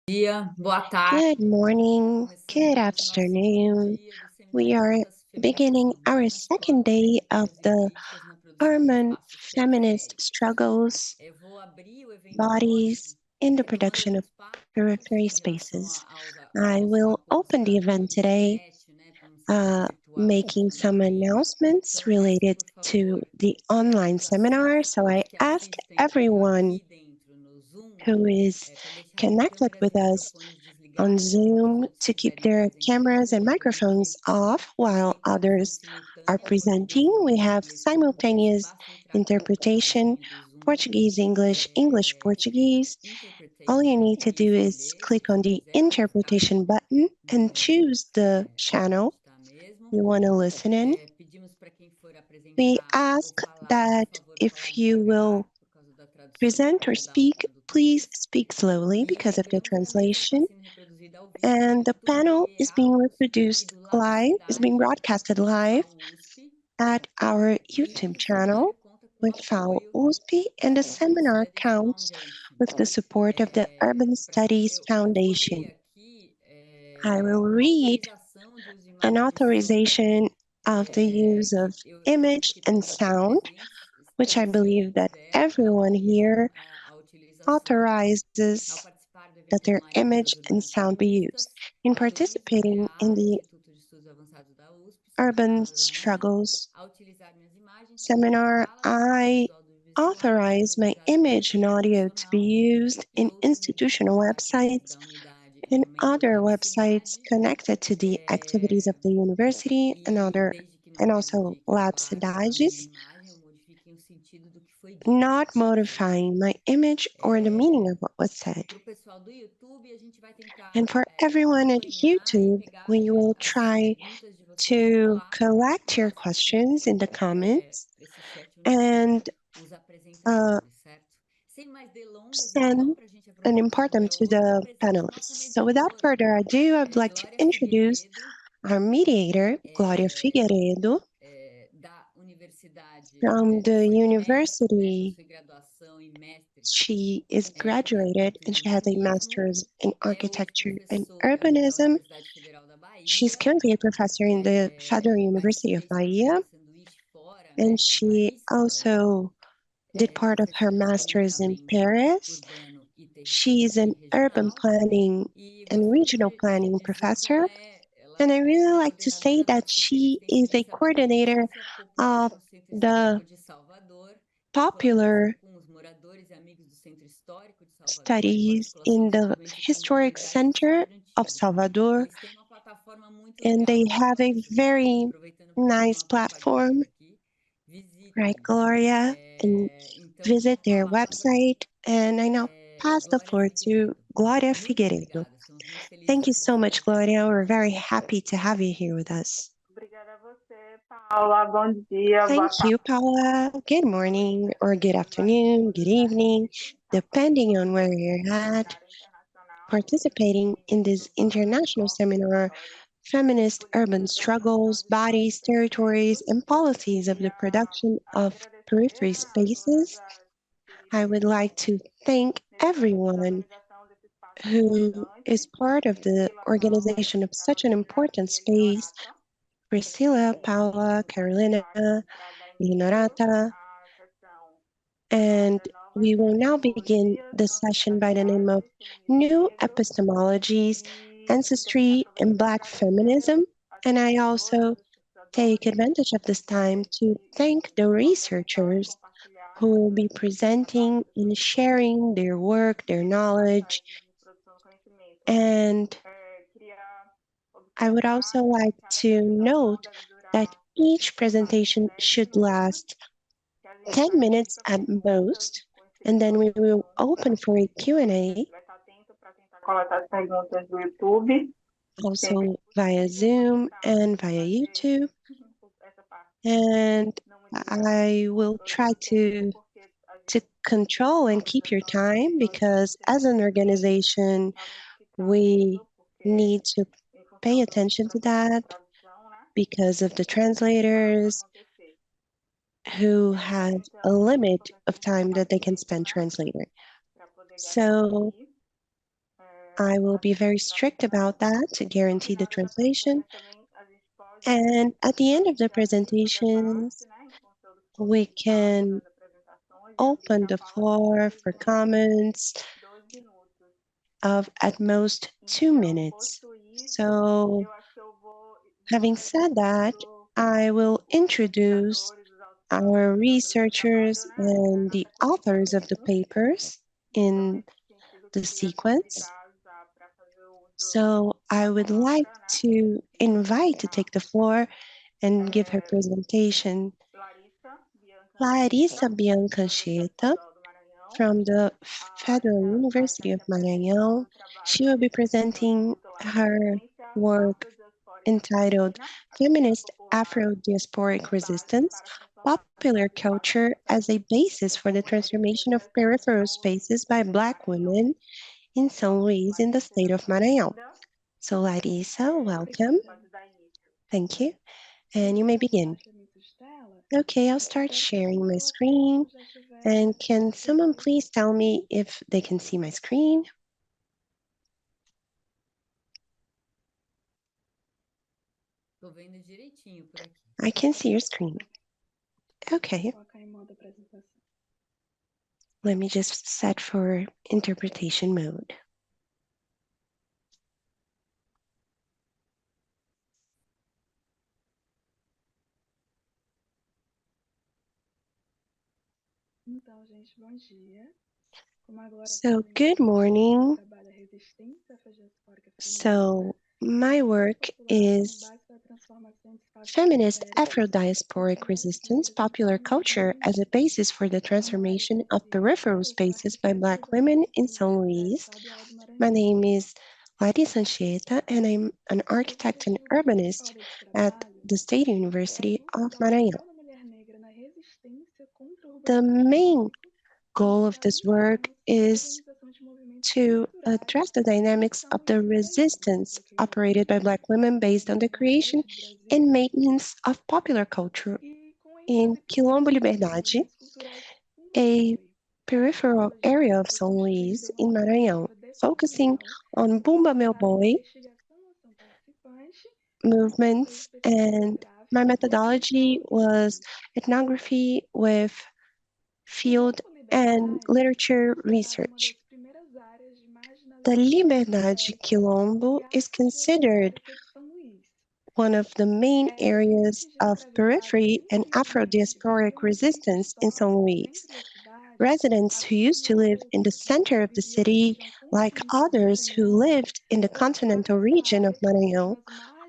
Good morning, good afternoon. We are beginning our second day of the urban feminist struggles, bodies in the production of periphery spaces. I will open the event today, making some announcements related to the online seminar. So I ask everyone who is connected with us on Zoom to keep their cameras and microphones off while others are presenting. We have simultaneous interpretation, Portuguese, English, English, Portuguese. All you need to do is click on the interpretation button and choose the channel you want to listen in. We ask that if you will present or speak, please speak slowly because of the translation. And the panel is being reproduced live, is being broadcasted live at our YouTube channel with FAO-USP, and the seminar counts with the support of the Urban Studies Foundation. I will read an authorization of the use of image and sound, which I believe that everyone here authorizes that their image and sound be used. In participating in the Urban Struggles seminar, I authorize my image and audio to be used in institutional websites and other websites connected to the activities of the university and also lab pedagogies, not modifying my image or the meaning of what was said. And for everyone at YouTube, we will try to collect your questions in the comments and send and impart them to the panelists. So without further ado, I'd like to introduce our mediator, Gloria Figueiredo, from the university. She is graduated and she has a master's in architecture and urbanism. She's currently a professor in the Federal University of Bahia, and she also did part of her master's in Paris. She's an urban planning and regional planning professor, and I really like to say that she is a coordinator of the popular studies in the historic center of Salvador, and they have a very nice platform, right, Gloria? And visit their website. And I now pass the floor to Gloria Figueiredo. Thank you so much, Gloria. We're very happy to have you here with us. Thank you, Paula. Good morning, or good afternoon, good evening, depending on where you're at. Participating in this international seminar, Feminist Urban Struggles, Bodies, Territories, and Policies of the Production of Periphery Spaces. I would like to thank everyone who is part of the organization of such an important space: Priscilla, Paula, Carolina, Leonorata, and we will now begin the session by the name of New Epistemologies, Ancestry, and Black Feminism. And I also take advantage of this time to thank the researchers who will be presenting and sharing their work, their knowledge. And I would also like to note that each presentation should last 10 minutes at most, and then we will open for a Q&A, also via Zoom and via YouTube. And I will try to control and keep your time, because as an organization, we need to pay attention to that because of the translators who have a limit of time that they can spend translating. So I will be very strict about that to guarantee the translation. And at the end of the presentations, we can open the floor for comments of at most 2 minutes. So, having said that, I will introduce our researchers and the authors of the papers in the sequence. So I would like to invite to take the floor and give her presentation Larissa Biancancheta from the Federal University of Maranhão. She will be presenting her work entitled Feminist Afro-Diasporic Resistance, Popular Culture as a Basis for the Transformation of Peripheral Spaces by Black Women in São Luís in the state of Maranhão. So Larissa, welcome. Thank you. And you may begin. Okay, I'll start sharing my screen. And can someone please tell me if they can see my screen? I can see your screen. Okay. Let me just set for interpretation mode. So, good morning. So, my work is Feminist Afro-Diasporic Resistance, Popular Culture as a Basis for the Transformation of Peripheral Spaces by Black Women in São Luís. My name is Larissa Anchieta, and I'm an architect and urbanist at the State University of Maranhão. The main goal of this work is to address the dynamics of the resistance operated by Black women based on the creation and maintenance of popular culture in Quilombo Liberdade, a peripheral area of São Luís in Maranhão, focusing on Bumba Meu Boi movements, and my methodology was ethnography with field and literature research. The Liberdade Quilombo is considered one of the main areas of periphery and Afro-diasporic resistance in São Luís. Residents who used to live in the center of the city, like others who lived in the continental region of Maranhão,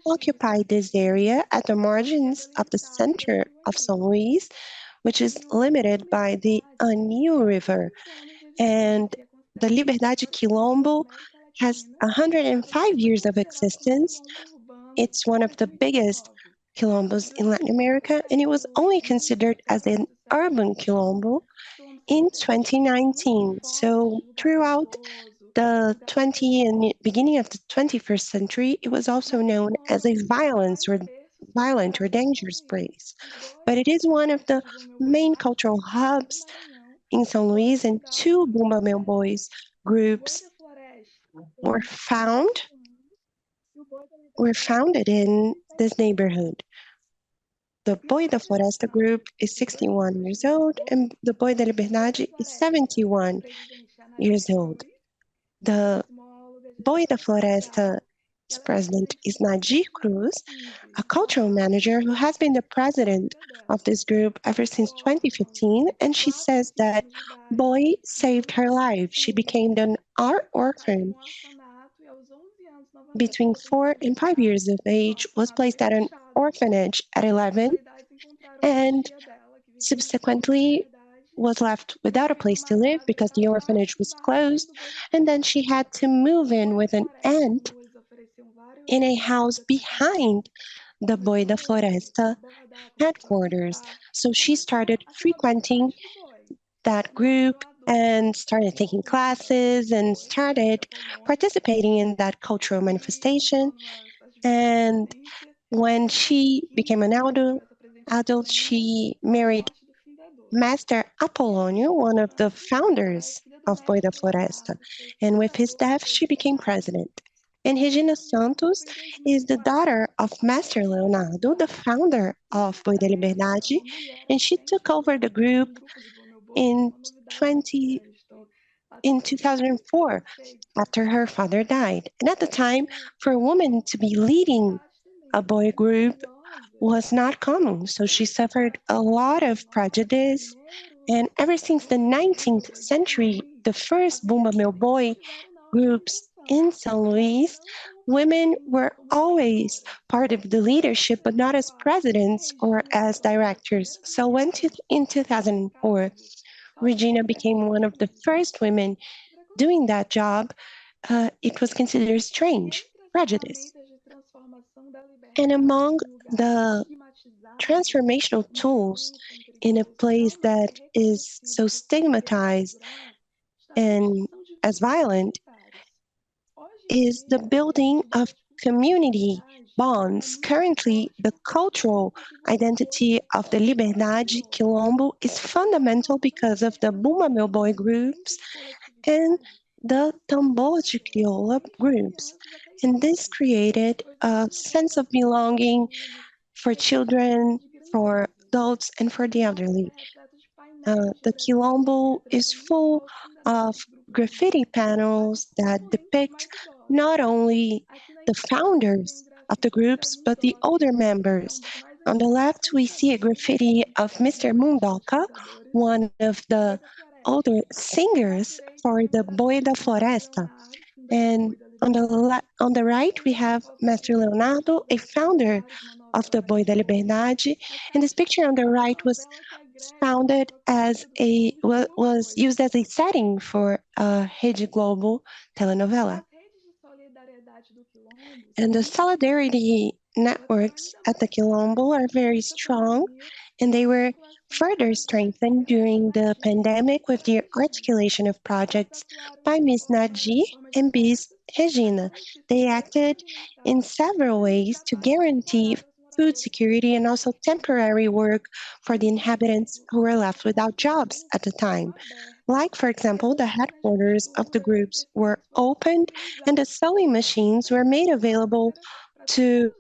occupied this area at the margins of the center of São Luís, which is limited by the Anil River. And the Liberdade Quilombo has 105 years of existence. It's one of the biggest quilombos in Latin America, and it was only considered as an urban quilombo in 2019. So throughout the 20th and beginning of the 21st century, it was also known as a violent or dangerous place. But it is one of the main cultural hubs in São Luís, and two Bumba Meu Bois groups were founded in this neighborhood. The Boi da Floresta group is 61 years old, and the Boi da Liberdade is 71 years old. The Boi da Floresta's president is Nadir Cruz, a cultural manager who has been the president of this group ever since 2015, and she says that Boi saved her life. She became an art orphan between 4 and 5 years of age, was placed at an orphanage at 11, and subsequently was left without a place to live because the orphanage was closed, and then she had to move in with an aunt in a house behind the Boi da Floresta headquarters. So she started frequenting that group and started taking classes and started participating in that cultural manifestation. And when she became an adult, she married Master Apolonio, one of the founders of Boi da Floresta, and with his death, she became president. And Regina Santos is the daughter of Master Leonardo, the founder of Boi da Liberdade, and she took over the group in 20 in 2004 after her father died. And at the time, for a woman to be leading a boy group was not common, so she suffered a lot of prejudice. And ever since the 19th century, the first Bumba Meu Boi groups in São Luís, women were always part of the leadership, but not as presidents or as directors. So in 2004, Regina became one of the first women doing that job. It was considered strange, prejudice. And among the transformational tools in a place that is so stigmatized and as violent is the building of community bonds. Currently, the cultural identity of the Liberdade Quilombo is fundamental because of the Bumba Meu Boi groups and the Tambor de Crioula groups. And this created a sense of belonging for children, for adults, and for the elderly. The Quilombo is full of graffiti panels that depict not only the founders of the groups, but the older members. On the left, we see a graffiti of Mr. Mundoka, one of the older singers for the Boi da Floresta. And on the right, we have Master Leonardo, a founder of the Boi da Liberdade. And this picture on the right was founded as was used as a setting for a Rede Globo telenovela. And the solidarity networks at the Quilombo are very strong, and they were further strengthened during the pandemic with the articulation of projects by Ms. Naji and Ms. Regina. They acted in several ways to guarantee food security and also temporary work for the inhabitants who were left without jobs at the time. Like, for example, the headquarters of the groups were opened and the sewing machines were made available to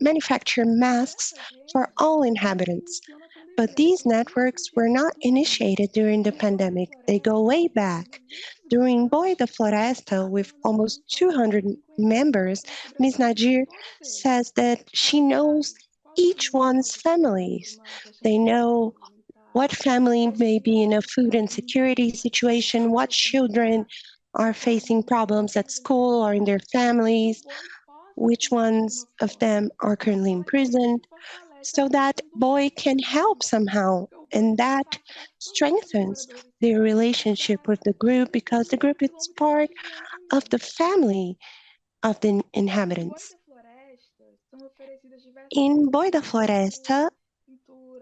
manufacture masks for all inhabitants. But these networks were not initiated during the pandemic. They go way back. During Boi da Floresta, with almost 200 members, Ms. Najir says that she knows each one's families. They know what family may be in a food insecurity situation, what children are facing problems at school or in their families, which ones of them are currently imprisoned, so that boy can help somehow. And that strengthens their relationship with the group because the group is part of the family of the inhabitants. In Boi da Floresta,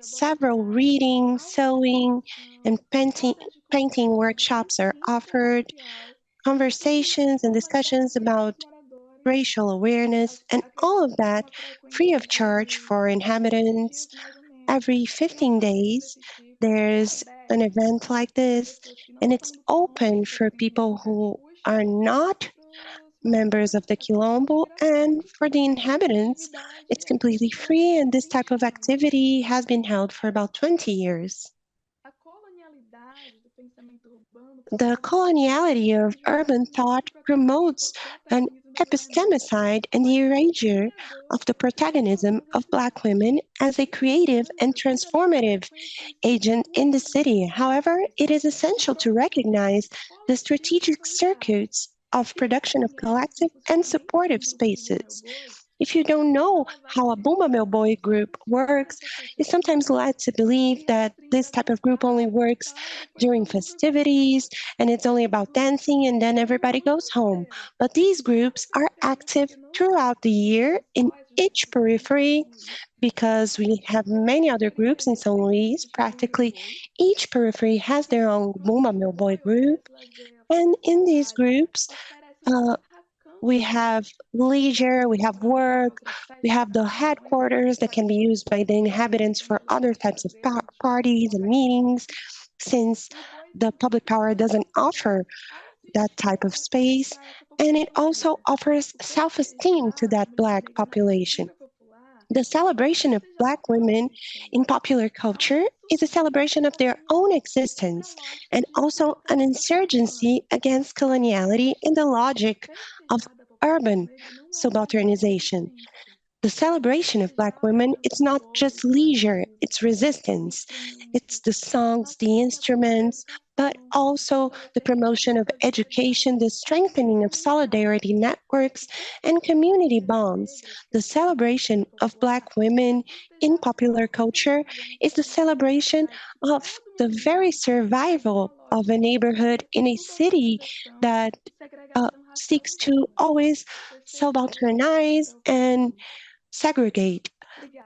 several reading, sewing, and painting workshops are offered, conversations and discussions about racial awareness, and all of that free of charge for inhabitants. Every 15 days, there's an event like this, and it's open for people who are not members of the Quilombo, and for the inhabitants, it's completely free, and this type of activity has been held for about 20 years. The coloniality of urban thought promotes an epistemicide and the erasure of the protagonism of Black women as a creative and transformative agent in the city. However, it is essential to recognize the strategic circuits of production of collective and supportive spaces. If you don't know how a Bumba Meu Boi group works, you're sometimes led to believe that this type of group only works during festivities and it's only about dancing and then everybody goes home. But these groups are active throughout the year in each periphery because we have many other groups in São Luís. Practically each periphery has their own Bumba Meu Boi group. And in these groups, we have leisure, we have work, we have the headquarters that can be used by the inhabitants for other types of parties and meetings. Since the public power doesn't offer that type of space, and it also offers self-esteem to that Black population. The celebration of Black women in popular culture is a celebration of their own existence and also an insurgency against coloniality and the logic of urban subalternization. The celebration of Black women, it's not just leisure, it's resistance. It's the songs, the instruments, but also the promotion of education, the strengthening of solidarity networks and community bonds. The celebration of Black women in popular culture is the celebration of the very survival of a neighborhood in a city that seeks to always subalternize and segregate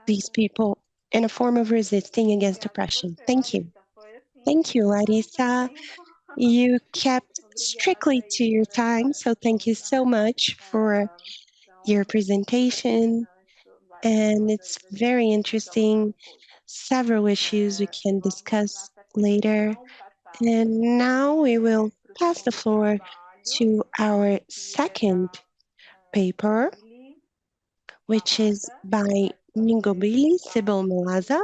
these people in a form of resisting against oppression. Thank you. Thank you, Larissa. You kept strictly to your time, so thank you so much for your presentation. And it's very interesting. Several issues we can discuss later. And now we will pass the floor to our second paper, which is by Ngobili Sibyl Melaza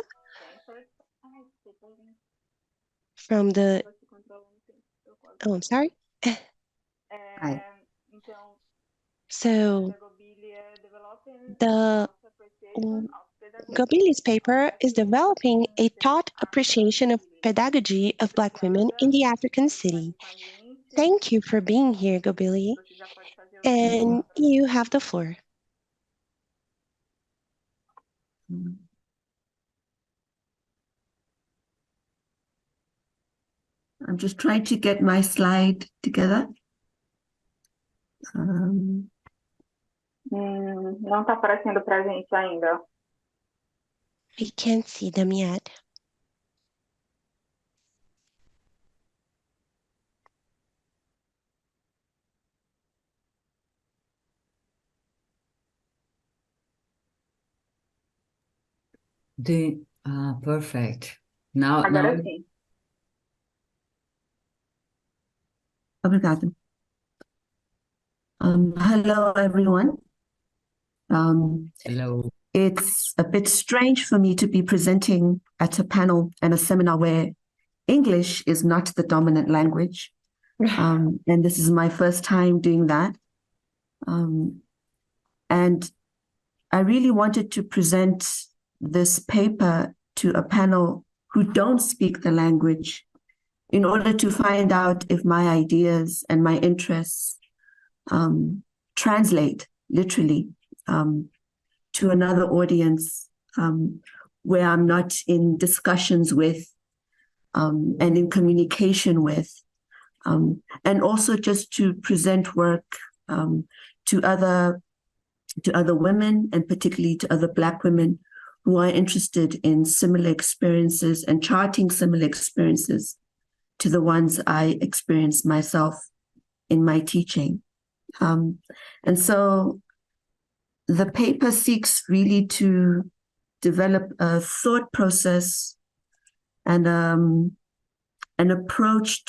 from the, oh, I'm sorry. Hi. So the Gobili's paper is developing a thought appreciation of pedagogy of Black women in the African city. Thank you for being here, Gobili, and you have the floor. I'm just trying to get my slide together. Não está aparecendo para a gente ainda. We can't see them yet. Perfect. Now, Agora sim. Obrigado. Hello, everyone. hello. It's a bit strange for me to be presenting at a panel and a seminar where English is not the dominant language. And this is my first time doing that. And I really wanted to present this paper to a panel who don't speak the language in order to find out if my ideas and my interests translate literally to another audience where I'm not in discussions with and in communication with, and also just to present work to other women, and particularly to other Black women who are interested in similar experiences and charting similar experiences to the ones I experienced myself in my teaching. And so the paper seeks really to develop a thought process and an approach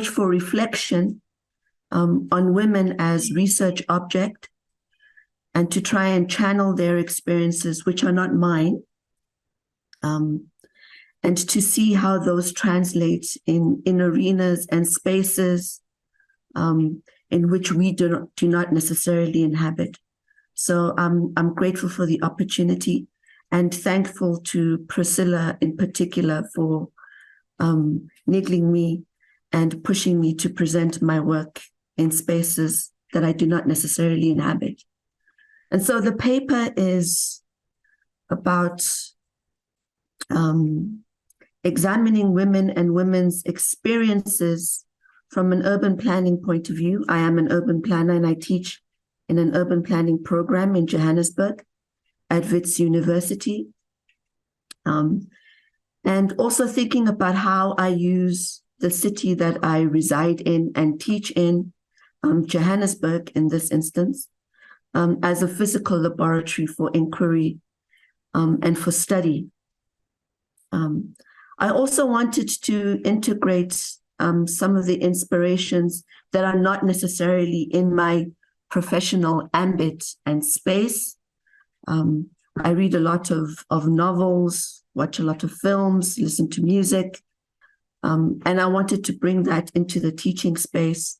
for reflection on women as research object, and to try and channel their experiences, which are not mine, and to see how those translate in arenas and spaces in which we do not necessarily inhabit. So I'm grateful for the opportunity and thankful to Priscilla in particular for niggling me and pushing me to present my work in spaces that I do not necessarily inhabit. And so the paper is about examining women and women's experiences from an urban planning point of view. I am an urban planner and I teach in an urban planning program in Johannesburg at Wits University. And also thinking about how I use the city that I reside in and teach in, Johannesburg in this instance, as a physical laboratory for inquiry and for study. I also wanted to integrate some of the inspirations that are not necessarily in my professional ambit and space. I read a lot of novels, watch a lot of films, listen to music, and I wanted to bring that into the teaching space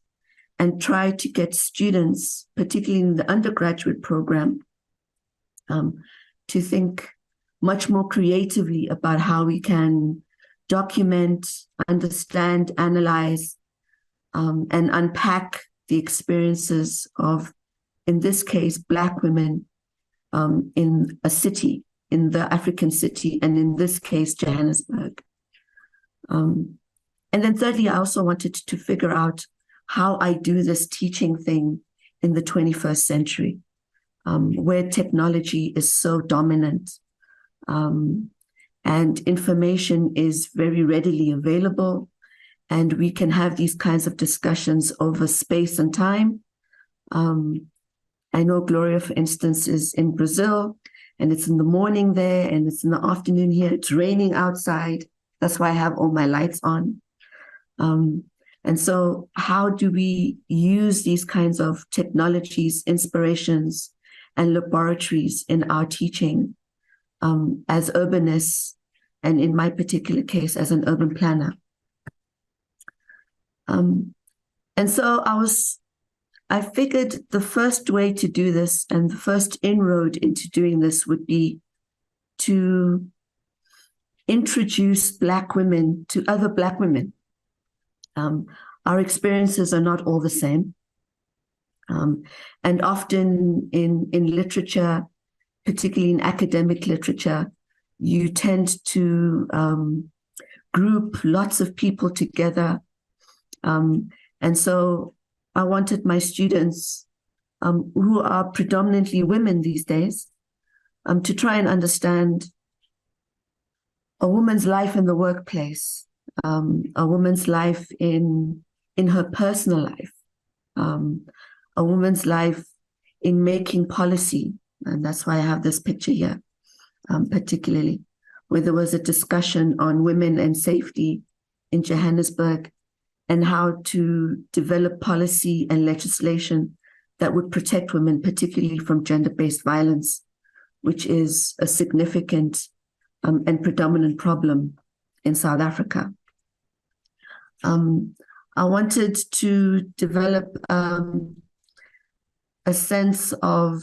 and try to get students, particularly in the undergraduate program, to think much more creatively about how we can document, understand, analyze, and unpack the experiences of, in this case, Black women in a city, in the African city, and in this case, Johannesburg. And then thirdly, I also wanted to figure out how I do this teaching thing in the 21st century, where technology is so dominant, and information is very readily available, and we can have these kinds of discussions over space and time. I know Gloria, for instance, is in Brazil, and it's in the morning there, and it's in the afternoon here. It's raining outside. That's why I have all my lights on. And so how do we use these kinds of technologies, inspirations, and laboratories in our teaching as urbanists, and in my particular case, as an urban planner? And so I figured the first way to do this, and the first inroad into doing this, would be to introduce Black women to other Black women. Our experiences are not all the same. And often in literature, particularly in academic literature, you tend to group lots of people together. And so I wanted my students, who are predominantly women these days, to try and understand a woman's life in the workplace, a woman's life in her personal life, a woman's life in making policy. And that's why I have this picture here, particularly, where there was a discussion on women and safety in Johannesburg, and how to develop policy and legislation that would protect women, particularly from gender-based violence, which is a significant and predominant problem in South Africa. I wanted to develop a sense of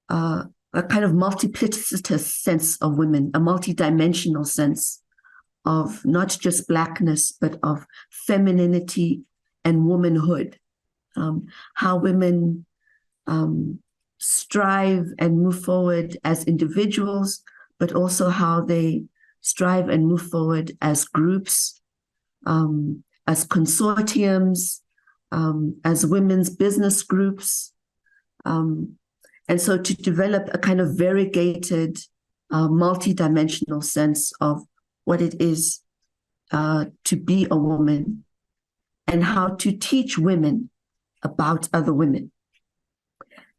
a kind of multiplicitous sense of women, a multidimensional sense of not just Blackness, but of femininity and womanhood, how women strive and move forward as individuals, but also how they strive and move forward as groups, as consortiums, as women's business groups. And so to develop a kind of variegated, multidimensional sense of what it is to be a woman, and how to teach women about other women,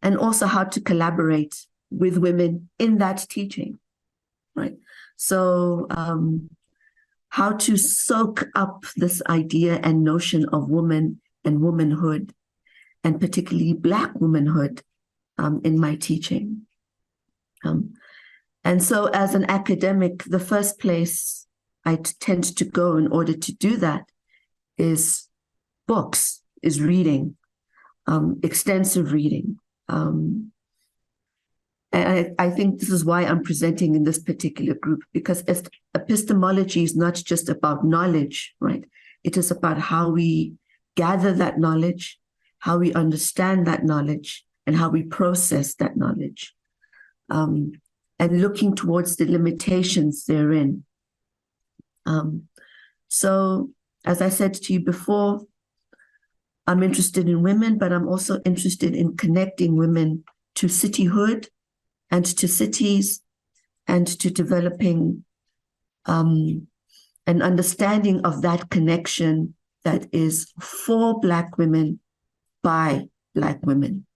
and also how to collaborate with women in that teaching, right? So how to soak up this idea and notion of woman and womanhood, and particularly Black womanhood, in my teaching. And so as an academic, the first place I tend to go in order to do that is books, is reading, extensive reading. And I think this is why I'm presenting in this particular group, because epistemology is not just about knowledge, right? It is about how we gather that knowledge, how we understand that knowledge, and how we process that knowledge. And looking towards the limitations therein. So, as I said to you before, I'm interested in women, but I'm also interested in connecting women to cityhood and to cities, and to developing an understanding of that connection that is for Black women by Black women,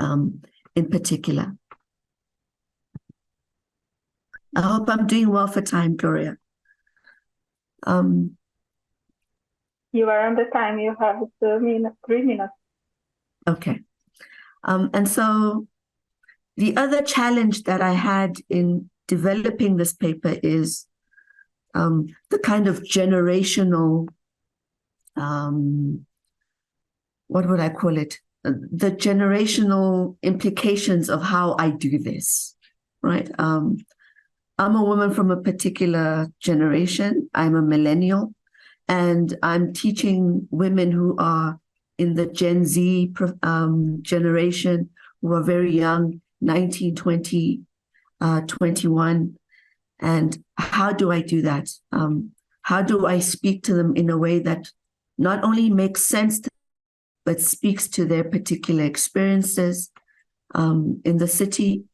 in particular. I hope I'm doing well for time, Gloria. You are on the time. You have 3 minutes. Okay. And so the other challenge that I had in developing this paper is the kind of generational, what would I call it? The generational implications of how I do this, right? I'm a woman from a particular generation. I'm a millennial, and I'm teaching women who are in the Gen Z generation, who are very young, 19, 20, 21. And how do I do that? How do I speak to them in a way that not only makes sense to them, but speaks to their particular experiences in the city?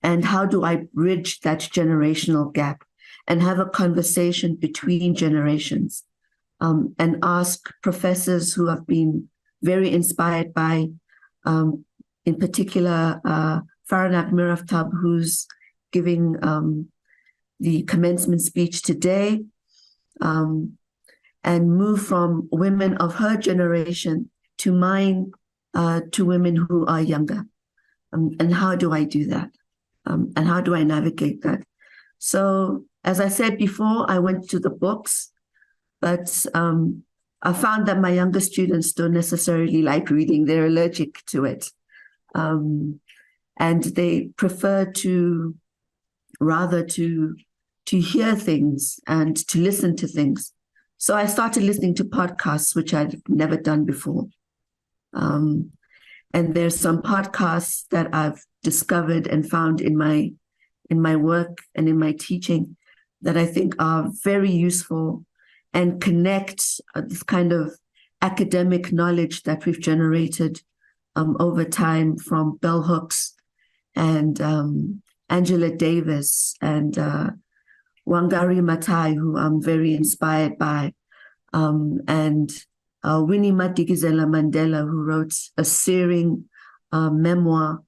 And how do I bridge that generational gap and have a conversation between generations, and ask professors who have been very inspired by, in particular, Faranak Miraftab, who's giving the commencement speech today, and move from women of her generation to mine, to women who are younger. And how do I do that? And how do I navigate that? So, as I said before, I went to the books, but I found that my younger students don't necessarily like reading. They're allergic to it. And they prefer to hear things and to listen to things. So I started listening to podcasts, which I'd never done before. And there's some podcasts that I've discovered and found in my work and in my teaching that I think are very useful and connect this kind of academic knowledge that we've generated over time from bell hooks and Angela Davis and Wangari Maathai, who I'm very inspired by, and Winnie Madikizela Mandela, who wrote a searing memoir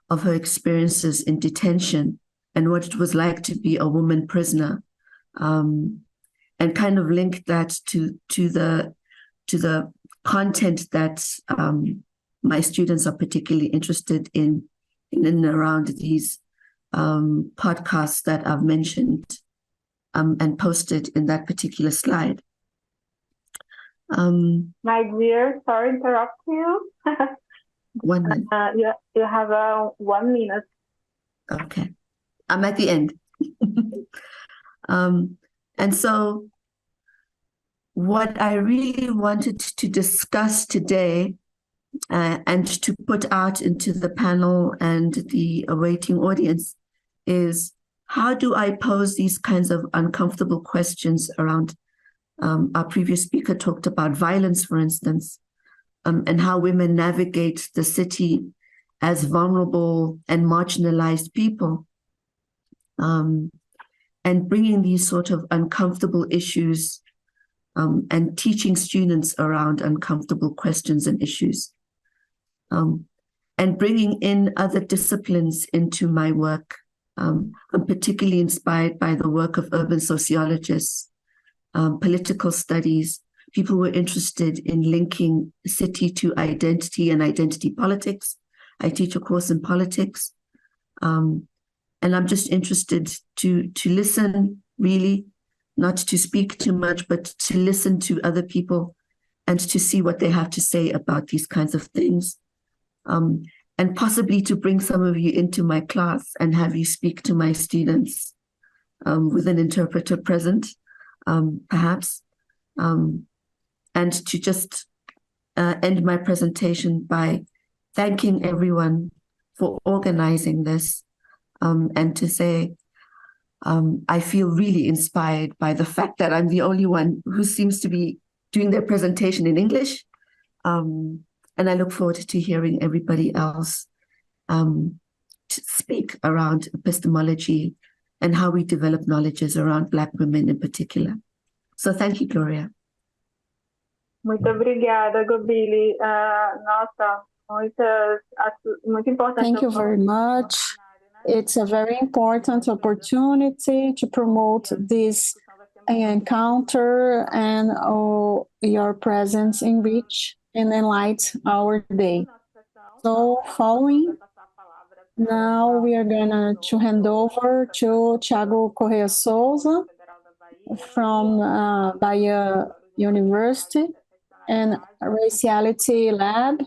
of her experiences in detention and what it was like to be a woman prisoner, and kind of link that to the content that my students are particularly interested in and around these podcasts that I've mentioned and posted in that particular slide. My dear, sorry to interrupt you. 1 minute. You have 1 minute. Okay. I'm at the end. And so what I really wanted to discuss today and to put out into the panel and the awaiting audience is, how do I pose these kinds of uncomfortable questions around, our previous speaker talked about violence, for instance, and how women navigate the city as vulnerable and marginalized people, and bringing these sort of uncomfortable issues and teaching students around uncomfortable questions and issues, and bringing in other disciplines into my work. I'm particularly inspired by the work of urban sociologists, political studies, people who are interested in linking city to identity and identity politics. I teach a course in politics. And I'm just interested to listen, really, not to speak too much, but to listen to other people and to see what they have to say about these kinds of things. And possibly to bring some of you into my class and have you speak to my students with an interpreter present, perhaps. And to just end my presentation by thanking everyone for organizing this, and to say, I feel really inspired by the fact that I'm the only one who seems to be doing their presentation in English. And I look forward to hearing everybody else to speak around epistemology and how we develop knowledges around Black women in particular. So thank you, Gloria. Muito obrigada, Gobili. Nossa, muito importante. Thank you very much. It's a very important opportunity to promote this encounter and your presence enrich and enlighten our day. So following, now we are gonna to hand over to Thiago Correa Souza from Bahia University and Raciality Lab.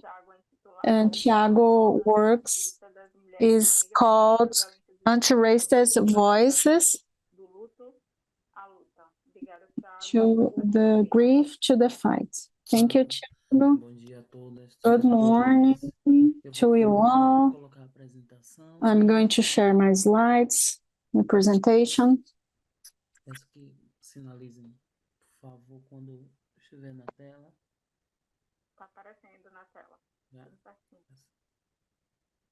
And Thiago works is called Anti-Racist Voices to the grief to the fight. Thank you, Thiago. Good morning to you all. I'm going to share my slides, the presentation. Peço que sinalizem, por favor, quando estiver na tela. Está aparecendo na tela.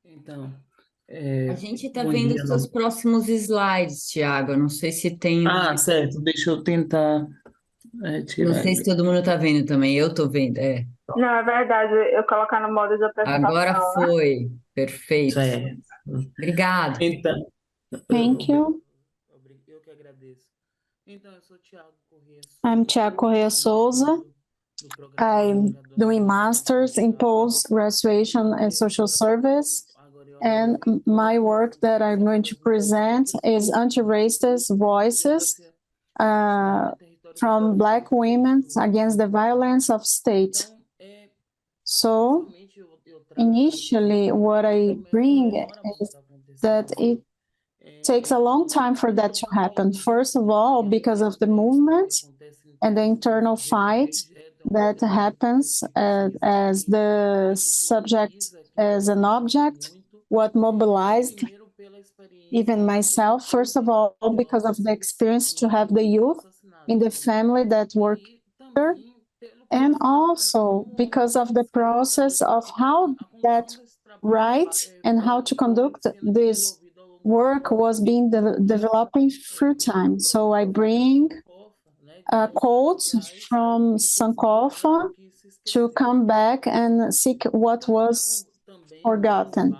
Então, a gente está vendo os seus próximos slides, Thiago. Eu não sei se tem. Certo. Deixa eu tentar tirar. Não sei se todo mundo está vendo também. Eu estou vendo. Não, é verdade. Eu colocar no modo de apresentação. Agora foi. Perfeito. Certo. Obrigado. Então, Thank you. Eu que agradeço. Então, eu sou Thiago Correa Souza. I'm Thiago Correa Souza. I'm doing masters in post-graduation and social service. And my work that I'm going to present is anti-racist voices from Black women against the violence of state. So initially what I bring is that it takes a long time for that to happen. First of all, because of the movement and the internal fight that happens as the subject as an object, what mobilized even myself, first of all, because of the experience to have the youth in the family that work here, and also because of the process of how that right and how to conduct this work was being developing through time. So I bring quotes from Sankofa to come back and seek what was forgotten.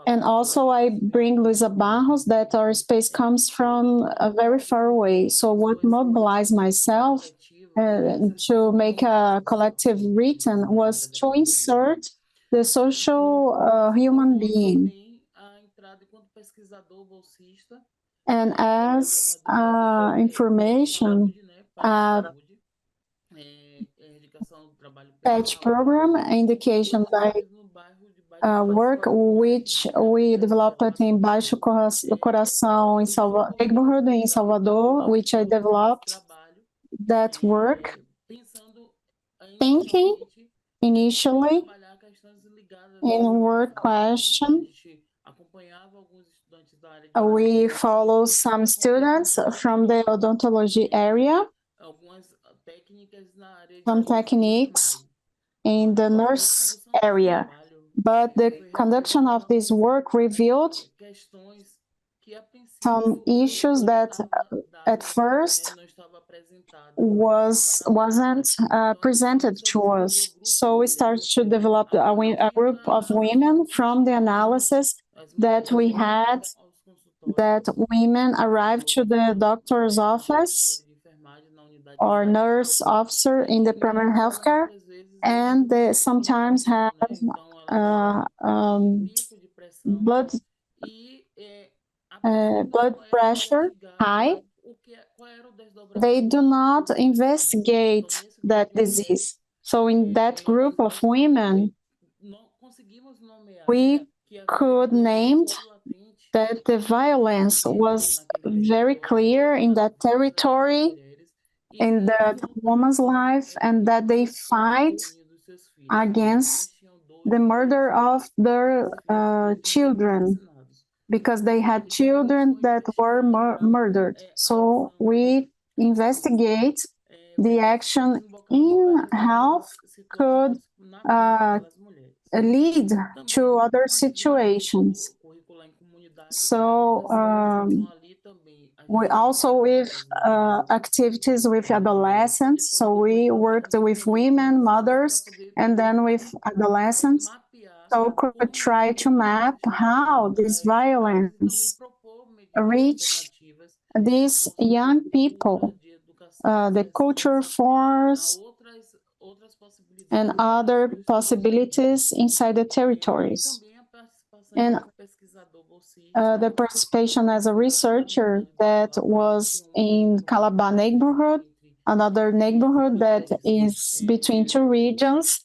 And also I bring Luisa Barros, that our space comes from very far away. So what mobilized myself to make a collective written was to insert the social human being. And as information, patch program indication by work which we developed in Baixo Coração in neighborhood in Salvador, which I developed that work thinking initially in work question. We follow some students from the odontology area, some techniques in the nurse area. But the conduction of this work revealed some issues that at first wasn't presented to us. So we started to develop a group of women from the analysis that we had, that women arrived to the doctor's office or nurse officer in the primary healthcare, and they sometimes have blood pressure high. They do not investigate that disease. So in that group of women, we could name that the violence was very clear in that territory, in that woman's life, and that they fight against the murder of their children, because they had children that were murdered. So we investigate the action in health could lead to other situations. So we also with activities with adolescents. So we worked with women, mothers, and then with adolescents. So could try to map how this violence reach these young people the culture force, and other possibilities inside the territories. And the participation as a researcher that was in Calabar neighborhood, another neighborhood that is between two regions.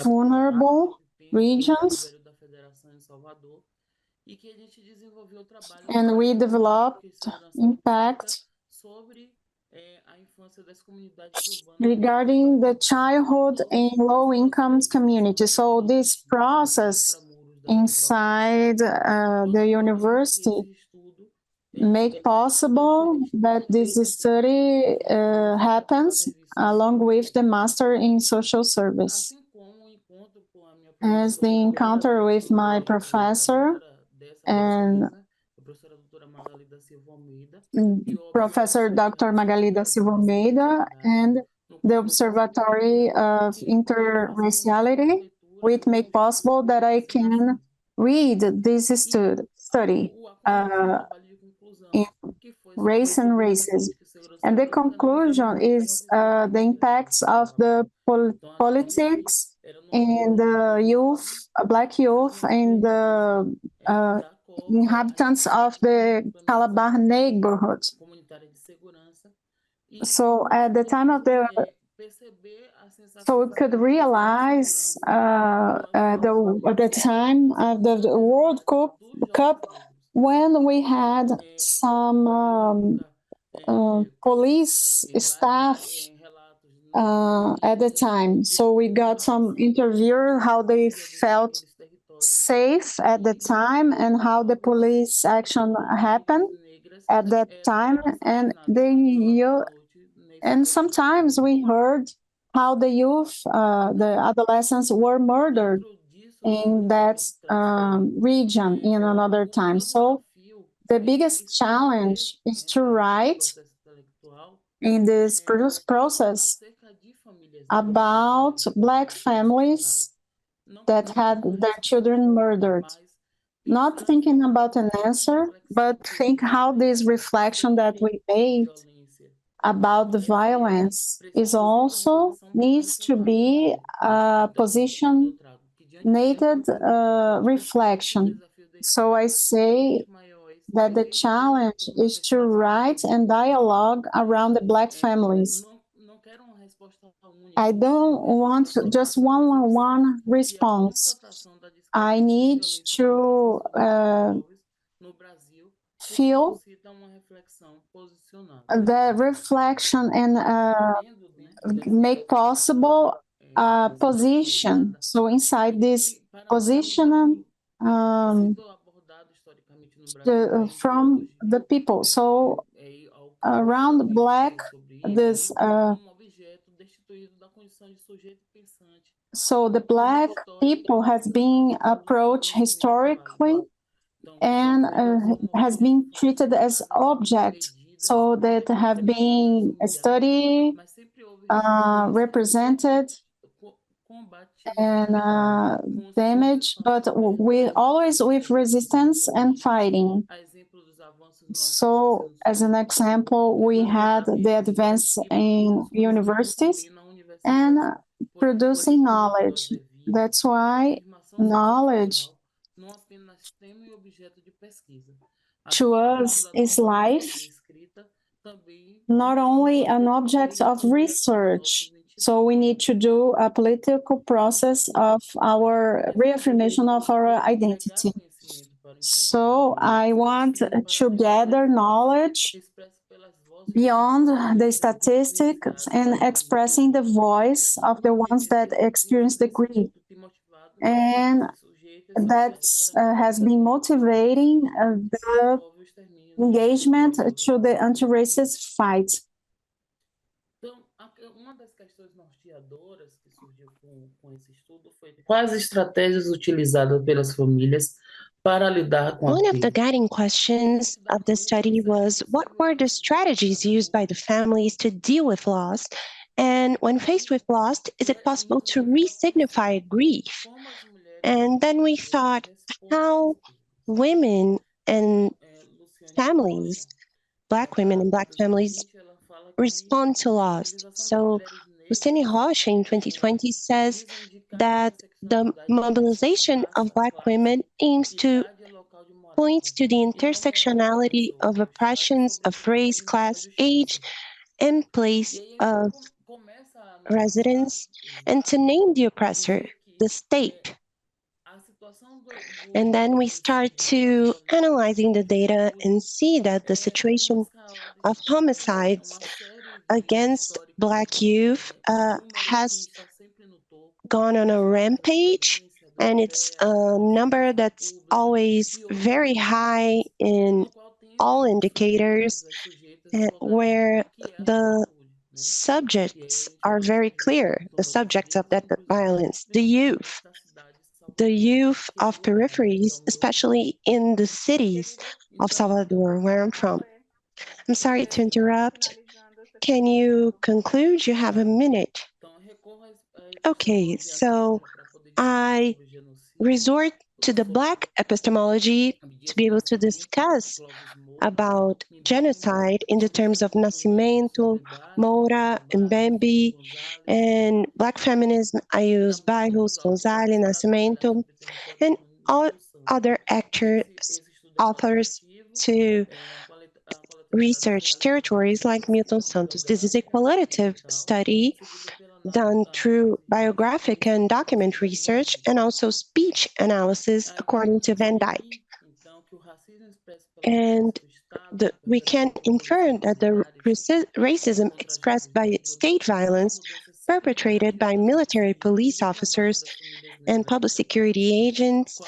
Vulnerable regions. And we developed impact regarding the childhood in low-income communities. So this process inside the university make possible that this study happens along with the Master in Social Service. As the encounter with my professor and Professor Dr. Magali da Silva Almeida and the Observatory of Interraciality, which make possible that I can read this study in race and racism. And the conclusion is the impacts of the politics in the youth, Black youth, and the inhabitants of the Calabar neighborhood. So at the time of so we could realize at the time of the World Cup when we had some police staff at the time. So we got some interview how they felt safe at the time and how the police action happened at that time, and and sometimes we heard how the youth, the adolescents were murdered in that region in another time. So the biggest challenge is to write in this process about Black families that had their children murdered. Not thinking about an answer, but think how this reflection that we made about the violence is also needs to be a positioned reflection. So I say that the challenge is to write and dialogue around the Black families. I don't want just one response. I need to feel the reflection and make possible a position. So inside this position from the people. So around Black, this so the Black people has been approached historically and has been treated as object, so that have been studied, represented, and damaged, but we always with resistance and fighting. So, as an example, we had the advance in universities and producing knowledge. That's why knowledge to us is life, not only an object of research. So we need to do a political process of our reaffirmation of our identity. So I want to gather knowledge beyond the statistics and expressing the voice of the ones that experience the grief. And that has been motivating the engagement to the anti-racist fight. Quais estratégias utilizadas pelas famílias para lidar com One of the guiding questions of the study was, what were the strategies used by the families to deal with loss? And when faced with loss, is it possible to re-signify grief? And then we thought how women and families, Black women and Black families, respond to laws. So Luciane Rocha in 2020 says that the mobilization of Black women aims to point to the intersectionality of oppressions of race, class, age, and place of residence, and to name the oppressor, the state. And then we start to analyzing the data and see that the situation of homicides against Black youth has gone on a rampage, and it's a number that's always very high in all indicators, where the subjects are very clear, the subjects of that violence, the youth. The youth of peripheries, especially in the cities of Salvador, where I'm from. I'm sorry to interrupt. Can you conclude? You have a minute. Okay, so I resort to the Black epistemology to be able to discuss about genocide in the terms of Nascimento, Moura, Mbembe, and Black feminism. I use Bairros, Gonzalez, Nascimento, and all other actors, authors to research territories like Milton Santos. This is a qualitative study done through biographic and document research and also speech analysis according to Van Dyke. And we can infer that the racism expressed by state violence perpetrated by military police officers and public security agents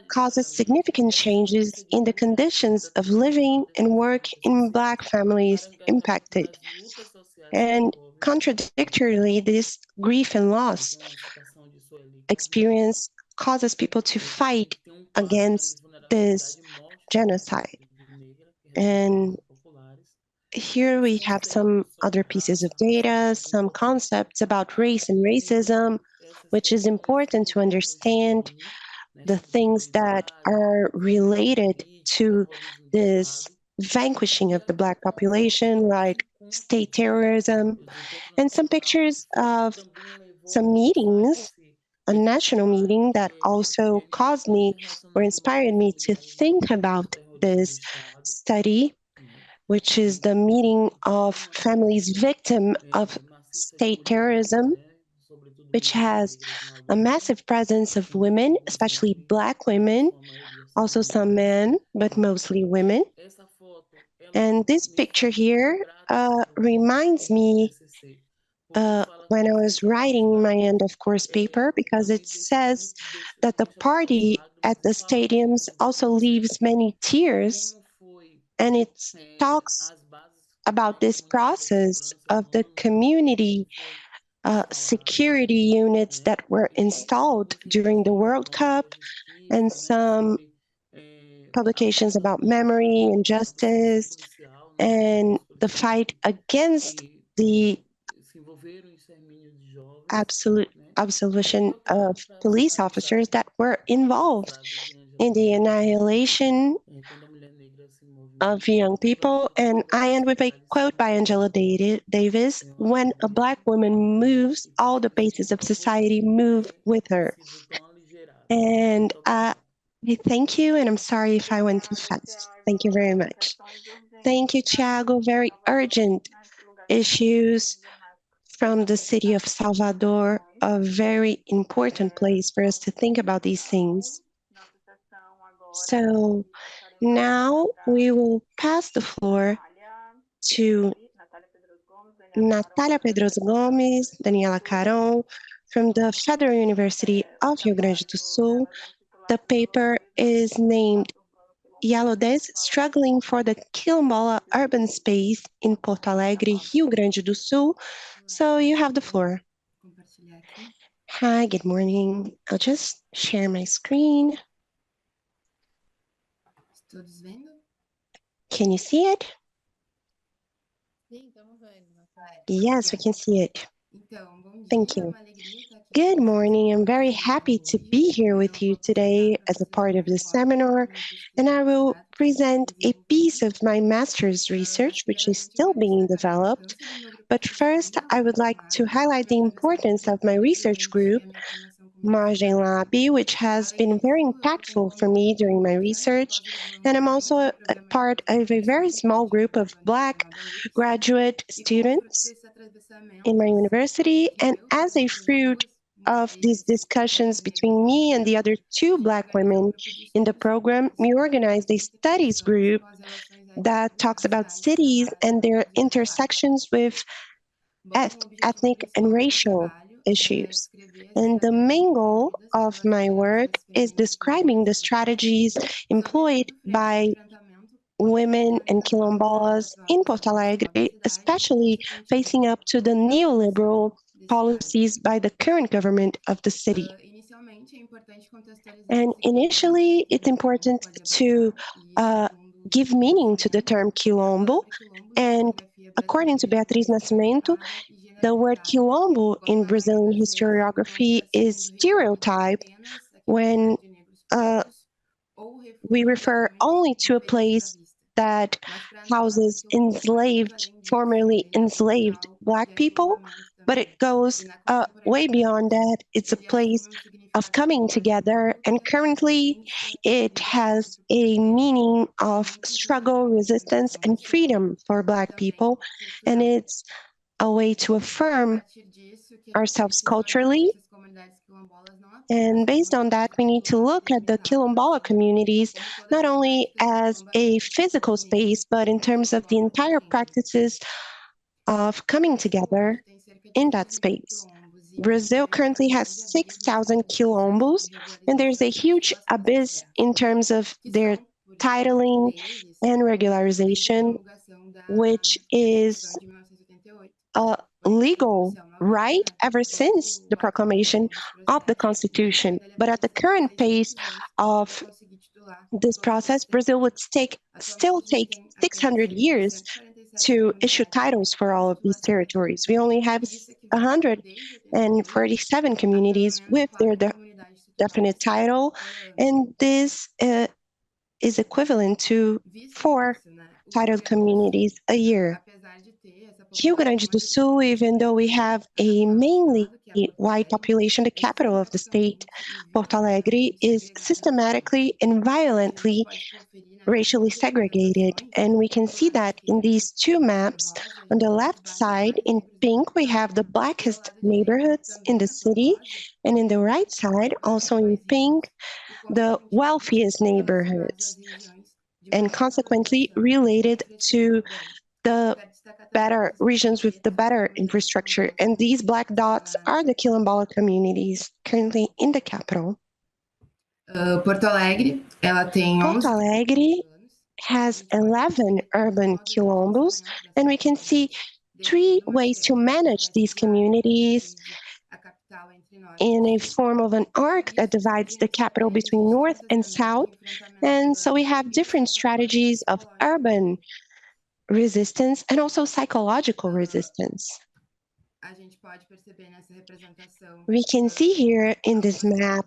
causes significant changes in the conditions of living and work in Black families impacted. And contradictorily, this grief and loss experience causes people to fight against this genocide. And here we have some other pieces of data, some concepts about race and racism, which is important to understand the things that are related to this vanquishing of the Black population, like state terrorism, and some pictures of some meetings, a national meeting that also caused me or inspired me to think about this study, which is the meeting of families victim of state terrorism, which has a massive presence of women, especially Black women, also some men, but mostly women. And this picture here reminds me when I was writing my end of course paper, because it says that the party at the stadiums also leaves many tears, and it talks about this process of the community security units that were installed during the World Cup, and some publications about memory and justice and the fight against the absolute absolution of police officers that were involved in the annihilation of young people. And I end with a quote by Angela Davis: "When a Black woman moves, all the bases of society move with her." And I thank you, and I'm sorry if I went too fast. Thank you very much. Thank you, Thiago. Very urgent issues from the city of Salvador, a very important place for us to think about these things. So now we will pass the floor to Natália Pedroso Gomes, Daniela Caron, from the Federal University of Rio Grande do Sul. The paper is named Yalodés Struggling for the Quilombola Urban Space in Porto Alegre, Rio Grande do Sul. So you have the floor. Hi, good morning. I'll just share my screen. Can you see it? Yes, we can see it. Thank you. Good morning. I'm very happy to be here with you today as a part of this seminar, and I will present a piece of my master's research, which is still being developed. But first, I would like to highlight the importance of my research group, Margem Lab, which has been very impactful for me during my research. And I'm also a part of a very small group of Black graduate students in my university. And as a fruit of these discussions between me and the other two Black women in the program, we organized a studies group that talks about cities and their intersections with ethnic and racial issues. And the main goal of my work is describing the strategies employed by women and quilombolas in Porto Alegre, especially facing up to the neoliberal policies by the current government of the city. And initially, it's important to give meaning to the term quilombo. And according to Beatriz Nascimento, the word quilombo in Brazilian historiography is stereotyped when we refer only to a place that houses formerly enslaved Black people, but it goes way beyond that. It's a place of coming together, and currently it has a meaning of struggle, resistance, and freedom for Black people, and it's a way to affirm ourselves culturally. And based on that, we need to look at the quilombola communities not only as a physical space, but in terms of the entire practices of coming together in that space. Brazil currently has 6,000 quilombos, and there's a huge abyss in terms of their titling and regularization, which is a legal right ever since the proclamation of the Constitution. But at the current pace of this process, Brazil would still take 600 years to issue titles for all of these territories. We only have 147 communities with their definite title, and this is equivalent to 4 titled communities a year. Rio Grande do Sul, even though we have a mainly white population, the capital of the state, Porto Alegre, is systematically and violently racially segregated. And we can see that in these two maps. On the left side, in pink, we have the blackest neighborhoods in the city. And in the right side, also in pink, the wealthiest neighborhoods, and consequently related to the better regions with the better infrastructure. And these black dots are the quilombola communities currently in the capital. Porto Alegre, Porto Alegre has 11 urban quilombos, and we can see 3 ways to manage these communities in a form of an arc that divides the capital between north and south. And so we have different strategies of urban resistance and also psychological resistance. We can see here in this map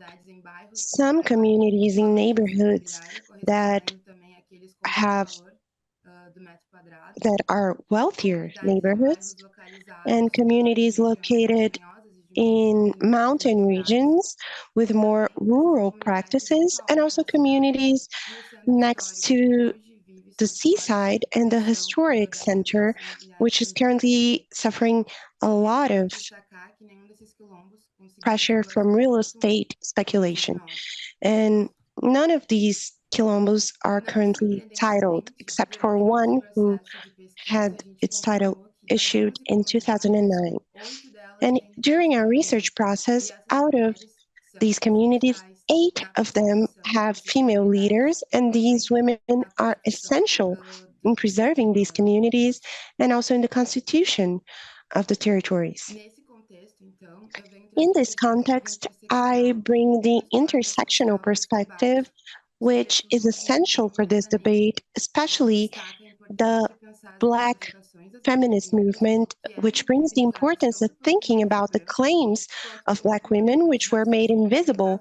some communities in neighborhoods that are wealthier neighborhoods, and communities located in mountain regions with more rural practices, and also communities next to the seaside and the historic center, which is currently suffering a lot of pressure from real estate speculation. And none of these quilombos are currently titled, except for one who had its title issued in 2009. And during our research process, out of these communities, 8 of them have female leaders, and these women are essential in preserving these communities and also in the constitution of the territories. In this context, I bring the intersectional perspective, which is essential for this debate, especially the Black feminist movement, which brings the importance of thinking about the claims of Black women, which were made invisible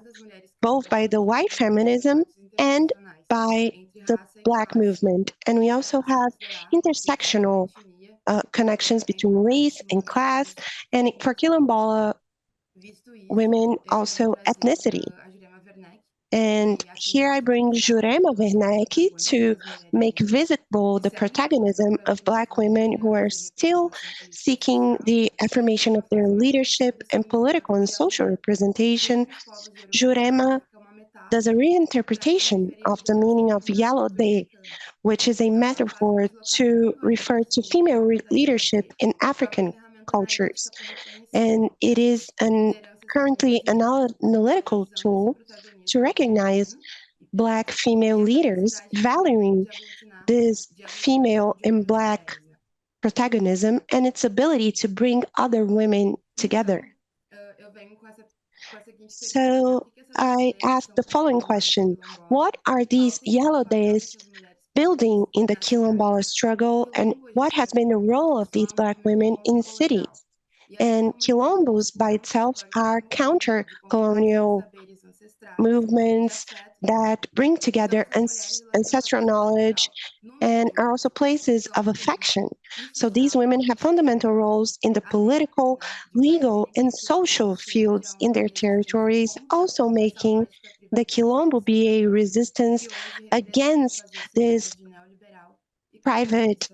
both by the white feminism and by the Black movement. And we also have intersectional connections between race and class, and for Quilombola women, also ethnicity. And here I bring Jurema Werneck to make visible the protagonism of Black women who are still seeking the affirmation of their leadership and political and social representation. Jurema does a reinterpretation of the meaning of Yellow Day, which is a metaphor to refer to female leadership in African cultures. And it is currently an analytical tool to recognize Black female leaders, valuing this female and Black protagonism and its ability to bring other women together. So I ask the following question: what are these yellow days building in the Quilombola struggle, and what has been the role of these Black women in cities? And Quilombos by itself are counter-colonial movements that bring together ancestral knowledge and are also places of affection. So these women have fundamental roles in the political, legal, and social fields in their territories, also making the Quilombo be a resistance against this private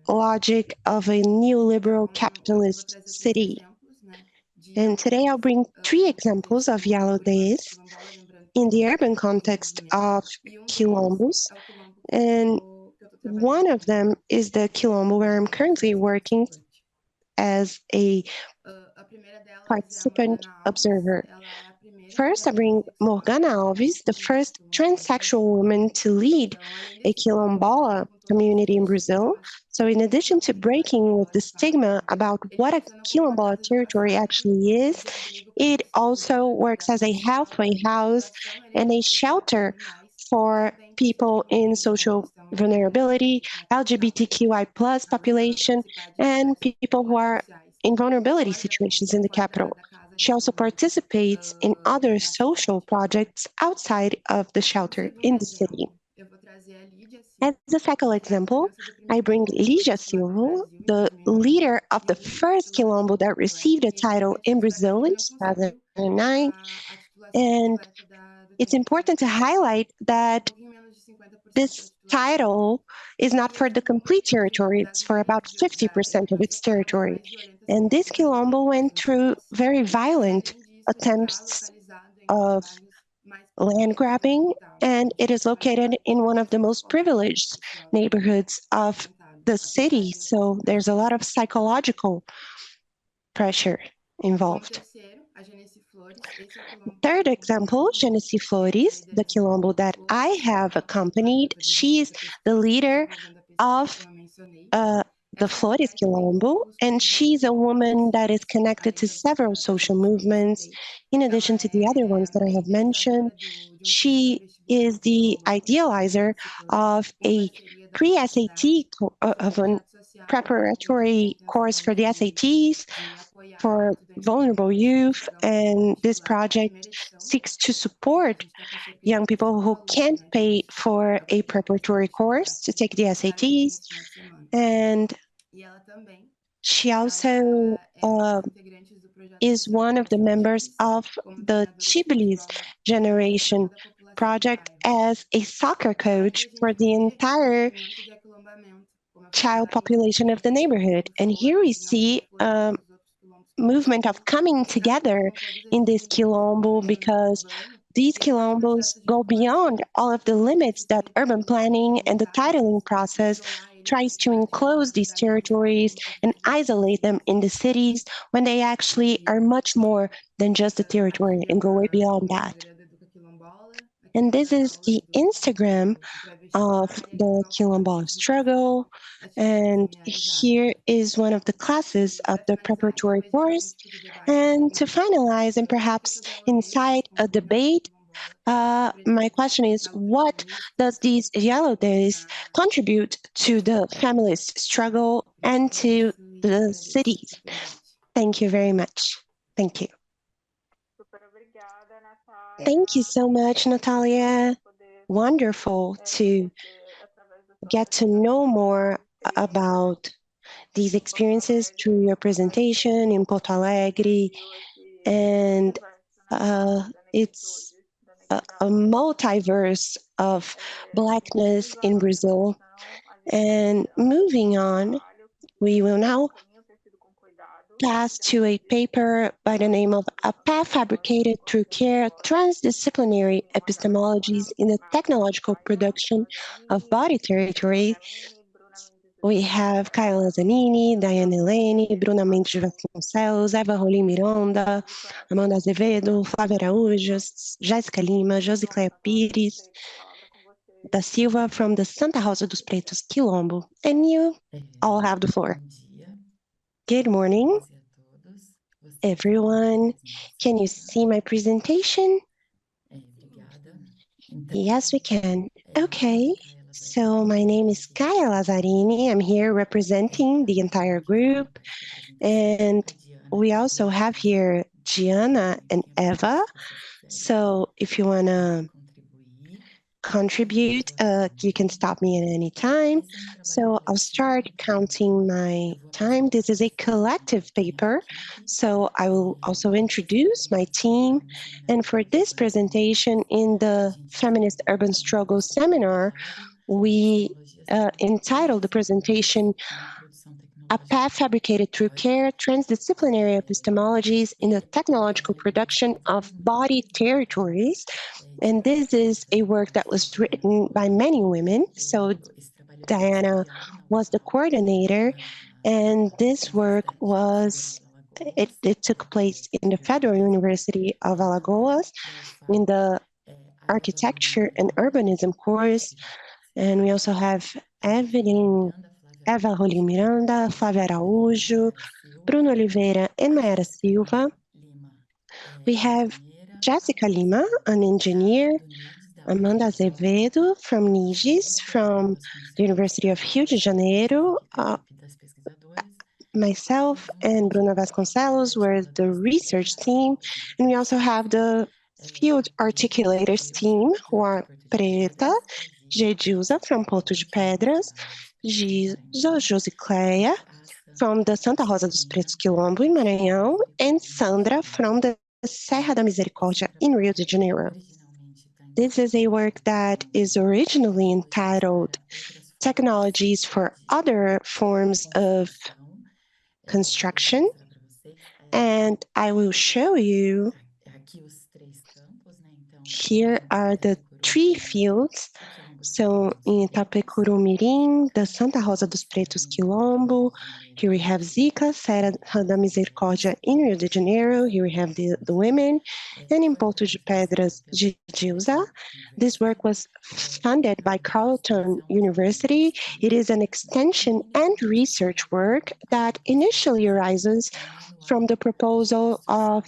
logic of a neoliberal capitalist city. And today I'll bring 3 examples of yellow days in the urban context of quilombos. And one of them is the quilombo where I'm currently working as a participant observer. First, I bring Morgana Alves, the first transsexual woman to lead a quilombola community in Brazil. So in addition to breaking with the stigma about what a quilombola territory actually is, it also works as a halfway house and a shelter for people in social vulnerability, LGBTQI plus population, and people who are in vulnerability situations in the capital. She also participates in other social projects outside of the shelter in the city. As a second example, I bring Lígia Silva, the leader of the first quilombo that received a title in Brazil in 2009. And it's important to highlight that this title is not for the complete territory, it's for about 50% of its territory. And this quilombo went through very violent attempts of land grabbing, and it is located in one of the most privileged neighborhoods of the city. So there's a lot of psychological pressure involved. Third example, Genesi Flores, the quilombo that I have accompanied. She's the leader of the Flores Quilombo, and she's a woman that is connected to several social movements, in addition to the other ones that I have mentioned. She is the idealizer of a pre-SAT, of a preparatory course for the SATs for vulnerable youth, and this project seeks to support young people who can't pay for a preparatory course to take the SATs. And she also is one of the members of the Chibilis Generation project as a soccer coach for the entire child population of the neighborhood. And here we see a movement of coming together in this quilombo, because these quilombos go beyond all of the limits that urban planning and the titling process tries to enclose these territories and isolate them in the cities, when they actually are much more than just a territory and go way beyond that. And this is the Instagram of the quilombola struggle. And here is one of the classes of the preparatory course. And to finalize and perhaps incite a debate My question is, what does these yellow days contribute to the feminist struggle and to the cities? Thank you very much. Thank you. Thank you so much, Natalia. Wonderful to get to know more about these experiences through your presentation in Porto Alegre. And it's a multiverse of Blackness in Brazil. And moving on, we will now pass to a paper by the name of A Path Fabricated Through Care, Transdisciplinary Epistemologies in the Technological Production of Body Territory. We have Caio Lanzanini, Diane Helene, Bruna Mendes Vasconcelos, Eva Rolim Miranda, Amanda Azevedo, Flávia Araújo, Jéssica Lima, Josicléia Pires, da Silva from the Santa Rosa dos Pretos Quilombo. And you all have the floor. Good morning, everyone. Can you see my presentation? Yes, we can. Okay, so my name is Caia Lazzarini. I'm here representing the entire group. And we also have here Gianna and Eva. So if you want to contribute, you can stop me at any time. So I'll start counting my time. This is a collective paper, so I will also introduce my team. And for this presentation in the Feminist Urban Struggle Seminar, we entitled the presentation A Path Fabricated Through Care, Transdisciplinary Epistemologies in the Technological Production of Body Territories. And this is a work that was written by many women. So Diana was the coordinator, and this work was, it took place in the Federal University of Alagoas in the Architecture and Urbanism course. And we also have Eva Rolim Miranda, Flávia Araújo, Bruno Oliveira, and Mayara Silva. We have Jéssica Lima, an engineer, Amanda Azevedo from NIGES, from the University of Rio de Janeiro. Myself and Bruna Vasconcelos were the research team, and we also have the field articulators team, who are Preta, Gedilza from Porto de Pedras, Josicléia from the Santa Rosa dos Pretos Quilombo in Maranhão, and Sandra from the Serra da Misericórdia in Rio de Janeiro. This is a work that is originally entitled Technologies for Other Forms of Construction, and I will show you. Here are the three fields. So in Itapecuru-Mirim, the Santa Rosa dos Pretos Quilombo, here we have Zica, Serra da Misericórdia in Rio de Janeiro, here we have the women, and in Porto de Pedras, Gedilza. This work was funded by Carleton University. It is an extension and research work that initially arises from the proposal of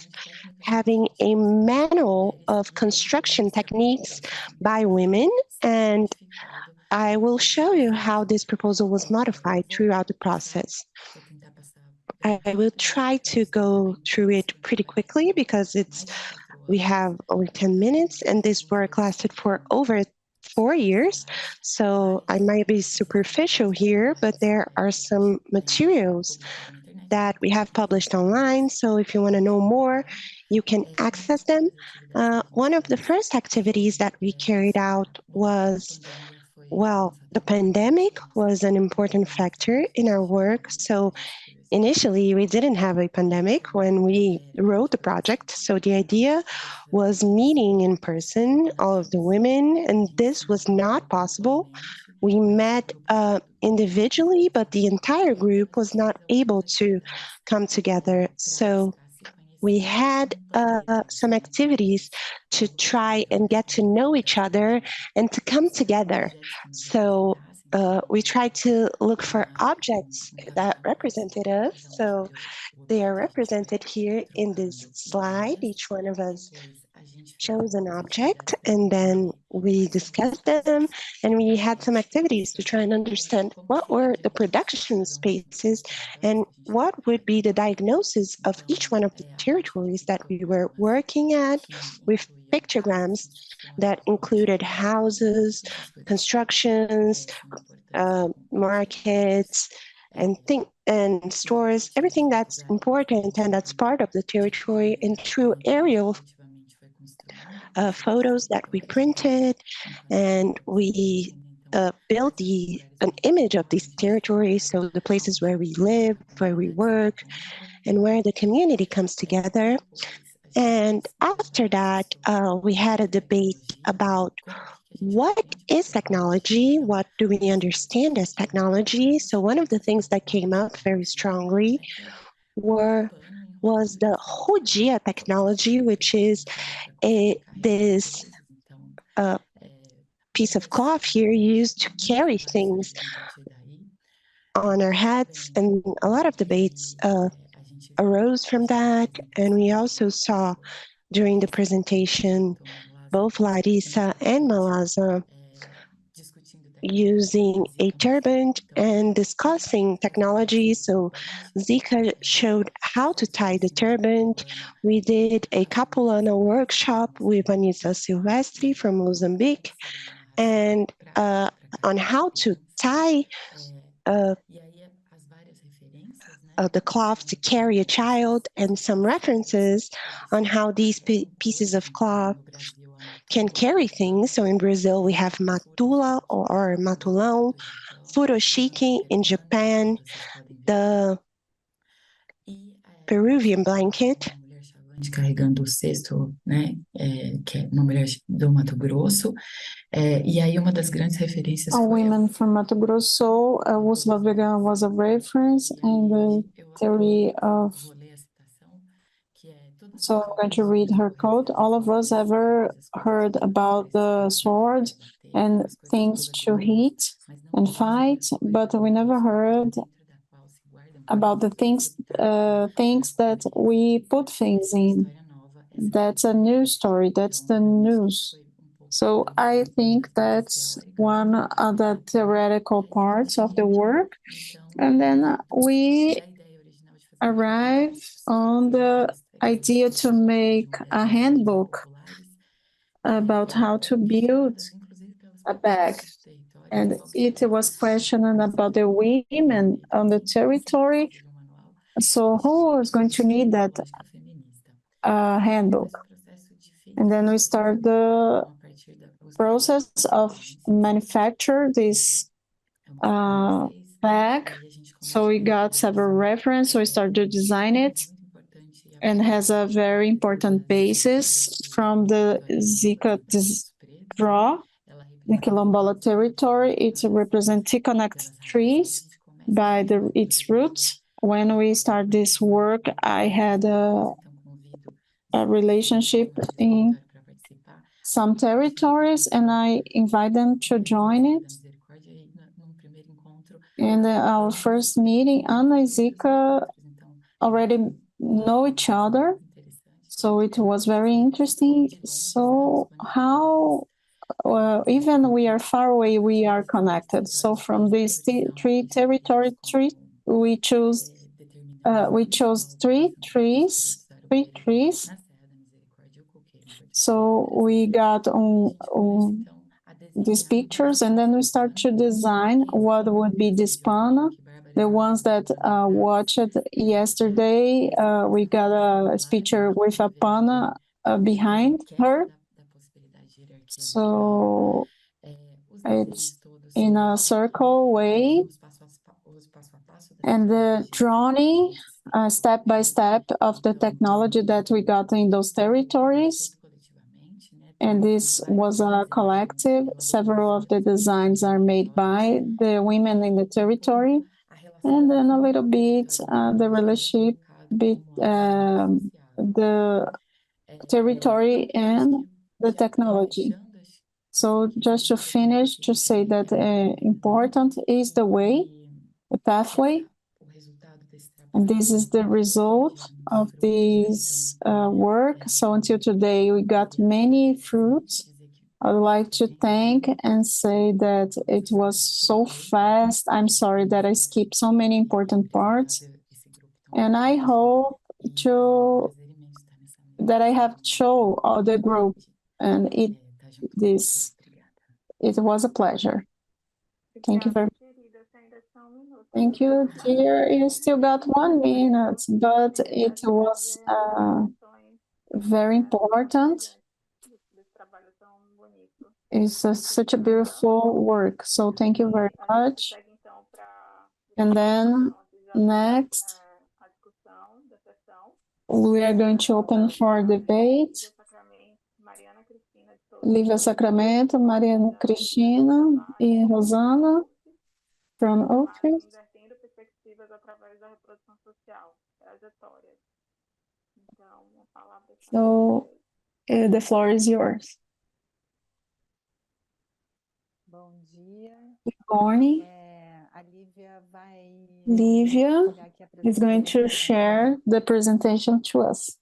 having a manual of construction techniques by women, and I will show you how this proposal was modified throughout the process. I will try to go through it pretty quickly because we have only 10 minutes, and this work lasted for over 4 years. So I might be superficial here, but there are some materials that we have published online. So if you want to know more, you can access them. One of the first activities that we carried out was, well, the pandemic was an important factor in our work. So initially, we didn't have a pandemic when we wrote the project. So the idea was meeting in person all of the women, and this was not possible. We met individually, but the entire group was not able to come together. So we had some activities to try and get to know each other and to come together. So we tried to look for objects that represented us. So they are represented here in this slide. Each one of us chose an object, and then we discussed them, and we had some activities to try and understand what were the production spaces and what would be the diagnosis of each one of the territories that we were working at, with pictograms that included houses, constructions, markets, and stores, everything that's important and that's part of the territory, and through aerial photos that we printed, and we built an image of these territories, so the places where we live, where we work, and where the community comes together. And after that, we had a debate about what is technology? What do we understand as technology? So one of the things that came up very strongly was the Rodia technology, which is this piece of cloth here used to carry things on our heads. And a lot of debates arose from that. And we also saw during the presentation both Larissa and Malaza using a turban and discussing technology. So Zika showed how to tie the turban. We did a capulana workshop with Anissa Silvestri from Mozambique, and on how to tie the cloth to carry a child, and some references on how these pieces of cloth can carry things. So in Brazil, we have matula or matulão, furoshiki in Japan, the Peruvian blanket. Carregando o cesto, né, que é uma mulher do Mato Grosso, e aí uma das grandes referências A foi woman from Mato Grosso, Ursula Vega was a reference in the theory of. So I'm going to read her quote. All of us ever heard about the sword and things to hit and fight, but we never heard about the things that we put things in. That's a new story. That's the news. So I think that's one of the theoretical parts of the work. And then we arrive on the idea to make a handbook about how to build a bag. And it was questioned about the women on the territory. So who is going to need that handbook? And then we start the process of manufacture this bag. So we got several references. So we started to design it, and has a very important basis from the Zika draw, the Quilombola territory. It represents Ticonect trees by its roots. When we start this work, I had a relationship in some territories, and I invite them to join it. In our first meeting, Anna and Zika already know each other, so it was very interesting. So how, even we are far away, we are connected. So from these three territories, we chose three trees. So we got on these pictures, and then we start to design what would be this pana. The ones that watched yesterday, we got a picture with a pana behind her. So it's in a circle way. And the drawing, step by step, of the technology that we got in those territories. And this was a collective. Several of the designs are made by the women in the territory. And then a little bit the relationship between the territory and the technology. So just to finish, to say that important is the way, the pathway. And this is the result of this work. So until today, we got many fruits. I would like to thank and say that it was so fast. I'm sorry that I skipped so many important parts. And I hope that I have shown all the group, and it was a pleasure. Thank you very much. Thank you, dear. You still got 1 minute, but it was very important. It's such a beautiful work. So thank you very much. And then next, we are going to open for debate. Lívia Sacramento, Mariana Cristina e Rosana from Office. So the floor is yours. Good morning. Lívia is going to share the presentation to us.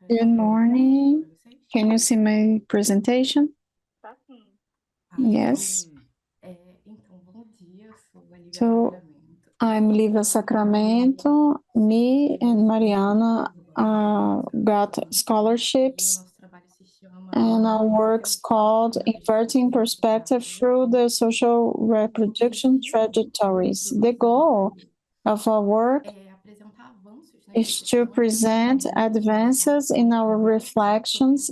Good morning. Can you see my presentation? Yes. So I'm Lívia Sacramento. Me and Mariana got scholarships, and our work's called Inverting Perspective Through the Social Reproduction Trajectories. The goal of our work is to present advances in our reflections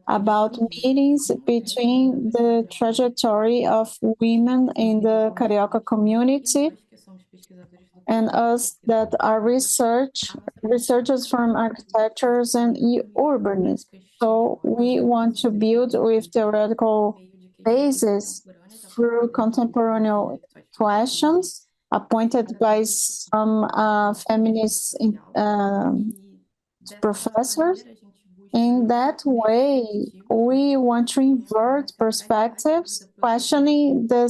about meetings between the trajectory of women in the Carioca community and us that are researchers from architectures and urbanists. So we want to build with theoretical basis through contemporary questions appointed by some feminist professors. In that way, we want to invert perspectives, questioning the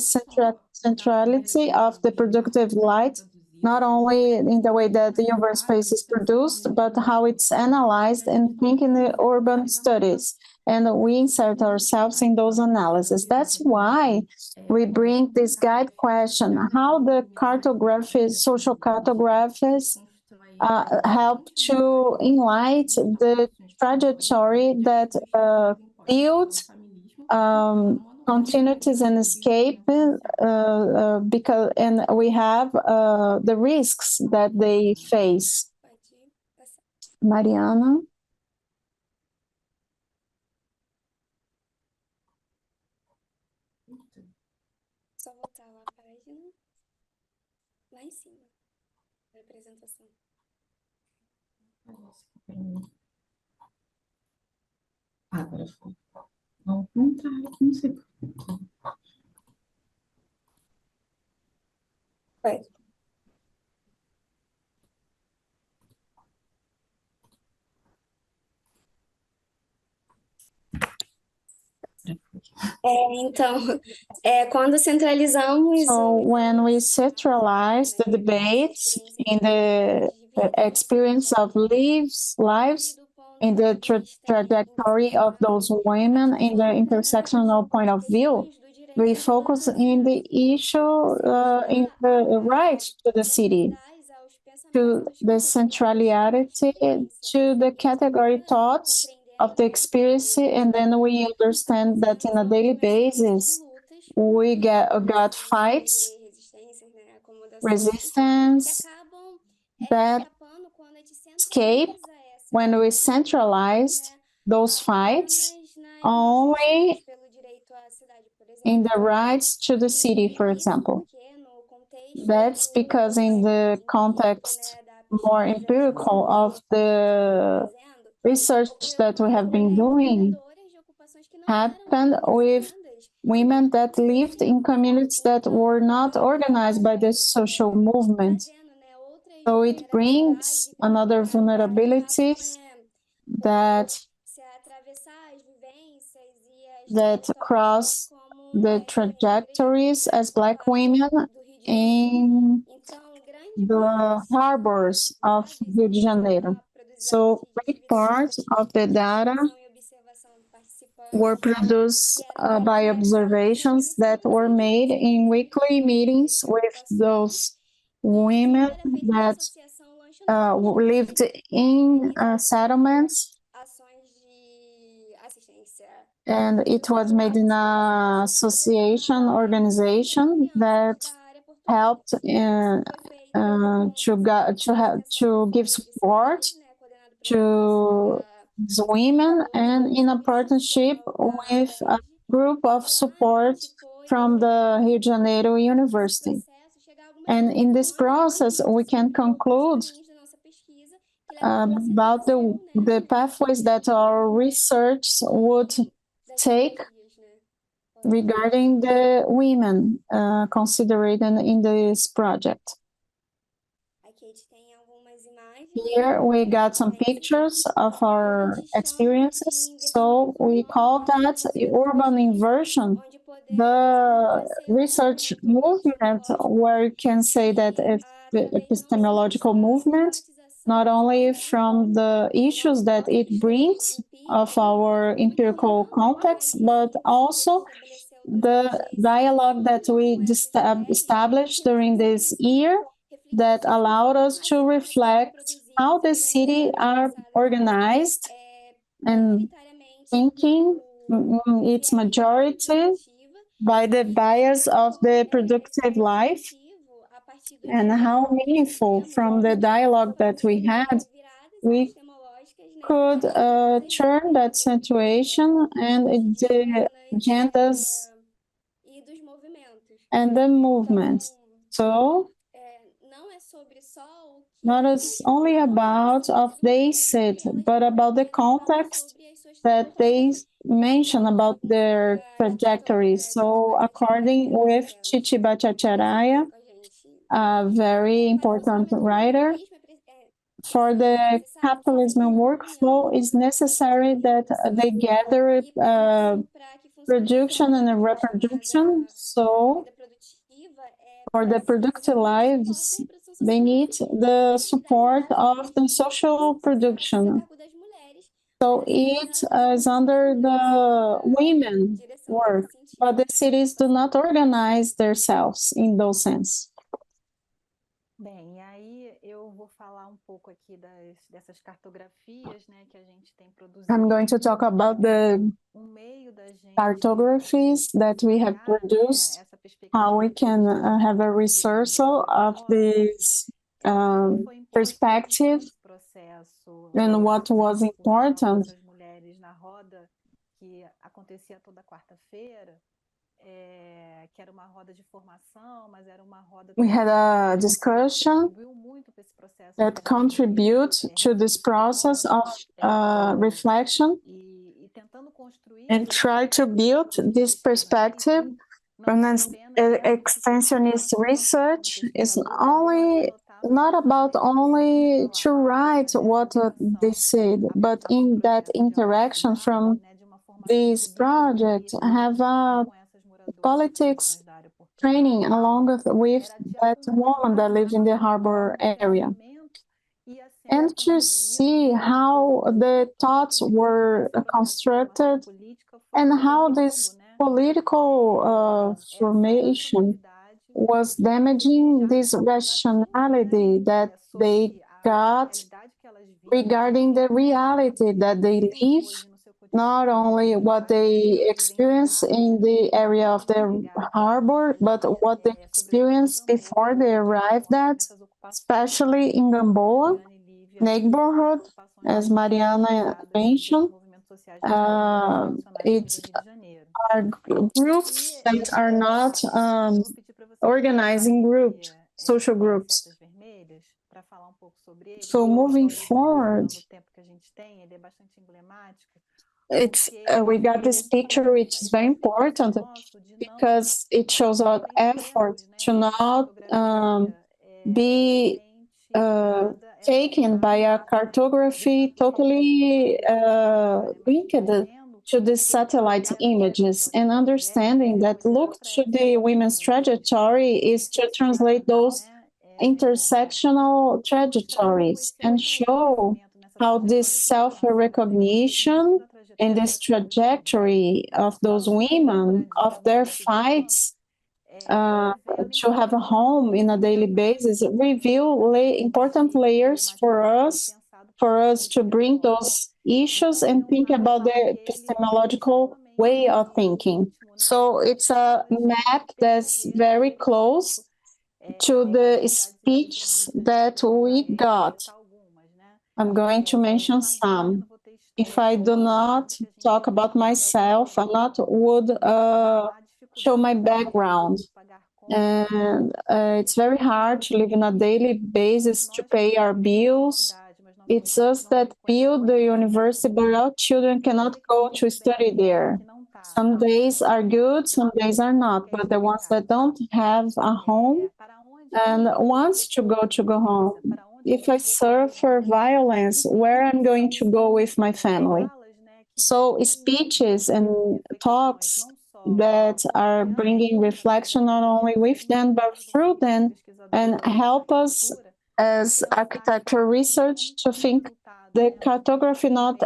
centrality of the productive light, not only in the way that the urban space is produced, but how it's analyzed and think in the urban studies. And we insert ourselves in those analyses. That's why we bring this guide question, how the social cartographies help to enlighten the trajectory that builds continuities and escape because and we have the risks that they face. Mariana. Só voltar lá a página, lá em cima, da apresentação. Agora foi. Ao contrário, não sei por quê. Vai. Quando centralizamos. So when we centralize the debates in the experience of lives in the trajectory of those women in the intersectional point of view, we focus in the issue in the right to the city, to the centrality, to the category thoughts of the experience, and then we understand that in a daily basis we got fights, resistance that escape when we centralized those fights only in the rights to the city, for example. That's because in the context more empirical of the research that we have been doing happened with women that lived in communities that were not organized by the social movement. So it brings another vulnerabilities that cross the trajectories as Black women in the harbors of Rio de Janeiro. So big part of the data were produced by observations that were made in weekly meetings with those women that lived in settlements, and it was made in an association organization that helped to give support to these women, and in a partnership with a group of support from the Rio de Janeiro University. And in this process, we can conclude about the pathways that our research would take regarding the women considered in this project. Here we got some pictures of our experiences. So we call that urban inversion, the research movement, where you can say that it's the epistemological movement, not only from the issues that it brings of our empirical context, but also the dialogue that we established during this year that allowed us to reflect how the city are organized and thinking its majority by the bias of the productive life, and how meaningful from the dialogue that we had, we could turn that situation and the agendas and the movements. So not as only about of they said, but about the context that they mention about their trajectories. So according with Chichi Bhattacharya, a very important writer, for the capitalism workflow, it's necessary that they gather production and reproduction. So for the productive lives, they need the support of the social production. So it is under the women work, but the cities do not organize themselves in those sense. Bem, e aí eu vou falar pouco aqui dessas cartografias, né, que a gente tem produzido. I'm going to talk about the cartographies that we have produced, how we can have a reversal of this perspective, and what was important. Que acontecia toda quarta-feira, que era uma roda de formação, mas era uma roda. We had a discussion that contributes to this process of reflection and try to build this perspective. From an extensionist research is not about only to write what they said, but in that interaction from this project have a politics training along with that woman that lives in the harbor area, and to see how the thoughts were constructed and how this political formation was damaging this rationality that they got regarding the reality that they live, not only what they experience in the area of the harbor, but what they experienced before they arrived at, especially in Gamboa, neighborhood, as Mariana mentioned. It's are groups that are not organizing groups, social groups. So moving forward, we got this picture, which is very important because it shows our effort to not be taken by a cartography totally linked to the satellite images, and understanding that look to the women's trajectory is to translate those intersectional trajectories and show how this self-recognition and this trajectory of those women, of their fights to have a home in a daily basis, reveal important layers for us to bring those issues and think about the epistemological way of thinking. So it's a map that's very close to the speech that we got. I'm going to mention some. If I do not talk about myself, I not would show my background. And it's very hard to live on a daily basis to pay our bills. It's us that build the university, but our children cannot go to study there. Some days are good, some days are not, but the ones that don't have a home and wants to go home. If I suffer violence, where I'm going to go with my family? So speeches and talks that are bringing reflection not only with them, but through them, and help us as architecture research to think the cartography not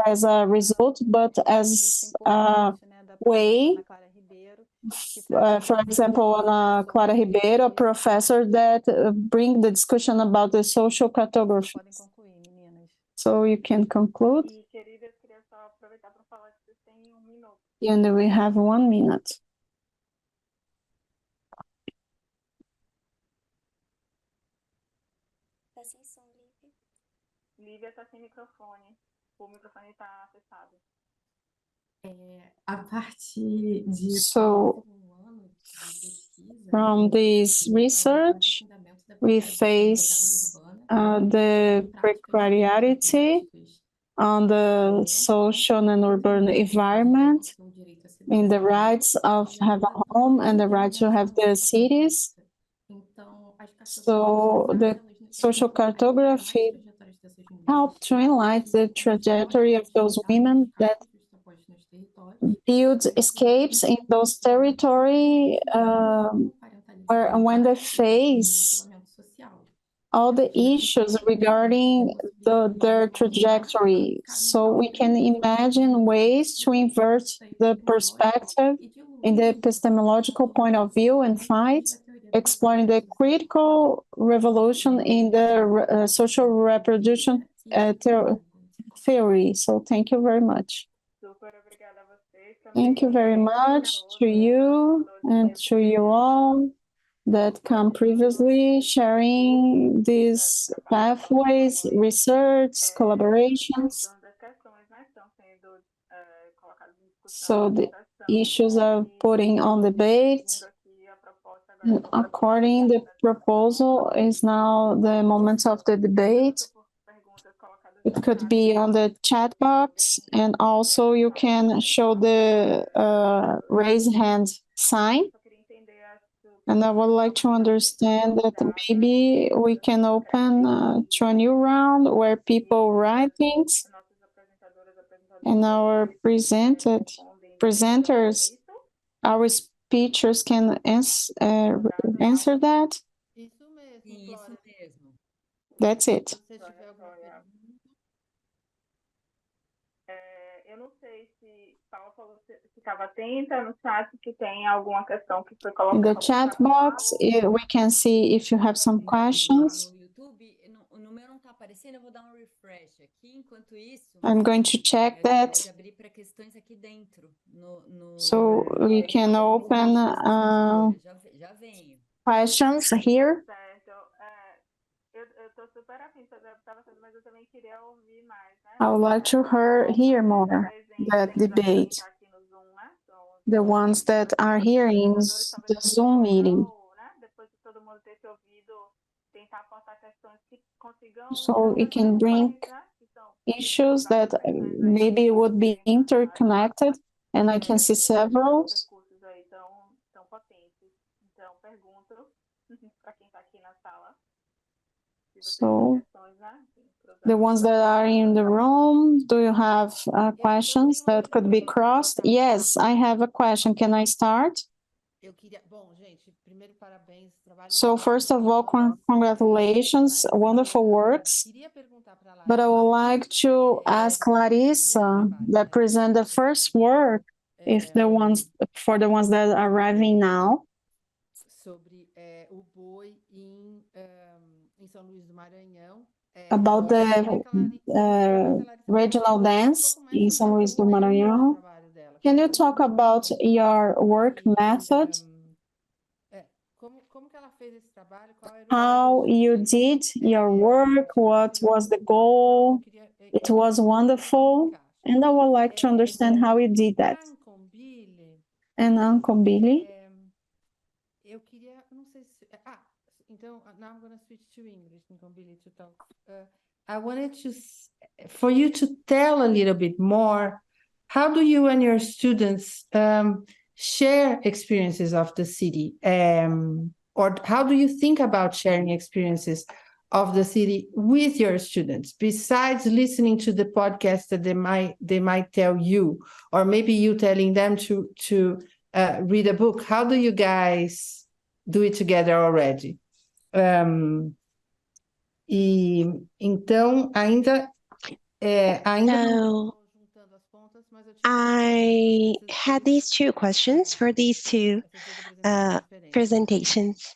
as a result, but as a way. For example, Ana Clara Ribeiro, a professor that bring the discussion about the social cartography. So you can conclude. And we have 1 minute. Tá sem som, Lívia. Lívia tá sem microfone. O microfone tá fechado. So, from this research, we face the precariety on the social and urban environment, in the rights of have a home and the right to have the cities. So the social cartography helped to enlighten the trajectory of those women that build escapes in those territory when they face all the issues regarding their trajectory. So we can imagine ways to invert the perspective in the epistemological point of view and fight, exploring the critical revolution in the social reproduction theory. So thank you very much. Thank you very much to you and to you all that come previously, sharing these pathways, research, collaborations. So the issues are putting on debate. And according the proposal is now the moment of the debate. It could be on the chat box, and also you can show the raise hand sign. And I would like to understand that maybe we can open to a new round where people write things and our presenters, our speakers can answer that. That's it. Eu não sei se Paula falou se estava atenta no chat, se tem alguma questão que foi colocada. In the chat box, we can see if you have some questions. No meu não está aparecendo, eu vou dar refresh aqui. Enquanto isso, I'm going to check that. Pode abrir para questões aqui dentro. So we can open já venho. questions here. Certo. Eu estou super afim de fazer a observação, mas eu também queria ouvir mais, né? I would like to hear more that debate. The ones that are here in the Zoom meeting. So it can bring issues that maybe would be interconnected, and I can see several. So the ones that are in the room, do you have questions that could be crossed? Yes, I have a question. Can I start? So first of all, congratulations, wonderful works. But I would like to ask Larissa that present the first work, if the ones for the ones that are arriving now. About the regional dance in São Luís do Maranhão. Can you talk about your work method? How you did your work, what was the goal? It was wonderful, and I would like to understand how you did that. And Ancombili? Now I'm going to switch to English, Nkombili, to talk. I wanted for you to tell a little bit more, how do you and your students share experiences of the city? Or how do you think about sharing experiences of the city with your students, besides listening to the podcast that they might tell you, or maybe you telling them to read a book? How do you guys do it together already? E então ainda So I had these two questions for these two presentations.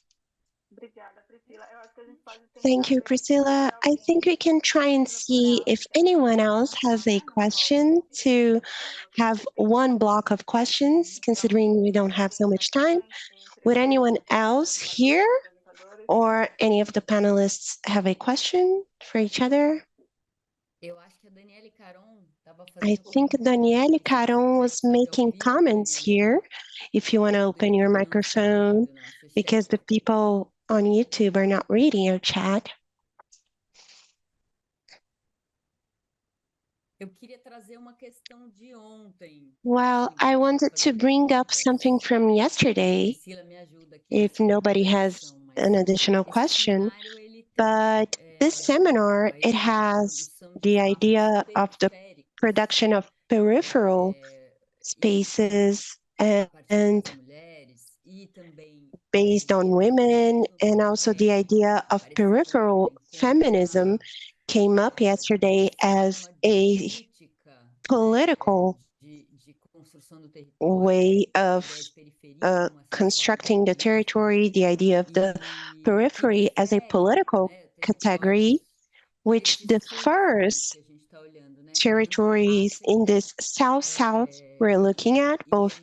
Thank you, Priscilla. I think we can try and see if anyone else has a question, to have one block of questions, considering we don't have so much time. Would anyone else here or any of the panelists have a question for each other? I think Daniele Caron was making comments here. If you want to open your microphone, because the people on YouTube are not reading your chat. Well, I wanted to bring up something from yesterday, if nobody has an additional question. But this seminar, it has the idea of the production of peripheral spaces and based on women, and also the idea of peripheral feminism came up yesterday as a political way of constructing the territory, the idea of the periphery as a political category, which differs territories in this South-South we're looking at, both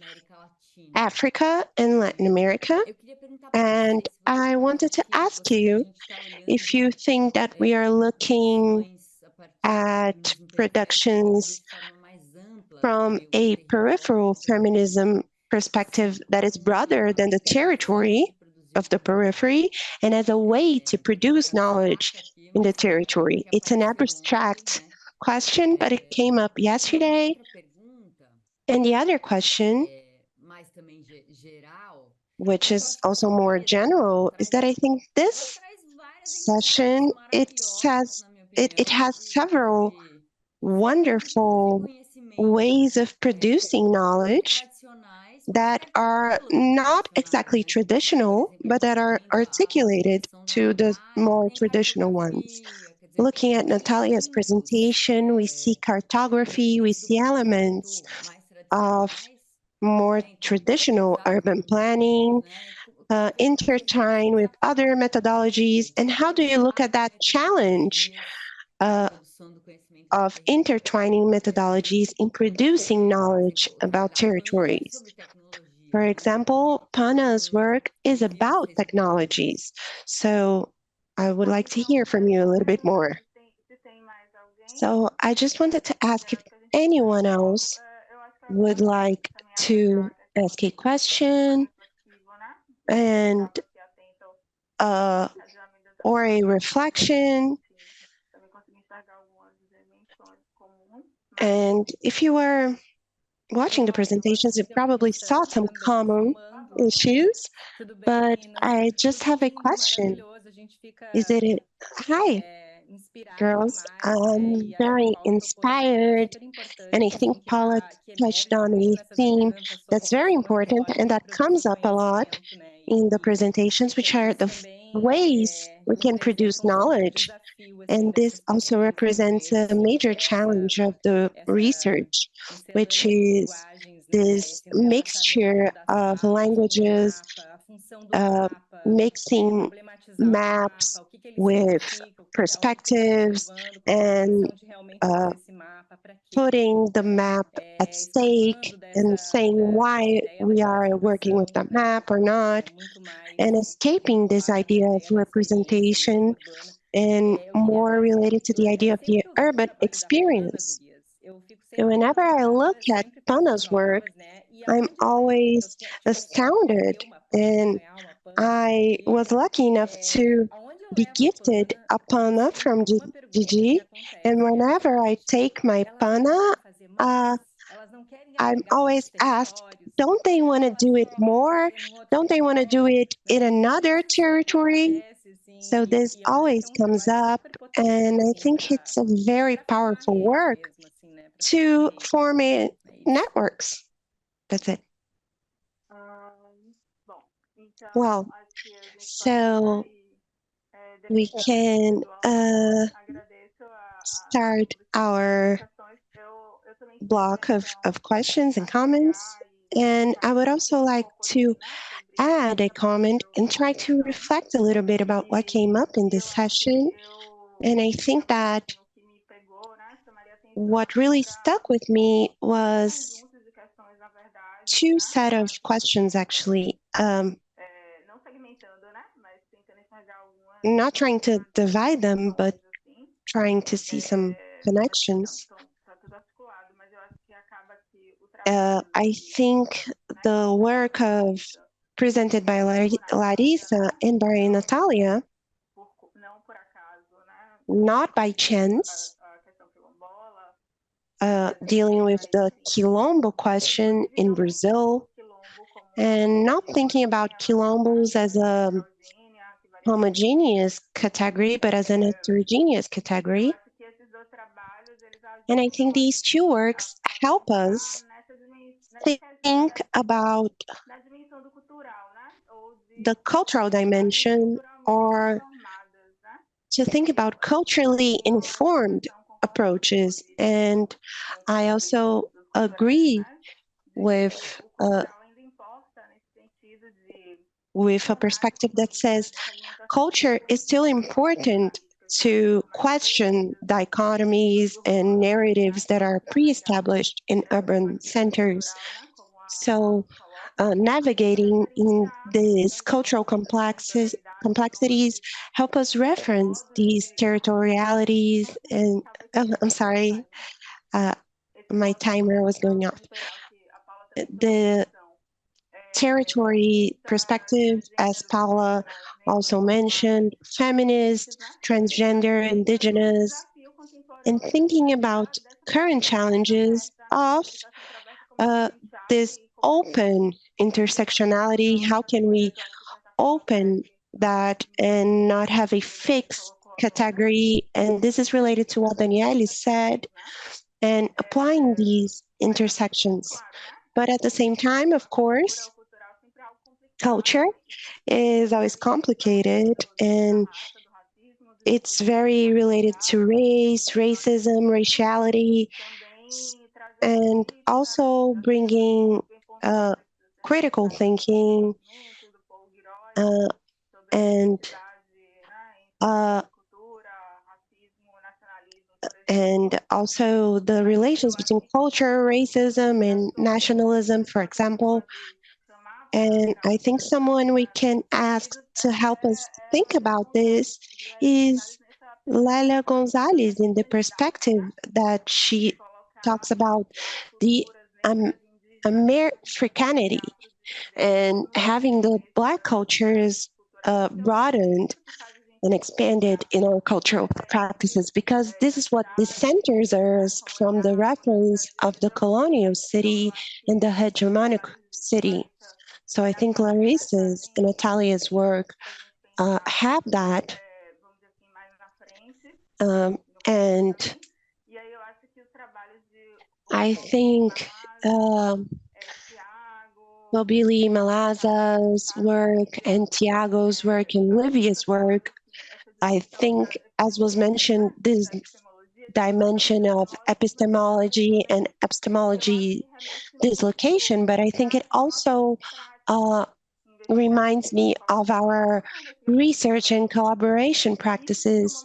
Africa and Latin America. And I wanted to ask you if you think that we are looking at productions from a peripheral feminism perspective that is broader than the territory of the periphery, and as a way to produce knowledge in the territory. It's an abstract question, but it came up yesterday. And the other question, which is also more general, is that I think this session, it has several wonderful ways of producing knowledge that are not exactly traditional, but that are articulated to the more traditional ones. Looking at Natalia's presentation, we see cartography, we see elements of more traditional urban planning, intertwined with other methodologies. And how do you look at that challenge of intertwining methodologies in producing knowledge about territories? For example, Pana's work is about technologies. So I would like to hear from you a little bit more. So I just wanted to ask if anyone else would like to ask a question and or a reflection. And if you were watching the presentations, you probably saw some common issues, but I just have a question. Hi, girls. I'm very inspired, and I think Paula touched on a theme that's very important and that comes up a lot in the presentations, which are the ways we can produce knowledge. And this also represents a major challenge of the research, which is this mixture of languages, mixing maps with perspectives and putting the map at stake and saying why we are working with the map or not, and escaping this idea of representation and more related to the idea of the urban experience. So whenever I look at Pana's work, I'm always astounded, and I was lucky enough to be gifted a Pana from Gigi, and whenever I take my Pana, I'm always asked, don't they want to do it more? Don't they want to do it in another territory? So this always comes up, and I think it's a very powerful work to form networks. That's it. Well, so we can start our block of questions and comments. And I would also like to add a comment and try to reflect a little bit about what came up in this session. And I think that what really stuck with me was two set of questions, actually. Not trying to divide them, but trying to see some connections. I think the work presented by Larissa and by Natalia, not by chance, dealing with the Quilombo question in Brazil, and not thinking about Quilombos as a homogeneous category, but as an heterogeneous category. And I think these two works help us think about the cultural dimension, or to think about culturally informed approaches. And I also agree with a perspective that says culture is still important to question dichotomies and narratives that are pre-established in urban centers. So navigating in these cultural complexities help us reference these territorialities. And I'm sorry, my timer was going off. The territory perspective, as Paula also mentioned, feminist, transgender, indigenous, and thinking about current challenges of this open intersectionality. How can we open that and not have a fixed category? And this is related to what Daniele said, and applying these intersections. But at the same time, of course, culture is always complicated, and it's very related to race, racism, raciality, and also bringing critical thinking and also the relations between culture, racism, and nationalism, for example. And I think someone we can ask to help us think about this is Lélia Gonzalez, in the perspective that she talks about the Americanity and having the Black cultures broadened and expanded in our cultural practices, because this is what dissenters us from the reference of the colonial city and the hegemonic city. So I think Larissa's and Natalia's work have that. And I think Mobili Malaza's work and Tiago's work and Livia's work, I think, as was mentioned, this dimension of epistemology and epistemology dislocation, but I think it also reminds me of our research and collaboration practices,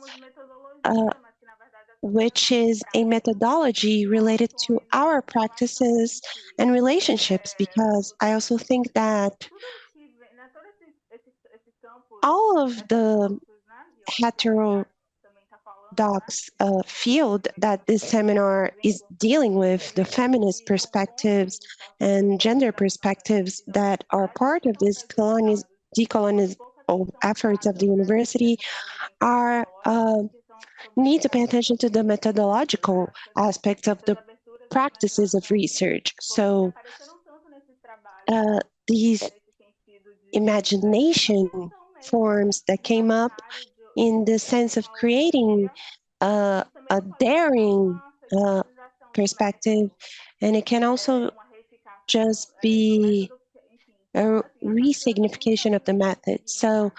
which is a methodology related to our practices and relationships, because I also think that all of the heterodox field that this seminar is dealing with, the feminist perspectives and gender perspectives that are part of this decolonization efforts of the university, are need to pay attention to the methodological aspects of the practices of research. So these imagination forms that came up in the sense of creating a daring perspective, and it can also just be a resignification of the method. So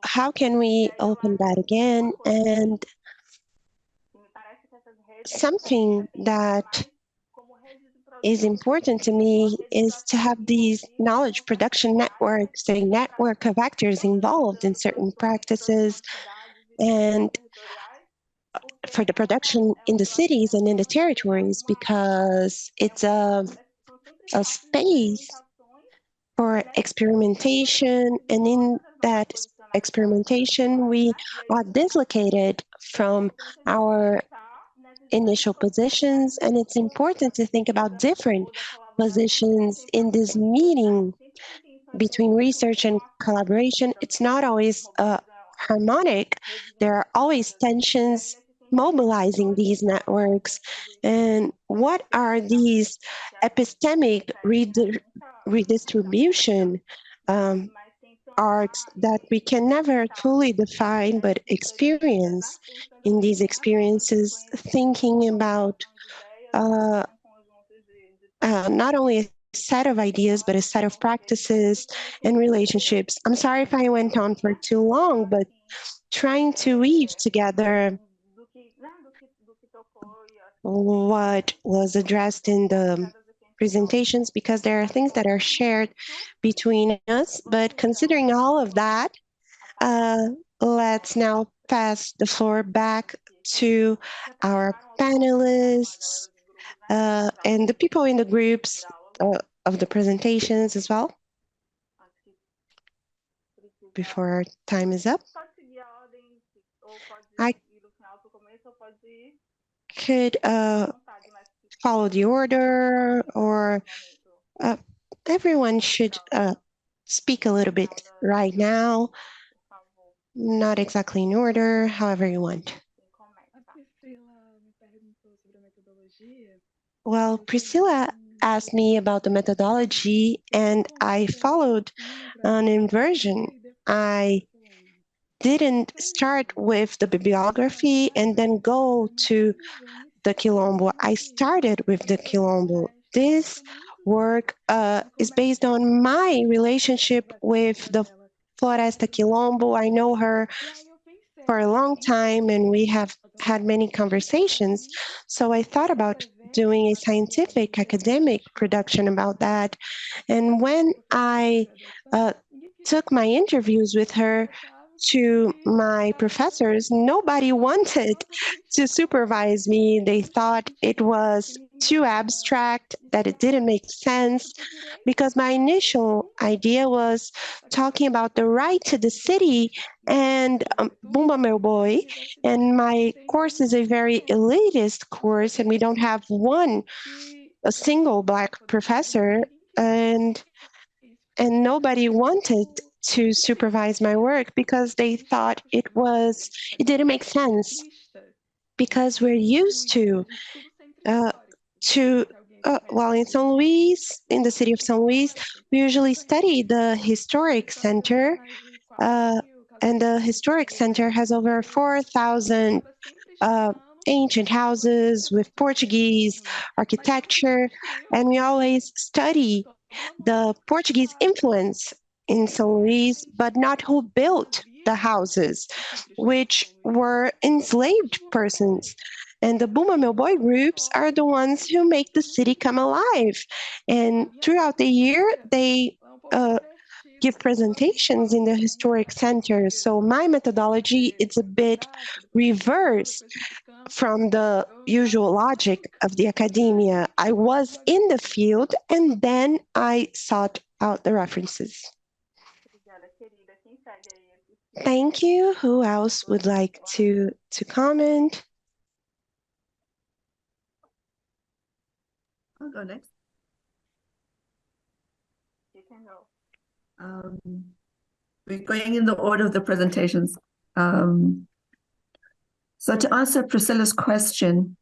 how can we open that again? And something that is important to me is to have these knowledge production networks, a network of actors involved in certain practices, and for the production in the cities and in the territories, because it's a space for experimentation, and in that experimentation, we are dislocated from our initial positions, and it's important to think about different positions in this meeting between research and collaboration. It's not always harmonic. There are always tensions mobilizing these networks. And what are these epistemic redistribution arcs that we can never fully define but experience? In these experiences, thinking about not only a set of ideas, but a set of practices and relationships. I'm sorry if I went on for too long, but trying to weave together what was addressed in the presentations, because there are things that are shared between us. But considering all of that, let's now pass the floor back to our panelists and the people in the groups of the presentations as well, before our time is up. I could follow the order, or everyone should speak a little bit right now, not exactly in order, however you want. Well, Priscilla asked me about the methodology, and I followed an inversion. I didn't start with the bibliography and then go to the Quilombo. I started with the Quilombo. This work is based on my relationship with the Floresta Quilombo. I know her for a long time, and we have had many conversations. So I thought about doing a scientific academic production about that. And when I took my interviews with her to my professors, nobody wanted to supervise me. They thought it was too abstract, that it didn't make sense, because my initial idea was talking about the right to the city and Bumba Meu Boy, and my course is a very elitist course, and we don't have a single Black professor, and nobody wanted to supervise my work because they thought it didn't make sense, because we're used to well, in São Luís, in the city of São Luís, we usually study the historic center, and the historic center has over 4,000 ancient houses with Portuguese architecture, and we always study the Portuguese influence in São Luís, but not who built the houses, which were enslaved persons. And the Bumba Meu Boy groups are the ones who make the city come alive. And throughout the year, they give presentations in the historic center. So my methodology is a bit reversed from the usual logic of the academia. I was in the field, and then I sought out the references. Thank you. Who else would like to comment? I'll go next. You can go. We're going in the order of the presentations. So to answer Priscilla's question,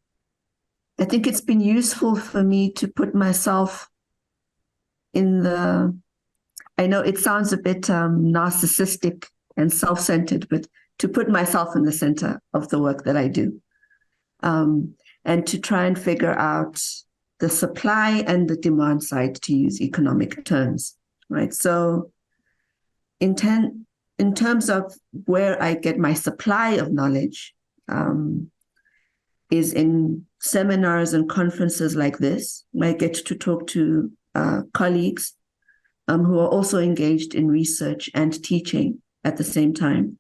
I think it's been useful for me to put myself in I know it sounds a bit narcissistic and self-centered, but to put myself in the center of the work that I do, and to try and figure out the supply and the demand side, to use economic terms, right? So in terms of where I get my supply of knowledge, is in seminars and conferences like this, where I get to talk to colleagues who are also engaged in research and teaching at the same time.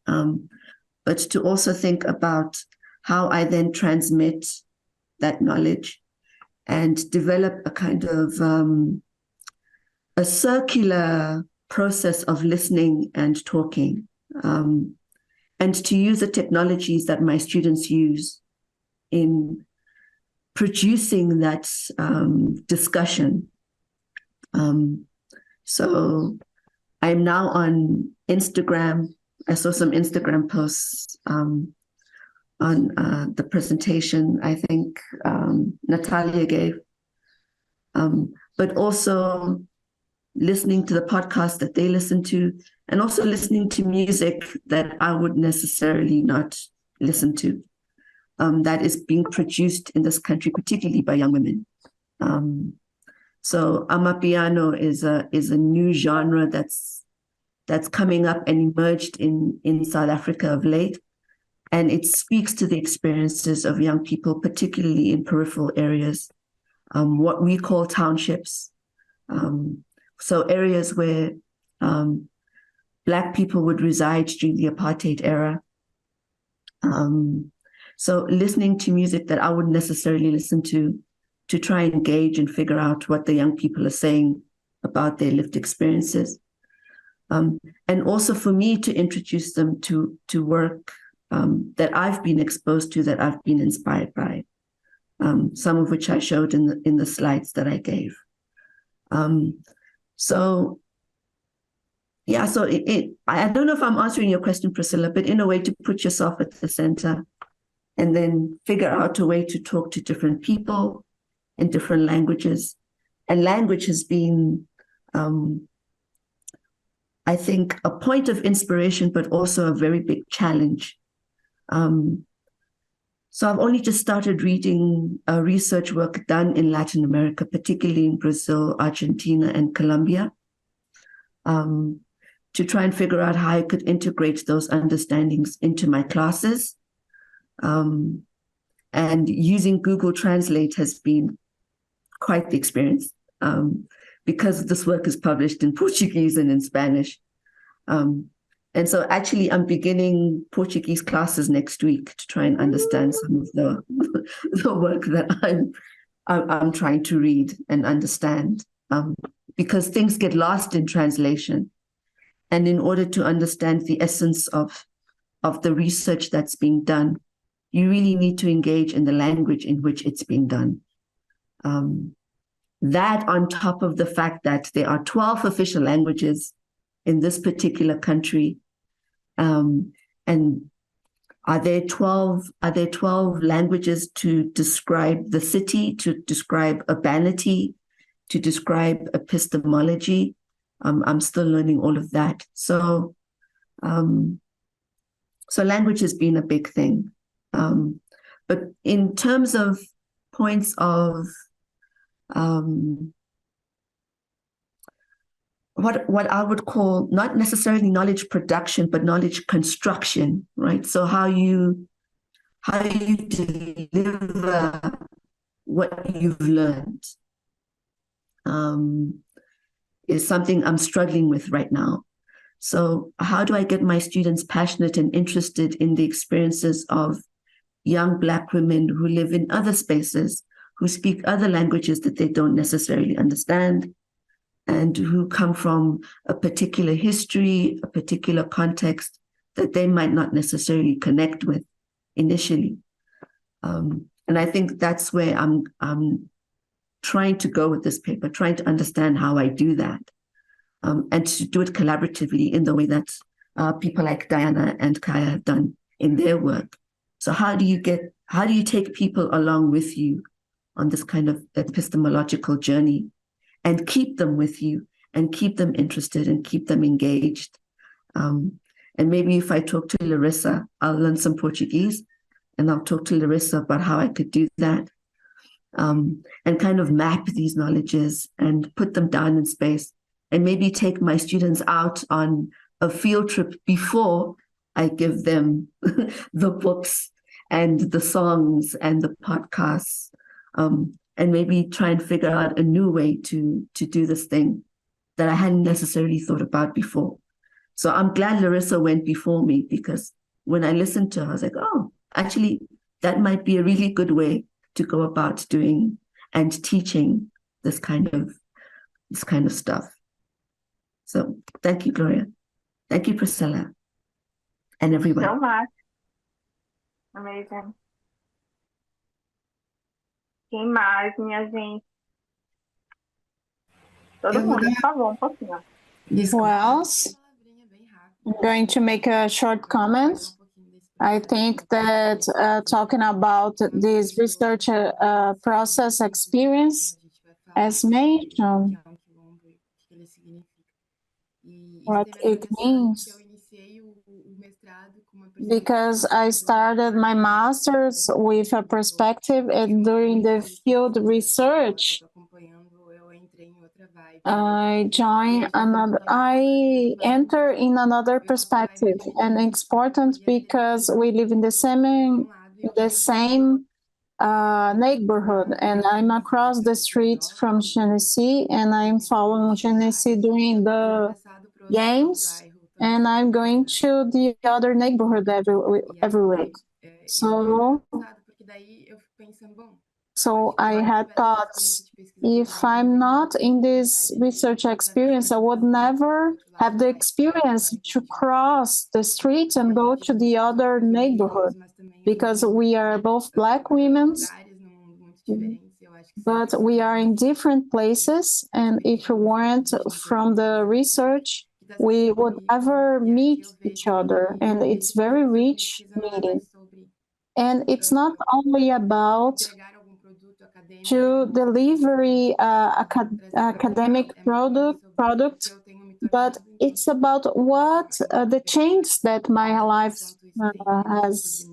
But to also think about how I then transmit that knowledge and develop a kind of a circular process of listening and talking, and to use the technologies that my students use in producing that discussion. So I'm now on Instagram. I saw some Instagram posts on the presentation I think Natalia gave, but also listening to the podcast that they listen to, and also listening to music that I would necessarily not listen to, that is being produced in this country, particularly by young women. So Amapiano is a new genre that's coming up and emerged in South Africa of late, and it speaks to the experiences of young people, particularly in peripheral areas, what we call townships. So areas where Black people would reside during the apartheid era. So listening to music that I wouldn't necessarily listen to try and engage and figure out what the young people are saying about their lived experiences. And also for me to introduce them to work that I've been exposed to, that I've been inspired by, some of which I showed in the slides that I gave. So I don't know if I'm answering your question, Priscilla, but in a way to put yourself at the center and then figure out a way to talk to different people in different languages. And language has been, I think, a point of inspiration, but also a very big challenge. So I've only just started reading research work done in Latin America, particularly in Brazil, Argentina, and Colombia, to try and figure out how I could integrate those understandings into my classes. And using Google Translate has been quite the experience, because this work is published in Portuguese and in Spanish. And And so actually I'm beginning Portuguese classes next week to try and understand some of the the work that I'm trying to read and understand, because things get lost in translation. And in order to understand the essence of the research that's being done, you really need to engage in the language in which it's being done. That on top of the fact that there are 12 official languages in this particular country, and are there 12 languages to describe the city, to describe urbanity, to describe epistemology? I'm still learning all of that. So language has been a big thing. But in terms of points of what I would call not necessarily knowledge production, but knowledge construction, right? So how you deliver what you've learned is something I'm struggling with right now. So how do I get my students passionate and interested in the experiences of young Black women who live in other spaces, who speak other languages that they don't necessarily understand, and who come from a particular history, a particular context that they might not necessarily connect with initially. And I think that's where I'm trying to go with this paper, trying to understand how I do that, and to do it collaboratively in the way that people like Diana and Kaya have done in their work. So how do you take people along with you on this kind of epistemological journey and keep them with you and keep them interested and keep them engaged? And maybe if I talk to Larissa, I'll learn some Portuguese and I'll talk to Larissa about how I could do that, and kind of map these knowledges and put them down in space, and maybe take my students out on a field trip before I give them the books and the songs and the podcasts, and maybe try and figure out a new way to do this thing that I hadn't necessarily thought about before. So I'm glad Larissa went before me, because when I listened to her, I was like, oh, actually, that might be a really good way to go about doing and teaching this kind of stuff. So thank you, Gloria. Thank you, Priscilla. And everyone. So much. Amazing. Quem mais, minha gente? Todo mundo, por favor, pouquinho. Who else? I'm going to make a short comment. I think that talking about this research process experience, as mentioned, what it means, because I started my master's with a perspective, and during the field research, I enter in another perspective, and it's important because we live in the same neighborhood, and I'm across the street from Genesee, and I'm following Genesee during the games, and I'm going to the other neighborhood every week. So I had thoughts, if I'm not in this research experience, I would never have the experience to cross the street and go to the other neighborhood, because we are both Black women, but we are in different places. And if we weren't from the research, we would never meet each other. And it's very rich meeting. And it's not only about to delivery academic product, but it's about what the change that my life has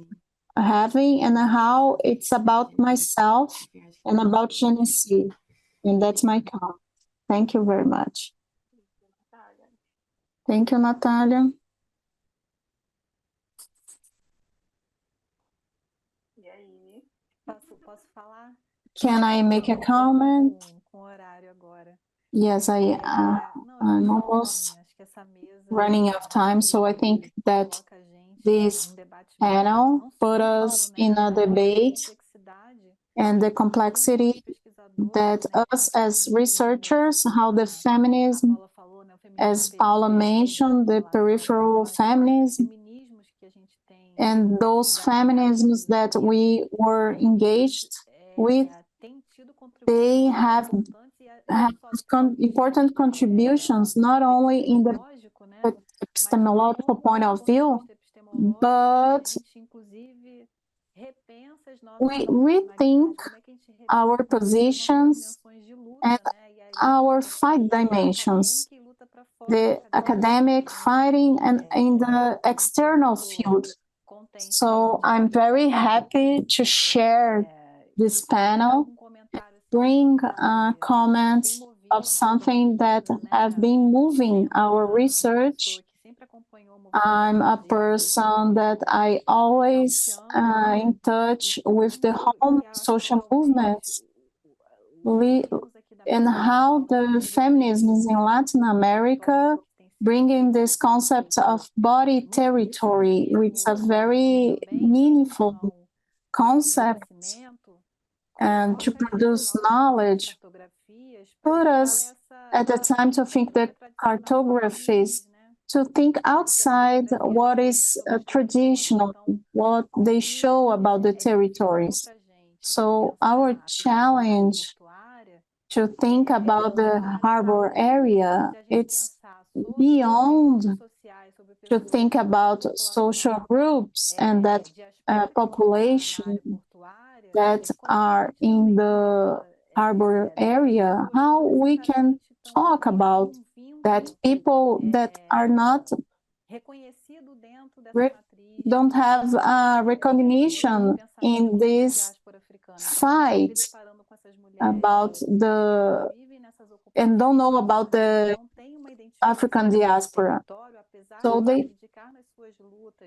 having, and how it's about myself and about Genesee. And that's my comment. Thank you very much. Thank you, Natalia. Posso falar? Can I make a comment? Com horário agora. Yes, I'm almost running out of time, so I think that this panel put us in a debate and the complexity that us as researchers, how the feminism, as Paula mentioned, the peripheral feminism, and those feminisms that we were engaged with, they have important contributions, not only in the epistemological point of view, but we rethink our positions and our fight dimensions, the academic fighting and in the external field. So I'm very happy to share this panel, bring comments of something that have been moving our research. I'm a person that I always in touch with the home social movements and how the feminisms in Latin America bringing this concept of body territory, which is a very meaningful concept and to produce knowledge, put us at the time to think the cartographies, to think outside what is traditional, what they show about the territories. So our challenge to think about the harbor area, it's beyond to think about social groups and that population that are in the harbor area, how we can talk about that people that are not don't have recognition in this fight about the and don't know about the African diaspora. So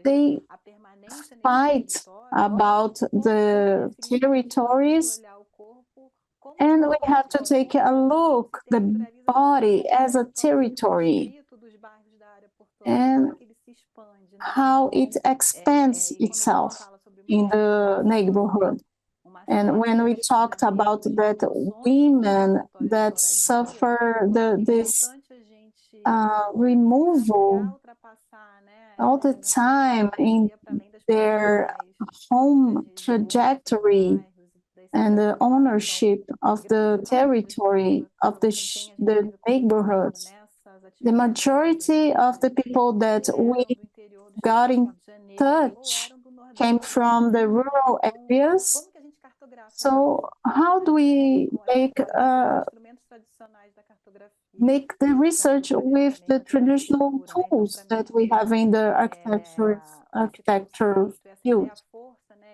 they fight about the territories, and we have to take a look the body as a territory and how it expands itself in the neighborhood. And when we talked about that women that suffer this removal all the time in their home trajectory and the ownership of the territory of the neighborhoods, the majority of the people that we got in touch came from the rural areas. So how do we make the research with the traditional tools that we have in the architecture field?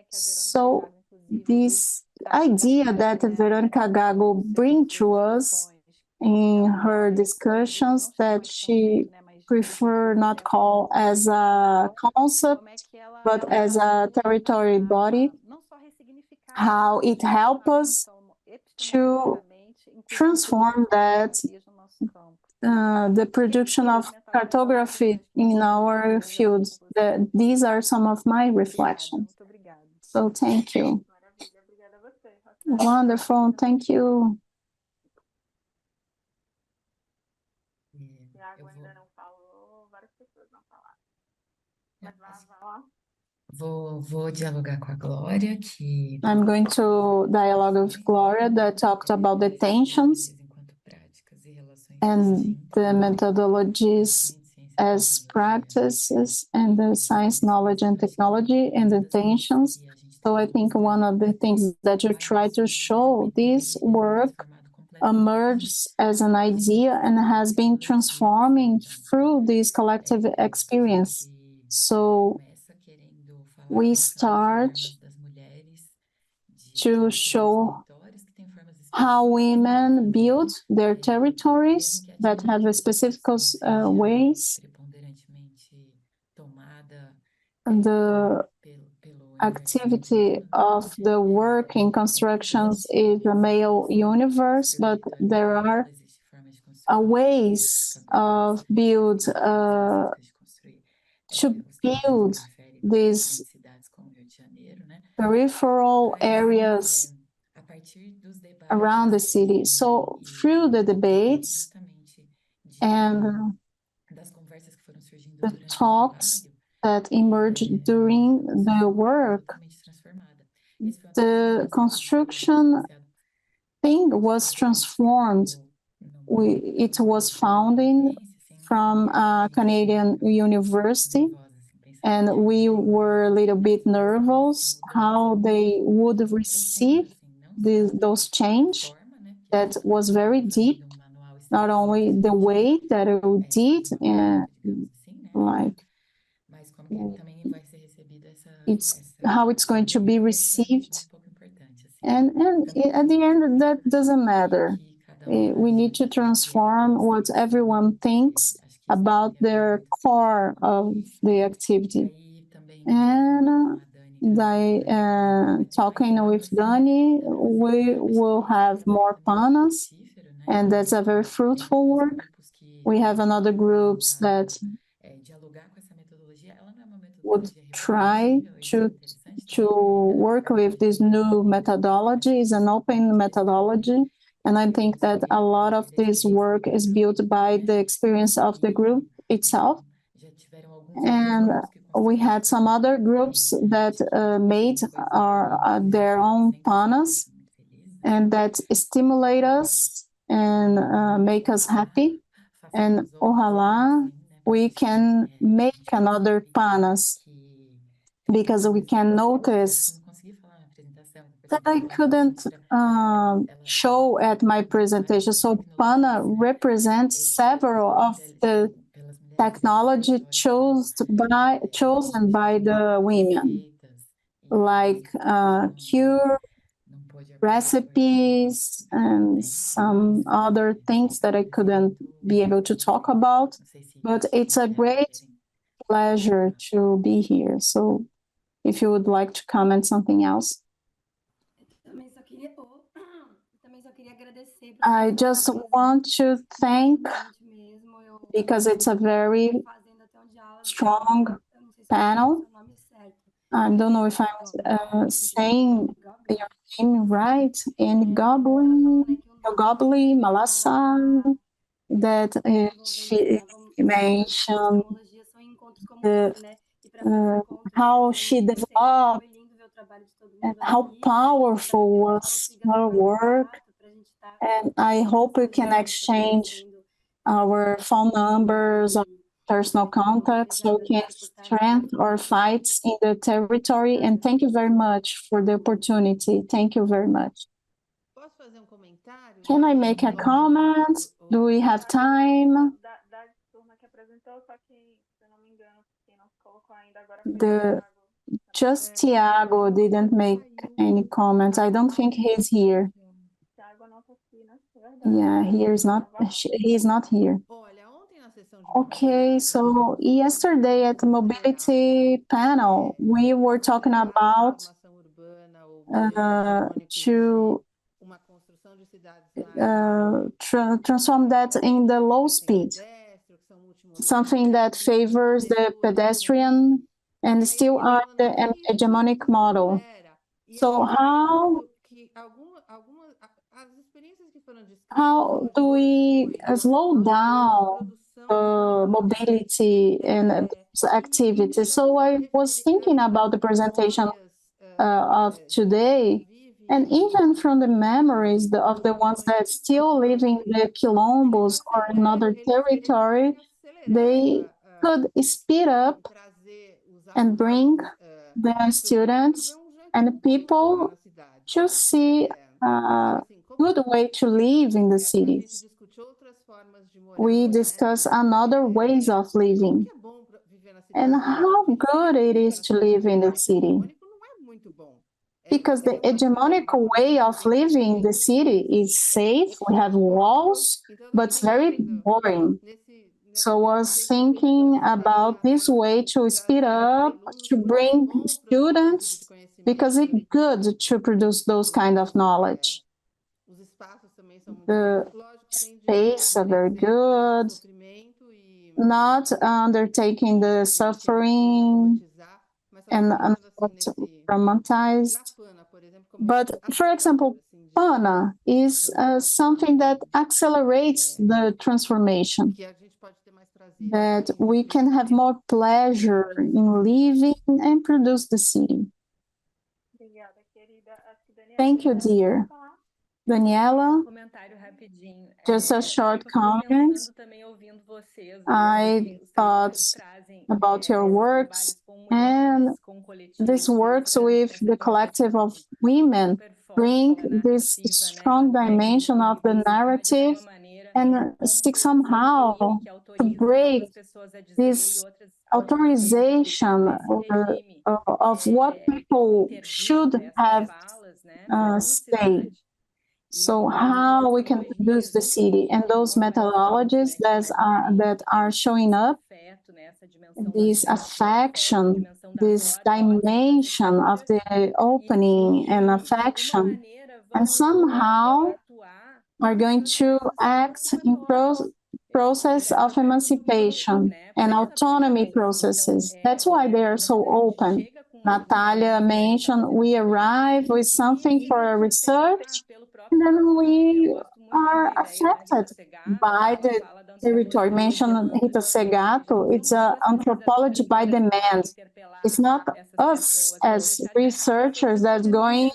So this idea that Veronica Gago brings to us in her discussions that she prefer not call as a concept, but as a territory body, how it helps us to transform that the production of cartography in our fields. These are some of my reflections. So thank you. Wonderful, thank you. Vou dialogar com a Glória, que... I'm going to dialogue with Gloria that talked about the tensions and the methodologies as practices and the science, knowledge, and technology and the tensions. So I think one of the things that you try to show, this work emerged as an idea and has been transforming through this collective experience. So we start to show how women build their territories that have a specific ways. The activity of the work in constructions is a male universe, but there are ways of to build these peripheral areas around the city. So through the debates and the talks that emerged during the work, the construction thing was transformed. It was founded from a Canadian university, and we were a little bit nervous how they would receive those change that was very deep, not only the way that it did, and like it's how it's going to be received. And at the end, that doesn't matter. We need to transform what everyone thinks about their core of the activity. And talking with Dani, we will have more panas, and that's a very fruitful work. We have another groups that would try to work with this new methodology. Is an open methodology, and I think that a lot of this work is built by the experience of the group itself. And we had some other groups that made their own panas, and that stimulate us and make us happy. And ojalá we can make another panas, because we can notice that I couldn't show at my presentation. So PANA represents several of the technology chosen by the women, like cure recipes and some other things that I couldn't be able to talk about. But it's a great pleasure to be here. So if you would like to comment something else. I just want to thank, because it's a very strong panel. I don't know if I'm saying your name right. And Goblin, Malassa, that she mentioned how she developed and how powerful was her work. And I hope we can exchange our phone numbers or personal contacts so we can strengthen our fights in the territory. And thank you very much for the opportunity. Thank you very much. Can I make a comment? Do we have time? Just Tiago didn't make any comments. I don't think he's here. Yeah, he's not here. Okay, so yesterday at the mobility panel, we were talking about to transform that in the low speed, something that favors the pedestrian and still are the hegemonic model. So how do we slow down mobility and activities? So I was thinking about the presentation of today, and even from the memories of the ones that still live in the quilombos or another territory, they could speed up and bring the students and people to see a good way to live in the cities. We discuss another ways of living and how good it is to live in the city. Because the hegemonic way of living in the city is safe, we have walls, but it's very boring. So I was thinking about this way to speed up, to bring students, because it's good to produce those kind of knowledge. space are very good, not undertaking the suffering and not romantized. But for example, PANA is something that accelerates the transformation, that we can have more pleasure in living and produce the city. Thank you, dear. Daniela, just a short comment. I thought about your works, and this works with the collective of women, bring this strong dimension of the narrative and seek somehow to break this authorization of what people should have say. So how we can produce the city, and those methodologies that are showing up, this affection, this dimension of the opening and affection, and somehow are going to act in process of emancipation and autonomy processes. That's why they are so open. Natalia mentioned we arrive with something for our research, and then we are affected by the territory. Mentioned Rita Segato, it's an anthropology by demand. It's not us as researchers that's going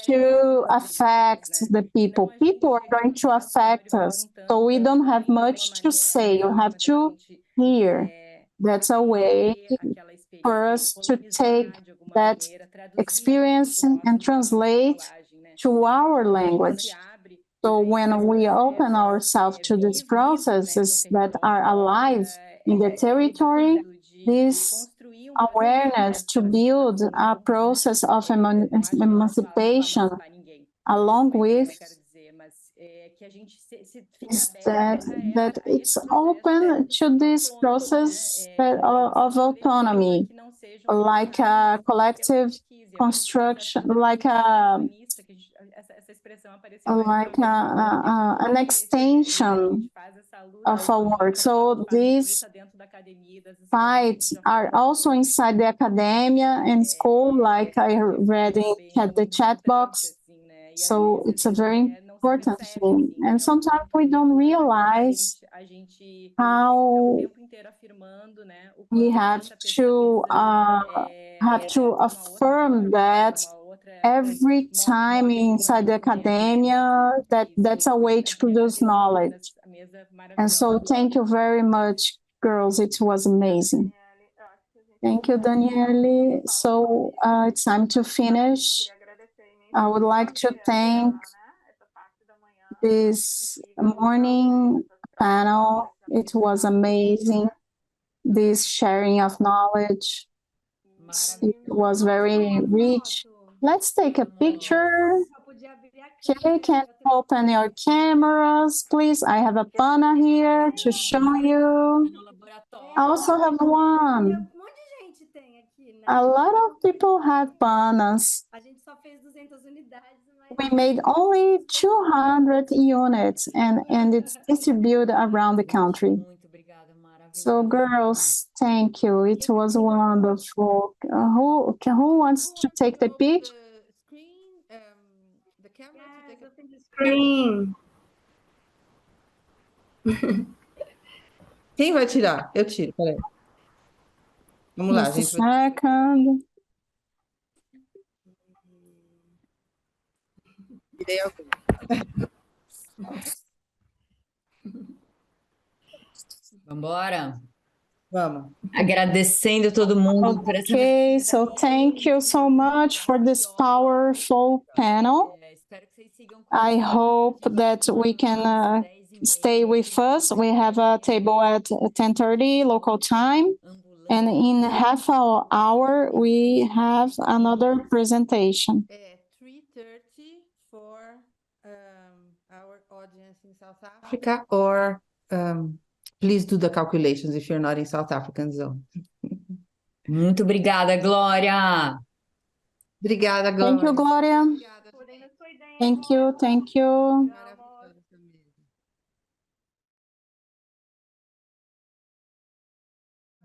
to affect the people. People are going to affect us. So we don't have much to say. You have to hear. That's a way for us to take that experience and translate to our language. So when we open ourselves to these processes that are alive in the territory, this awareness to build a process of emancipation along with is that it's open to this process of autonomy, like a collective construction, like an extension of our work. So these fights are also inside the academia and school, like I read in the chat box. So it's a very important thing. And sometimes we don't realize how we have to affirm that every time inside the academia, that's a way to produce knowledge. And so thank you very much, girls. It was amazing. Thank you, Daniele. So it's time to finish. I would like to thank this morning panel. It was amazing. This sharing of knowledge. It was very rich. Let's take a picture. Okay, can you open your cameras, please? I have a pana here to show you. I also have one. A lot of people have panas. We made only 200 units, and it's distributed around the country. So, girls, thank you. It was wonderful. Who wants to take the picture? Screen. Quem vai tirar? Eu tiro, peraí. Vamos lá, Just a gente. second. Vambora? Vamos. Agradecendo todo mundo por essa. Okay, so thank you so much for this powerful panel. I hope that we can stay with us. We have a table at 10:30 local time. And in half an hour, we have another presentation. 3:30 for our audience in South Africa, or please do the calculations if you're not in South African zone. Muito obrigada, Glória. Obrigada, Glória. Thank you, Gloria. Thank you, thank you.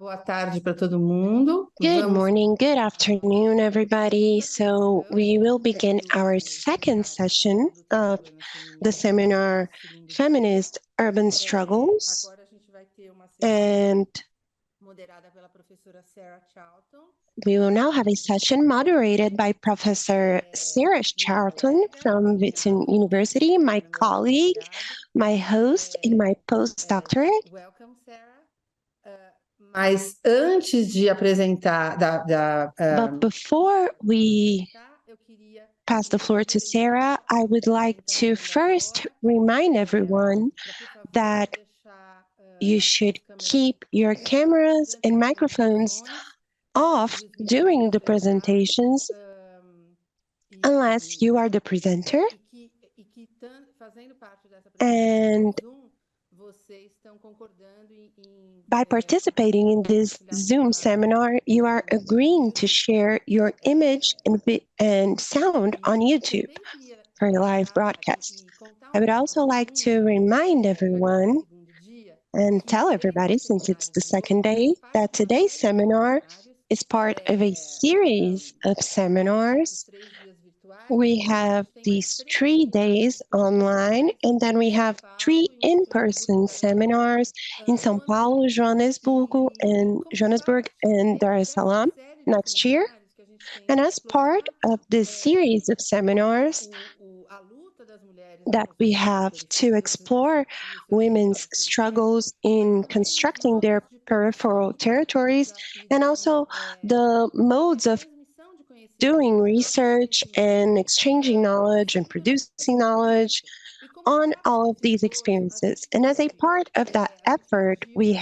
Boa tarde para todo mundo. Good morning, good afternoon, everybody. So we will begin our second session of the seminar, Feminist Urban Struggles. And we will now have a session moderated by Professor Sarah Charlton from Witten University, my colleague, my host in my postdoctorate. Welcome, Sarah. Mas antes de apresentar But before we pass the floor to Sarah, I would like to first remind everyone that you should keep your cameras and microphones off during the presentations unless you are the presenter. And by participating in this Zoom seminar, you are agreeing to share your image and sound on YouTube for a live broadcast. I would also like to remind everyone and tell everybody, since it's the second day, that today's seminar is part of a series of seminars. We have these 3 days online, and then we have 3 in-person seminars in São Paulo, Johannesburg, and Dar es Salaam next year. And as part of this series of seminars that we have to explore women's struggles in constructing their peripheral territories, and also the modes of doing research and exchanging knowledge and producing knowledge on all of these experiences. And as a part of that effort, we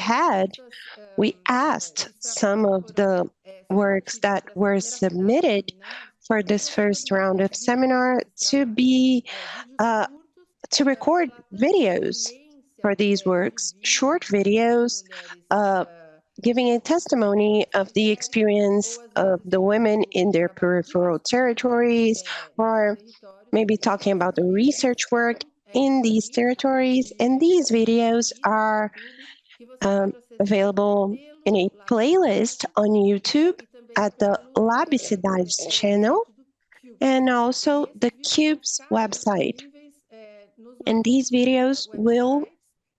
asked some of the works that were submitted for this first round of seminar to record videos for these works, short videos, giving a testimony of the experience of the women in their peripheral territories, or maybe talking about the research work in these territories. And these videos are available in a playlist on YouTube at the Labicidades channel and also the CUBE's website. And these videos will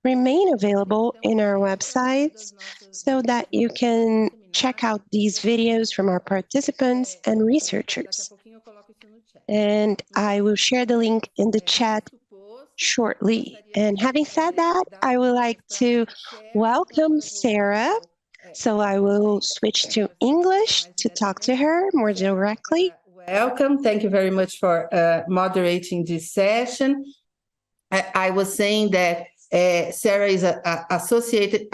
remain available in our websites so that you can check out these videos from our participants and researchers. And I will share the link in the chat shortly. And having said that, I would like to welcome Sarah. So I will switch to English to talk to her more directly. Welcome. Thank you very much for moderating this session. I was saying that Sarah is an associate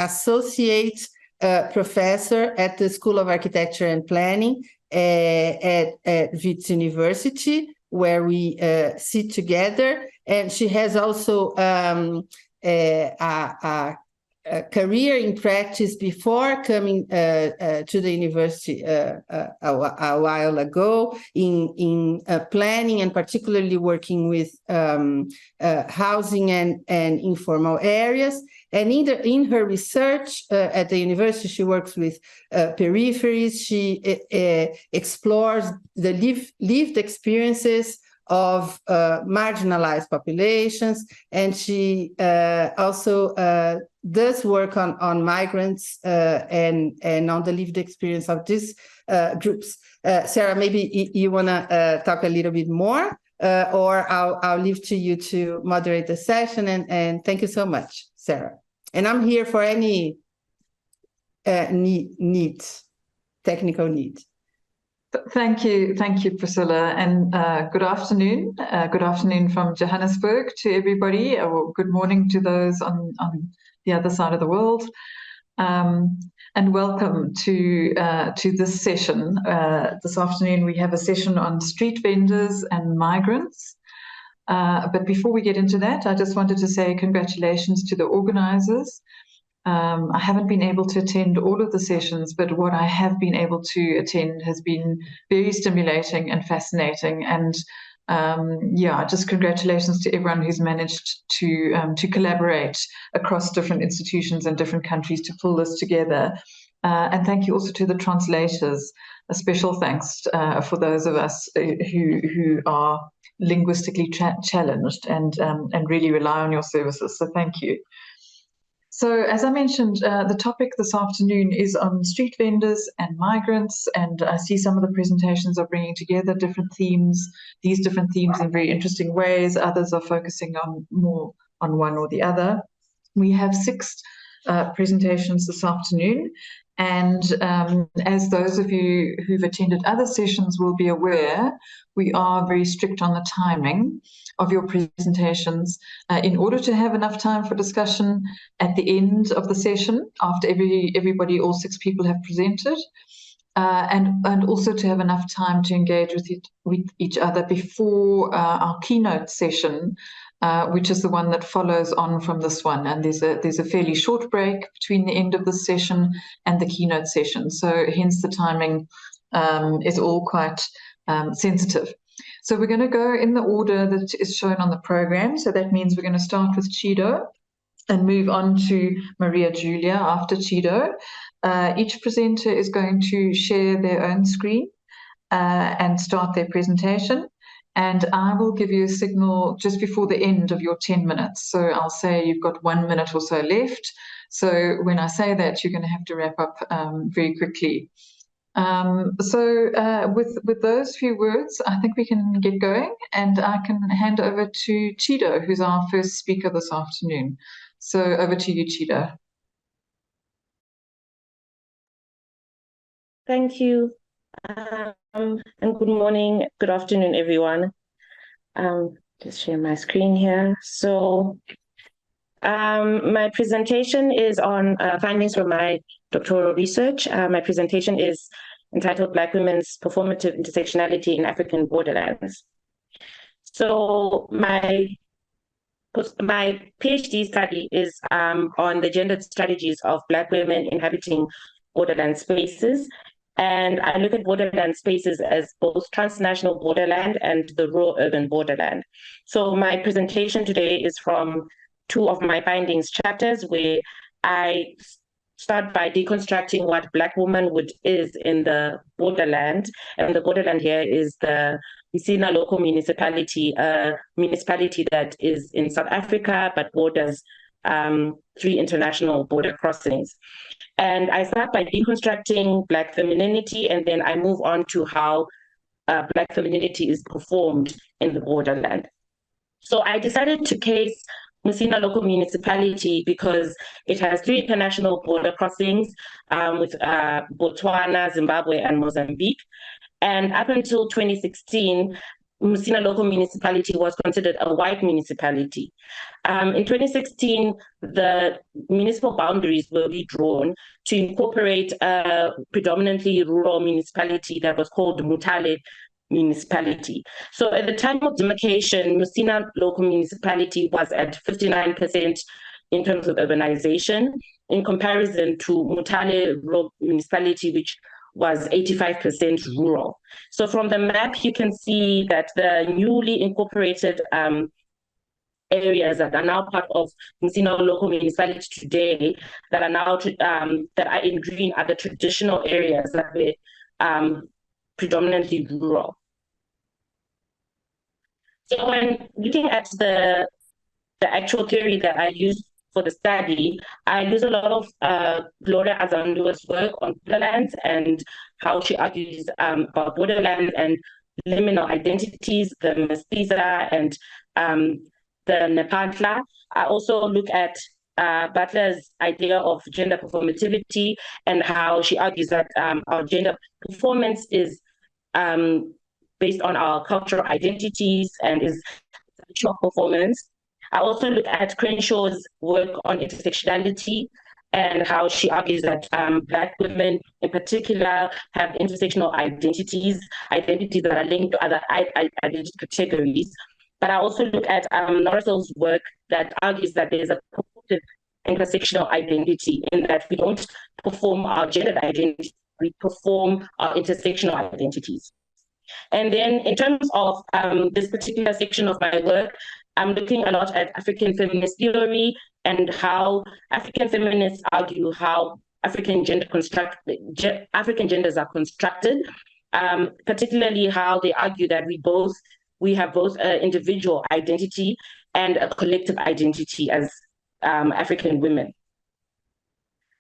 professor at the School of Architecture and Planning at Wits University, where we sit together. And she has also a career in practice before coming to the university a while ago in planning, and particularly working with housing and informal areas. And in her research at the university, she works with peripheries. She explores the lived experiences of marginalized populations, and she also does work on migrants and on the lived experience of these groups. Sarah, maybe you want to talk a little bit more, or I'll leave to you to moderate the session. And thank you so much, Sarah. And I'm here for any technical need. Thank you, Priscilla, and good afternoon. Good afternoon from Johannesburg to everybody, or good morning to those on the other side of the world, and welcome to this session. This afternoon we have a session on street vendors and migrants. But before we get into that, I just wanted to say congratulations to the organizers. I haven't been able to attend all of the sessions, but what I have been able to attend has been very stimulating and fascinating. And just congratulations to everyone who's managed to collaborate across different institutions and different countries to pull this together. And thank you also to the translators. A special thanks for those of us who are linguistically challenged and really rely on your services. So thank you. So as I mentioned, the topic this afternoon is on street vendors and migrants, and I see some of the presentations are bringing together different themes, these different themes in very interesting ways. Others are focusing on more on one or the other. We have 6 presentations this afternoon, and as those of you who've attended other sessions will be aware, we are very strict on the timing of your presentations in order to have enough time for discussion at the end of the session after everybody, all 6 people have presented, and also to have enough time to engage with each other before our keynote session, which is the one that follows on from this one. And there's a fairly short break between the end of the session and the keynote session. So hence the timing is all quite sensitive. So we're going to go in the order that is shown on the program. So that means we're going to start with Chido and move on to Maria Julia after Chido. Each presenter is going to share their own screen and start their presentation. And I will give you a signal just before the end of your 10 minutes. So I'll say you've got 1 minute or so left. So when I say that, you're going to have to wrap up very quickly. With those few words, I think we can get going, and I can hand over to Chido, who's our first speaker this afternoon. So over to you, Chido. Thank you. And good morning, good afternoon, everyone. Just share my screen here. So my presentation is on findings from my doctoral research. My presentation is entitled Black Women's Performative Intersectionality in African Borderlands. So my PhD study is on the gendered strategies of Black women inhabiting borderland spaces. And I look at borderland spaces as both transnational borderland and the rural urban borderland. So my presentation today is from 2 of my findings chapters, where I start by deconstructing what Black womanhood is in the borderland. And the borderland here is the Messina local municipality, a municipality that is in South Africa, but borders 3 international border crossings. And I start by deconstructing Black femininity, and then I move on to how Black femininity is performed in the borderland. So I decided to case Messina local municipality because it has 3 international border crossings with Botswana, Zimbabwe, and Mozambique. And up until 2016, Messina local municipality was considered a white municipality. In 2016, the municipal boundaries were redrawn to incorporate a predominantly rural municipality that was called Mutale municipality. So at the time of demarcation, Messina local municipality was at 59% in terms of urbanization, in comparison to Mutale rural municipality, which was 85% rural. So from the map, you can see that the newly incorporated areas that are now part of Messina local municipality today, that are now that are in green, are the traditional areas that were predominantly rural. So when looking at the actual theory that I used for the study, I use a lot of Gloria Azandua's work on borderlands and how she argues about borderlands and liminal identities, the mestiza and the Nepantla. I also look at Butler's idea of gender performativity and how she argues that our gender performance is based on our cultural identities and is sexual performance. I also look at Crenshaw's work on intersectionality and how she argues that Black women in particular have intersectional identities that are linked to other identity categories. But I also look at Norris's work that argues that there's a purported intersectional identity in that we don't perform our gender identity, we perform our intersectional identities. And then in terms of this particular section of my work, I'm looking a lot at African feminist theory and how African feminists argue how African genders are constructed, particularly how they argue that we have both an individual identity and a collective identity as African women.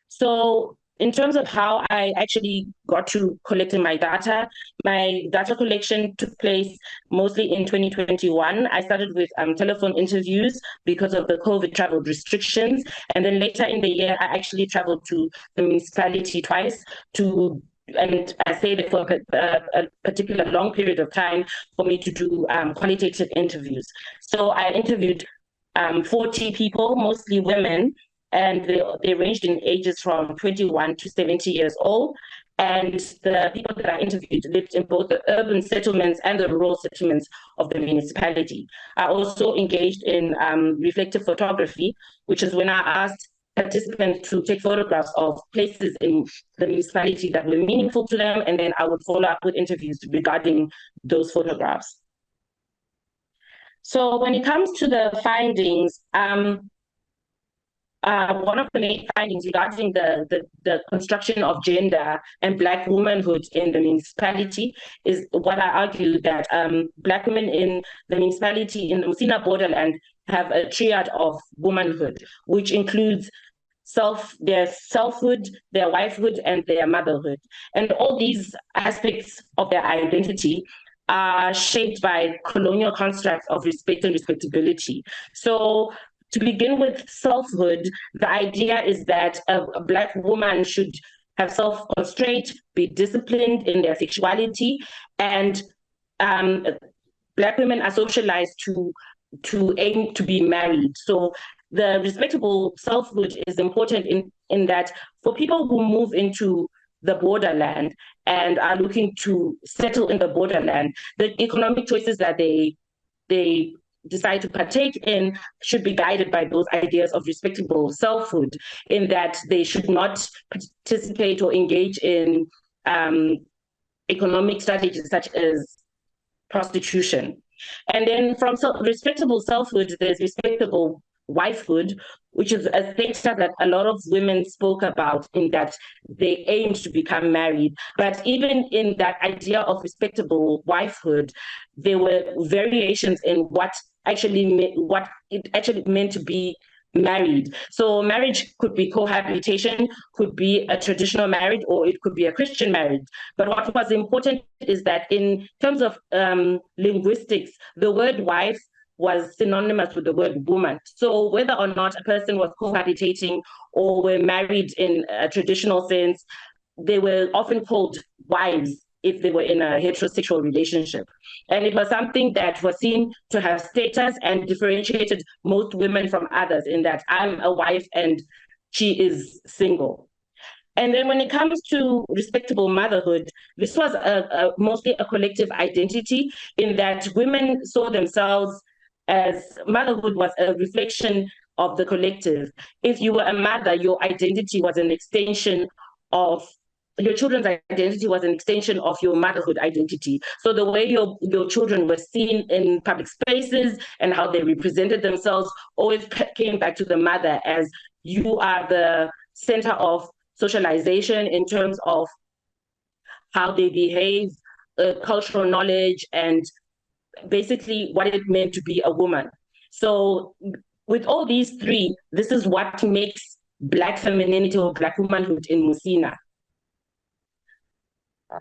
So in terms of how I actually got to collecting my data collection took place mostly in 2021. I started with telephone interviews because of the COVID travel restrictions. And then later in the year, I actually traveled to the municipality twice and I stayed for a particular long period of time for me to do qualitative interviews. So I interviewed 40 people, mostly women, and they ranged in ages from 21 to 70 years old. And the people that I interviewed lived in both the urban settlements and the rural settlements of the municipality. I also engaged in reflective photography, which is when I asked participants to take photographs of places in the municipality that were meaningful to them, and then I would follow up with interviews regarding those photographs. So when it comes to the findings, one of the main findings regarding the construction of gender and Black womanhood in the municipality is what I argue that Black women in the municipality in the Musina borderland have a triad of womanhood, which includes their selfhood, their wifehood, and their motherhood. And all these aspects of their identity are shaped by colonial constructs of respect and respectability. So to begin with selfhood, the idea is that a Black woman should have self-constraint, be disciplined in their sexuality, and Black women are socialized to aim to be married. So the respectable selfhood is important in that for people who move into the borderland and are looking to settle in the borderland, the economic choices that they decide to partake in should be guided by those ideas of respectable selfhood, in that they should not participate or engage in economic strategies such as prostitution. And then from respectable selfhood, there's respectable wifehood, which is a sector that a lot of women spoke about, in that they aimed to become married. But even in that idea of respectable wifehood, there were variations in what it actually meant to be married. So marriage could be cohabitation, could be a traditional marriage, or it could be a Christian marriage. But what was important is that in terms of linguistics, the word wife was synonymous with the word woman. So whether or not a person was cohabitating or were married in a traditional sense, they were often called wives if they were in a heterosexual relationship. And it was something that was seen to have status and differentiated most women from others, in that I'm a wife and she is single. And then when it comes to respectable motherhood, this was mostly a collective identity, in that women saw themselves as motherhood was a reflection of the collective. If you were a mother, your identity was an extension of your children's identity was an extension of your motherhood identity. So the way your children were seen in public spaces and how they represented themselves always came back to the mother, as you are the center of socialization in terms of how they behave, cultural knowledge, and basically what it meant to be a woman. So with all these three, this is what makes Black femininity or Black womanhood in Musina.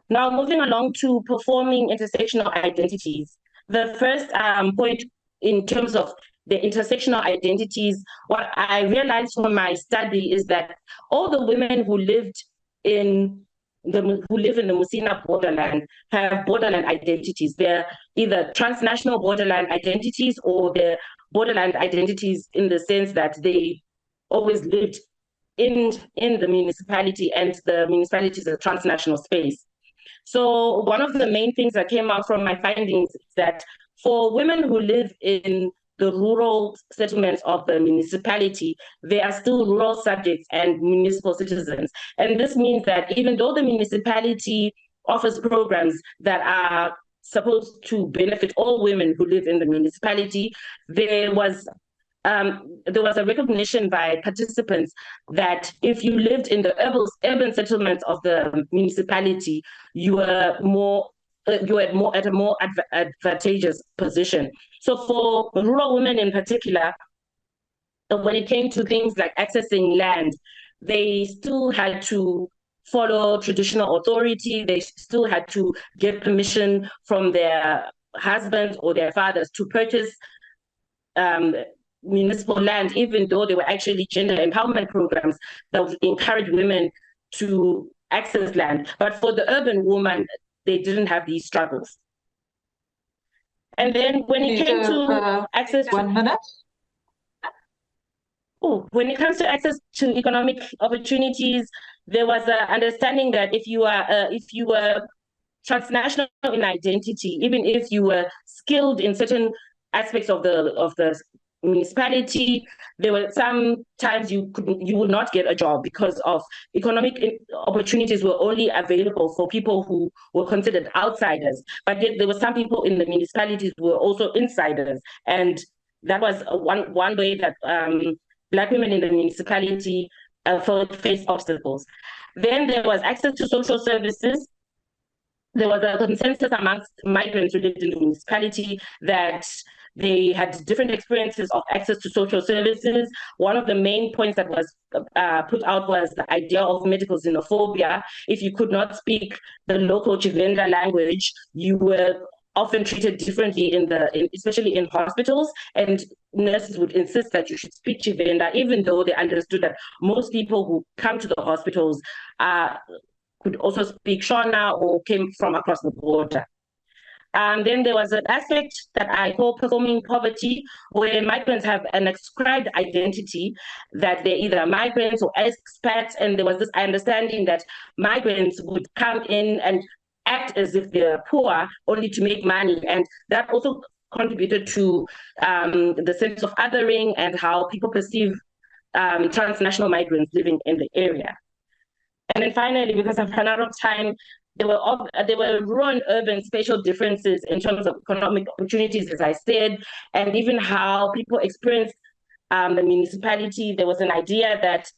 Now, moving along to performing intersectional identities. The first point in terms of the intersectional identities, what I realized from my study is that all the women who live in the Musina borderland have borderland identities. They're either transnational borderland identities, or they're borderland identities in the sense that they always lived in the municipality, and the municipality is a transnational space. So one of the main things that came out from my findings is that for women who live in the rural settlements of the municipality, they are still rural subjects and municipal citizens. And this means that even though the municipality offers programs that are supposed to benefit all women who live in the municipality, there was there was a recognition by participants that if you lived in the urban settlements of the municipality, you were at a more advantageous position. So for rural women in particular, when it came to things like accessing land, they still had to follow traditional authority. They still had to get permission from their husbands or their fathers to purchase municipal land, even though they were actually gender empowerment programs that would encourage women to access land. But for the urban woman, they didn't have these struggles. And then when it came to access 1 minute. When it comes to access to economic opportunities, there was an understanding that if you were transnational in identity, even if you were skilled in certain aspects of the municipality, there were some times you would not get a job because of economic opportunities were only available for people who were considered outsiders. But yet there were some people in the municipalities who were also insiders, and that was one way that Black women in the municipality faced obstacles. Then there was access to social services. There was a consensus amongst migrants who lived in the municipality that they had different experiences of access to social services. One of the main points that was put out was the idea of medical xenophobia. If you could not speak the local Chivenda language, you were often treated differently especially in hospitals, and nurses would insist that you should speak Chivenda, even though they understood that most people who come to the hospitals could also speak Shona or came from across the border. Then there was an aspect that I call performing poverty, where migrants have an ascribed identity that they're either migrants or expats, and there was this understanding that migrants would come in and act as if they're poor only to make money, and that also contributed to the sense of othering and how people perceive transnational migrants living in the area. And then finally, because I've run out of time, there were rural and urban spatial differences in terms of economic opportunities, as I said, and even how people experience the municipality. There was an idea that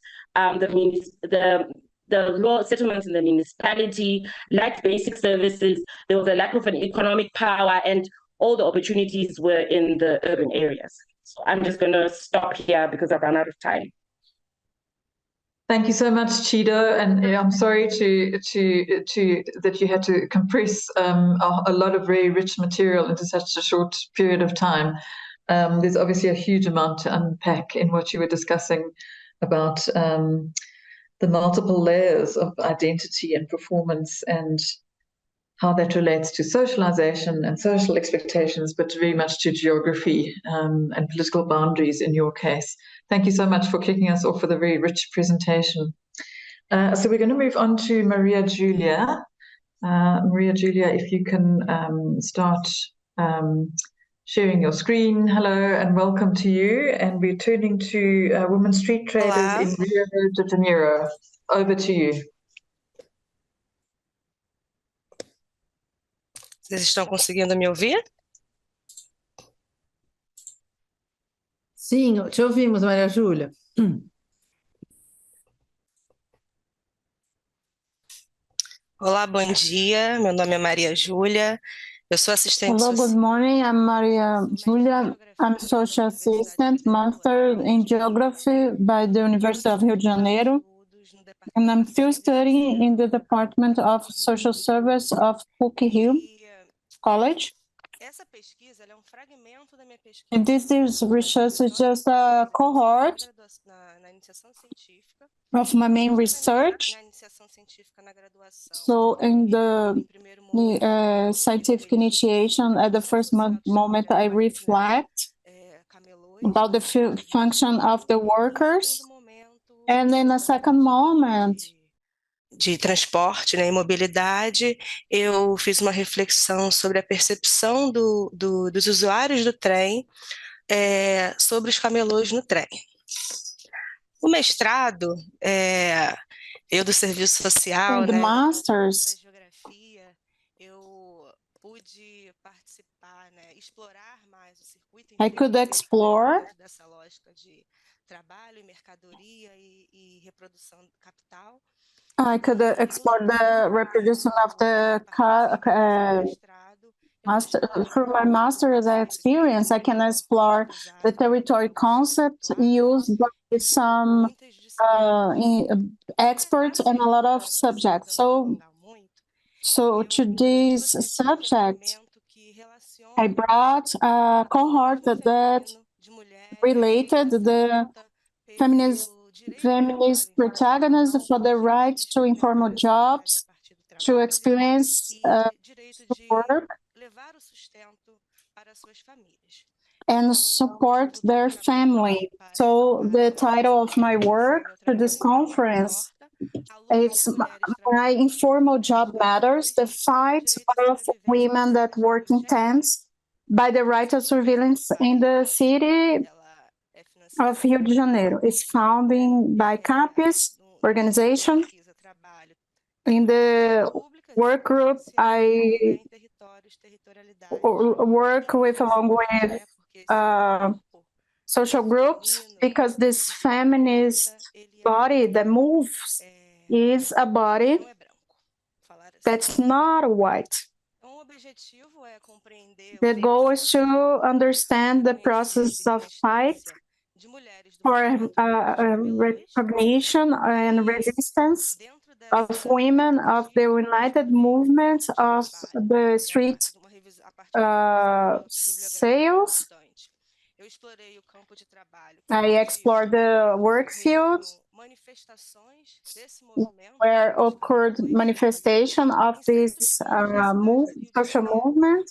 the rural settlements in the municipality lacked basic services. There was a lack of an economic power, and all the opportunities were in the urban areas. So I'm just going to stop here because I've run out of time. Thank you so much, Chido, and I'm sorry that you had to compress a lot of very rich material into such a short period of time. There's obviously a huge amount to unpack in what you were discussing about the multiple layers of identity and performance and how that relates to socialization and social expectations, but very much to geography and political boundaries in your case. Thank you so much for kicking us off with a very rich presentation. So we're going to move on to Maria Julia. Maria Julia, if you can start sharing your screen. Hello and welcome to you. And we're turning to women street traders in Rio de Janeiro. Over to you. Vocês estão conseguindo me ouvir? Sim, te ouvimos, Maria Júlia. Olá, bom dia. Meu nome é Maria Júlia. Eu sou assistente Hello, good morning. I'm Maria Julia. I'm social assistant, master in geography by the University of Rio de Janeiro. And I'm still studying in the Department of Social Service of PUC-Rio College. And this is research is just a cohort of my main research. So in the scientific initiation, at the first moment, I reflect about the function of the workers. And in a second moment, de transporte, né, e mobilidade, eu fiz uma reflexão sobre a percepção dos usuários do trem sobre os camelôs no trem. O mestrado, eu do serviço social, the masters, eu pude participar, né, explorar mais o circuito I could explore I could explore the reproduction of the master. Through my master's experience, I can explore the territory concept used by some experts and a lot of subjects. So to this subject, I brought a cohort that related the feminist protagonists for the right to informal jobs, to experience work, and support their family. So the title of my work for this conference is My Informal Job Matters, the fight of women that work in tents by the right of surveillance in the city of Rio de Janeiro. It's founded by CAPES organization. In the work group, I work with along with social groups, because this feminist body that moves is a body that's not white. The goal is to understand the process of fight for recognition and resistance of women, of the united movement of the street sales. I explored the work field where occurred manifestation of this social movement.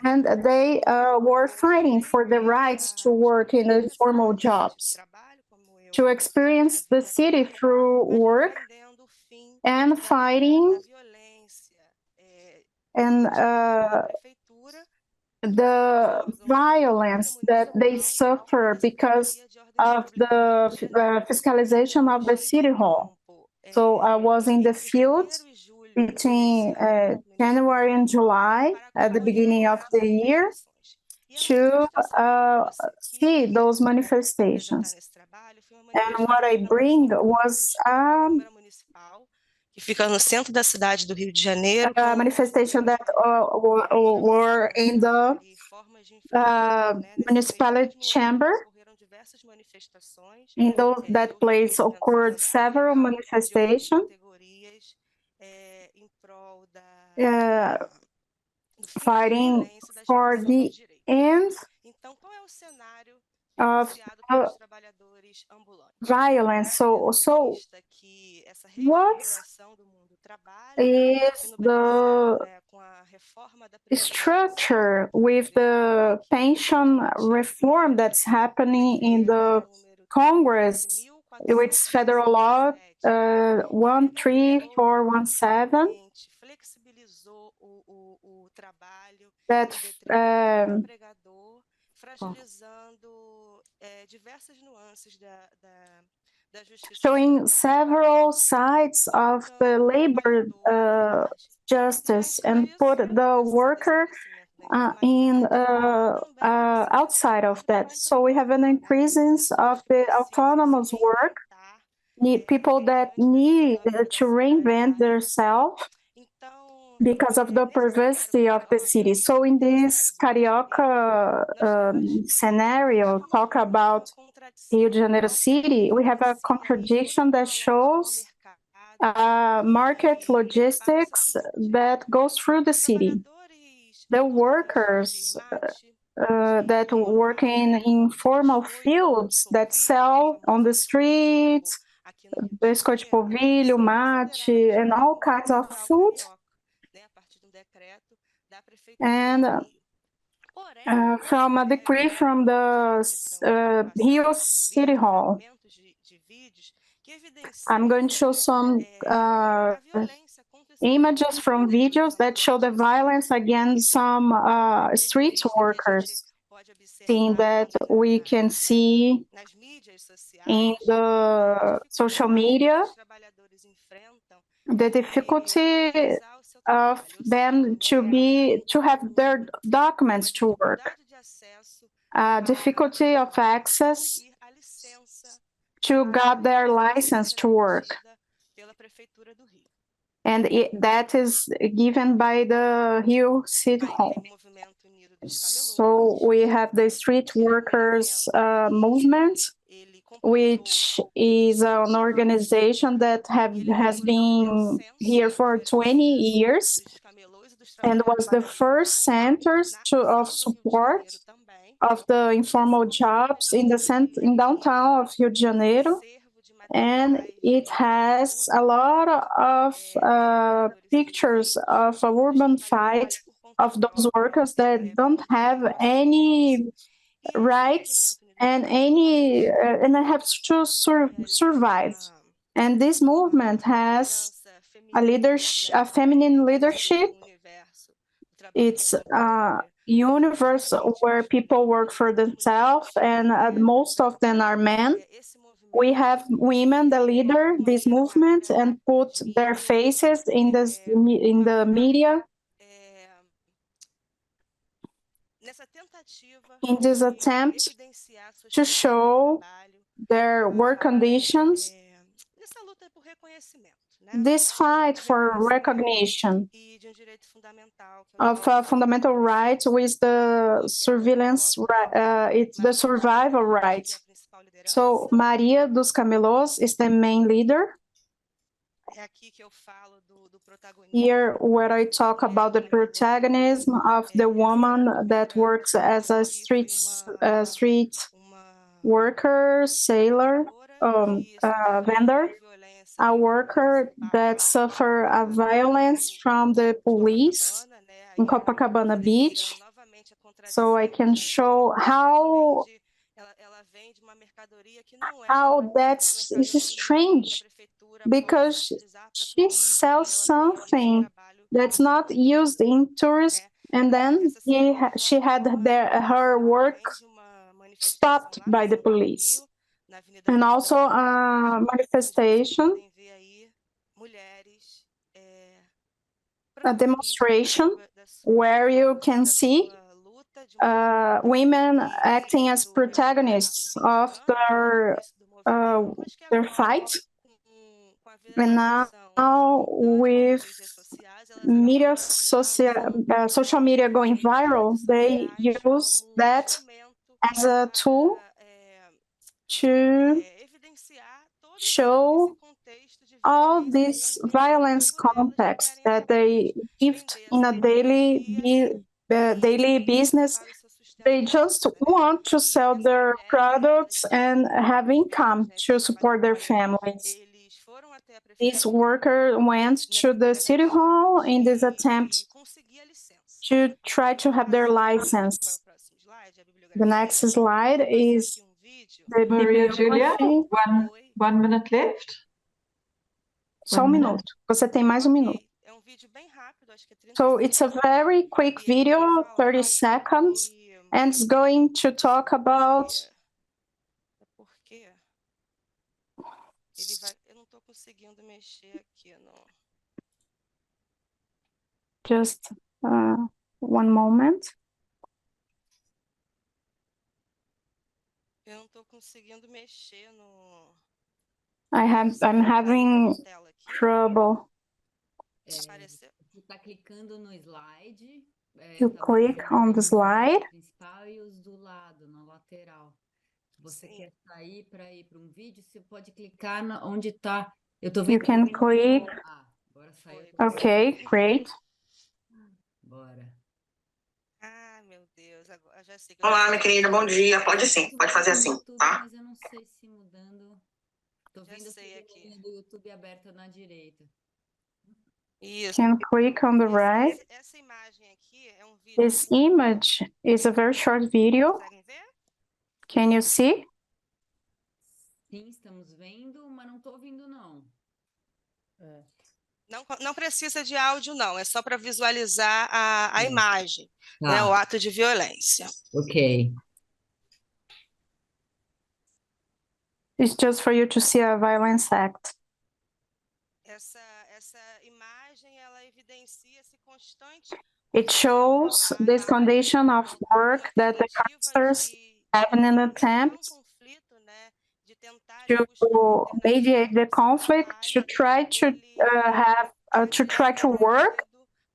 And they were fighting for the rights to work in informal jobs, to experience the city through work, and fighting and the violence that they suffer because of the fiscalization of the city hall. So I was in the field between January and July at the beginning of the year to see those manifestations. And what I bring was que fica no centro da cidade do Rio de Janeiro. A manifestation that were in the municipality chamber. In that place occurred several manifestations fighting for the end of violence. So what is the structure with the pension reform that's happening in the Congress, with federal law 13417, that showing several sides of the labor justice and put the worker in outside of that. So we have an increase of the autonomous work, people that need to reinvent themselves because of the perversity of the city. So in this Carioca scenario, talk about Rio de Janeiro city, we have a contradiction that shows market logistics that goes through the city. The workers that work in informal fields that sell on the streets, biscoito de polvilho, mate, and all kinds of food. And from a decree from the Rio City Hall, I'm going to show some images from videos that show the violence against some street workers, thing that we can see in the social media, the difficulty of them to have their documents to work, difficulty of access to get their license to work. And that is given by the Rio City Hall. So we have the street workers movement, which is an organization that has been here for 20 years and was the first centers of support of the informal jobs in downtown of Rio de Janeiro. And it has a lot of pictures of a urban fight of those workers that don't have any rights and have to survive. And this movement has a feminine leadership. It's a universe where people work for themselves, and most of them are men. We have women that lead this movement and put their faces in the media. In this attempt to show their work conditions, this fight for recognition of fundamental rights with the it's the survival right. So Maria dos Camelôs is the main leader. Here, where I talk about the protagonism of the woman that works as a street worker, sailor, vendor, a worker that suffer a violence from the police in Copacabana Beach. So I can show how that's strange, because she sells something that's not used in tourism, and then she had her work stopped by the police. And also a manifestation, a demonstration where you can see women acting as protagonists of their fight. And now with social media going viral, they use that as a tool to show all this violence context that they lived in a daily business. They just want to sell their products and have income to support their families. This worker went to the city hall in this attempt to try to have their license. The next slide is the Maria Julia, one minute left. Só minuto. Você tem mais minuto. So it's a very quick video, 30 seconds, and it's going to talk about just one moment. I'm having trouble. You click on the slide. You can click. Okay, great. Olá, minha querida, bom dia. Pode sim, pode fazer assim, tá? Mas eu não sei se mudando. Tô vendo aqui do YouTube aberto na direita. Can click on the right. This image is a very short video. Can you see? Sim, estamos vendo, mas não estou ouvindo, não. Não precisa de áudio, não. É só para visualizar a imagem, né? O ato de violência. Ok. It's just for you to see a violence act. Essa imagem, ela evidencia It shows this condition of work that the counselors have in an attempt to mediate the conflict, to try to try to work,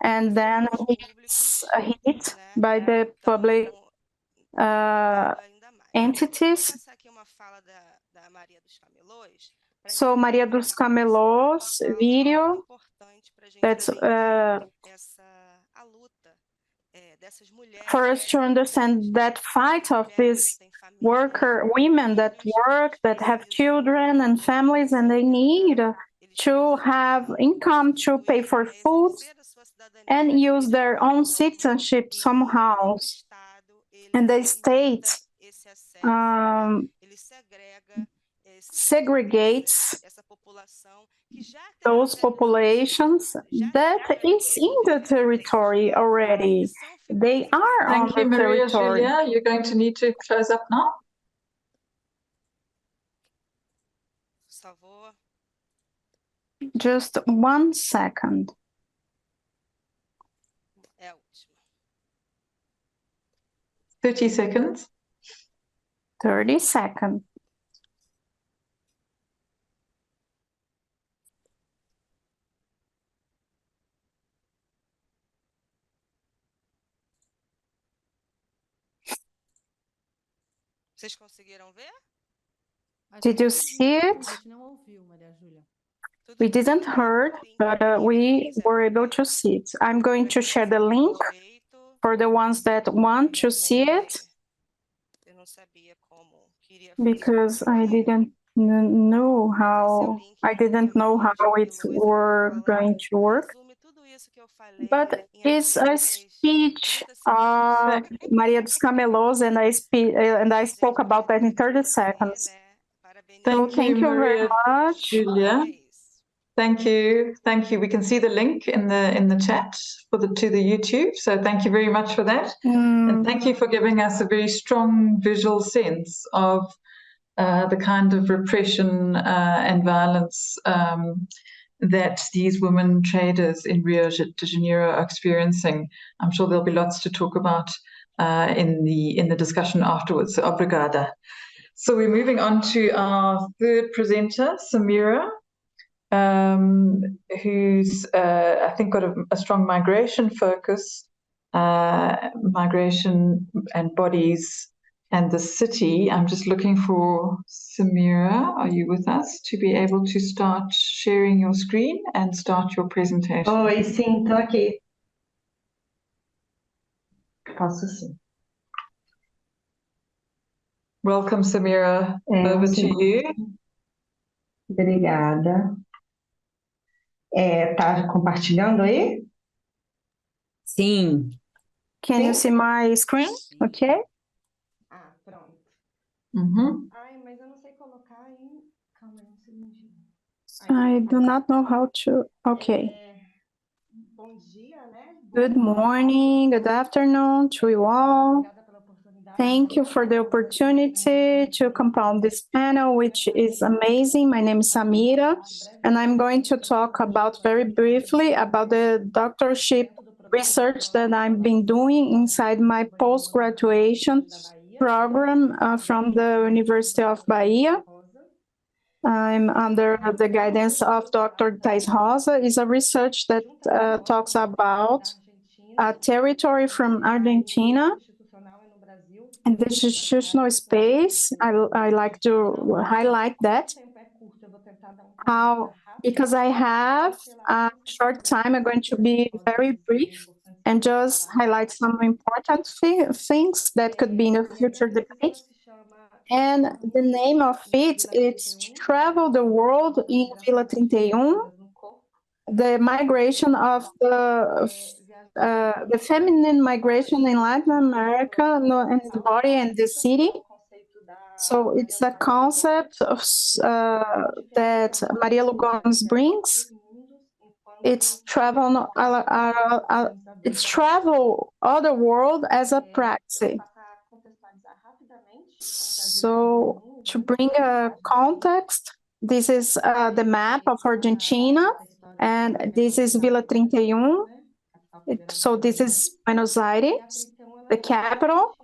and then it's hit by the public entities. So Maria dos Camelôs video, that's for us to understand that fight of these women that work, that have children and families, and they need to have income to pay for food and use their own citizenship somehow. And the state segregates those populations that is in the territory already. They are on the Maria territory. Julia. You're going to need to close up now. Just 1 second. É 30 seconds. 30 seconds. Vocês conseguiram ver? Did you see it? We didn't heard, but we were able to see it. I'm going to share the link for the ones that want to see it, because I didn't know how it were going to work. But it's a speech of Maria dos Camelôs, and I spoke about that in 30 seconds. Thank you very much, Julia. Thank you. We can see the link in the chat to the YouTube. So thank you very much for that, and thank you for giving us a very strong visual sense of the kind of repression and violence that these women traders in Rio de Janeiro are experiencing. I'm sure there'll be lots to talk about in the discussion afterwards. So obrigada. So we're moving on to our third presenter, Samira, who's I think got a strong migration focus, migration and bodies and the city. I'm just looking for Samira. Are you with us to be able to start sharing your screen and start your presentation? Oi, sim, tô aqui. Posso sim. Welcome, Samira. Over to you. Obrigada. Tá compartilhando aí? Sim. Can you see my screen? Okay. Pronto. Mm-hmm. Ai, mas eu não sei colocar em... Calma aí, um segundinho. I do not know how to. Okay. Bom dia, né? Good morning, good afternoon to you all. Thank you for the opportunity to compound this panel, which is amazing. My name is Samira, and I'm going to talk about very briefly about the doctorship research that I've been doing inside my post-graduation program from the University of Bahia. I'm under the guidance of Dr. Thais Rosa. It's a research that talks about a territory from Argentina and the institutional space. I like to highlight that. Because I have a short time, I'm going to be very brief and just highlight some important things that could be in the future debate. And the name of it is Travel the World in Vila 31, the migration of the feminine migration in Latin America and the body and the city. So it's a concept of, that Maria Lugones brings. It's travel other world as a practice. So to bring a context, this is the map of Argentina. And this is Vila 31. So this is Buenos Aires, the capital.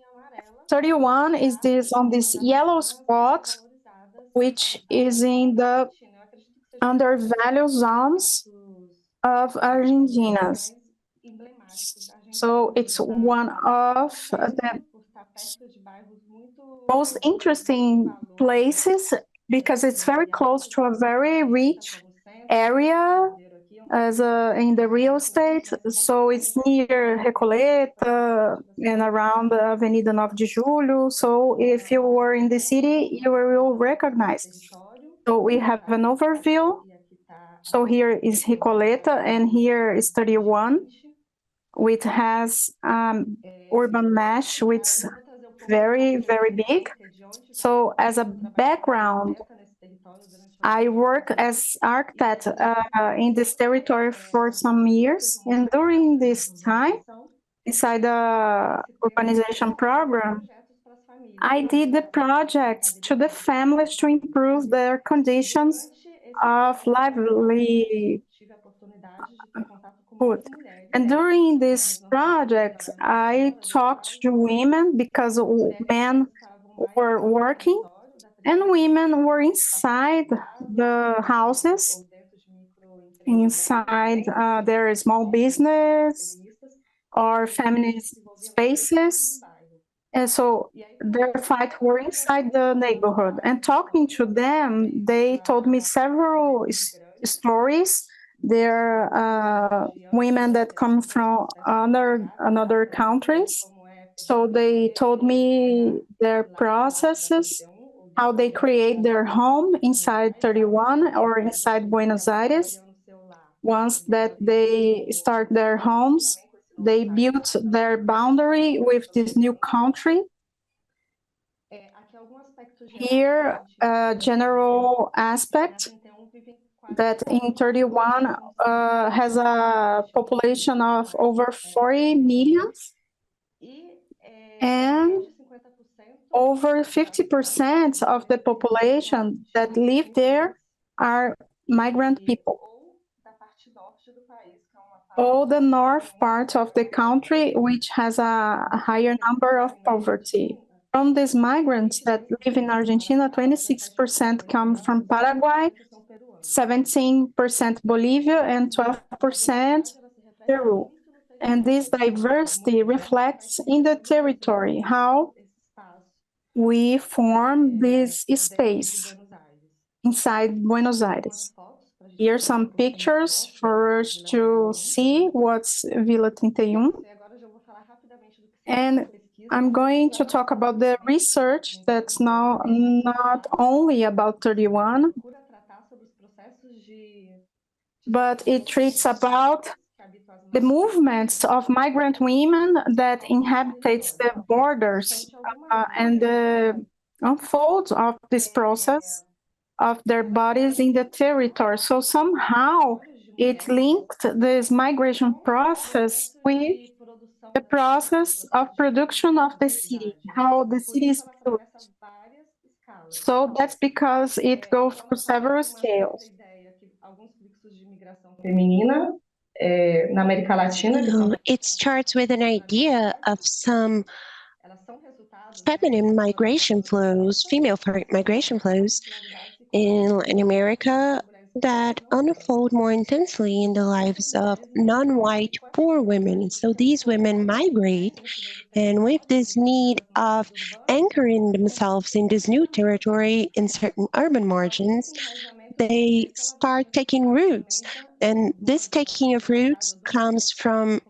31 is this on this yellow spot, which is in the undervalued zones of Argentina. So it's one of the most interesting places because it's very close to a very rich area in the real estate. So it's near Recoleta and around the Avenida 9 de Julho. So if you were in the city, you will recognize. So we have an overview. So here is Recoleta and here is 31, which has urban mesh, which is very, very big. So as a background, I work as architect in this territory for some years. And during this time, inside the urbanization program, I did the projects to the families to improve their conditions of livelihood. And during this project, I talked to women because men were working and women were inside the houses, inside their small business or feminist spaces. And so their fight were inside the neighborhood. And talking to them, they told me several stories. They're women that come from other countries. So they told me their processes, how they create their home inside 31 or inside Buenos Aires. Once that they start their homes, they built their boundary with this new country. Here, a general aspect that in 31 has a population of over 40 million, and over 50% of the population that live there are migrant people. All the north part of the country, which has a higher number of poverty. From these migrants that live in Argentina, 26% come from Paraguay, 17% Bolivia, and 12% Peru. And this diversity reflects in the territory, how we form this space inside Buenos Aires. Here are some pictures for us to see what's Vila 31. And I'm going to talk about the research that's now not only about 31, but it treats about the movements of migrant women that inhabitates the borders and the unfold of this process of their bodies in the territory. So somehow it linked this migration process with the process of production of the city, how the city is built. So that's because it goes through several scales. It starts with an idea of some feminine migration flows, female migration flows in Latin America that unfold more intensely in the lives of non-white poor women. So these women migrate, and with this need of anchoring themselves in this new territory in certain urban margins, they start taking roots. And this taking of roots comes from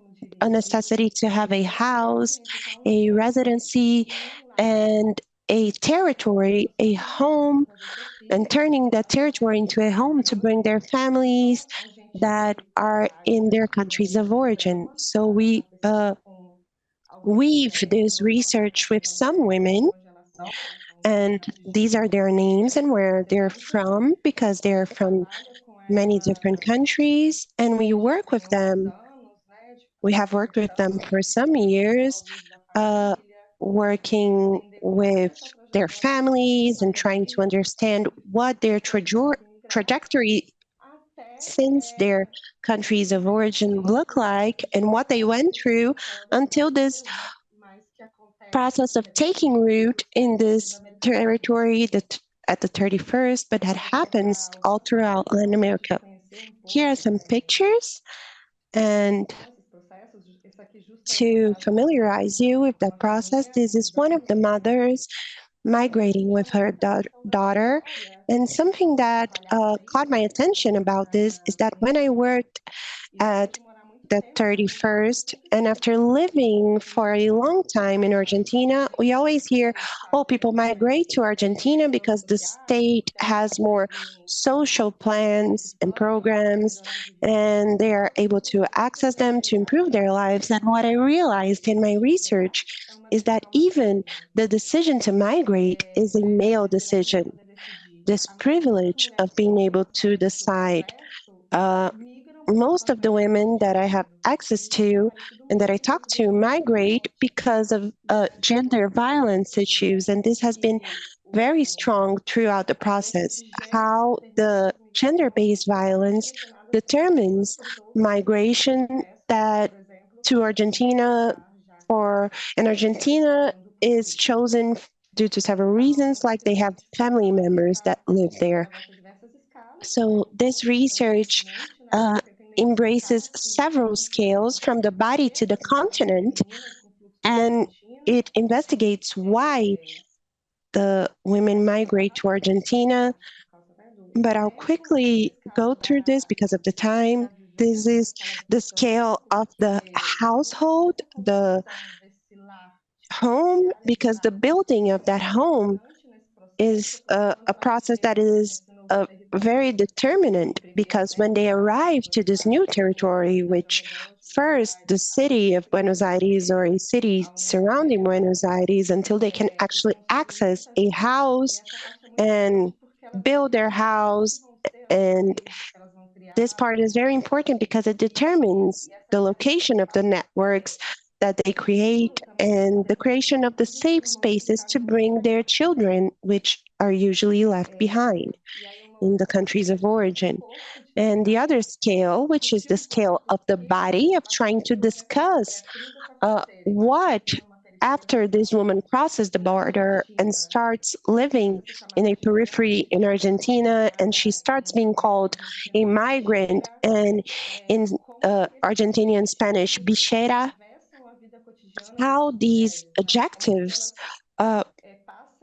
a necessity to have a house, a residency, and a territory, a home, and turning that territory into a home to bring their families that are in their countries of origin. So we weave this research with some women, and these are their names and where they're from, because they're from many different countries, and we work with them. We have worked with them for some years, working with their families and trying to understand what their trajectory since their countries of origin look like and what they went through until this process of taking root in this territory at the 31st, but that happens all throughout Latin America. Here are some pictures, and to familiarize you with that process, this is one of the mothers migrating with her daughter. And something that caught my attention about this is that when I worked at the 31st, and after living for a long time in Argentina, we always hear, oh, people migrate to Argentina because the state has more social plans and programs, and they are able to access them to improve their lives. And what I realized in my research is that even the decision to migrate is a male decision. This privilege of being able to decide. Most of the women that I have access to and that I talk to migrate because of gender violence issues. And this has been very strong throughout the process, how the gender-based violence determines migration that to Argentina and Argentina is chosen due to several reasons, like they have family members that live there. So this research embraces several scales from the body to the continent, and it investigates why the women migrate to Argentina. But I'll quickly go through this because of the time. This is the scale of the household, the home, because the building of that home is a process that is very determinant, because when they arrive to this new territory, which first the city of Buenos Aires or a city surrounding Buenos Aires, until they can actually access a house and build their house. And this part is very important because it determines the location of the networks that they create and the creation of the safe spaces to bring their children, which are usually left behind in the countries of origin. And the other scale, which is the scale of the body, of trying to discuss what, after this woman crosses the border and starts living in a periphery in Argentina, and she starts being called a migrant, and in Argentinian Spanish, bichera, how these adjectives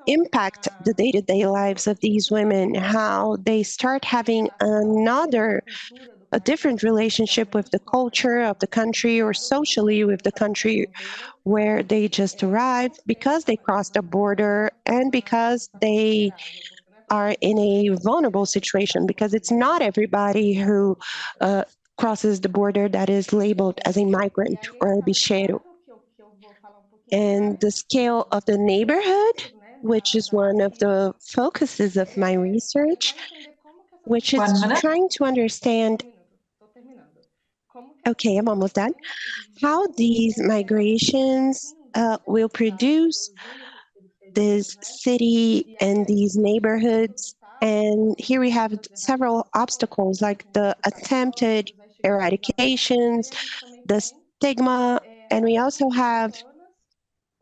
impact the day-to-day lives of these women, how they start having a different relationship with the culture of the country, or socially with the country where they just arrived, because they crossed the border and because they are in a vulnerable situation, because it's not everybody who crosses the border that is labeled as a migrant or a bicheiro. And the scale of the neighborhood, which is one of the focuses of my research, which is trying to understand, okay, I'm almost done, how these migrations will produce this city and these neighborhoods. And here we have several obstacles, like the attempted eradications, the stigma, and we also have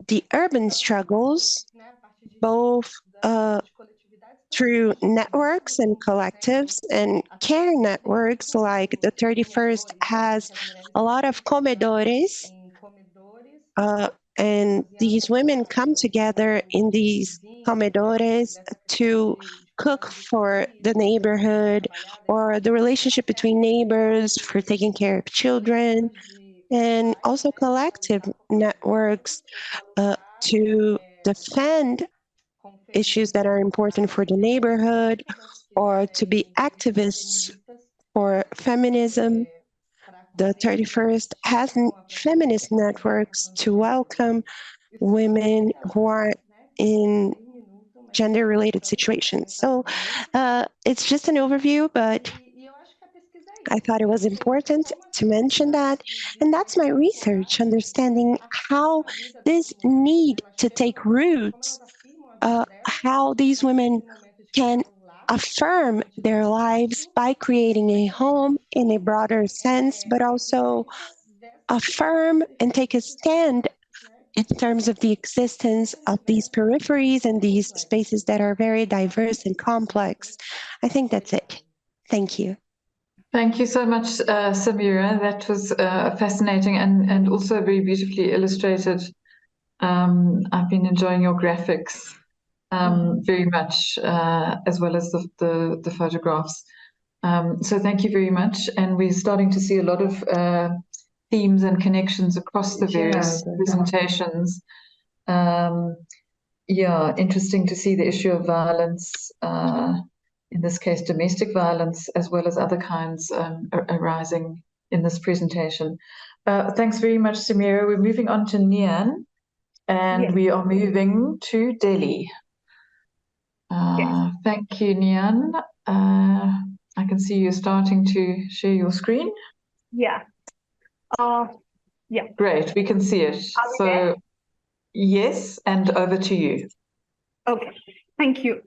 the urban struggles, both through networks and collectives and care networks, like the 31st has a lot of comedores, and these women come together in these comedores to cook for the neighborhood, or the relationship between neighbors for taking care of children, and also collective networks to defend issues that are important for the neighborhood, or to be activists for feminism. The 31st has feminist networks to welcome women who are in gender-related situations. So it's just an overview, but I thought it was important to mention that. And that's my research, understanding how this need to take roots, how these women can affirm their lives by creating a home in a broader sense, but also affirm and take a stand in terms of the existence of these peripheries and these spaces that are very diverse and complex. I think that's it. Thank you. Thank you so much, Samira. That was fascinating and also very beautifully illustrated. I've been enjoying your graphics very much, as well as the photographs. So thank you very much. And we're starting to see a lot of themes and connections across the various presentations. Yeah, interesting to see the issue of violence, in this case, domestic violence, as well as other kinds arising in this presentation. Thanks very much, Samira. We're moving on to Nian, and we are moving to Delhi. Thank you, Nian. I can see you're starting to share your screen. Yeah. Yeah. Great, we can see it. So, yes, and over to you. Okay, thank you.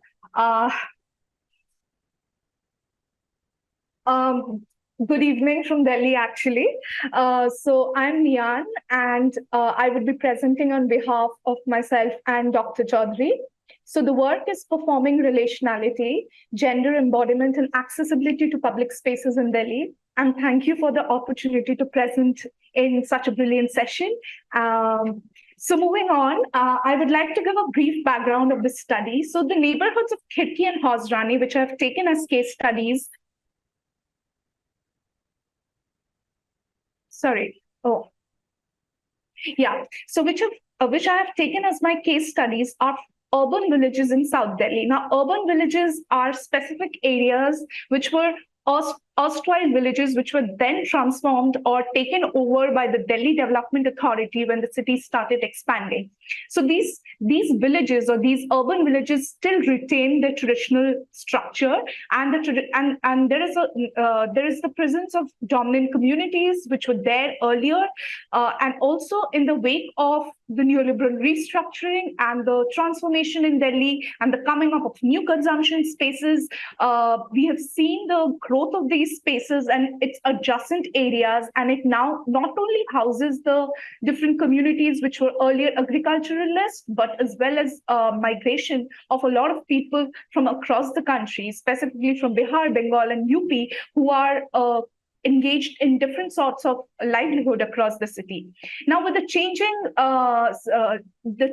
Good evening from Delhi, actually. So I'm Nian, and I would be presenting on behalf of myself and Dr. Chaudhary. So the work is Performing Relationality, Gender Embodiment and Accessibility to Public Spaces in Delhi. And thank you for the opportunity to present in such a brilliant session. So moving on, I would like to give a brief background of the study. So the neighborhoods of Khirki and Hausrani, which I've taken as case studies. Sorry. Oh, yeah. So which I have taken as my case studies are urban villages in South Delhi. Now, urban villages are specific areas which were erstwhile villages, which were then transformed or taken over by the Delhi Development Authority when the city started expanding. So these villages or these urban villages still retain their traditional structure, and there is the presence of dominant communities which were there earlier, and also in the wake of the neoliberal restructuring and the transformation in Delhi and the coming up of new consumption spaces, we have seen the growth of these spaces and its adjacent areas, and it now not only houses the different communities which were earlier agriculturalists, but as well as migration of a lot of people from across the country, specifically from Bihar, Bengal, and UP, who are engaged in different sorts of livelihood across the city. Now, with the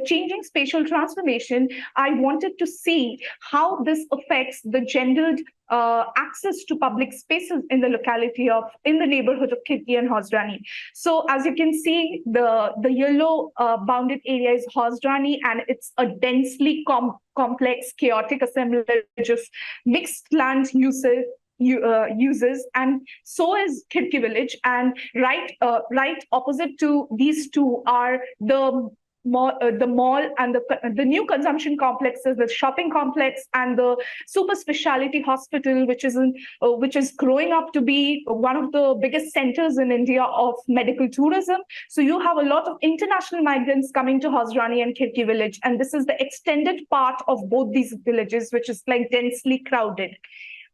changing spatial transformation, I wanted to see how this affects the gendered access to public spaces in the locality in the neighborhood of Khirki and Hausrani. So as you can see, the yellow bounded area is Hausrani, and it's a densely complex, chaotic assemblage of mixed land uses, and so is Khirki village. And right opposite to these two are the mall and the new consumption complexes, the shopping complex and the super specialty hospital, which is growing up to be one of the biggest centers in India of medical tourism. So you have a lot of international migrants coming to Hausrani and Khirki village, and this is the extended part of both these villages, which is like densely crowded.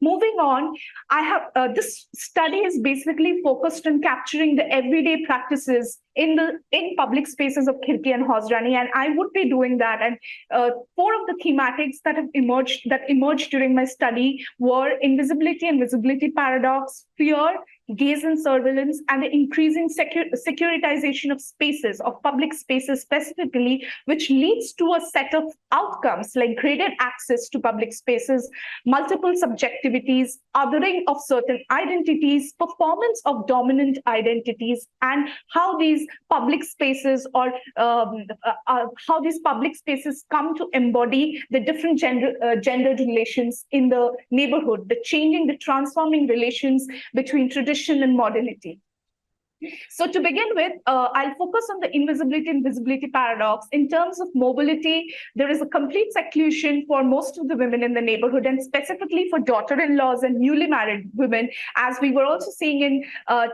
Moving on, I have this study is basically focused on capturing the everyday practices in public spaces of Khirki and Hausrani, and I would be doing that. And 4 of the thematics that emerged during my study were invisibility and visibility paradox, fear, gaze and surveillance, and the increasing securitization of spaces, of public spaces specifically, which leads to a set of outcomes like graded access to public spaces, multiple subjectivities, othering of certain identities, performance of dominant identities, and how these public spaces come to embody the different gendered relations in the neighborhood, the transforming relations between tradition and modernity. So to begin with, I'll focus on the invisibility and visibility paradox. In terms of mobility, there is a complete seclusion for most of the women in the neighborhood, and specifically for daughter-in-laws and newly married women, as we were also seeing in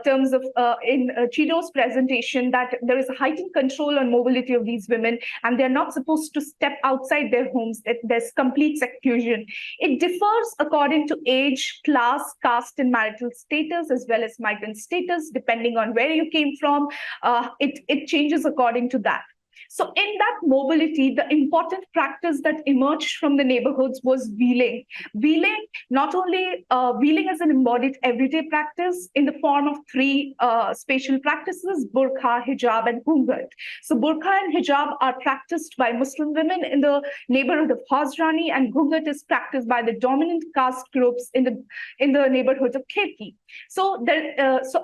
terms of Chido's presentation, that there is a heightened control on mobility of these women, and they're not supposed to step outside their homes. There's complete seclusion. It differs according to age, class, caste, and marital status, as well as migrant status, depending on where you came from. It changes according to that. So in that mobility, the important practice that emerged from the neighborhoods was wheeling. Wheeling, not only wheeling as an embodied everyday practice in the form of three spatial practices: burqa, hijab, and ghungat. So burqa and hijab are practiced by Muslim women in the neighborhood of Hazrani, and ghungat is practiced by the dominant caste groups in the neighborhood of Kheti. So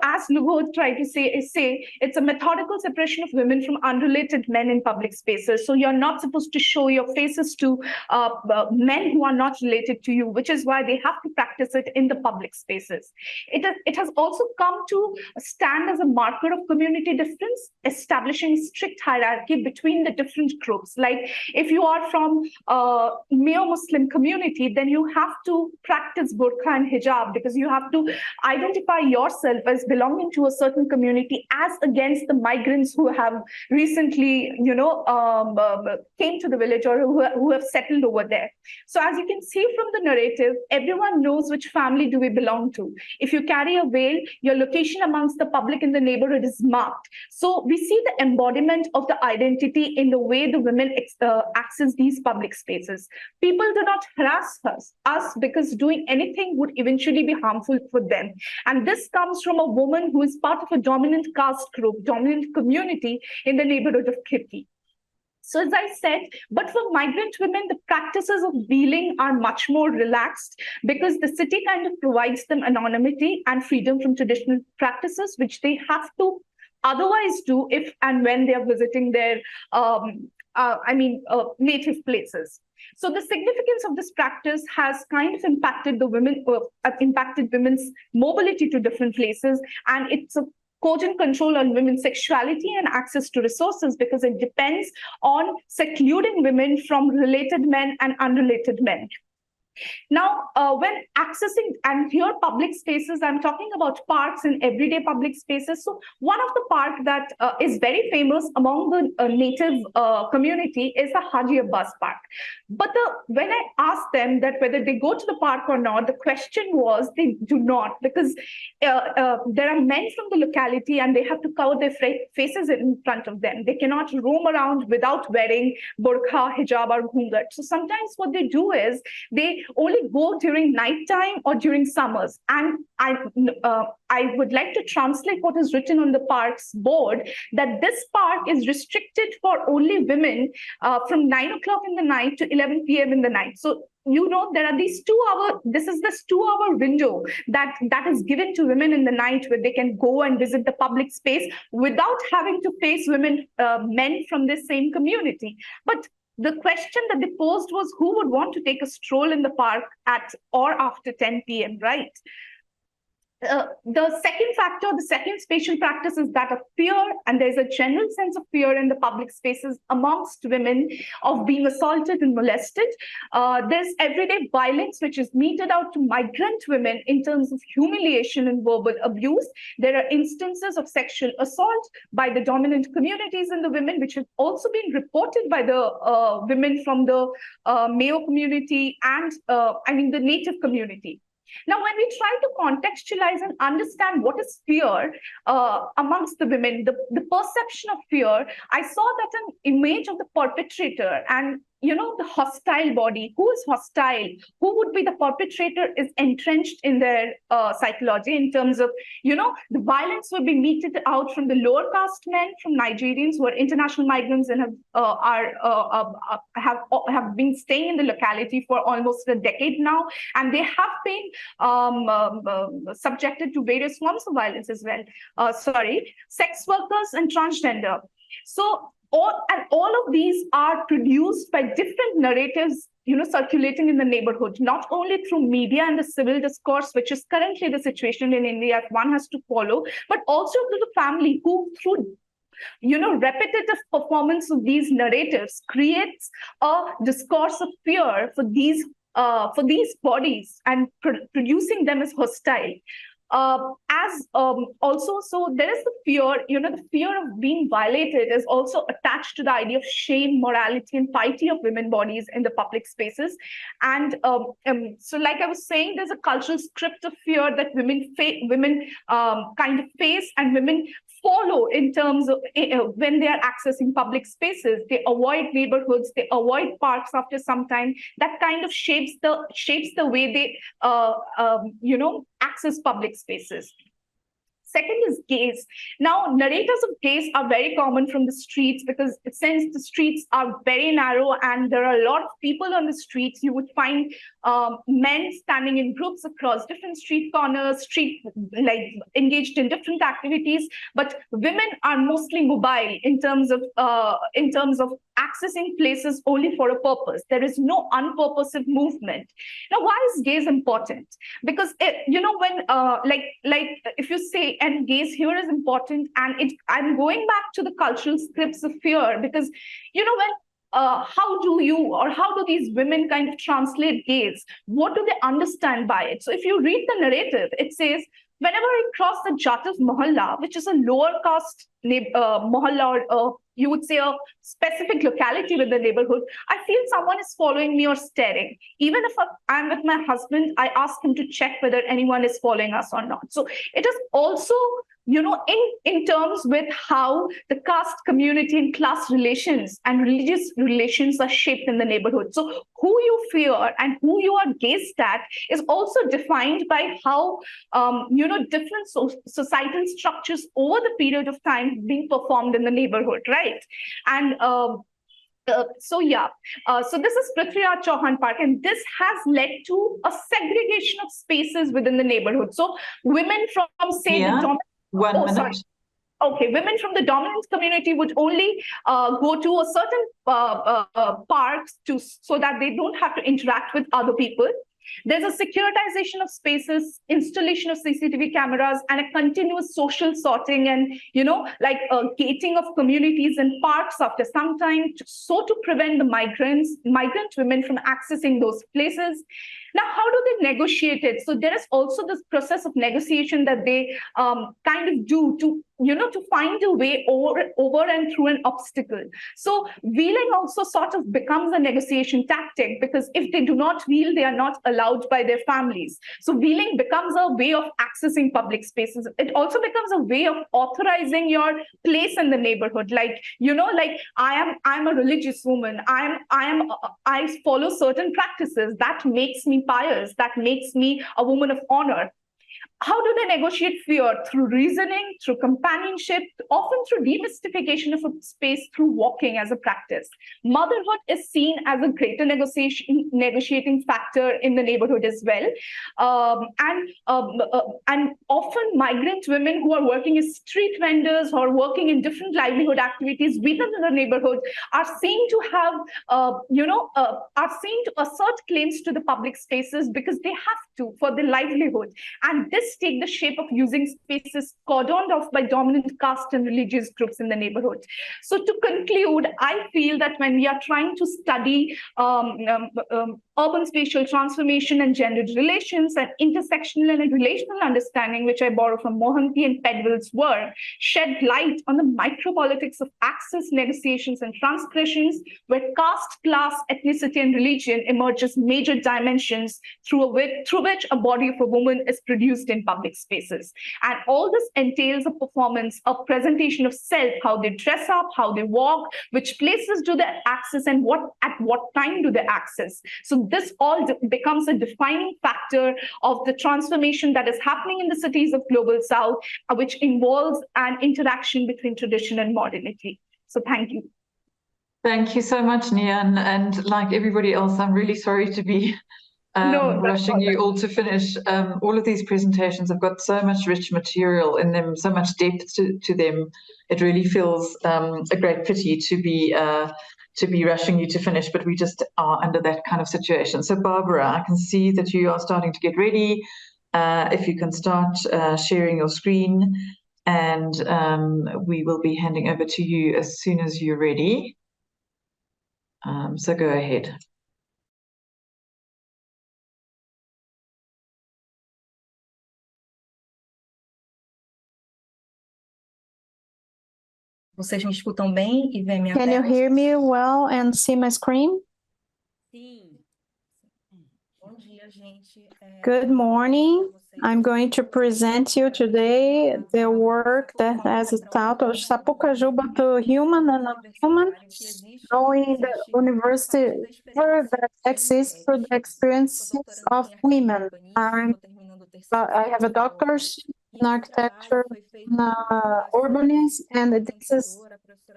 as Lugod tried to say, it's a methodical separation of women from unrelated men in public spaces. So you're not supposed to show your faces to men who are not related to you, which is why they have to practice it in the public spaces. It has also come to stand as a marker of community difference, establishing strict hierarchy between the different groups. Like if you are from a male Muslim community, then you have to practice burqa and hijab, because you have to identify yourself as belonging to a certain community as against the migrants who have recently, came to the village or who have settled over there. So as you can see from the narrative, everyone knows which family do we belong to. If you carry a veil, your location amongst the public in the neighborhood is marked. So we see the embodiment of the identity in the way the women access these public spaces. People do not harass us because doing anything would eventually be harmful for them. And this comes from a woman who is part of a dominant caste group, dominant community in the neighborhood of Kirti. So as I said, but for migrant women, the practices of wheeling are much more relaxed because the city kind of provides them anonymity and freedom from traditional practices, which they have to otherwise do if and when they are visiting their native places. So the significance of this practice has kind of impacted women's mobility to different places, and it's a cogent control on women's sexuality and access to resources, because it depends on secluding women from related men and unrelated men. Now, when accessing, and here public spaces, I'm talking about parks and everyday public spaces. So one of the parks that is very famous among the native community is the Haji Abbas Park. But when I asked them that whether they go to the park or not, the question was they do not, because there are men from the locality and they have to cover their faces in front of them. They cannot roam around without wearing burqa, hijab, or ghungat. So sometimes what they do is they only go during nighttime or during summers. And I would like to translate what is written on the park's board, that this park is restricted for only women from 9 o'clock in the night to 11 p.m. in the night. So there are these 2 hour, this is this 2 hour window that is given to women in the night, where they can go and visit the public space without having to face men from the same community. But the question that they posed was, who would want to take a stroll in the park at or after 10 p.m., right? The second factor, the second spatial practice, is that of fear, and there's a general sense of fear in the public spaces amongst women of being assaulted and molested. There's everyday violence, which is meted out to migrant women in terms of humiliation and verbal abuse. There are instances of sexual assault by the dominant communities in the women, which have also been reported by the women from the Mayo community and the native community. Now, when we try to contextualize and understand what is fear amongst the women, the perception of fear, I saw that an image of the perpetrator and the hostile body. Who is hostile? Who would be the perpetrator is entrenched in their psychology in terms of, the violence will be meted out from the lower caste men, from Nigerians who are international migrants and have been staying in the locality for almost a decade now, and they have been subjected to various forms of violence as well. Sex workers and transgender. So all of these are produced by different narratives, circulating in the neighborhood, not only through media and the civil discourse, which is currently the situation in India, one has to follow, but also through the family, who through repetitive performance of these narratives creates a discourse of fear for these bodies and producing them as hostile. Also, so there is the fear, the fear of being violated is also attached to the idea of shame, morality, and piety of women bodies in the public spaces. And so, like I was saying, there's a cultural script of fear that women kind of face, and women follow in terms of when they are accessing public spaces. They avoid neighborhoods, they avoid parks after some time. That kind of shapes the way they access public spaces. Second is gaze. Now, narrators of gaze are very common from the streets, because since the streets are very narrow and there are a lot of people on the streets, you would find men standing in groups across different street corners, engaged in different activities. But women are mostly mobile in terms of accessing places only for a purpose. There is no unpurposive movement. Now, why is gaze important? Because when if you say, and gaze here is important, and I'm going back to the cultural scripts of fear, because how do these women kind of translate gaze? What do they understand by it? So if you read the narrative, it says, whenever I cross the Jatav Mohalla, which is a lower caste mohalla, or you would say a specific locality with the neighborhood, I feel someone is following me or staring. Even if I'm with my husband, I ask him to check whether anyone is following us or not. So it is also, in terms with how the caste, community, and class relations and religious relations are shaped in the neighborhood. So who you fear and who you are gazed at is also defined by how, different societal structures over the period of time being performed in the neighborhood, right? And so this is Prithviraj Chauhan Park, and this has led to a segregation of spaces within the neighborhood. So women from, say, the dominant... Okay, women from the dominant community would only go to a certain parks so that they don't have to interact with other people. There's a securitization of spaces, installation of CCTV cameras, and a continuous social sorting and, gating of communities and parks after some time, to prevent the migrant women from accessing those places. Now, how do they negotiate it? So there is also this process of negotiation that they kind of do to find a way over and through an obstacle. So wheeling also sort of becomes a negotiation tactic, because if they do not wheel, they are not allowed by their families. So wheeling becomes a way of accessing public spaces. It also becomes a way of authorizing your place in the neighborhood. I'm a religious woman. I follow certain practices that makes me pious, that makes me a woman of honor. How do they negotiate fear? Through reasoning, through companionship, often through demystification of a space through walking as a practice. Motherhood is seen as a greater negotiating factor in the neighborhood as well. And often migrant women who are working as street vendors or working in different livelihood activities within the neighborhood are seen to have, are seen to assert claims to the public spaces because they have to for their livelihood. And this take the shape of using spaces cordoned off by dominant caste and religious groups in the neighborhood. So to conclude, I feel that when we are trying to study urban spatial transformation and gendered relations and intersectional and relational understanding, which I borrow from Mohanty and Pedwell's work, shed light on the micropolitics of access, negotiations, and transgressions, where caste, class, ethnicity, and religion emerge as major dimensions through which a body of a woman is produced in public spaces. And all this entails a performance, a presentation of self, how they dress up, how they walk, which places do they access, and at what time do they access. So this all becomes a defining factor of the transformation that is happening in the cities of Global South, which involves an interaction between tradition and modernity. So thank you. Thank you so much, Nia. And like everybody else, I'm really sorry to be No, you all to finish. All of these presentations have got so much rich material in them, so much depth to them. It really feels a great pity to be rushing you to finish, but we just are under that kind of situation. So Barbara, I can see that you are starting to get ready. If you can start sharing your screen, and we will be handing over to you as soon as you're ready. So go ahead. Vocês me escutam bem e veem minha Can you tela? hear me well and see my screen? Sim. Bom dia, gente. Good morning. I'm going to present you today the work that has a title Sapucajuba to Human and Non-Human, knowing the university that exists through the experiences of women. I have a doctorate in architecture, in urbanism, and this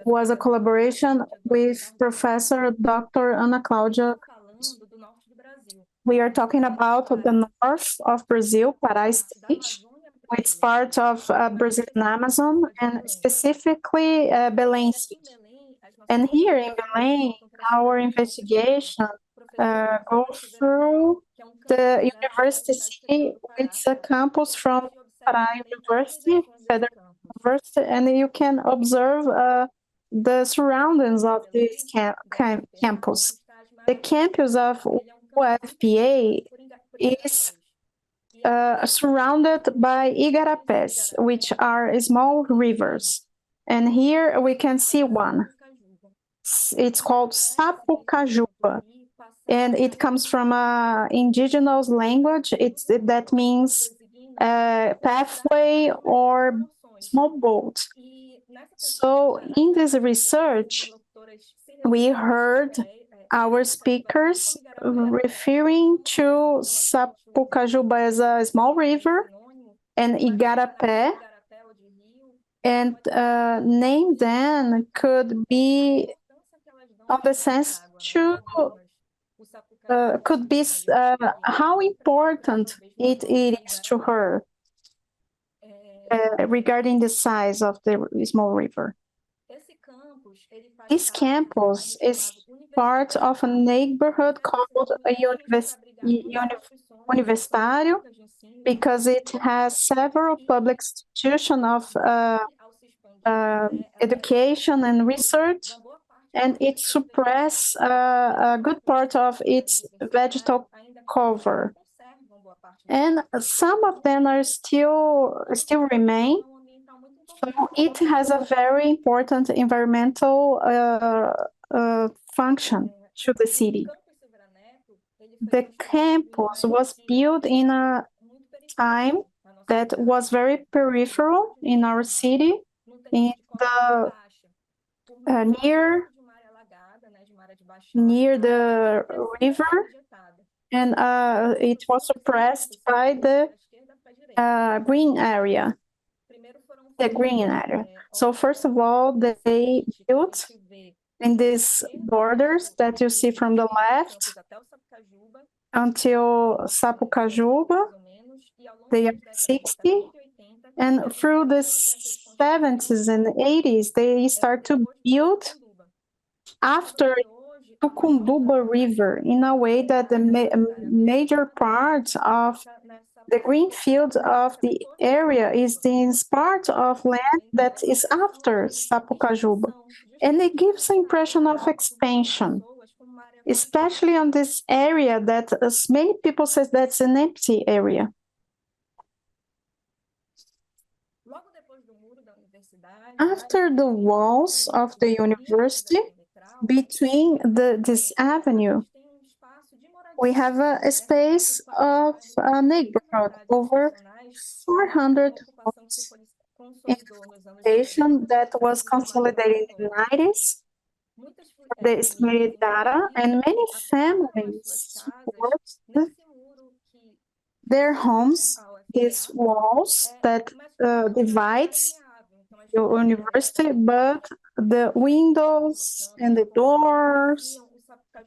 was a collaboration with Professor Dr. Ana Cláudia. We are talking about the north of Brazil, Pará state, which is part of Brazilian Amazon, and specifically Belém city. And here in Belém, our investigation goes through the university city. It's a campus from Pará University, Federal University, and you can observe the surroundings of this campus. The campus of UFPA is surrounded by igarapés, which are small rivers. And here we can see one. It's called Sapucajuba, and it comes from an indigenous language. That means pathway or small boat. So in this research, we heard our speakers referring to Sapucajuba as a small river and igarapé, and name then could be of the sense to could be how important it is to her regarding the size of the small river. This campus is part of a neighborhood called a Universitário because it has several public institutions of education and research, and it suppresses a good part of its vegetal cover. And some of them are still remain. So it has a very important environmental function to the city. The campus was built in a time that was very peripheral in our city, in the near the river, and it was suppressed by the green area. So first of all, they built in these borders that you see from the left until Sapucajuba. They are 60, and through the 70s and 80s, they start to build after Tucumbuba River in a way that the major part of the green field of the area is this part of land that is after Sapucajuba. And it gives an impression of expansion, especially on this area that as many people say that's an empty area. After the walls of the university, between this avenue, we have a space of a neighborhood, over 400 homes in the that was consolidated in the 90s for the estimated data, and many families support their homes, these walls that divides the university, but the windows and the doors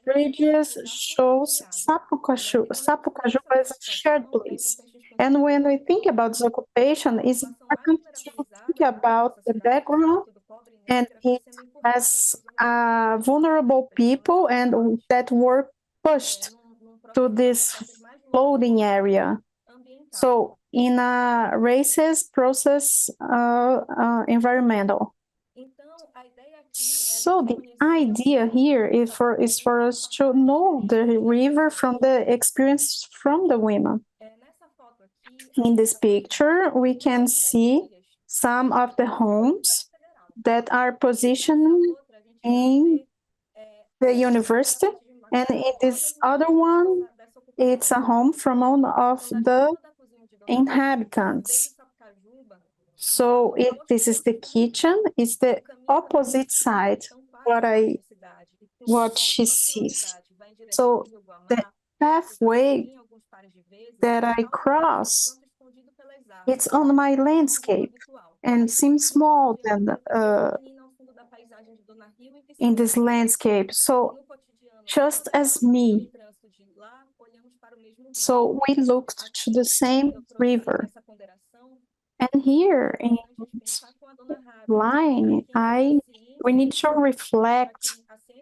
bridges shows Sapucajuba as a shared place. And when we think about this occupation, it's important to think about the background, and it has vulnerable people and that were pushed to this floating area. So in a racist process, environmental. So the idea here is for us to know the river from the experience from the women. In this picture, we can see some of the homes that are positioned in the university, and in this other one, it's a home from one of the inhabitants. So this is the kitchen, it's the opposite side, what she sees. So the pathway that I cross, it's on my landscape and seems small than in this landscape. So just as me. So we looked to the same river. And here in this line, we need to reflect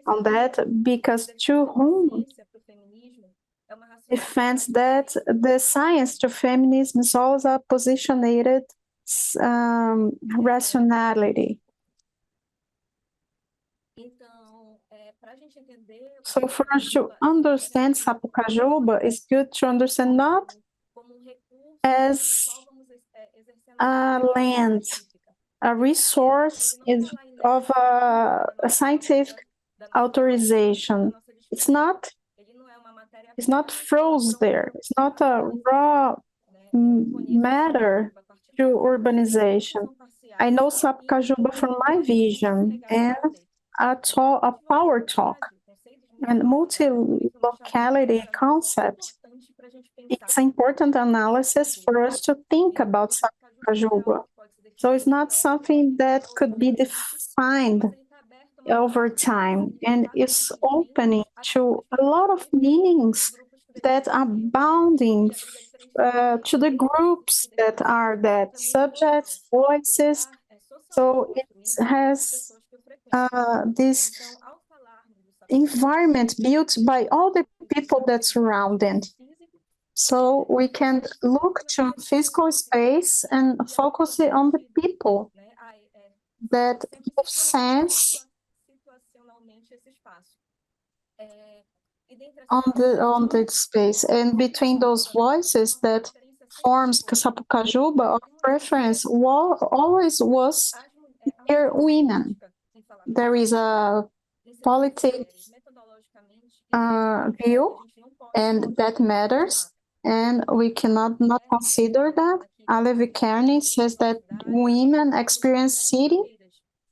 on that, because to whom defends that the science to feminism is always a positionated rationality. So for us to understand Sapucajuba, it's good to understand not as a land, a resource of a scientific authorization. It's not froze there. It's not a raw matter to urbanization. I know Sapucajuba from my vision and a power talk and multi-locality concept. It's an important analysis for us to think about Sapucajuba. So it's not something that could be defined over time, and it's opening to a lot of meanings that are bounding to the groups that are that subjects, voices. So it has this environment built by all the people that surround it. So we can look to physical space and focus it on the people that give sense on the space, and between those voices that forms Sapucajuba, our preference always was here women. There is a politics view, and that matters, and we cannot not consider that. Alevi Kearney says that women experience city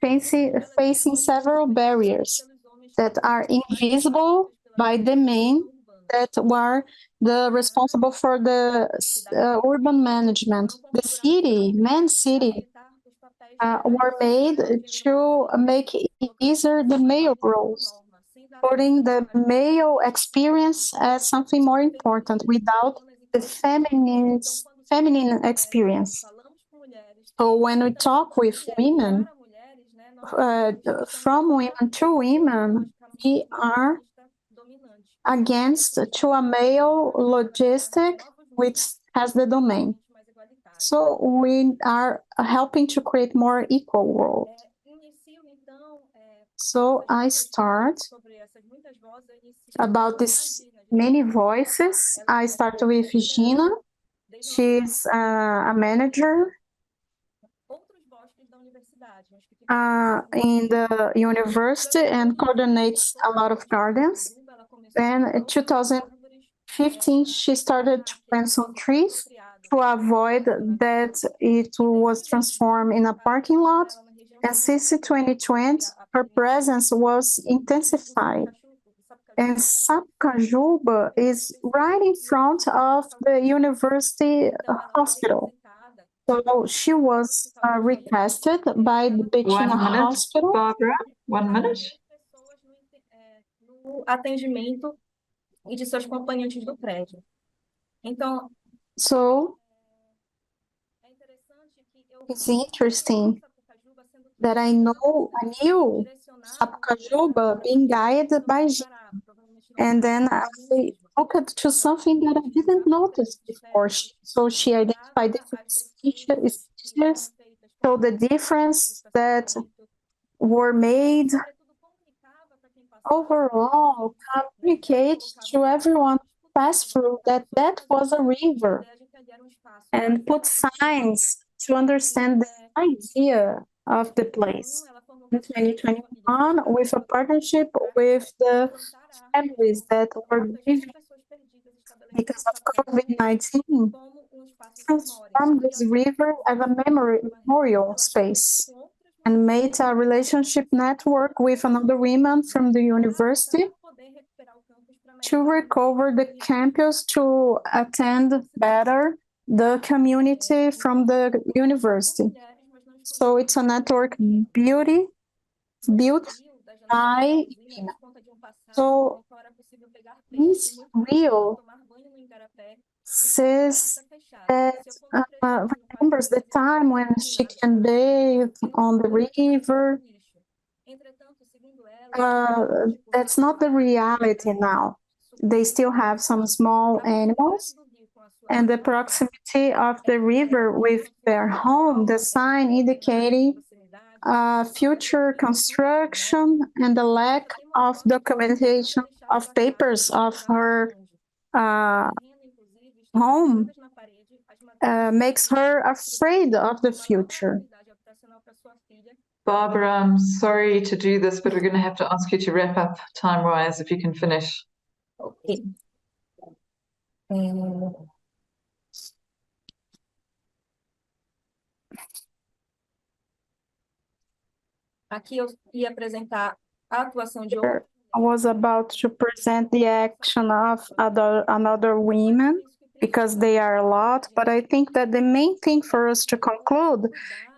facing several barriers that are invisible by the men that were responsible for the urban management. The city, were made to make easier the male roles, putting the male experience as something more important without the feminine experience. So when we talk with women, from women to women, we are against to a male logistic which has the domain. So we are helping to create more equal world. So I start about these many voices. I start with Gina. She's a manager in the university and coordinates a lot of gardens. Then in 2015, she started to plant some trees to avoid that it was transformed in a parking lot. And since 2020, her presence was intensified. And Sapucajuba is right in front of the university hospital. So she was requested by the Betina Hospital. Barbara, 1 minute. do atendimento e de seus acompanhantes do prédio. Então, So it's interesting that I knew Sapucajuba being guided by Jean. And then I looked to something that I didn't notice before. So she identified different species, so the difference that were made overall communicate to everyone who passed through that that was a river, and put signs to understand the idea of the place. In 2021, with a partnership with the families that were grieving because of COVID-19, transformed this river as a memorial space and made a relationship network with another women from the university to recover the campus to attend better the community from the university. So it's a network built by women. So this reel says that remembers the time when she can bathe on the river. That's not the reality now. They still have some small animals, and the proximity of the river with their home, the sign indicating future construction and the lack of documentation of papers of her home makes her afraid of the future. Barbara, I'm sorry to do this, but we're going to have to ask you to wrap up time-wise if you can finish. Okay. Aqui eu ia apresentar a atuação de outra. I was about to present the action of another women because they are a lot, but I think that the main thing for us to conclude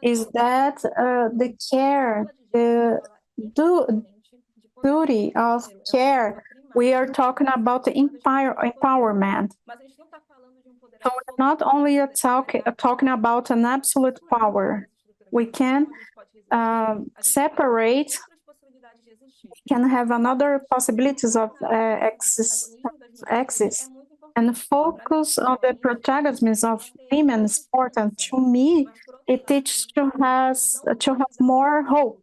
is that the care, the duty of care, we are talking about the empowerment. So we're not only talking about an absolute power. We can separate, can have another possibilities of access and focus on the protagonism of women is important. To me, it teaches to have more hope.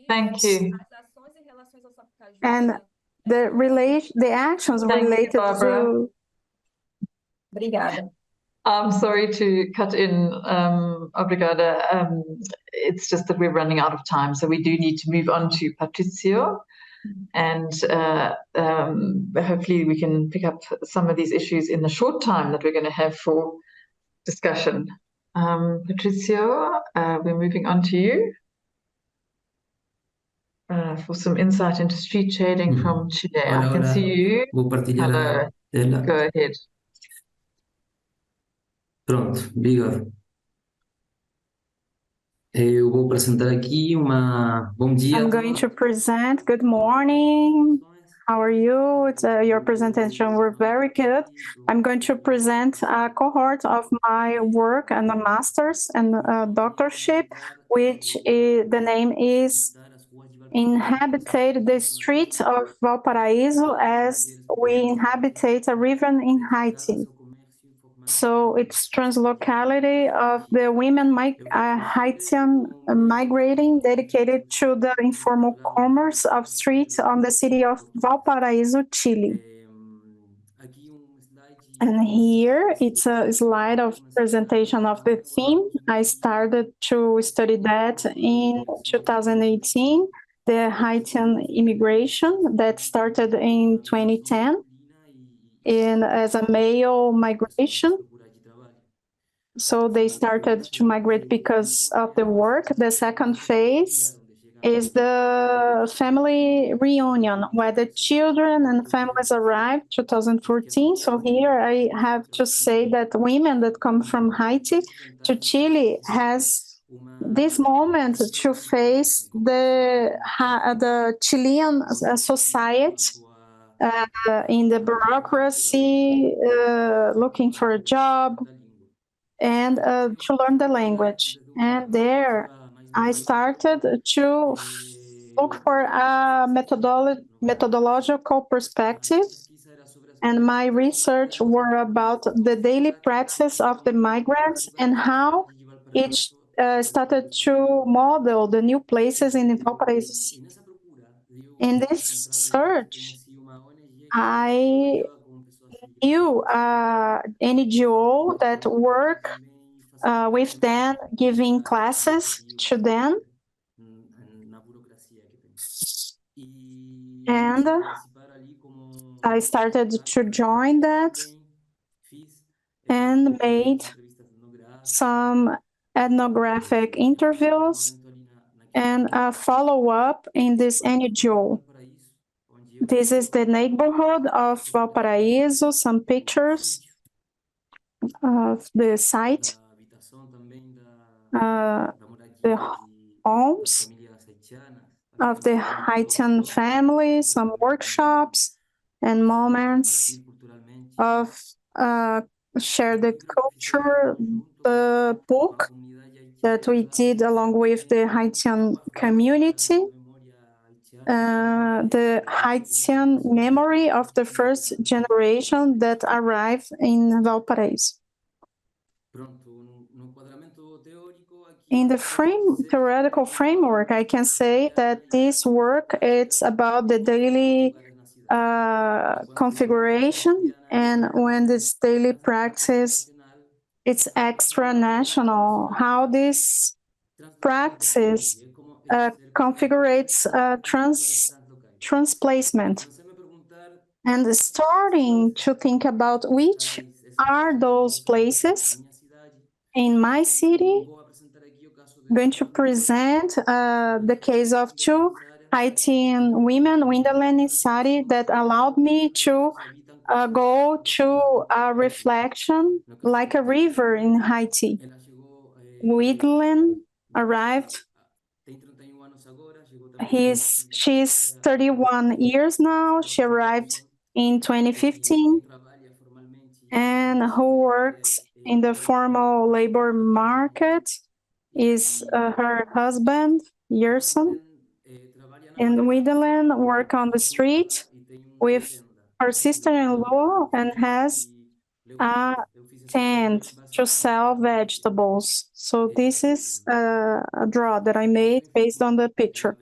Thank you. And the actions related to. Obrigada. I'm sorry to cut in, obrigada. It's just that we're running out of time, so we do need to move on to Patrizio, and hopefully we can pick up some of these issues in the short time that we're going to have for discussion. Patrizio, we're moving on to you for some insight into street shading from Chile. I can see you. Hello. Go ahead. Pronto, Vigor. Eu vou apresentar aqui bom dia. I'm going to present. Good morning. How are you? Your presentation were very good. I'm going to present a cohort of my work and a master's and a doctorship, which the name is Inhabitate the Streets of Valparaíso as we inhabitate a river in Haiti. So it's translocality of the women Haitian migrating dedicated to the informal commerce of streets on the city of Valparaíso, Chile. And here it's a slide of presentation of the theme. I started to study that in 2018, the Haitian immigration that started in 2010. As a male migration. So they started to migrate because of the work. The second phase is the family reunion, where the children and families arrived 2014. So here I have to say that women that come from Haiti to Chile has this moment to face the Chilean society in the bureaucracy, looking for a job, and to learn the language. And there I started to look for a methodological perspective, and my research were about the daily practice of the migrants and how it started to model the new places in Valparaiso City. In this search, I knew NGO that work with them, giving classes to them. And I started to join that and made some ethnographic interviews and a follow-up in this NGO. This is the neighborhood of Valparaíso, some pictures of the site, the homes of the Haitian family, some workshops and moments of share the culture, the book that we did along with the Haitian community, the Haitian memory of the first generation that arrived in Valparaiso. In the theoretical framework, I can say that this work, it's about the daily configuration, and when this daily practice, it's extra national, how this practice configurates transplacement, and starting to think about which are those places in my city. I'm going to present the case of two Haitian women, Winderland and Sari, that allowed me to go to a reflection like a river in Haiti. Winderland arrived. She's 31 years now. She arrived in 2015, and who works in the formal labor market is her husband, Yerson. And Winderland work on the street with her sister-in-law and has a tent to sell vegetables. So this is a draw that I made based on the picture.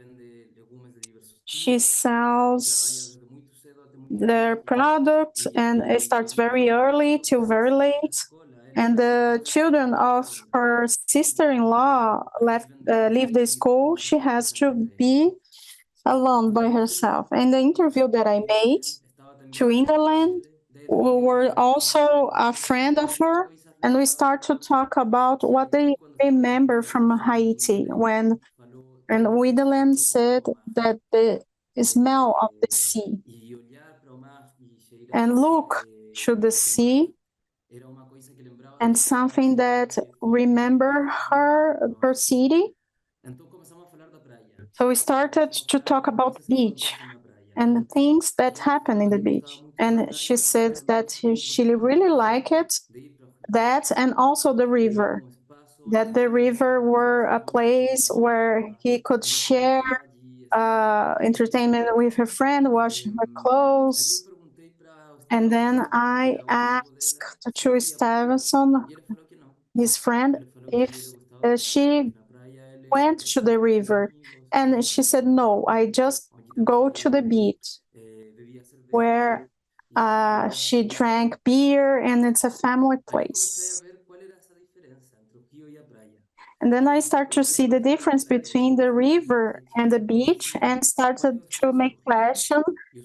She sells their products, and it starts very early till very late. And the children of her sister-in-law leave the school. She has to be alone by herself. And the interview that I made to Winderland, we were also a friend of her, and we start to talk about what they remember from Haiti and Winderland said that the smell of the sea and look to the sea, and something that remember her city. So we started to talk about beach and things that happen in the beach. And she said that she really liked it, that, and also the river, that the river were a place where he could share entertainment with her friend, wash her clothes. And then I asked to Stevenson, his friend, if she went to the river. And she said, no, I just go to the beach where she drank beer, and it's a family place. And then I start to see the difference between the river and the beach, and started to make question,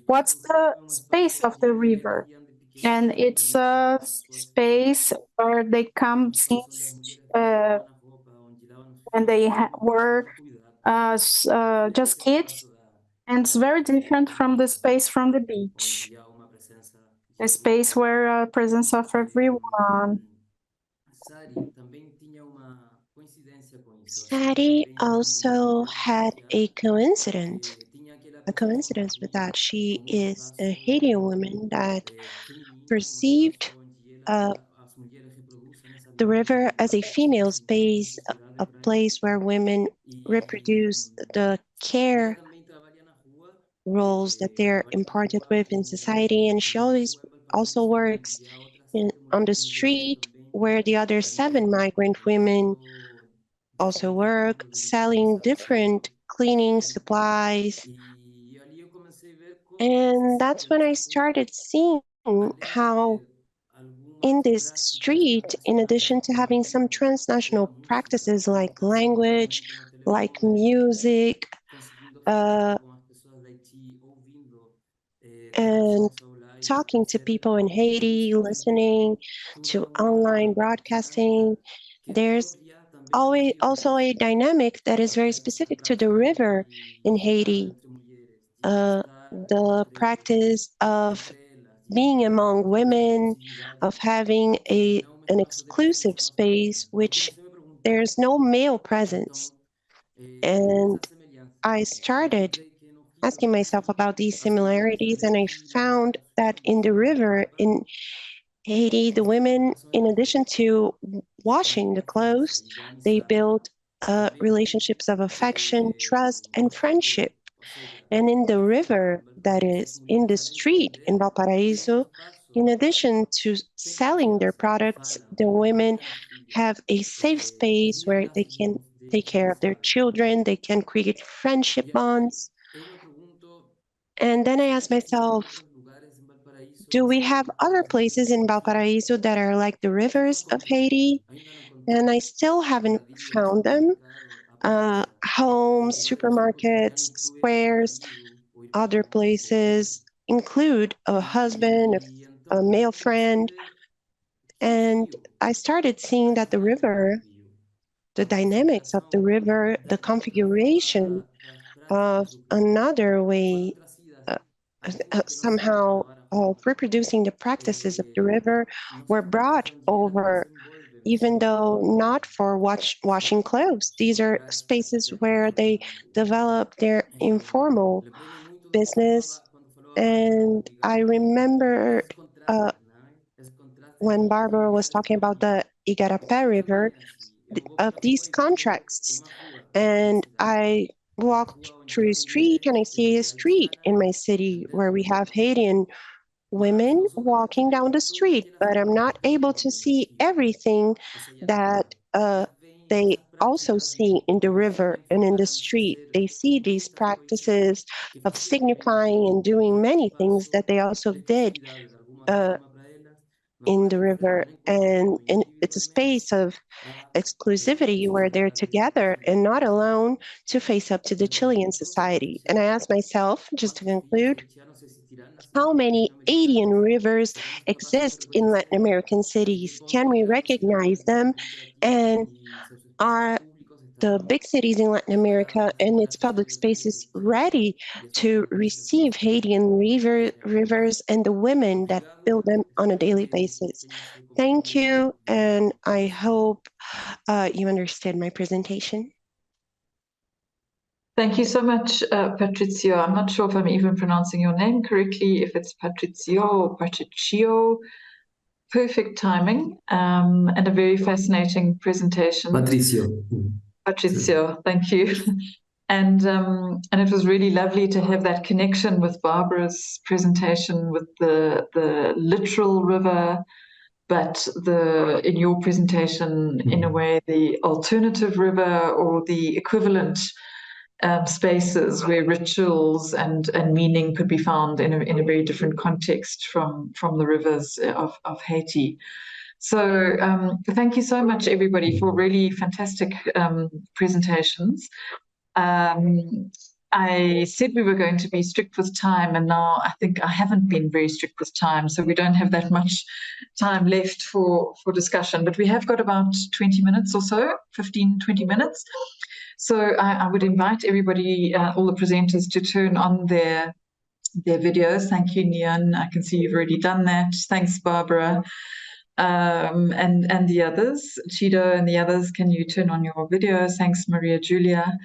what's the space of the river? And it's a space where they come since when they were just kids, and it's very different from the space from the beach, a space where presence of everyone. Sadie also had a coincidence with that. She is a Haitian woman that perceived the river as a female space, a place where women reproduce the care roles that they're imparted with in society. And she always also works on the street where the other 7 migrant women also work, selling different cleaning supplies. And that's when I started seeing how in this street, in addition to having some transnational practices like language, like music, and talking to people in Haiti, listening to online broadcasting, there's always also a dynamic that is very specific to the river in Haiti. The practice of being among women, of having an exclusive space, which there's no male presence. And I started asking myself about these similarities, and I found that in the river in Haiti, the women, in addition to washing the clothes, they build relationships of affection, trust, and friendship. And in the river, that is, in the street in Valparaiso, in addition to selling their products, the women have a safe space where they can take care of their children, they can create friendship bonds. And then I asked myself, do we have other places in Valparaiso that are like the rivers of Haiti? And I still haven't found them. Homes, supermarkets, squares, other places include a husband, a male friend. And I started seeing that the river, the dynamics of the river, the configuration of another way, somehow of reproducing the practices of the river were brought over, even though not for washing clothes. These are spaces where they develop their informal business. And I remember when Barbara was talking about the Igarapé River, of these contracts. And I walked through a street and I see a street in my city where we have Haitian women walking down the street, but I'm not able to see everything that they also see in the river and in the street. They see these practices of signifying and doing many things that they also did in the river. And it's a space of exclusivity where they're together and not alone to face up to the Chilean society. And I asked myself, just to conclude, how many Haitian rivers exist in Latin American cities? Can we recognize them? And are the big cities in Latin America and its public spaces ready to receive Haitian rivers and the women that build them on a daily basis? Thank you, and I hope you understood my presentation. Thank you so much, Patrizio. I'm not sure if I'm even pronouncing your name correctly, if it's Patrizio or Patricio. Perfect timing, and a very fascinating presentation. Patrizio, thank you. And it was really lovely to have that connection with Barbara's presentation with the literal river, but in your presentation, in a way, the alternative river or the equivalent spaces where rituals and meaning could be found in a very different context from the rivers of Haiti. So thank you so much, everybody, for really fantastic presentations. I said we were going to be strict with time, and now I think I haven't been very strict with time, so we don't have that much time left for discussion. But we have got about 20 minutes or so, 15, 20 minutes. So I would invite everybody, all the presenters, to turn on their videos. Thank you, Nian. I can see you've already done that. Thanks, Barbara. and the others. Chido and the others, can you turn on your video? Thanks, Maria Julia.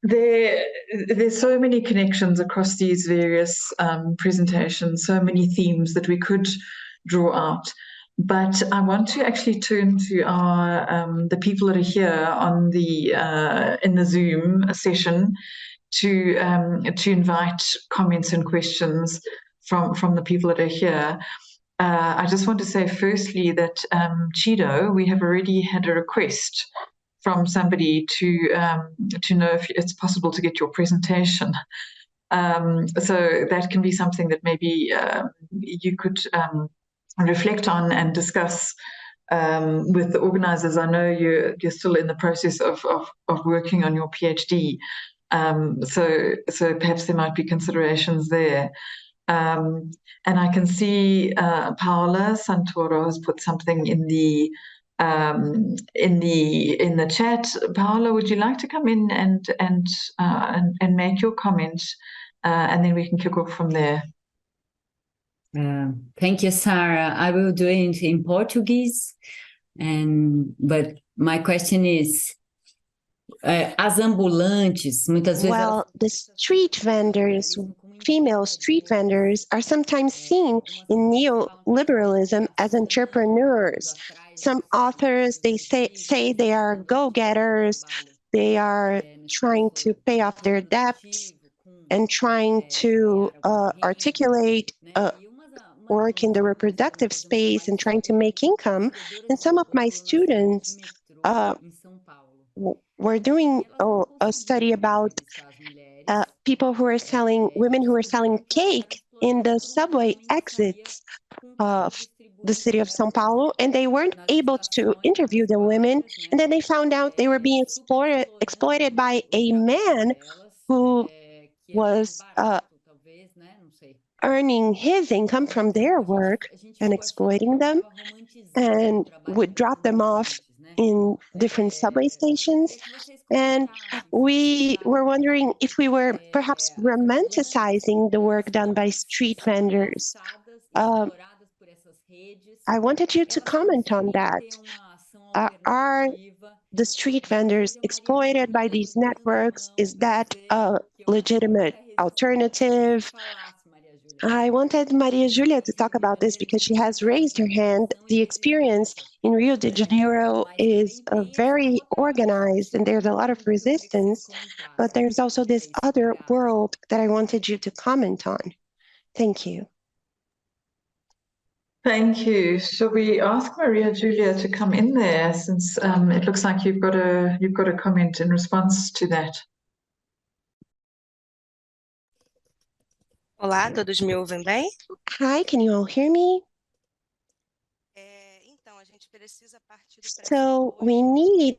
There's so many connections across these various presentations, so many themes that we could draw out. But I want to actually turn to our the people that are here on the in the Zoom session to invite comments and questions from the people that are here. I just want to say firstly that Chido, we have already had a request from somebody to know if it's possible to get your presentation. So that can be something that maybe you could reflect on and discuss with the organizers. I know you're still in the process of working on your PhD, so perhaps there might be considerations there. And I can see Paola Santoro has put something in the chat. Paola, would you like to come in and make your comment, and then we can kick off from there. Thank you, Sarah. I will do it in Portuguese, but my question is, as ambulantes, muitas vezes Well, the street vendors, female street vendors, are sometimes seen in neoliberalism as entrepreneurs. Some authors, they say they are go-getters, they are trying to pay off their debts and trying to articulate work in the reproductive space and trying to make income. And some of my students were doing a study about women who are selling cake in the subway exits of the city of São Paulo, and they weren't able to interview the women. And then they found out they were being exploited by a man who was earning his income from their work and exploiting them, and would drop them off in different subway stations. And we were wondering if we were perhaps romanticizing the work done by street vendors. I wanted you to comment on that. Are the street vendors exploited by these networks? Is that a legitimate alternative? I wanted Maria Julia to talk about this because she has raised her hand. The experience in Rio de Janeiro is very organized and there's a lot of resistance, but there's also this other world that I wanted you to comment on. Thank you. Thank you. Shall we ask Maria Julia to come in there, since it looks like you've got a comment in response to that? Olá, todos me ouvem bem? Hi, can you all hear me? So we need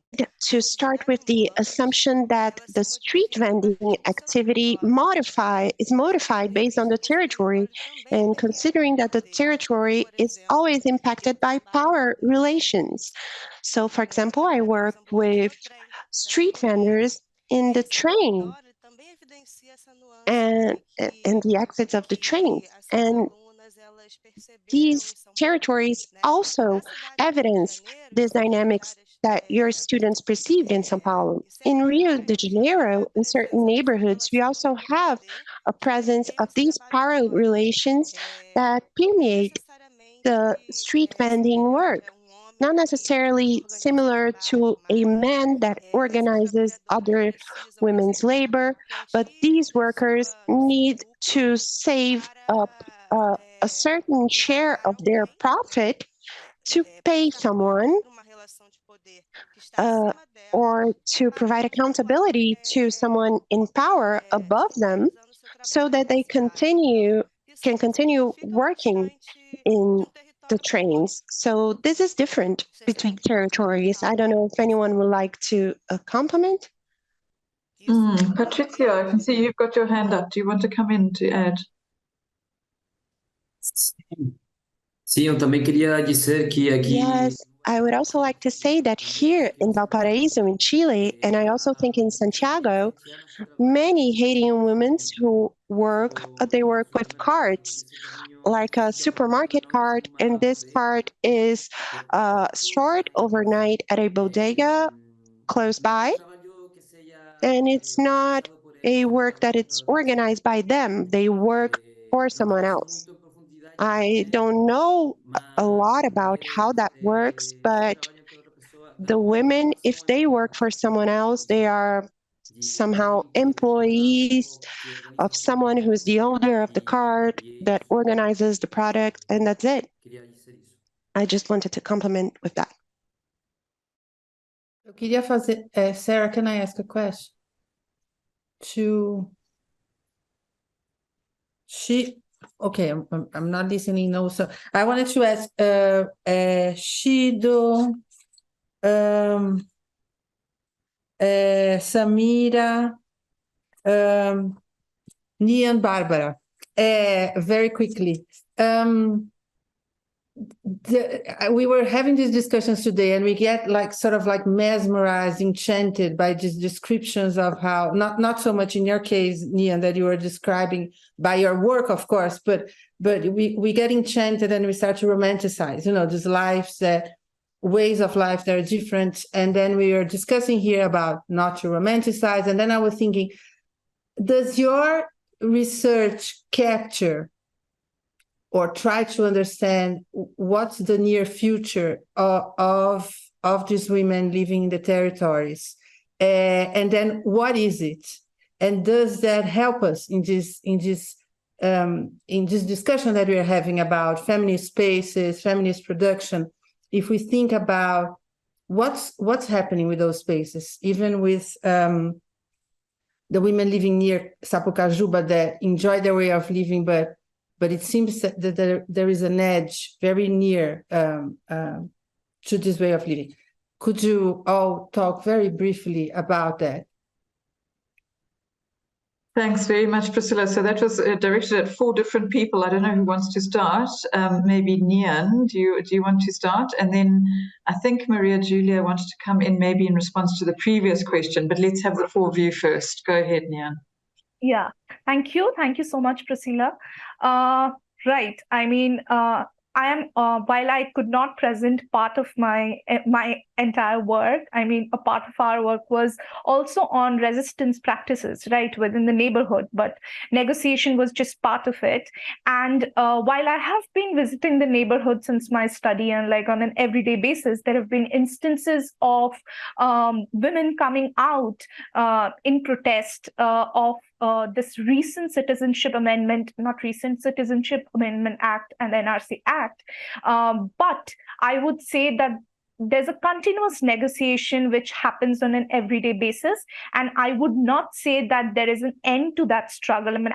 to start with the assumption that the street vending activity is modified based on the territory, and considering that the territory is always impacted by power relations. So, for example, I work with street vendors in the train and the exits of the trains. And these territories also evidence these dynamics that your students perceived in São Paulo. In Rio de Janeiro, in certain neighborhoods, we also have a presence of these power relations that permeate the street vending work. Not necessarily similar to a man that organizes other women's labor, but these workers need to save up a certain share of their profit to pay someone or to provide accountability to someone in power above them, so that they can continue working in the trains. So this is different between territories. I don't know if anyone would like to comment. Patricia, I can see you've got your hand up. Do you want to come in to add? Sim, eu também queria dizer que aqui. Yes, I would also like to say that here in Valparaíso, in Chile, and I also think in Santiago, many Haitian women who they work with cards, like a supermarket cart, and this cart is stored overnight at a bodega close by, and it's not a work that it's organized by them. They work for someone else. I don't know a lot about how that works, but the women, if they work for someone else, they are somehow employees of someone who's the owner of the cart that organizes the product, and that's it. I just wanted to compliment with that. Eu queria fazer, Sarah, can I ask a question? Okay, I'm not listening, no, so I wanted to ask Shido, Samira, Nia and Barbara, very quickly. We were having these discussions today, and we get like sort of like mesmerized, enchanted by these descriptions of how, not so much in your case, Nian, that you were describing by your work, of course, but we get enchanted and we start to romanticize, these lives, ways of life that are different. And then we are discussing here about not to romanticize. And then I was thinking, does your research capture or try to understand what's the near future of these women living in the territories, and then what is it, and does that help us in this discussion that we are having about feminist spaces, feminist production? If we think about what's happening with those spaces, even with the women living near Sapucajuba that enjoy their way of living, but it seems that there is an edge very near to this way of living. Could you all talk very briefly about that? Thanks very much, Priscilla. So that was directed at 4 different people. I don't know who wants to start. Maybe Nian, do you want to start? And then I think Maria Julia wanted to come in maybe in response to the previous question, but let's have the 4 of you first. Go ahead, Nian. Yeah, thank you. Thank you so much, Priscilla. Right. I mean, I am, while I could not present part of my entire work, I mean, a part of our work was also on resistance practices, right, within the neighborhood, but negotiation was just part of it. And while I have been visiting the neighborhood since my study and like on an everyday basis, there have been instances of women coming out in protest of this recent Citizenship Amendment, not recent Citizenship Amendment Act and NRC Act. But I would say that there's a continuous negotiation which happens on an everyday basis. And I would not say that there is an end to that struggle. I mean,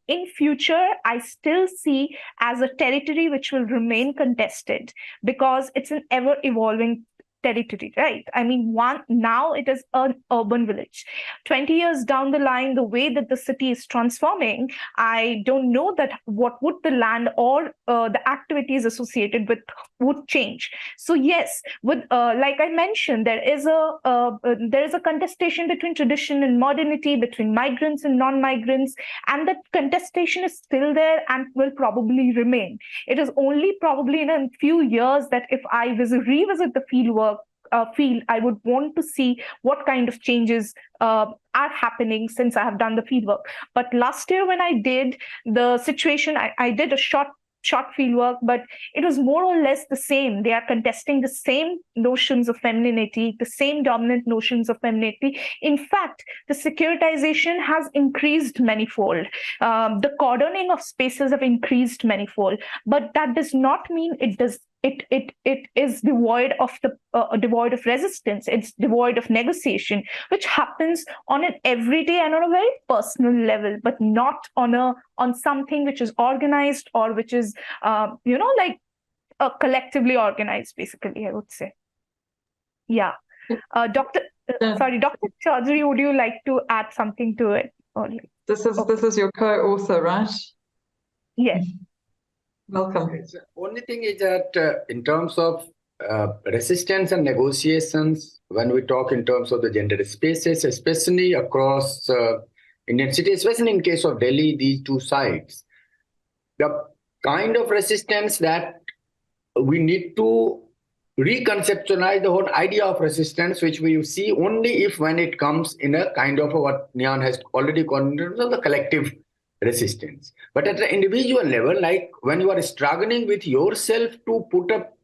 in future, I still see as a territory which will remain contested because it's an ever evolving territory, right? I mean, now it is an urban village. 20 years down the line, the way that the city is transforming, I don't know that what would the land or the activities associated with would change. So yes, with like I mentioned, there is a contestation between tradition and modernity, between migrants and non-migrants, and that contestation is still there and will probably remain. It is only probably in a few years that if I revisit the field, I would want to see what kind of changes are happening since I have done the fieldwork. But last year when I did the situation, I did a short fieldwork, but it was more or less the same. They are contesting the same notions of femininity, the same dominant notions of femininity. In fact, the securitization has increased manifold. The cordoning of spaces have increased manifold, but that does not mean it is devoid of resistance. It's devoid of negotiation, which happens on an everyday and on a very personal level, but not on something which is organized or which is collectively organized, basically, I would say. Yeah. Dr. Chaudhary, would you like to add something to it? This is your co-author, right? Yes. Welcome. The only thing is that in terms of resistance and negotiations, when we talk in terms of the gender spaces, especially across Indian city, especially in case of Delhi, these two sides, the kind of resistance that we need to reconceptualize the whole idea of resistance, which we see only if when it comes in a kind of what Nyan has already called the collective resistance. But at the individual level, like when you are struggling with yourself to put up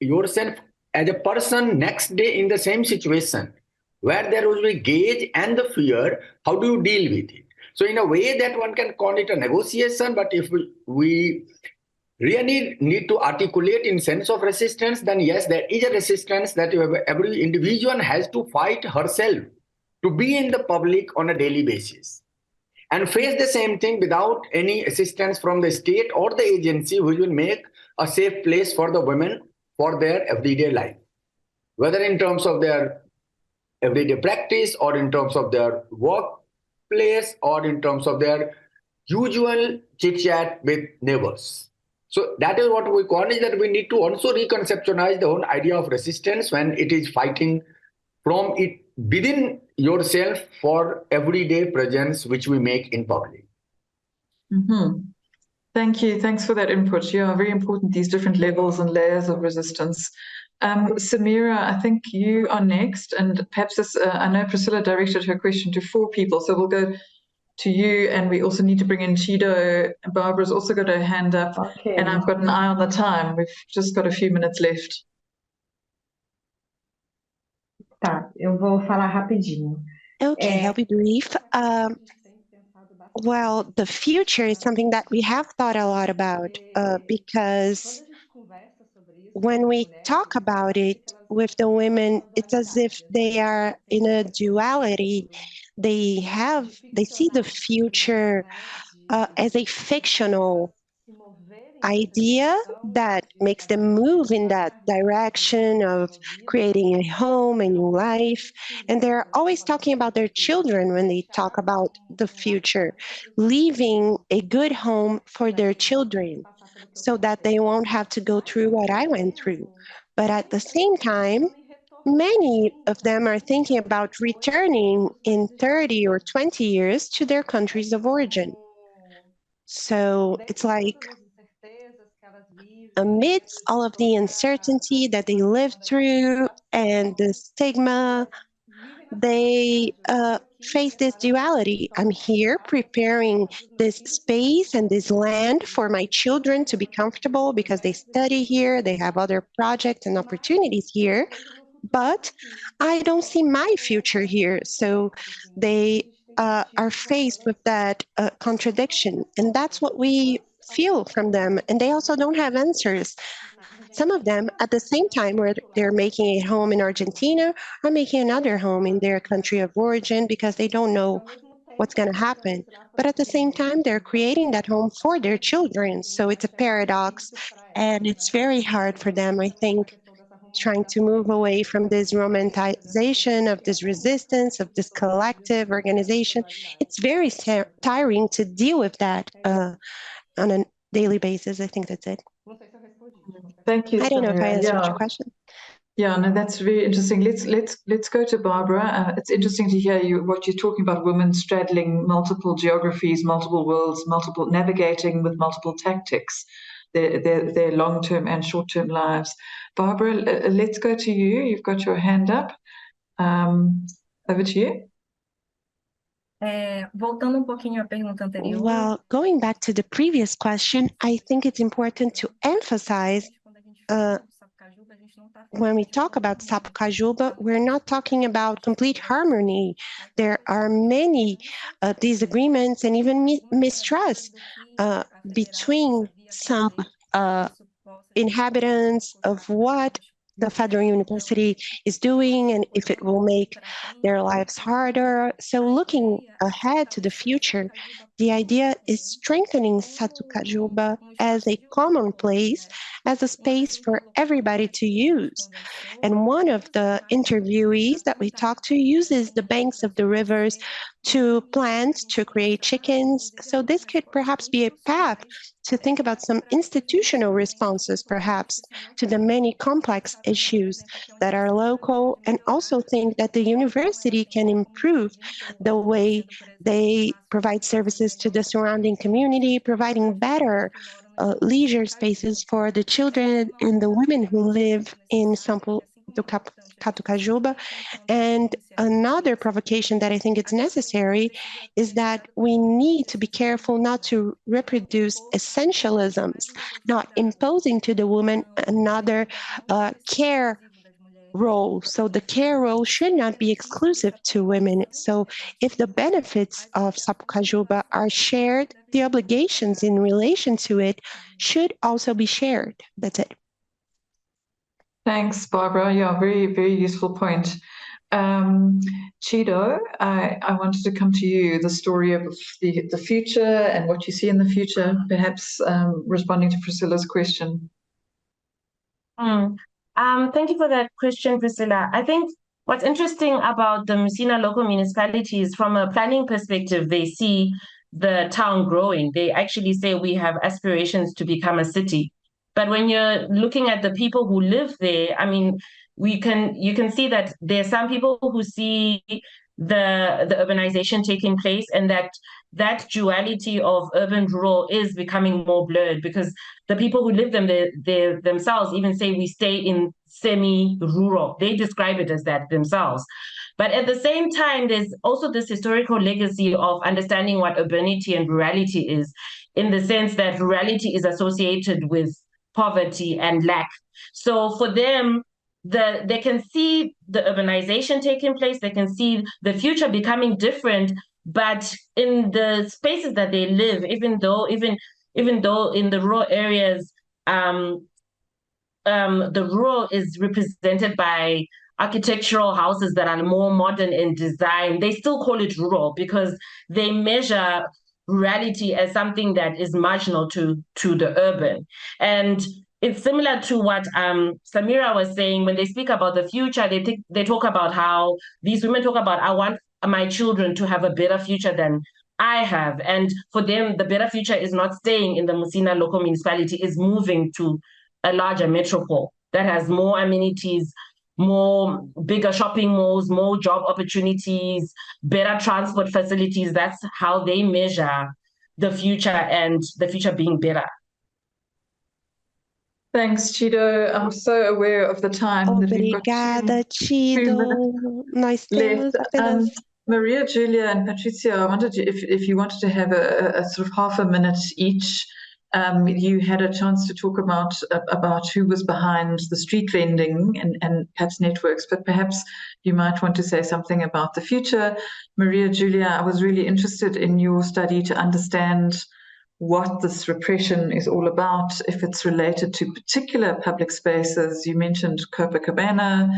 yourself as a person next day in the same situation, where there will be gauge and the fear, how do you deal with it? So in a way that one can call it a negotiation, but if we really need to articulate in sense of resistance, then yes, there is a resistance that every individual has to fight herself to be in the public on a daily basis and face the same thing without any assistance from the state or the agency which will make a safe place for the women for their everyday life, whether in terms of their everyday practice or in terms of their workplace or in terms of their usual chit-chat with neighbors. So that is what we call is that we need to also reconceptualize the whole idea of resistance when it is fighting from it within yourself for everyday presence which we make in public. Thank you. Thanks for that input. Yeah, very important, these different levels and layers of resistance. Samira, I think you are next, and perhaps this, I know Priscilla directed her question to 4 people, so we'll go to you, and we also need to bring in Chido. Barbara's also got her hand up, and I've got an eye on the time. We've just got a few minutes left. Tá, eu vou falar rapidinho. Okay, I'll be brief. Well, the future is something that we have thought a lot about because when we talk about it with the women, it's as if they are in a duality. They see the future as a fictional idea that makes them move in that direction of creating a home, a new life. And they're always talking about their children when they talk about the future, leaving a good home for their children so that they won't have to go through what I went through. But at the same time, many of them are thinking about returning in 30 or 20 years to their countries of origin. So it's like, amidst all of the uncertainty that they live through and the stigma, they face this duality. I'm here preparing this space and this land for my children to be comfortable because they study here, they have other projects and opportunities here, but I don't see my future here. So they are faced with that contradiction. And that's what we feel from them. And they also don't have answers. Some of them, at the same time, where they're making a home in Argentina, are making another home in their country of origin because they don't know what's going to happen. But at the same time, they're creating that home for their children. So it's a paradox. And it's very hard for them, I think, trying to move away from this romanticization of this resistance, of this collective organization. It's very tiring to deal with that on a daily basis. I think that's it. Thank you, I don't know if I Samira. answered your question. Yeah, no, that's very interesting. Let's go to Barbara. It's interesting to hear what you're talking about, women straddling multiple geographies, multiple worlds, navigating with multiple tactics, their long-term and short-term lives. Barbara, let's go to you. You've got your hand up. Over to you. Voltando pouquinho à pergunta anterior. Well, going back to the previous question, I think it's important to emphasize when we talk about Sapucajuba, we're not talking about complete harmony. There are many disagreements and even mistrust between some inhabitants of what the Federal University is doing and if it will make their lives harder. So looking ahead to the future, The idea is strengthening Satucajuba as a common place, as a space for everybody to use. And one of the interviewees that we talked to uses the banks of the rivers to plant, to create chickens. So this could perhaps be a path to think about some institutional responses, perhaps, to the many complex issues that are local, and also think that the university can improve the way they provide services to the surrounding community, providing better leisure spaces for the children and the women who live in Sampo do Catucajuba. And another provocation that I think is necessary is that we need to be careful not to reproduce essentialisms, not imposing to the woman another care role. So the care role should not be exclusive to women. So if the benefits of Sapucajuba are shared, the obligations in relation to it should also be shared. That's it. Thanks, Barbara. Yeah, very, very useful point. Chido, I wanted to come to you, the story of the future and what you see in the future, perhaps responding to Priscilla's question. Thank you for that question, Priscilla. I think what's interesting about the Musina local municipalities, from a planning perspective, they see the town growing. They actually say we have aspirations to become a city. But when you're looking at the people who live there, I mean, you can see that there are some people who see the urbanization taking place, and that duality of urban rural is becoming more blurred, because the people who live them they themselves even say we stay in semi-rural. They describe it as that themselves. But at the same time, there's also this historical legacy of understanding what urbanity and rurality is, in the sense that rurality is associated with poverty and lack. So for them, they can see the urbanization taking place, they can see the future becoming different, but in the spaces that they live, even though in the rural areas, the rural is represented by architectural houses that are more modern in design, they still call it rural because they measure rurality as something that is marginal to the urban. And it's similar to what Samira was saying. When they speak about the future, they talk about how these women talk about, I want my children to have a better future than I have. And for them, the better future is not staying in the Musina local municipality, is moving to a larger metropole that has more amenities, more bigger shopping malls, more job opportunities, better transport facilities. That's how they measure the future, and the future being better. Thanks, Chido. I'm so aware of the time that we've got two minutes left. Maria, Julia, and Patricia, I wanted to, if you wanted to have a sort of half a minute each, you had a chance to talk about who was behind the street vending and perhaps networks, but perhaps you might want to say something about the future. Maria, Julia, I was really interested in your study to understand what this repression is all about, if it's related to particular public spaces. You mentioned Copacabana.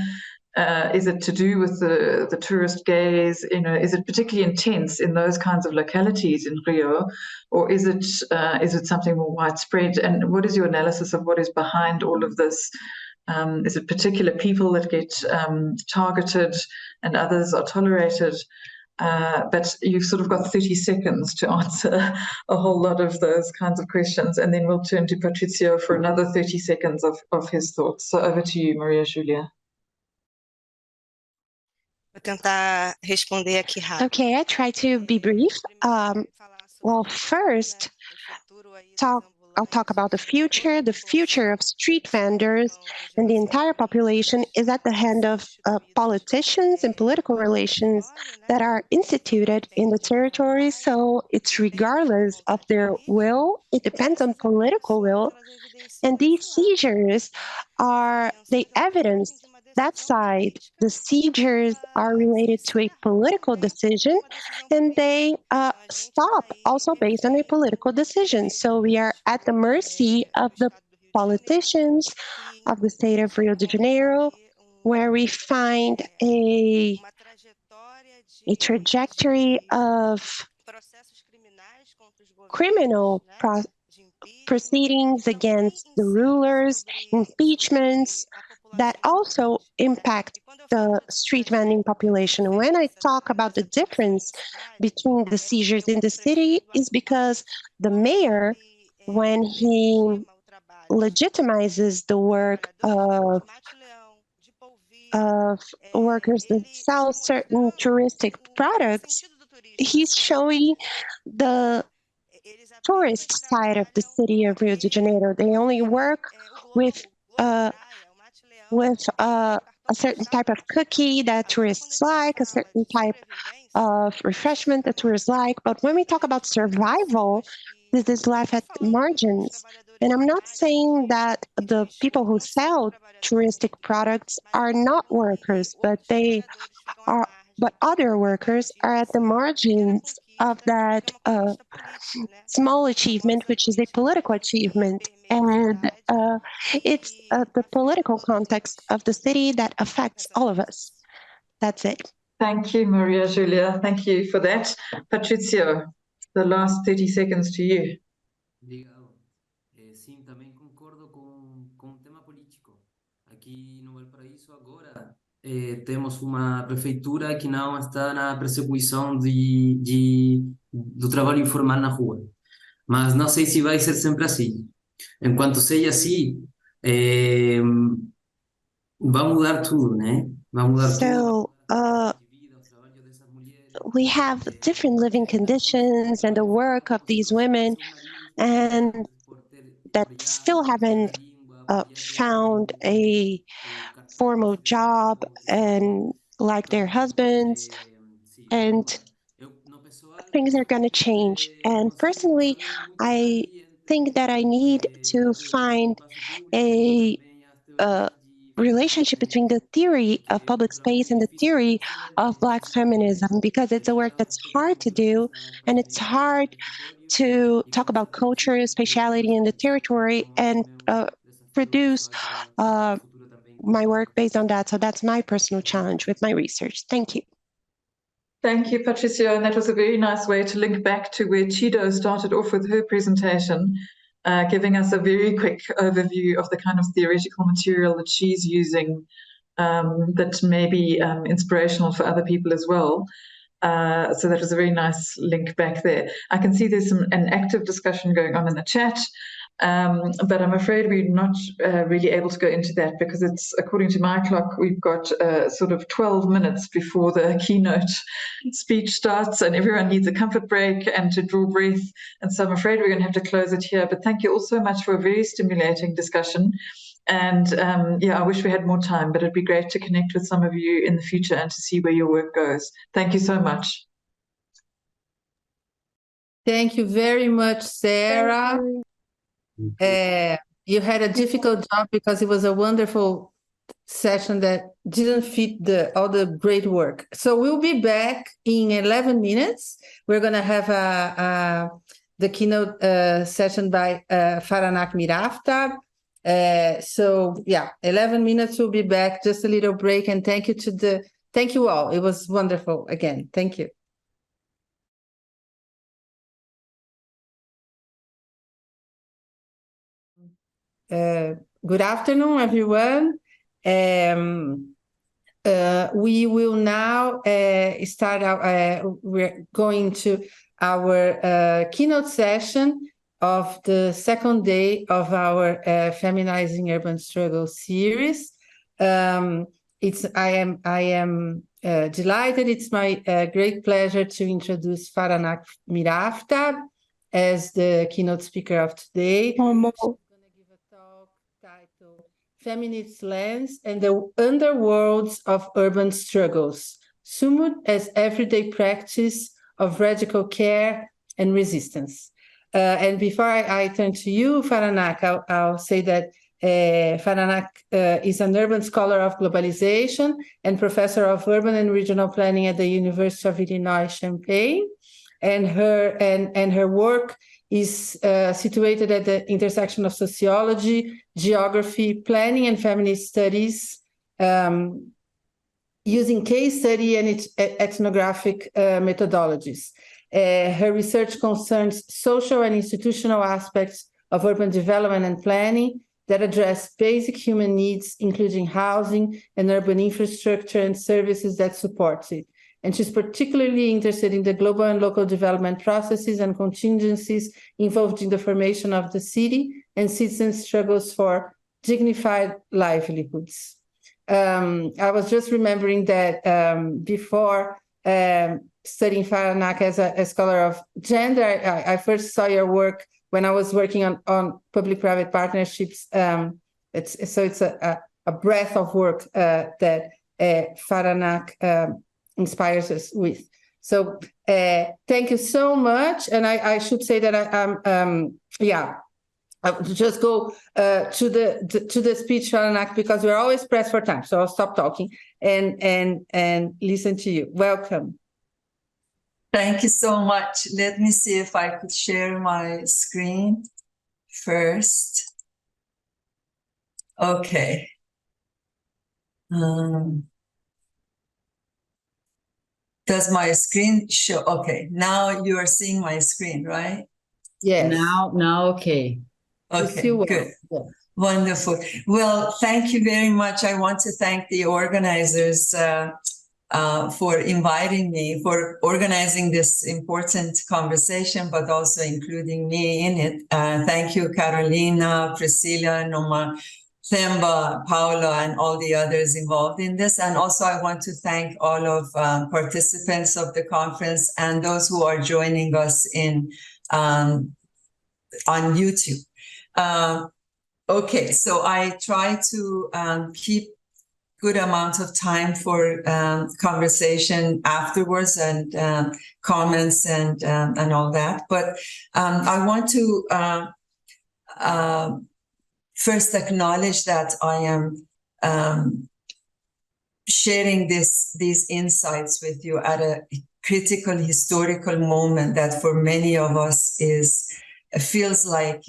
Is it to do with the tourist gaze? Is it particularly intense in those kinds of localities in Rio, or is it something more widespread? And what is your analysis of what is behind all of this? Is it particular people that get targeted and others are tolerated? But you've sort of got 30 seconds to answer a whole lot of those kinds of questions, and then we'll turn to Patrizio for another 30 seconds of his thoughts. So over to you, Maria Julia. Okay, I try to be brief. Well, first, I'll talk about the future. The future of street vendors and the entire population is at the hand of politicians and political relations that are instituted in the territory. So it's regardless of their will. It depends on political will. And these seizures they evidence that side. The seizures are related to a political decision, and they stop also based on a political decision. So we are at the mercy of the politicians of the state of Rio de Janeiro, where we find a trajectory of criminal proceedings against the rulers, impeachments that also impact the street vending population. And when I talk about the difference between the seizures in the city, is because the mayor, when he legitimizes the work of workers that sell certain touristic products, he's showing the tourist side of the city of Rio de Janeiro. They only work with a certain type of cookie that tourists like, a certain type of refreshment that tourists like. But when we talk about survival, this is left at margins. And I'm not saying that the people who sell touristic products are not workers, but other workers are at the margins of that small achievement, which is a political achievement. And it's the political context of the city that affects all of us. That's it. Thank you, Maria Julia. Thank you for that. Patricio, the last 30 seconds to you. Obrigado. Sim, também concordo com o tema político. Aqui no Valparaíso agora temos uma prefeitura que não está na persecução do trabalho informal na rua. Mas não sei se vai ser sempre assim. Enquanto seja assim, vai mudar tudo, né? Vai mudar tudo. We have different living conditions and the work of these women, and that still haven't found a formal job and like their husbands, and things are going to change. And personally, I think that I need to find a relationship between the theory of public space and the theory of Black feminism, because it's a work that's hard to do, and it's hard to talk about culture, spatiality, and the territory, and produce my work based on that. So that's my personal challenge with my research. Thank you. Thank you, Patricio. And that was a very nice way to link back to where Chido started off with her presentation, giving us a very quick overview of the kind of theoretical material that she's using that may be inspirational for other people as well. So that was a very nice link back there. I can see there's an active discussion going on in the chat, but I'm afraid we're not really able to go into that because it's, according to my clock, we've got sort of 12 minutes before the keynote speech starts and everyone needs a comfort break and to draw breath. And so I'm afraid we're going to have to close it here. But thank you all so much for a very stimulating discussion. And yeah, I wish we had more time, but it'd be great to connect with some of you in the future and to see where your work goes. Thank you so much. Thank you very much, Sarah. You had a difficult job because it was a wonderful session that didn't fit all the great work. So we'll be back in 11 minutes. We're going to have the keynote session by Faranak Miraftab. So yeah, 11 minutes, we'll be back. Just a little break, and thank you all. It was wonderful again. Thank you. Good afternoon, everyone. We will now start we're going to our keynote session of the second day of our Feminizing Urban Struggle series. I am delighted. It's my great pleasure to introduce Faranak Miraftab as the keynote speaker of today. Titled Feminist Lens and the Underworlds of Urban Struggles, summed as everyday practice of radical care and resistance. And before I turn to you, Faranak, I'll say that Faranak is an urban scholar of globalization and professor of urban and regional planning at the University of Illinois Champaign. And her work is situated at the intersection of sociology, geography, planning, and feminist studies, using case study and ethnographic methodologies. Her research concerns social and institutional aspects of urban development and planning that address basic human needs, including housing and urban infrastructure and services that support it. And she's particularly interested in the global and local development processes and contingencies involved in the formation of the city and citizens' struggles for dignified livelihoods. I was just remembering that before studying Faranak as a scholar of gender, I first saw your work when I was working on public-private partnerships. It's a breadth of work that Faranak inspires us with. So thank you so much. And I should say that I'll just go to the speech, Faranak, because we're always pressed for time. So I'll stop talking and listen to you. Welcome. Thank you so much. Let me see if I could share my screen first. Okay. Does my screen show? Okay, now you are seeing my screen, right? Yes. Now, okay. Okay, good. Yeah. Wonderful. Well, thank you very much. I want to thank the organizers for inviting me, for organizing this important conversation, but also including me in it. Thank you, Carolina, Priscilla, Noma, Themba, Paula, and all the others involved in this. And also I want to thank all of participants of the conference and those who are joining us on YouTube. Okay, so I try to keep good amount of time for conversation afterwards and comments and all that. But I want to first acknowledge that I am sharing these insights with you at a critical historical moment that for many of us feels like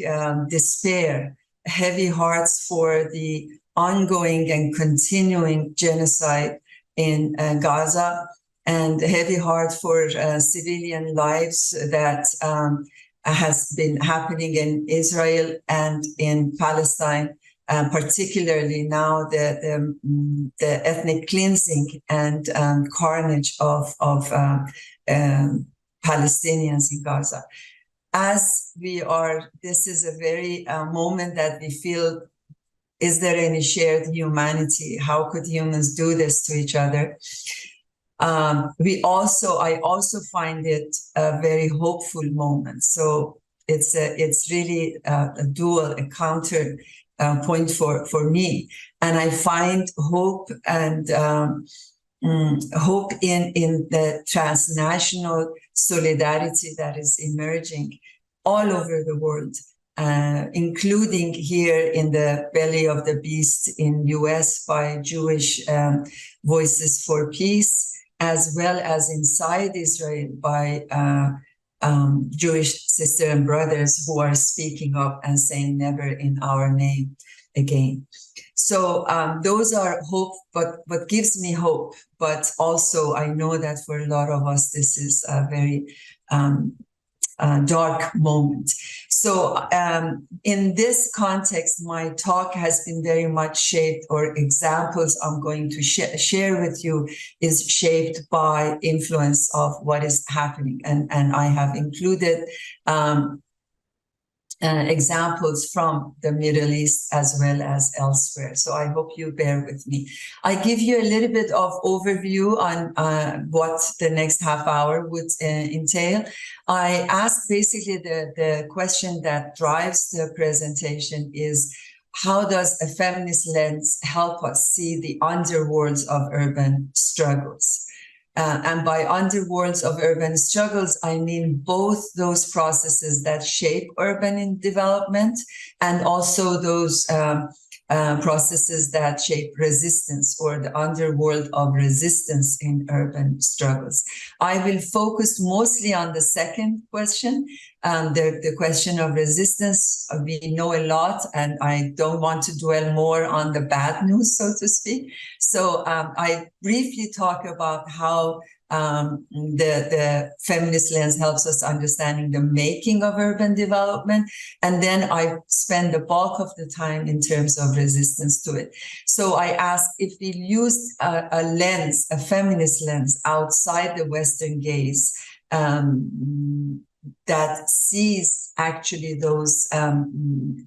despair, heavy hearts for the ongoing and continuing genocide in Gaza, and heavy heart for civilian lives that has been happening in Israel and in Palestine, particularly now the ethnic cleansing and carnage of Palestinians in Gaza. As we are, this is a very moment that we feel, is there any shared humanity? How could humans do this to each other? I also find it a very hopeful moment. So it's really a dual, a counter point for me. And I find hope and hope in the transnational solidarity that is emerging all over the world, including here in the belly of the beast in US by Jewish Voices for Peace, as well as inside Israel by Jewish sisters and brothers who are speaking up and saying never in our name again. So those are hope, but what gives me hope, but also I know that for a lot of us, this is a very dark moment. So in this context, my talk has been very much shaped, or examples I'm going to share with you is shaped by influence of what is happening. And I have included examples from the Middle East as well as elsewhere. So I hope you bear with me. I give you a little bit of overview on what the next half hour would entail. I ask basically the question that drives the presentation is, how does a feminist lens help us see the underworlds of urban struggles? And by underworlds of urban struggles, I mean both those processes that shape urban development and also those processes that shape resistance, or the underworld of resistance in urban struggles. I will focus mostly on the second question, the question of resistance. We know a lot, and I don't want to dwell more on the bad news, so to speak. So I briefly talk about how the feminist lens helps us understanding the making of urban development. And then I spend the bulk of the time in terms of resistance to it. So I asked if we used a lens, a feminist lens outside the Western gaze, that sees actually those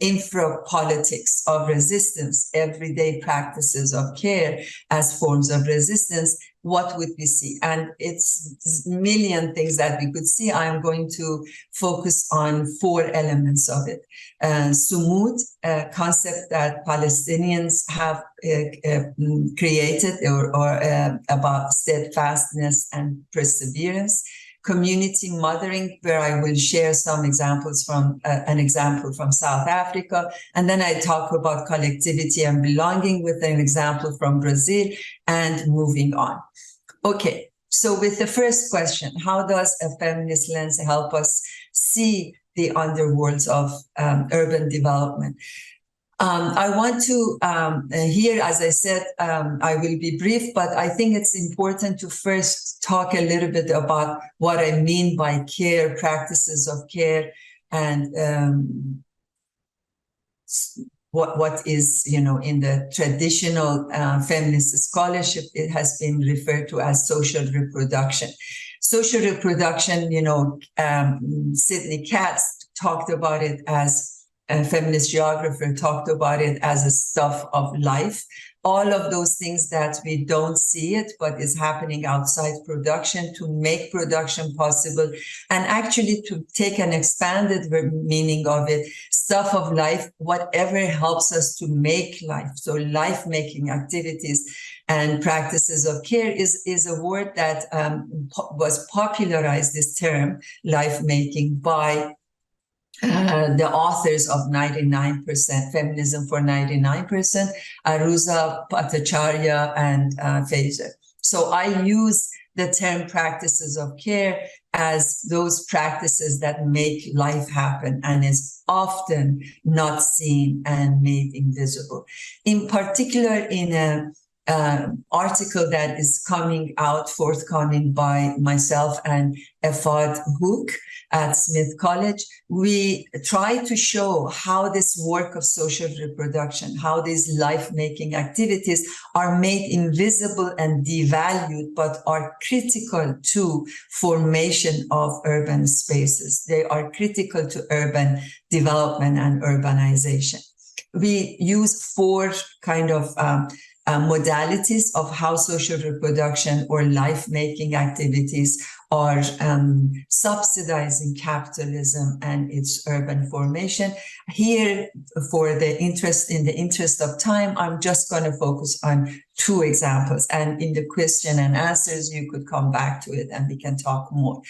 infra-politics of resistance, everyday practices of care as forms of resistance, what would we see? And it's a million things that we could see. I'm going to focus on 4 elements of it. Sumud, a concept that Palestinians have created or about steadfastness and perseverance. Community mothering, where I will share some examples from an example from South Africa. And then I talk about collectivity and belonging with an example from Brazil, and moving on. Okay, so with the first question, how does a feminist lens help us see the underworlds of urban development? I want to, here, as I said, I will be brief, but I think it's important to first talk a little bit about what I mean by care, practices of care, and what is, you know, in the traditional feminist scholarship, it has been referred to as social reproduction. Social reproduction, you know, Sidney Katz talked about it as a feminist geographer talked about it as a stuff of life. All of those things that we don't see it, but is happening outside production to make production possible, and actually to take an expanded meaning of it, stuff of life, whatever helps us to make life. So life-making activities and practices of care is a word that was popularized, this term, life-making, by the authors of 99%, Feminism for 99%, Aruza, Bhattacharya, and Faizer. So I use the term practices of care as those practices that make life happen and is often not seen and made invisible. In particular, in a article that is forthcoming by myself and Efad Hook at Smith College, we try to show how this work of social reproduction, how these life-making activities are made invisible and devalued, but are critical to formation of urban spaces. They are critical to urban development and urbanization. We use 4 kind of modalities of how social reproduction or life-making activities are subsidizing capitalism and its urban formation. Here, in the interest of time, I'm just going to focus on 2 examples. And in the question and answers, you could come back to it and we can talk more.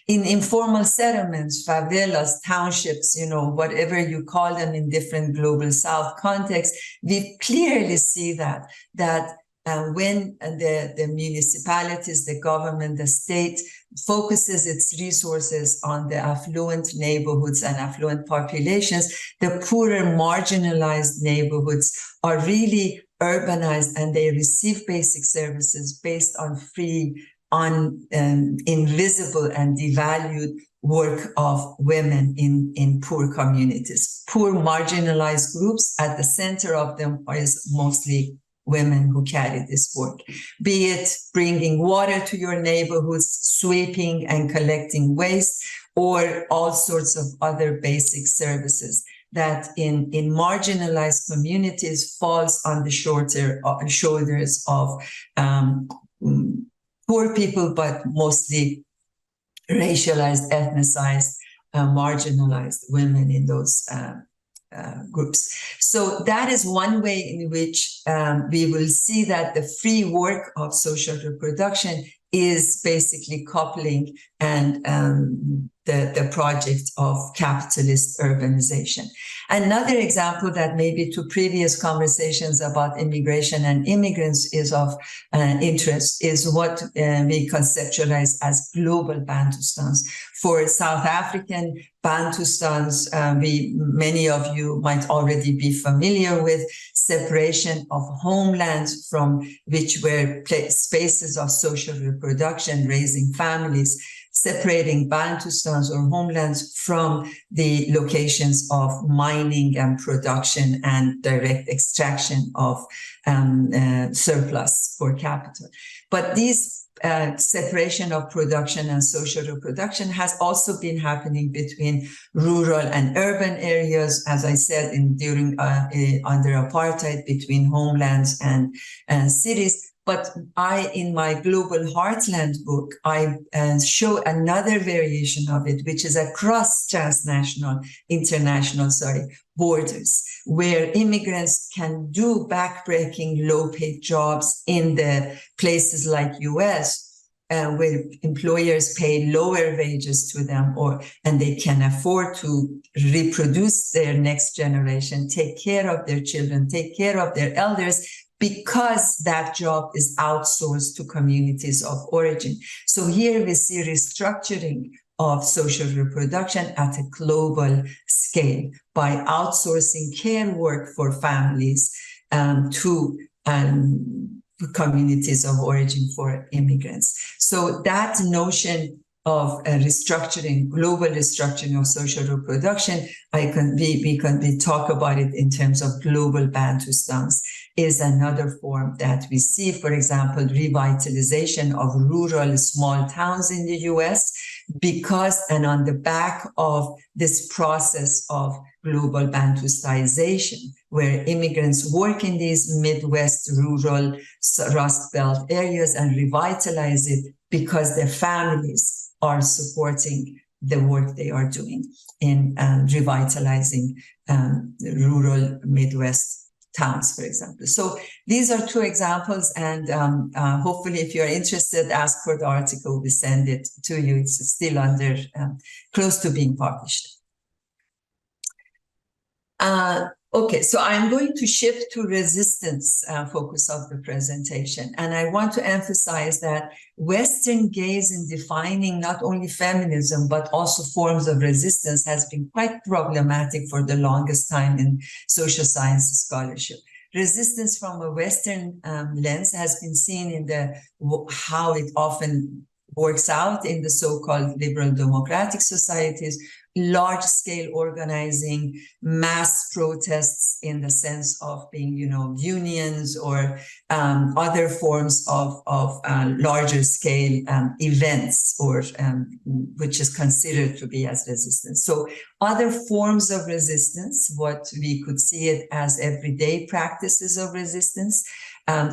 In informal settlements, favelas, townships, you know, whatever you call them in different global South contexts, we clearly see that when the municipalities, the government, the state focuses its resources on the affluent neighborhoods and affluent populations, the poorer, marginalized neighborhoods are really urbanized, and they receive basic services based on free, invisible and devalued work of women in poor communities. Poor, marginalized groups, at the center of them is mostly women who carry this work, be it bringing water to your neighborhoods, sweeping and collecting waste, or all sorts of other basic services that in marginalized communities falls on the shoulders of poor people, but mostly racialized, ethnicized, marginalized women in those groups. So that is one way in which we will see that the free work of social reproduction is basically coupling and the project of capitalist urbanization. Another example that maybe to previous conversations about immigration and immigrants is of interest is what we conceptualize as global Bantustans. For South African Bantustans, many of you might already be familiar with separation of homelands from which were spaces of social reproduction, raising families, separating Bantustans or homelands from the locations of mining and production and direct extraction of surplus for capital. But these separation of production and social reproduction has also been happening between rural and urban areas, as I said, during under apartheid, between homelands and cities. But in my Global Heartland book, I show another variation of it, which is across international borders, where immigrants can do backbreaking, low-paid jobs in the places like US, where employers pay lower wages to them, and they can afford to reproduce their next generation, take care of their children, take care of their elders, because that job is outsourced to communities of origin. So here we see restructuring of social reproduction at a global scale by outsourcing care work for families to communities of origin for immigrants. So that notion of global restructuring of social reproduction, we talk about it in terms of global Bantustans, is another form that we see. For example, revitalization of rural small towns in the US, and on the back of this process of global Bantustization, where immigrants work in these Midwest rural Rust Belt areas and revitalize it because their families are supporting the work they are doing in revitalizing rural Midwest towns, for example. So these are two examples, and hopefully if you're interested, ask for the article, we send it to you. It's still close to being published. Okay, so I'm going to shift to resistance focus of the presentation. And I want to emphasize that Western gaze in defining not only feminism, but also forms of resistance has been quite problematic for the longest time in social sciences scholarship. Resistance from a Western lens has been seen in how it often works out in the so-called liberal democratic societies, large-scale organizing, mass protests in the sense of being, unions or other forms of larger-scale events, or which is considered to be as resistance. So other forms of resistance, what we could see it as everyday practices of resistance,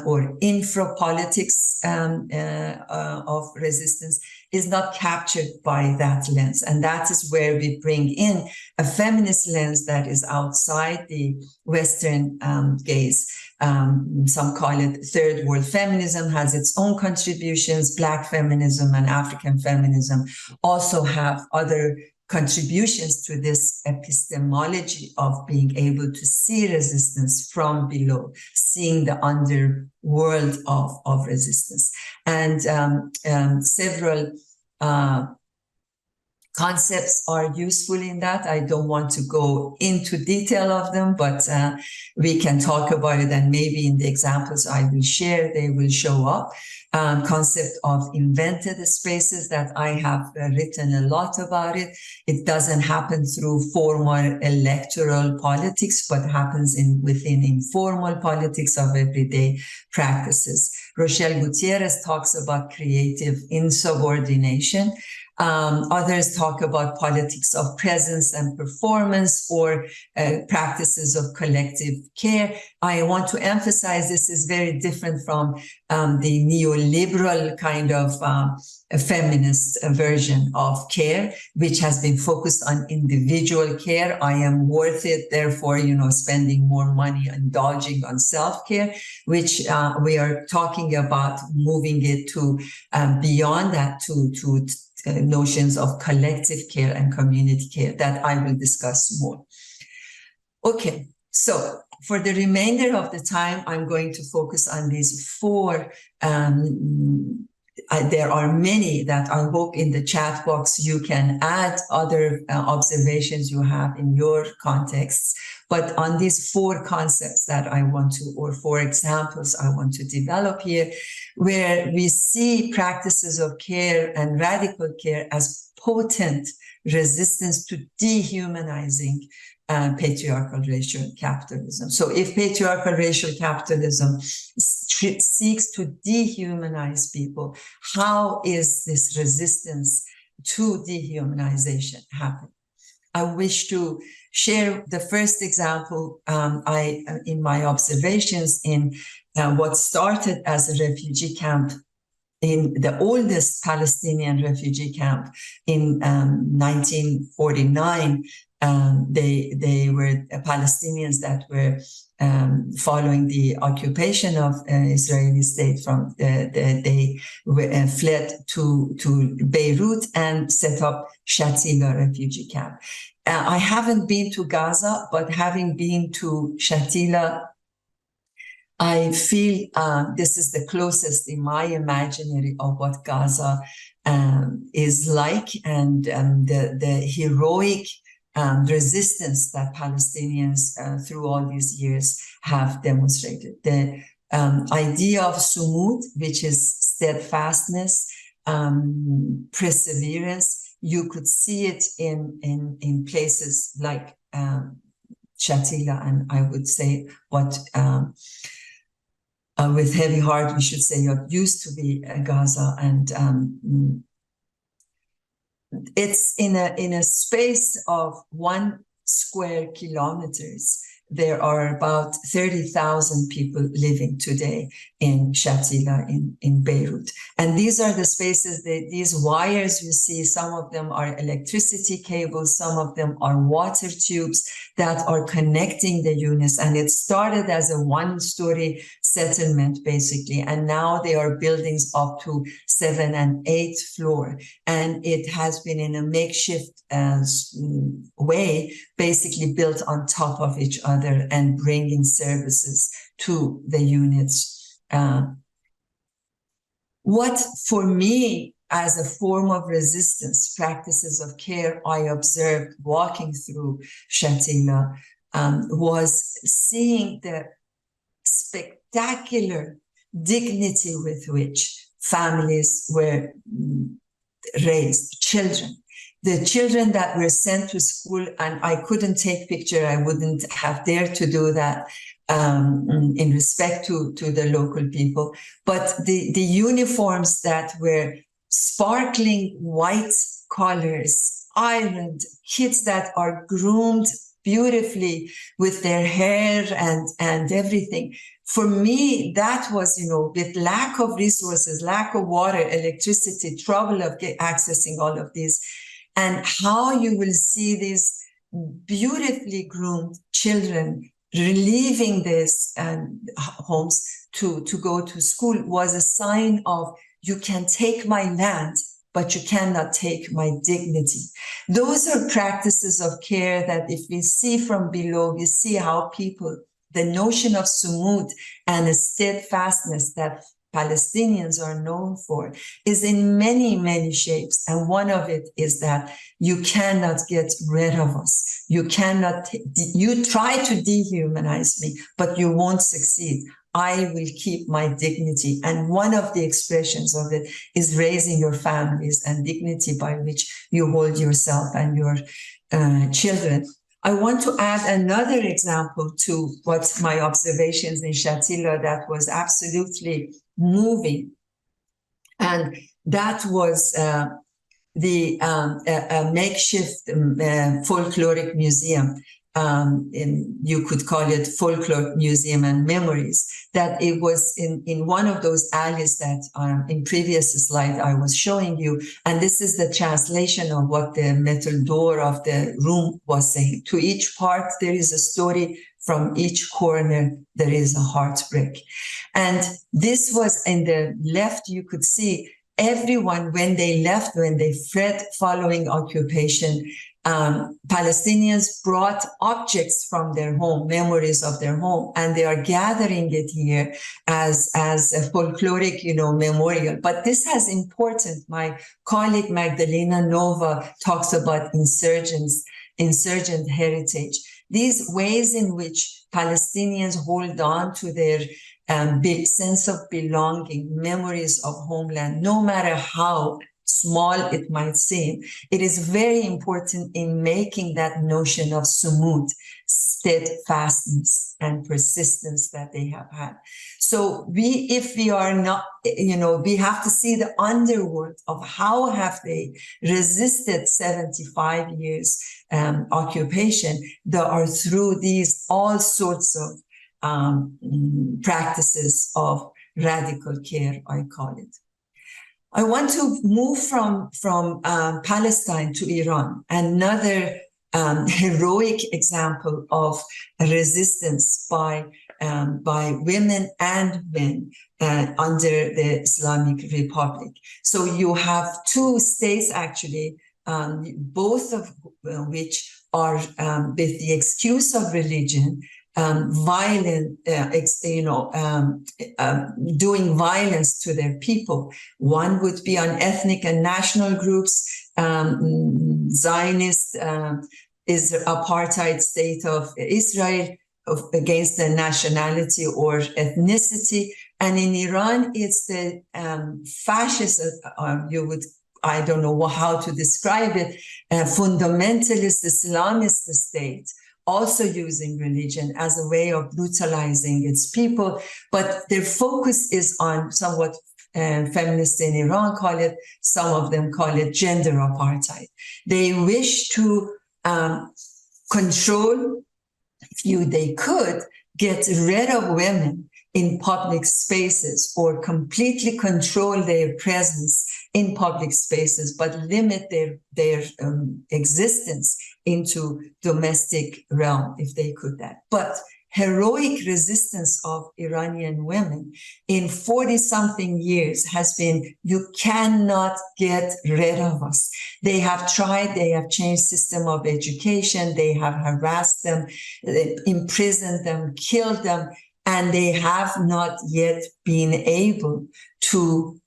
or infra-politics of resistance, is not captured by that lens. And that is where we bring in a feminist lens that is outside the Western gaze. Some call it third world feminism, has its own contributions. Black feminism and African feminism also have other contributions to this epistemology of being able to see resistance from below, seeing the underworld of resistance. And several concepts are useful in that. I don't want to go into detail of them, but we can talk about it, and maybe in the examples I will share, they will show up. Concept of invented spaces that I have written a lot about it. It doesn't happen through formal electoral politics, but happens within informal politics of everyday practices. Rochelle Gutierrez talks about creative insubordination. Others talk about politics of presence and performance, or practices of collective care. I want to emphasize this is very different from the neoliberal kind of feminist version of care, which has been focused on individual care. I am worth it, therefore, spending more money, indulging on self-care, which we are talking about moving it to beyond that, to notions of collective care and community care that I will discuss more. Okay, so for the remainder of the time, I'm going to focus on these four. There are many that I hope in the chat box you can add other observations you have in your contexts. But on these four concepts that I want to, or four examples I want to develop here, where we see practices of care and radical care as potent resistance to dehumanizing patriarchal racial capitalism. So if patriarchal racial capitalism seeks to dehumanize people, how is this resistance to dehumanization happen? I wish to share the first example in my observations in what started as a refugee camp in the oldest Palestinian refugee camp in 1949. They were Palestinians that were following the occupation of Israeli state. They fled to Beirut and set up Shatila refugee camp. I haven't been to Gaza, but having been to Shatila, I feel this is the closest in my imaginary of what Gaza is like, and the heroic resistance that Palestinians through all these years have demonstrated. The idea of sumud, which is steadfastness, perseverance, you could see it in places like Shatila, and I would say what with heavy heart we should say what used to be Gaza, and it's in a space of 1 square kilometers. There are about 30,000 people living today in Shatila in Beirut. And these are the spaces, these wires you see, some of them are electricity cables, some of them are water tubes that are connecting the units. And it started as a 1-story settlement, basically. And now they are buildings up to 7th and 8th floor. And it has been in a makeshift way, basically built on top of each other and bringing services to the units. What for me as a form of resistance, practices of care I observed walking through Shatila was seeing the spectacular dignity with which families were raised, children. The children that were sent to school, and I couldn't take picture, I wouldn't have dared to do that in respect to the local people, but the uniforms that were sparkling white collars, ironed, kids that are groomed beautifully with their hair and everything. For me, that was, with lack of resources, lack of water, electricity, trouble of accessing all of these, and how you will see these beautifully groomed children leaving these homes to go to school was a sign of, you can take my land, but you cannot take my dignity. Those are practices of care that if we see from below, we see how people, the notion of sumud and a steadfastness that Palestinians are known for is in many, many shapes. And one of it is that you cannot get rid of us. You cannot, you try to dehumanize me, but you won't succeed. I will keep my dignity. And one of the expressions of it is raising your families and dignity by which you hold yourself and your children. I want to add another example to what my observations in Shatila that was absolutely moving. And that was the makeshift folkloric museum. You could call it Folklore Museum and Memories, that it was in one of those alleys that in previous slide I was showing you. And this is the translation of what the metal door of the room was saying. To each part, there is a story. From each corner, there is a heartbreak. And this was in the left, you could see everyone, when they left, when they fled following occupation, Palestinians brought objects from their home, memories of their home, and they are gathering it here as a folkloric, memorial. But this has important. My colleague Magdalena Nova talks about insurgent heritage. these ways in which Palestinians hold on to their big sense of belonging, memories of homeland, no matter how small it might seem, it is very important in making that notion of sumud, steadfastness and persistence that they have had. So if we are not, we have to see the underworld of how have they resisted 75 years occupation. There are through these all sorts of practices of radical care, I call it. I want to move from Palestine to Iran, another heroic example of resistance by women and men under the Islamic Republic. So you have two states actually, both of which are with the excuse of religion, violent, doing violence to their people. One would be on ethnic and national groups, Zionist is the apartheid state of Israel against the nationality or ethnicity. And in Iran, it's the fascist, I don't know how to describe it, fundamentalist Islamist state, also using religion as a way of brutalizing its people. But their focus is on somewhat, feminists in Iran call it, some of them call it gender apartheid. They wish to control, if they could, get rid of women in public spaces or completely control their presence in public spaces, but limit their existence into domestic realm, if they could that. But heroic resistance of Iranian women in 40-something years has been, you cannot get rid of us. They have tried, they have changed system of education, they have harassed them, imprisoned them, killed them, and they have not yet been able to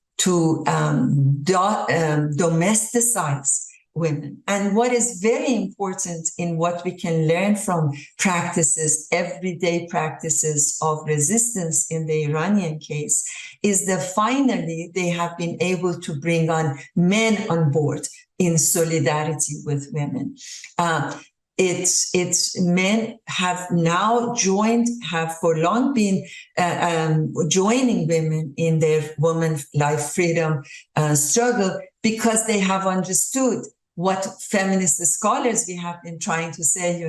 domesticize women. And what is very important in what we can learn from practices, everyday practices of resistance in the Iranian case, is that finally they have been able to bring on men on board in solidarity with women. Men have now joined, have for long been joining women in their women's life freedom struggle, because they have understood what feminist scholars we have been trying to say,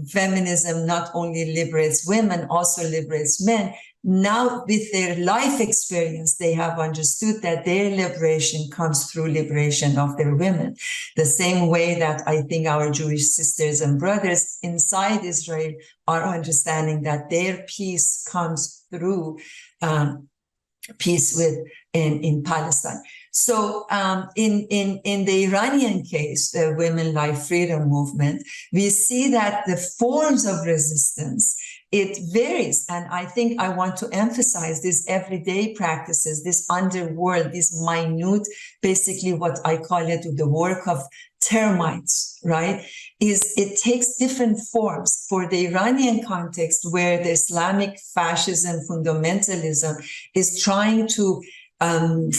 feminism not only liberates women, also liberates men. Now, with their life experience, they have understood that their liberation comes through liberation of their women. The same way that I think our Jewish sisters and brothers inside Israel are understanding that their peace comes through peace in Palestine. So in the Iranian case, the Women Life Freedom Movement, we see that the forms of resistance, it varies. And I think I want to emphasize these everyday practices, this underworld, this minute, basically what I call it the work of termites, right? It takes different forms. For the Iranian context, where the Islamic fascism, fundamentalism is trying to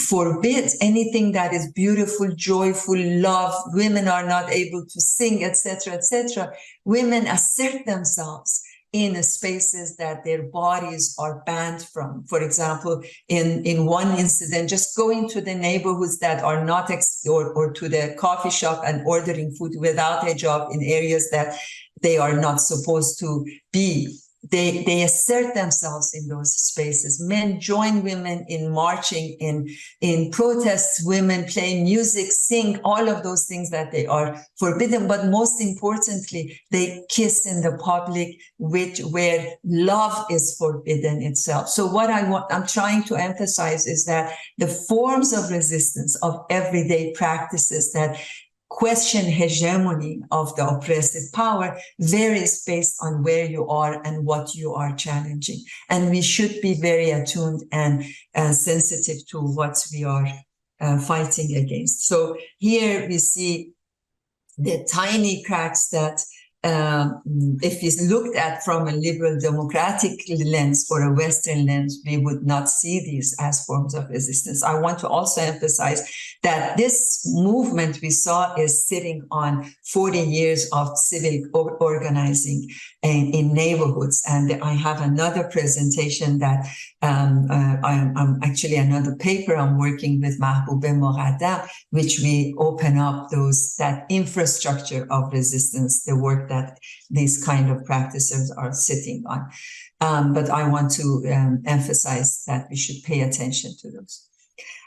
forbid anything that is beautiful, joyful, love, women are not able to sing, etc., etc. Women assert themselves in spaces that their bodies are banned from. For example, in one incident, just going to the neighborhoods that are not, or to the coffee shop and ordering food without a job in areas that they are not supposed to be. They assert themselves in those spaces. Men join women in marching, in protests. Women play music, sing, all of those things that they are forbidden. But most importantly, they kiss in the public, where love is forbidden itself. So what I'm trying to emphasize is that the forms of resistance of everyday practices that question hegemony of the oppressive power varies based on where you are and what you are challenging. And we should be very attuned and sensitive to what we are fighting against. So here we see the tiny cracks that if it's looked at from a liberal democratic lens or a Western lens, we would not see these as forms of resistance. I want to also emphasize that this movement we saw is sitting on 40 years of civic organizing in neighborhoods. And I have another presentation that I'm actually another paper I'm working with Mahbouba Moghadam, which we open up that infrastructure of resistance, the work that these kind of practices are sitting on. But I want to emphasize that we should pay attention to those.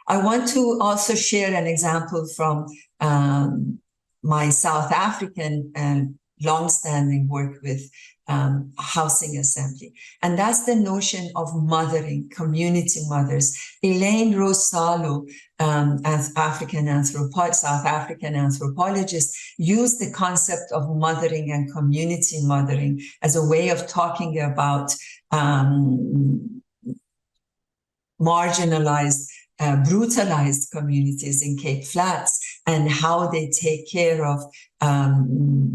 I want to also share an example from my South African long-standing work with housing assembly. And that's the notion of mothering, community mothers. Elaine Rose Salo, as South African anthropologist, used the concept of mothering and community mothering as a way of talking about marginalized, brutalized communities in Cape Flats and how they take care of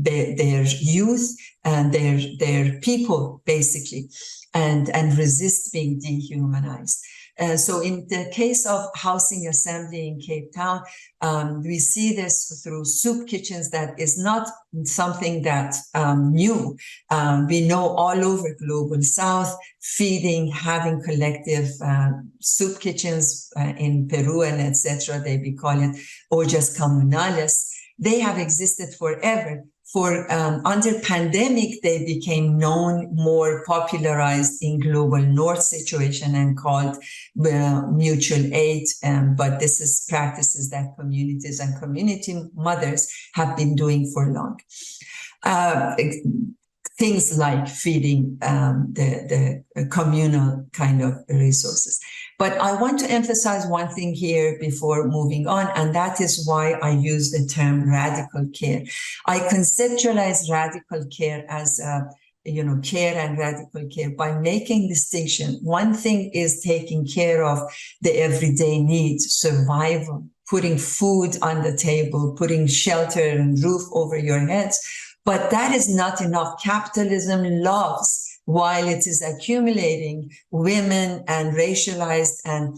their youth and their people, basically, and resist being dehumanized. So in the case of housing assembly in Cape Town, we see this through soup kitchens. That is not something that new. We know all over Global South, feeding, having collective soup kitchens in Peru and etc. We call it ollas comunales. They have existed forever. Under pandemic, they became known, more popularized in Global North situation and called mutual aid. But this is practices that communities and community mothers have been doing for long. Things like feeding the communal kind of resources. But I want to emphasize one thing here before moving on, and that is why I use the term radical care. I conceptualize radical care as care and radical care by making distinction. One thing is taking care of the everyday needs, survival, putting food on the table, putting shelter and roof over your heads. But that is not enough. Capitalism loves, while it is accumulating, women and racialized and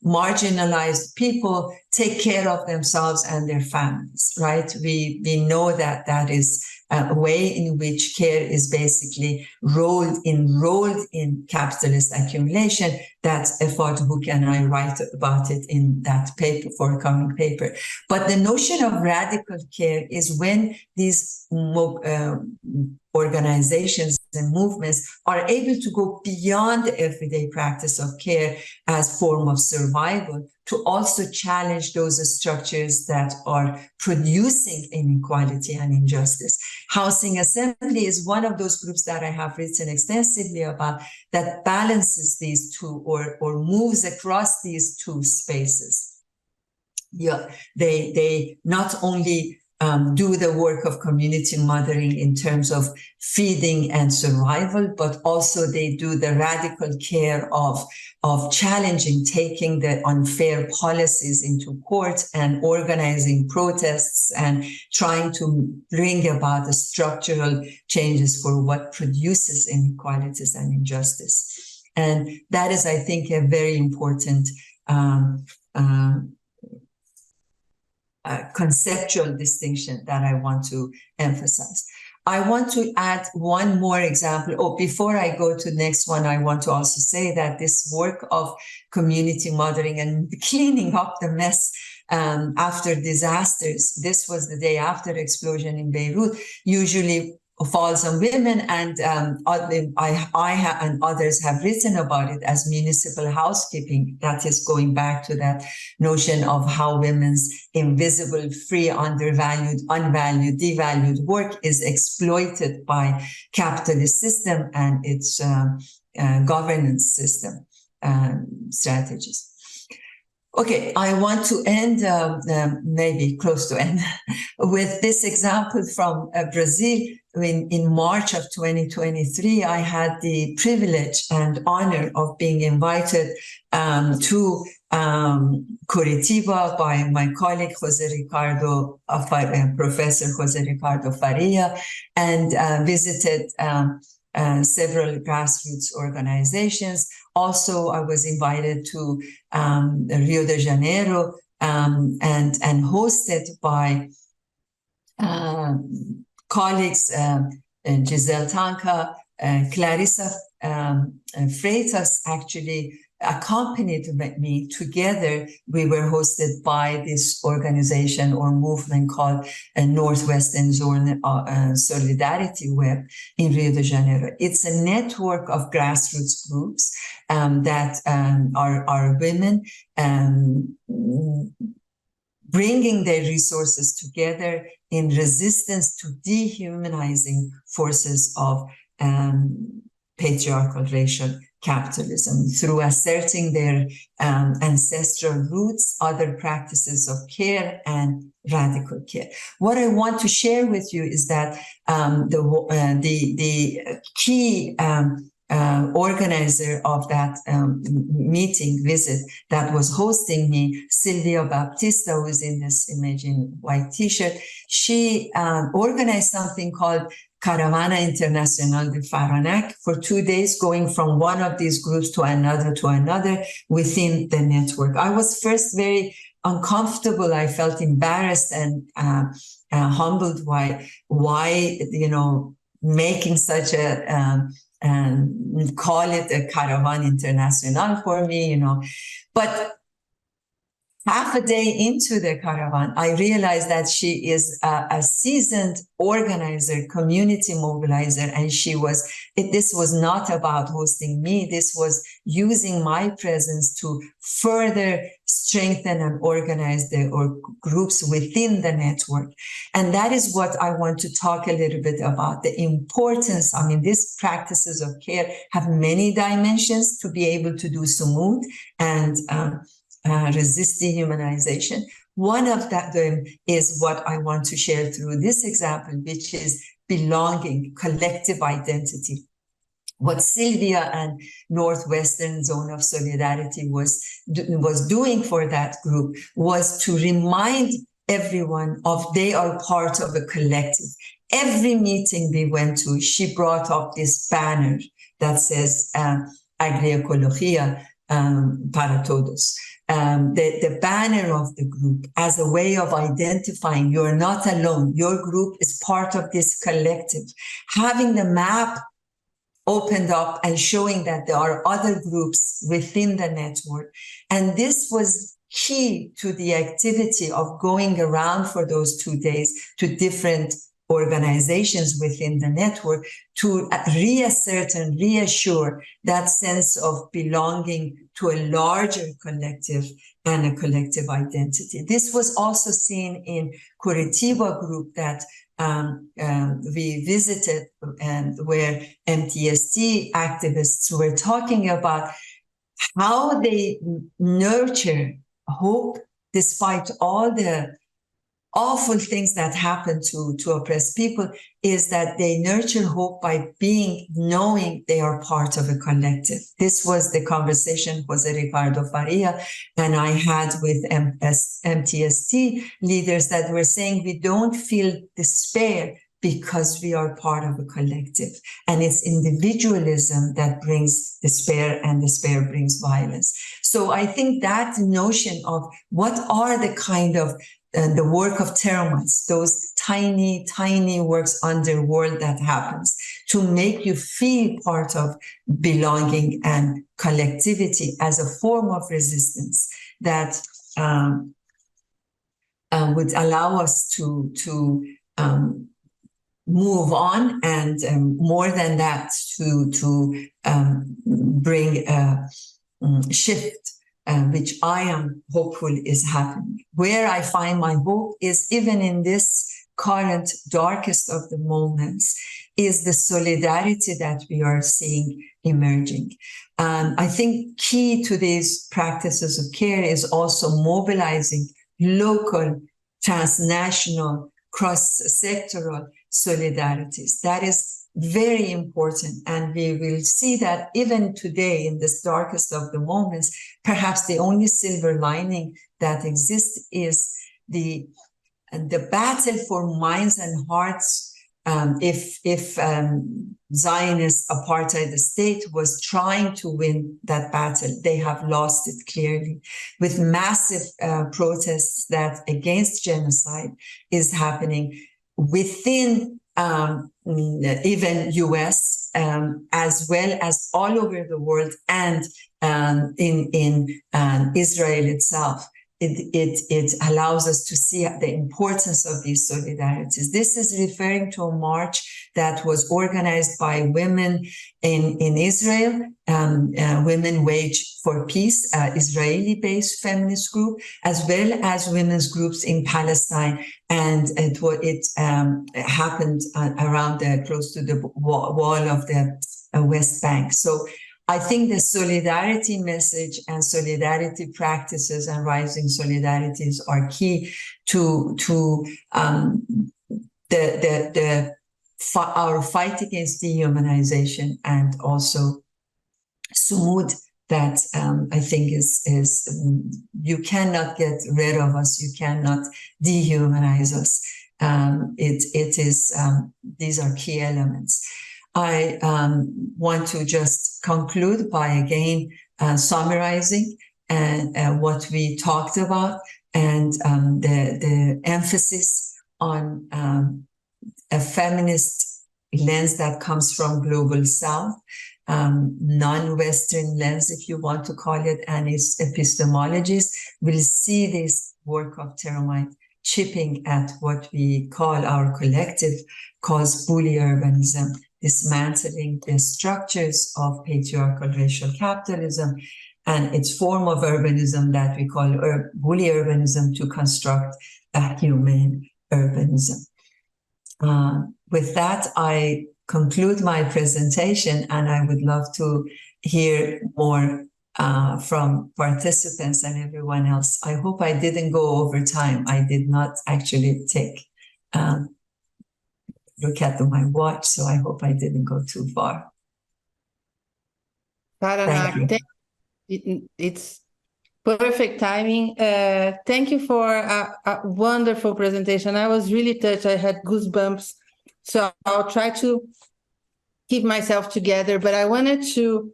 marginalized people take care of themselves and their families, right? We know that is a way in which care is basically enrolled in capitalist accumulation. That's Efod Hook and I write about it in that paper, forthcoming paper. But the notion of radical care is when these organizations and movements are able to go beyond the everyday practice of care as form of survival to also challenge those structures that are producing inequality and injustice. Housing Assembly is one of those groups that I have written extensively about that balances these two or moves across these two spaces. Yeah, they not only do the work of community mothering in terms of feeding and survival, but also they do the radical care of challenging, taking the unfair policies into court and organizing protests and trying to bring about the structural changes for what produces inequalities and injustice. And that is, I think, a very important conceptual distinction that I want to emphasize. I want to add one more example. Oh, before I go to the next one, I want to also say that this work of community mothering and cleaning up the mess after disasters, this was the day after the explosion in Beirut, usually falls on women, and I and others have written about it as municipal housekeeping. That is going back to that notion of how women's invisible, free, undervalued, unvalued, devalued work is exploited by capitalist system and its governance system strategies. Okay, I want to end, maybe close to end, with this example from Brazil. In March of 2023, I had the privilege and honor of being invited to Curitiba by my colleague Professor Jose Ricardo Faria, and visited several grassroots organizations. Also, I was invited to Rio de Janeiro and hosted by colleagues Giselle Tanca, Clarissa Freitas actually accompanied me. Together, we were hosted by this organization or movement called Northwestern Zone Solidarity Web in Rio de Janeiro. It's a network of grassroots groups that are women bringing their resources together in resistance to dehumanizing forces of patriarchal racial capitalism through asserting their ancestral roots, other practices of care, and radical care. What I want to share with you is that the key organizer of that visit that was hosting me, Silvia Baptista, who is in this image in white t-shirt, she organized something called Caravana Internacional de Faranac for 2 days, going from one of these groups to another within the network. I was first very uncomfortable. I felt embarrassed and humbled why making such a call it a Caravan International for me, but half a day into the caravan, I realized that she is a seasoned organizer, community mobilizer, and this was not about hosting me. This was using my presence to further strengthen and organize the groups within the network. And that is what I want to talk a little bit about, the importance. I mean, these practices of care have many dimensions to be able to do sumud and resist dehumanization. One of them is what I want to share through this example, which is belonging, collective identity. What Sylvia and Northwestern Zone of Solidarity was doing for that group was to remind everyone of they are part of a collective. Every meeting we went to, she brought up this banner that says Agroecología para todos. The banner of the group as a way of identifying you're not alone. Your group is part of this collective. Having the map opened up and showing that there are other groups within the network. And this was key to the activity of going around for those 2 days to different organizations within the network to reassert and reassure that sense of belonging to a larger collective and a collective identity. This was also seen in Curitiba group that we visited, and where MTST activists were talking about how they nurture hope despite all the awful things that happen to oppressed people, is that they nurture hope by knowing they are part of a collective. This was the conversation Jose Ricardo Faria and I had with MTST leaders that were saying we don't feel despair because we are part of a collective. And it's individualism that brings despair, and despair brings violence. So I think that notion of what are the kind of the work of termites, those tiny, tiny works underworld that happens to make you feel part of belonging and collectivity as a form of resistance that would allow us to move on, and more than that, to bring a shift, which I am hopeful is happening. Where I find my hope is even in this current darkest of the moments is the solidarity that we are seeing emerging. I think key to these practices of care is also mobilizing local, transnational, cross-sectoral solidarities. That is very important. And we will see that even today, in this darkest of the moments, perhaps the only silver lining that exists is the battle for minds and hearts. If Zionist apartheid state was trying to win that battle, they have lost it clearly, with massive protests that against genocide is happening within even US, as well as all over the world, and in Israel itself. It allows us to see the importance of these solidarities. This is referring to a march that was organized by women in Israel, Women Wage for Peace, Israeli-based feminist group, as well as women's groups in Palestine. And it happened around close to the wall of the West Bank. So I think the solidarity message and solidarity practices and rising solidarities are key to our fight against dehumanization, and also sumud that I think is you cannot get rid of us, you cannot dehumanize us. It is these are key elements. I want to just conclude by again summarizing what we talked about, and the emphasis on a feminist lens that comes from Global South, non-Western lens, if you want to call it, and its epistemologies will see this work of Termite chipping at what we call our collective cause bully urbanism, dismantling the structures of patriarchal racial capitalism and its form of urbanism that we call bully urbanism, to construct a humane urbanism. With that, I conclude my presentation, and I would love to hear more from participants and everyone else. I hope I didn't go over time. I did not actually take look at my watch, so I hope I didn't go too far. Thank you. It's perfect timing. Thank you for a wonderful presentation. I was really touched. I had goosebumps. So I'll try to keep myself together, but I wanted to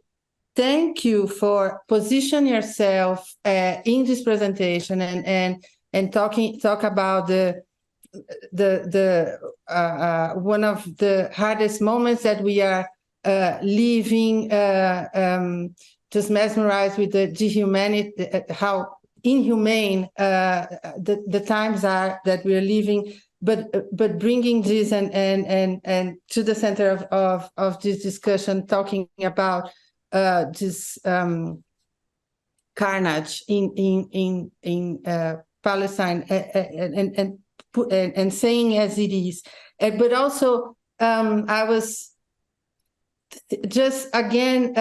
thank you for position yourself in this presentation and talk about the one of the hardest moments that we are living, just mesmerized with the dehumanity, how inhumane the times are that we are living, but bringing this and to the center of this discussion, talking about this carnage in Palestine and saying as it is, but also I was just again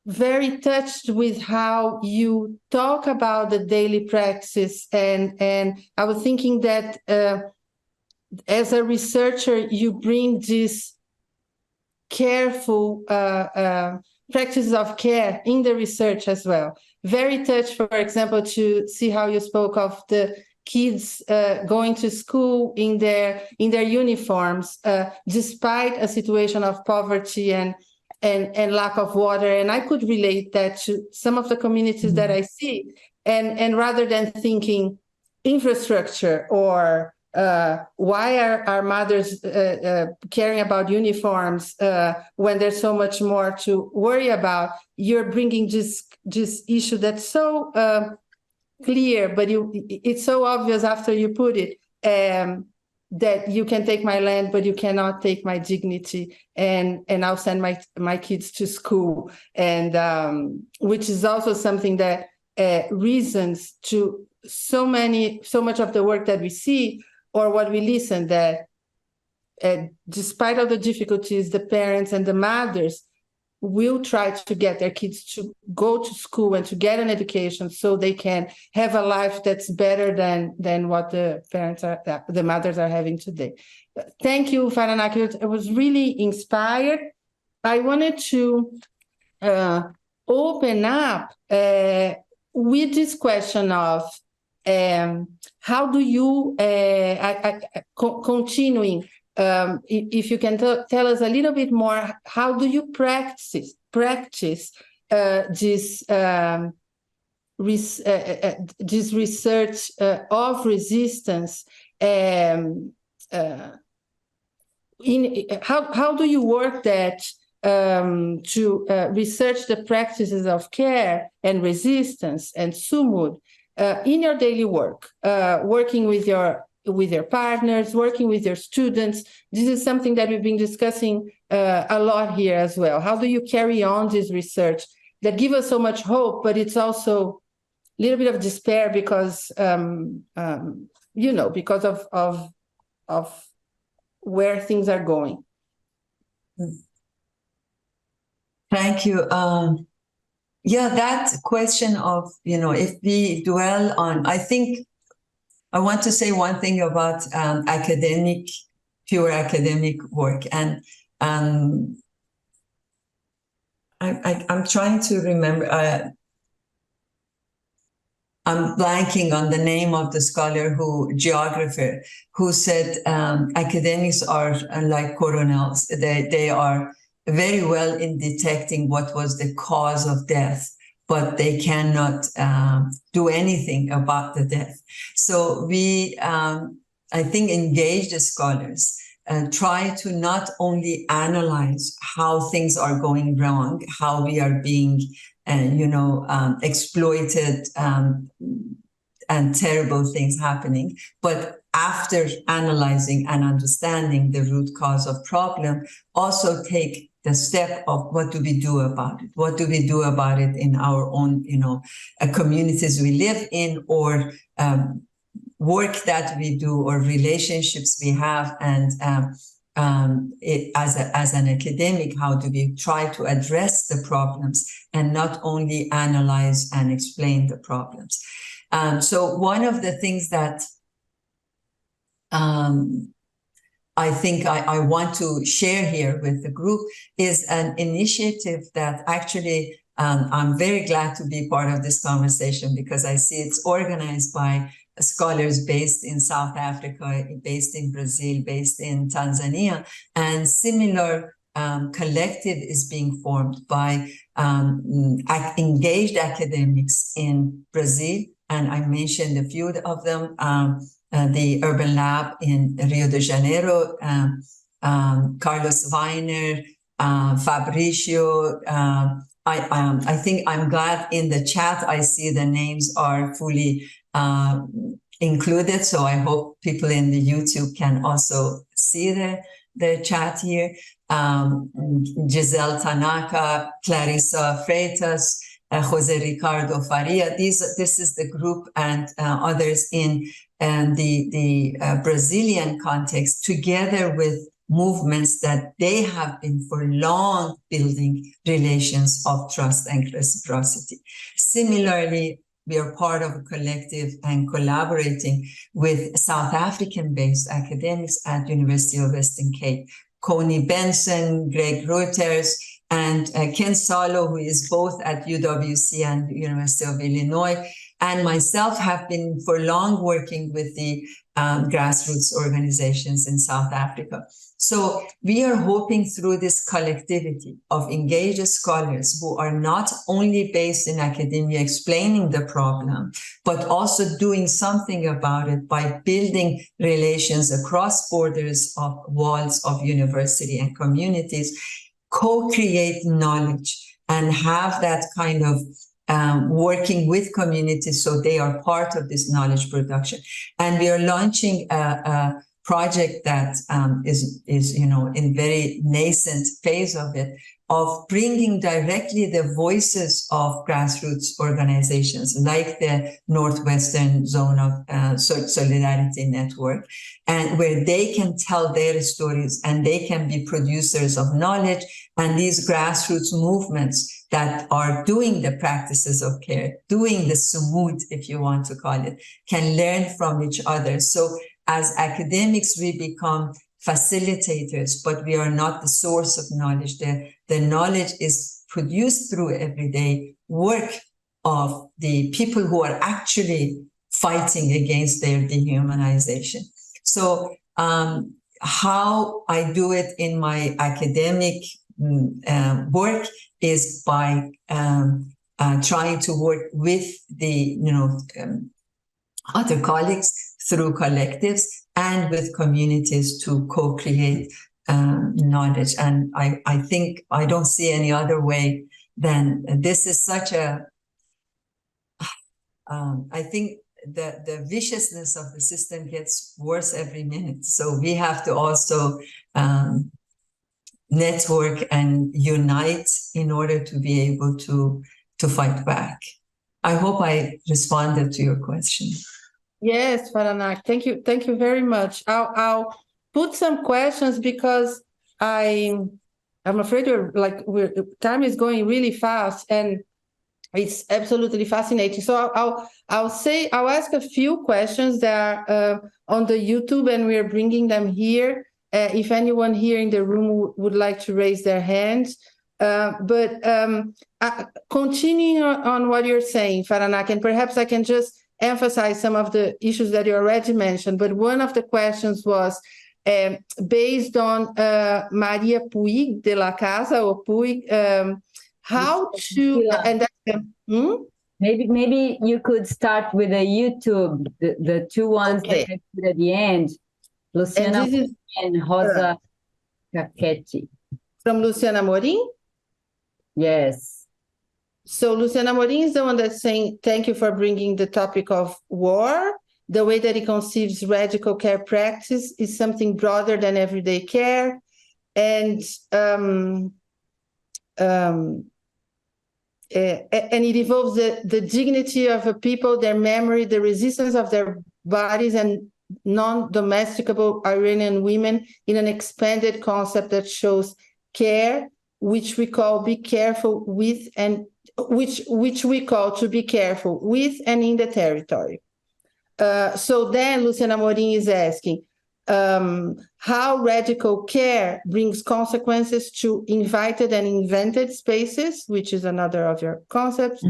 very touched with how you talk about the daily practice, and I was thinking that as a researcher you bring this careful practices of care in the research as well. Very touched, for example, to see how you spoke of the kids going to school in their uniforms, despite a situation of poverty and lack of water. And I could relate that to some of the communities that I see. And rather than thinking infrastructure or why are our mothers caring about uniforms when there's so much more to worry about, you're bringing this issue that's so clear, but it's so obvious after you put it, that you can take my land, but you cannot take my dignity, and I'll send my kids to school, and which is also something that reasons to so much of the work that we see or what we listen, that despite all the difficulties, the parents and the mothers will try to get their kids to go to school and to get an education so they can have a life that's better than what the parents are, the mothers are having today. Thank you, Faranaki. I was really inspired. I wanted to open up with this question of how do you, continuing, if you can tell us a little bit more, how do you practice this research of resistance? How do you work that to research the practices of care and resistance and sumud in your daily work, working with your partners, working with your students? This is something that we've been discussing a lot here as well. How do you carry on this research that gives us so much hope, but it's also a little bit of despair because, because of where things are going? Thank you. Yeah, that question of, if we dwell on, I think I want to say one thing about pure academic work. And I'm trying to remember, I'm blanking on the name of the geographer who said academics are like coronels. They are very well in detecting what was the cause of death, but they cannot do anything about the death. So we, I think, engaged scholars try to not only analyze how things are going wrong, how we are being, exploited and terrible things happening, but after analyzing and understanding the root cause of problem, also take the step of what do we do about it? What do we do about it in our own, communities we live in, or work that we do, or relationships we have, and as an academic, how do we try to address the problems and not only analyze and explain the problems? So one of the things that I think I want to share here with the group is an initiative that actually I'm very glad to be part of this conversation, because I see it's organized by scholars based in South Africa, based in Brazil, based in Tanzania, and similar collective is being formed by engaged academics in Brazil, and I mentioned a few of them, the Urban Lab in Rio de Janeiro, Carlos Weiner, Fabricio. I think I'm glad in the chat I see the names are fully included, so I hope people in the YouTube can also see the chat here. Giselle Tanaka, Clarissa Freitas, Jose Ricardo Faria. This is the group, and others in the Brazilian context, together with movements that they have been for long building relations of trust and reciprocity. Similarly, we are part of a collective and collaborating with South African-based academics at University of Western Cape. Connie Benson, Greg Reuters, and Ken Salo, who is both at UWC and University of Illinois, and myself have been for long working with the grassroots organizations in South Africa. So we are hoping through this collectivity of engaged scholars who are not only based in academia explaining the problem, but also doing something about it by building relations across borders of walls of university and communities, co-create knowledge and have that kind of working with communities so they are part of this knowledge production. And we are launching a project that is in very nascent phase of it, of bringing directly the voices of grassroots organizations like the Northwestern Zone of Solidarity Network, and where they can tell their stories and they can be producers of knowledge And these grassroots movements that are doing the practices of care, doing the sumud, if you want to call it, can learn from each other. So as academics, we become facilitators, but we are not the source of knowledge. The knowledge is produced through everyday work of the people who are actually fighting against their dehumanization. So how I do it in my academic work is by trying to work with the other colleagues through collectives and with communities to co-create knowledge. And I think I don't see any other way than this is such a, I think the viciousness of the system gets worse every minute. So we have to also network and unite in order to be able to fight back. I hope I responded to your question. Yes, Faranak, thank you very much. I'll put some questions because I'm afraid time is going really fast and it's absolutely fascinating. So I'll ask a few questions that are on the YouTube, and we're bringing them here. If anyone here in the room would like to raise their hands. Continuing on what you're saying, Faranak, and perhaps I can just emphasize some of the issues that you already mentioned, but one of the questions was based on Maria Puig de la Casa, or Puig, how to, and that's, Maybe you could start with the YouTube, the two ones that I put at the end, Luciana and Rosa Cachetti. From Luciana Morim? Yes. So Luciana Morim is the one that's saying, thank you for bringing the topic of war. The way that he conceives radical care practice is something broader than everyday care. And it involves the dignity of a people, their memory, the resistance of their bodies, and non-domesticable Iranian women in an expanded concept that shows care, which we call be careful with, and which we call to be careful with and in the territory. So then Luciana Morim is asking how radical care brings consequences to invited and invented spaces, which is another of your concepts.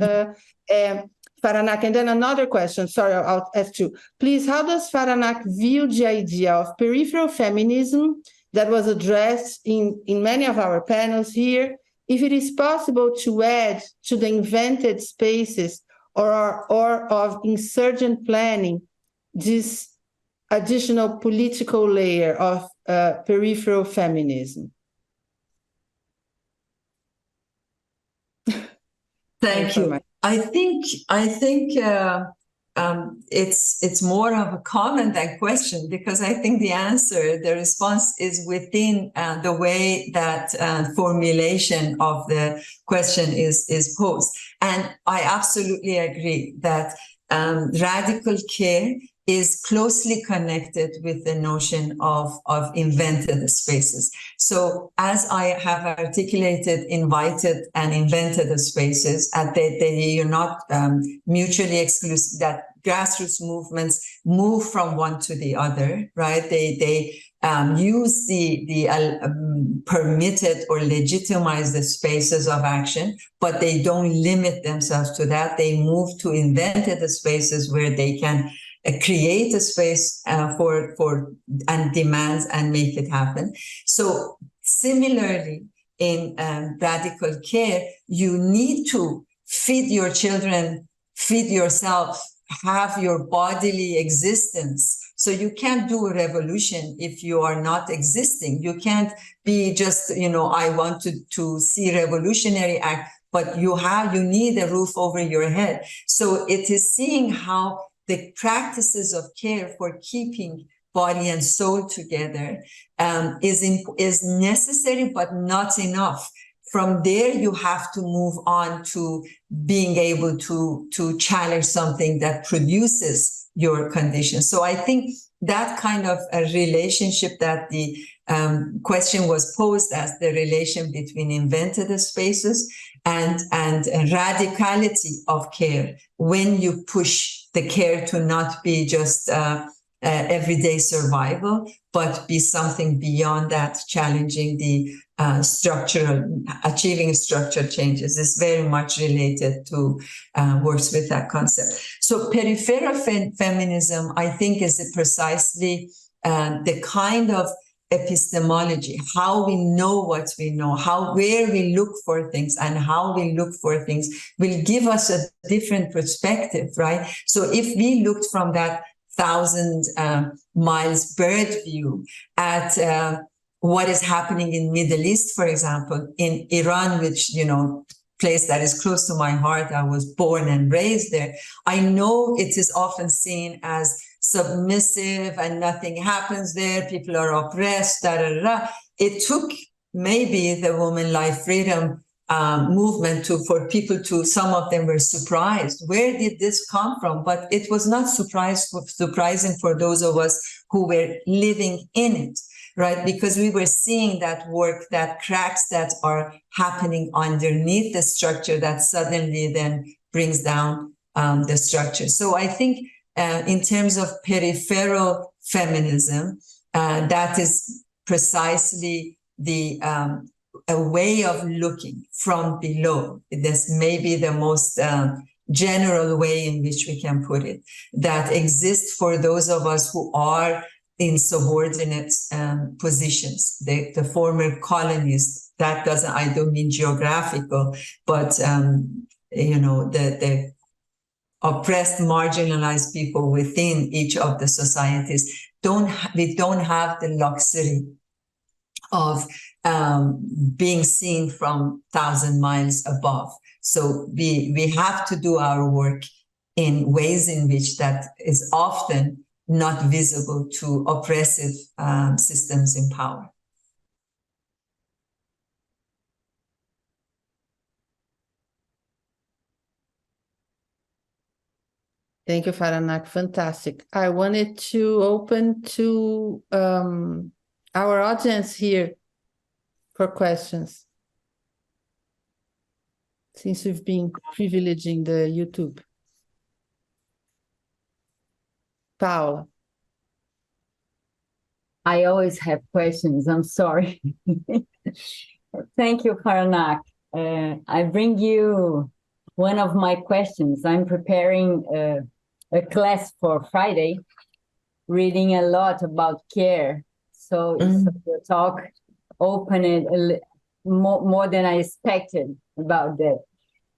Faranak, and then another question, sorry, I'll ask you. Please, how does Faranak view the idea of peripheral feminism that was addressed in many of our panels here, if it is possible to add to the invented spaces or of insurgent planning this additional political layer of peripheral feminism? Thank you. I think it's more of a comment than question, because I think the response is within the way that formulation of the question is posed. And I absolutely agree that radical care is closely connected with the notion of invented spaces. So as I have articulated, invited and invented spaces, you're not mutually exclusive, that grassroots movements move from one to the other, right? They use the permitted or legitimized spaces of action, but they don't limit themselves to that. They move to invented spaces where they can create a space for and demands and make it happen. So similarly, in radical care, you need to feed your children, feed yourself, have your bodily existence. So you can't do a revolution if you are not existing. You can't be just, I want to see revolutionary act, but you need a roof over your head. So it is seeing how the practices of care for keeping body and soul together is necessary, but not enough. From there, you have to move on to being able to challenge something that produces your condition. So I think that kind of a relationship that the question was posed as the relation between invented spaces and radicality of care, when you push the care to not be just everyday survival, but be something beyond that, challenging the achieving structural changes, is very much related to, works with that concept. So peripheral feminism, I think, is precisely the kind of epistemology, how we know what we know, where we look for things and how we look for things will give us a different perspective, right? So if we looked from that 1,000 miles bird view at what is happening in Middle East, for example, in Iran, which, place that is close to my heart, I was born and raised there. I know it is often seen as submissive and nothing happens there, people are oppressed, It took maybe the woman life freedom movement for people to, some of them were surprised. Where did this come from? But it was not surprising for those of us who were living in it, right? Because we were seeing that work, that cracks that are happening underneath the structure that suddenly then brings down the structure. So I think in terms of peripheral feminism, that is precisely a way of looking from below. This may be the most general way in which we can put it, that exists for those of us who are in subordinate positions, the former colonies. That doesn't, I don't mean geographical, but the oppressed, marginalized people within each of the societies we don't have the luxury of being seen from 1,000 miles above. So we have to do our work in ways in which that is often not visible to oppressive systems in power. Thank you, Faranak. Fantastic. I wanted to open to our audience here for questions, since we've been privileging the YouTube. Paula. I always have questions. I'm sorry. Thank you, Faranak. I bring you one of my questions. I'm preparing a class for Friday, reading a lot about care. So your talk opened it more than I expected about that.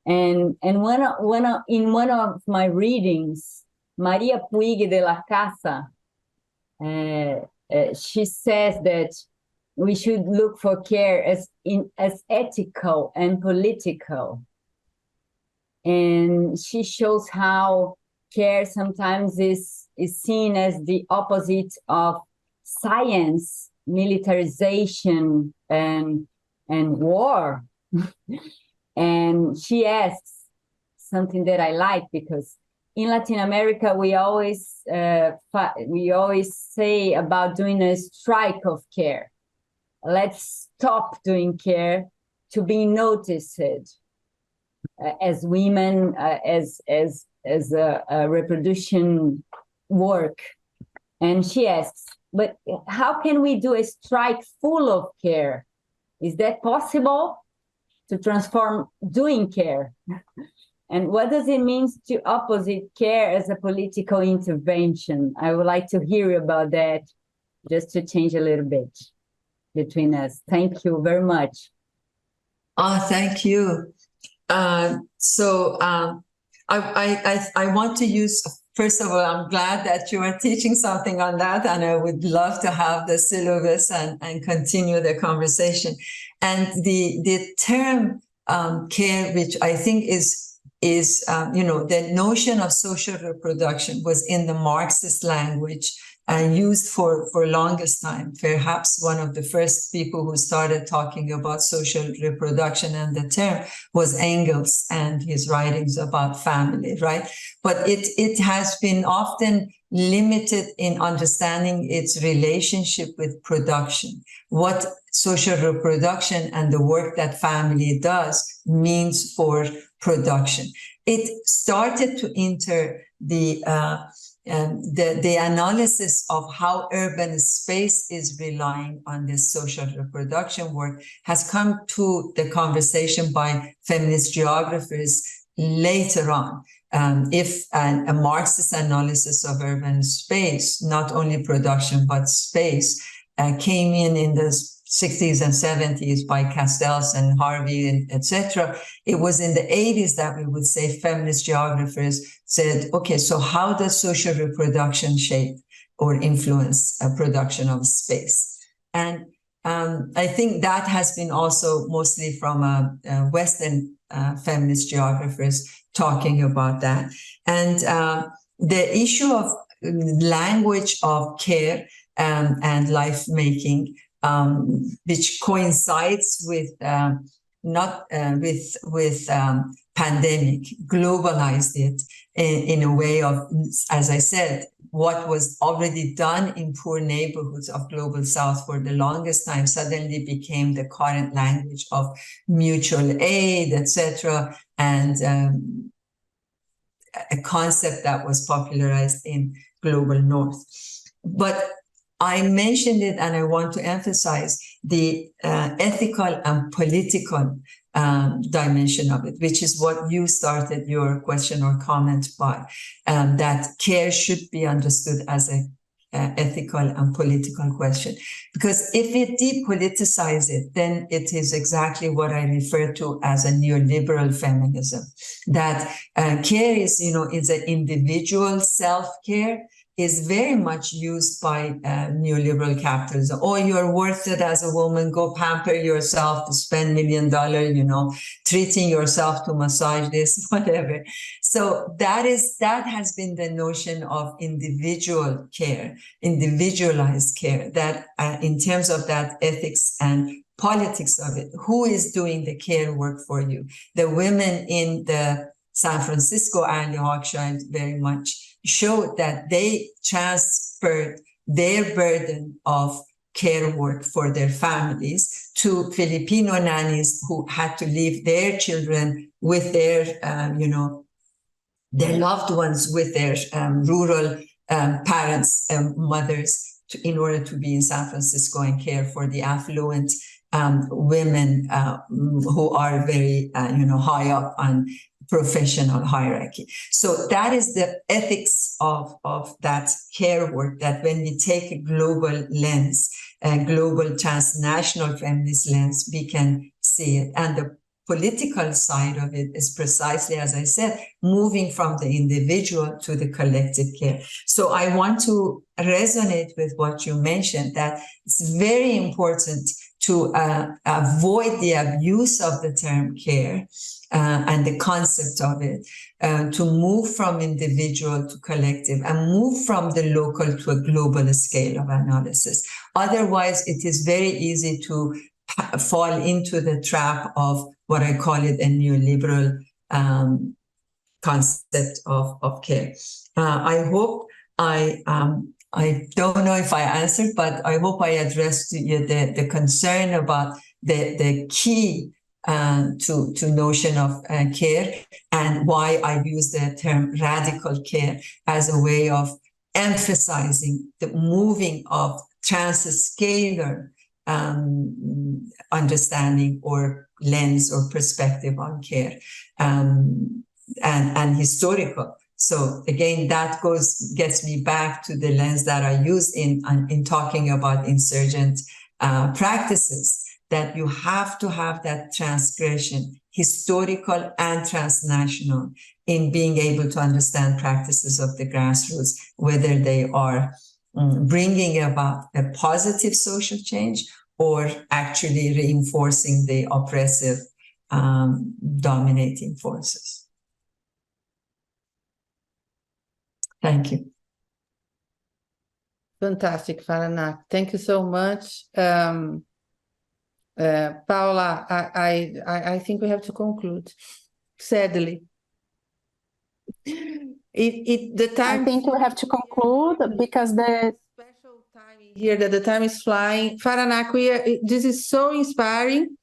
And in one of my readings, Maria Puig de la Casa, she says that we should look for care as ethical and political. And she shows how care sometimes is seen as the opposite of science, militarization, and war. And she asks something that I like, because in Latin America we always say about doing a strike of care. Let's stop doing care to be noticed as women, as a reproduction work. And she asks, but how can we do a strike full of care? Is that possible to transform doing care? And what does it mean to opposite care as a political intervention? I would like to hear about that, just to change a little bit between us. Thank you very much. Thank you. I want to use, first of all, I'm glad that you are teaching something on that, and I would love to have the syllabus and continue the conversation. And the term care, which I think is the notion of social reproduction was in the Marxist language and used for longest time. Perhaps one of the first people who started talking about social reproduction and the term was Engels and his writings about family, right? But it has been often limited in understanding its relationship with production, what social reproduction and the work that family does means for production. It started to enter the analysis of how urban space is relying on this social reproduction work has come to the conversation by feminist geographers later on. If a Marxist analysis of urban space, not only production but space, came in the 60s and 70s by Castells and Harvey, and etc. It was in the 80s that we would say feminist geographers said, okay, so how does social reproduction shape or influence production of space? And I think that has been also mostly from Western feminist geographers talking about that. And the issue of language of care and life making, which coincides with pandemic, globalized it in a way of, as I said, what was already done in poor neighborhoods of global south for the longest time suddenly became the current language of mutual aid, etc., and a concept that was popularized in global north. But I mentioned it, and I want to emphasize the ethical and political dimension of it, which is what you started your question or comment by, that care should be understood as an ethical and political question. Because if it depoliticize it, then it is exactly what I refer to as a neoliberal feminism, that care is, is an individual self-care, is very much used by neoliberal capitalism. Oh, you're worth it as a woman, go pamper yourself to spend $1 million, treating yourself to massage this, whatever. So that has been the notion of individual care, individualized care, that in terms of that ethics and politics of it, who is doing the care work for you? The women in the San Francisco Alley Hawkshield very much showed that they transferred their burden of care work for their families to Filipino nannies who had to leave their children with their, their loved ones, with their rural parents and mothers in order to be in San Francisco and care for the affluent women who are very, high up on professional hierarchy. So that is the ethics of that care work, that when we take a global lens, a global transnational feminist lens, we can see it. And the political side of it is precisely, as I said, moving from the individual to the collective care. So I want to resonate with what you mentioned, that it's very important to avoid the abuse of the term care and the concept of it, to move from individual to collective and move from the local to a global scale of analysis. Otherwise, it is very easy to fall into the trap of what I call it a neoliberal concept of care. I hope I don't know if I answered, but I hope I addressed the concern about the key to notion of care, and why I use the term radical care as a way of emphasizing the moving of transscalar understanding or lens or perspective on care, and historical. So again, that gets me back to the lens that I use in talking about insurgent practices, that you have to have that transgression, historical and transnational, in being able to understand practices of the grassroots, whether they are bringing about a positive social change or actually reinforcing the oppressive dominating forces. Thank you. Fantastic, Faranak. Thank you so much. Paula, I think we have to conclude, sadly. The time. I think we have to conclude because the here that the time is flying. Faranak, this is so inspiring.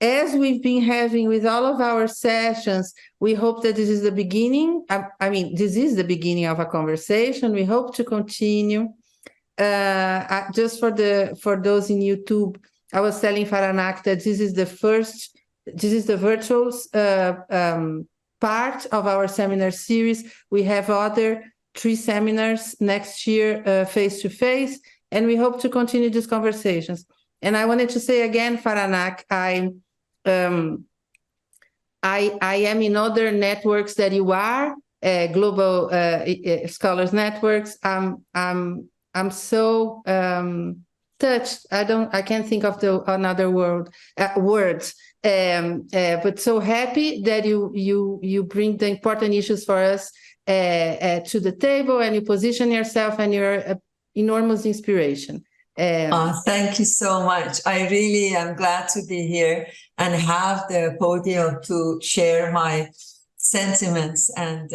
As we've been having with all of our sessions, we hope that this is the beginning. I mean, this is the beginning of a conversation. We hope to continue. Just for those in YouTube, I was telling Faranak that this is the virtual part of our seminar series. We have other 3 seminars next year, face-to-face, and we hope to continue these conversations. And I wanted to say again, Faranak, I am in other networks that you are, global scholars networks. I'm so touched. I can't think of another words. But so happy that you bring the important issues for us to the table, and you position yourself, and you're enormous inspiration. Thank you so much. I really am glad to be here and have the podium to share my sentiments and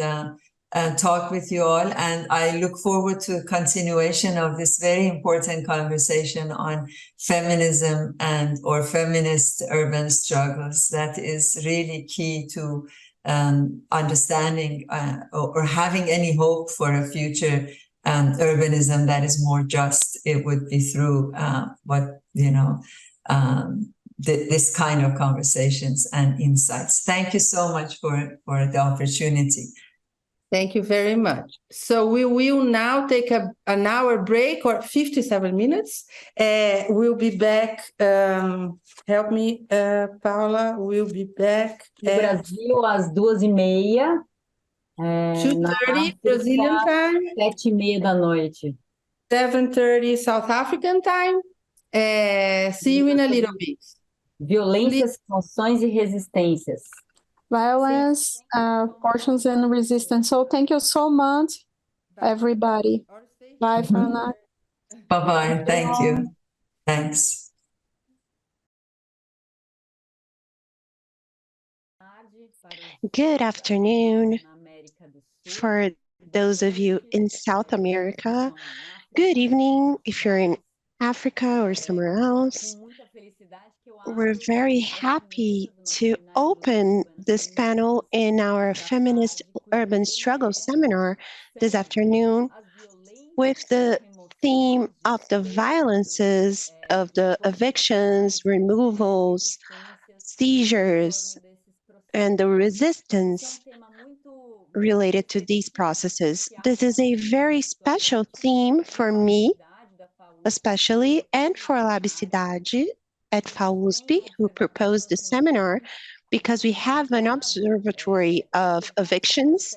talk with you all. And I look forward to a continuation of this very important conversation on feminism or feminist urban struggles. That is really key to understanding or having any hope for a future urbanism that is more just. It would be through this kind of conversations and insights. Thank you so much for the opportunity. Thank you very much. So we will now take an hour break, or 57 minutes. We'll be back. Help me, Paula. We'll be back. No Brasil, às 2h30. 2:30 Brazilian time. 7h30 da noite. 7:30 South African time. See you in a little bit. Violências, funções e resistências. Violence, portions and resistance. So thank you so much, everybody. Bye, Faranak. Bye-bye. Thank you. Thanks. Good afternoon for those of you in South America. Good evening if you're in Africa or somewhere else. We're very happy to open this panel in our Feminist Urban Struggle seminar this afternoon with the theme of the violences of the evictions, removals, seizures, and the resistance related to these processes. This is a very special theme for me, especially, and for Labicidade at FAUSP, who proposed the seminar, because we have an observatory of evictions,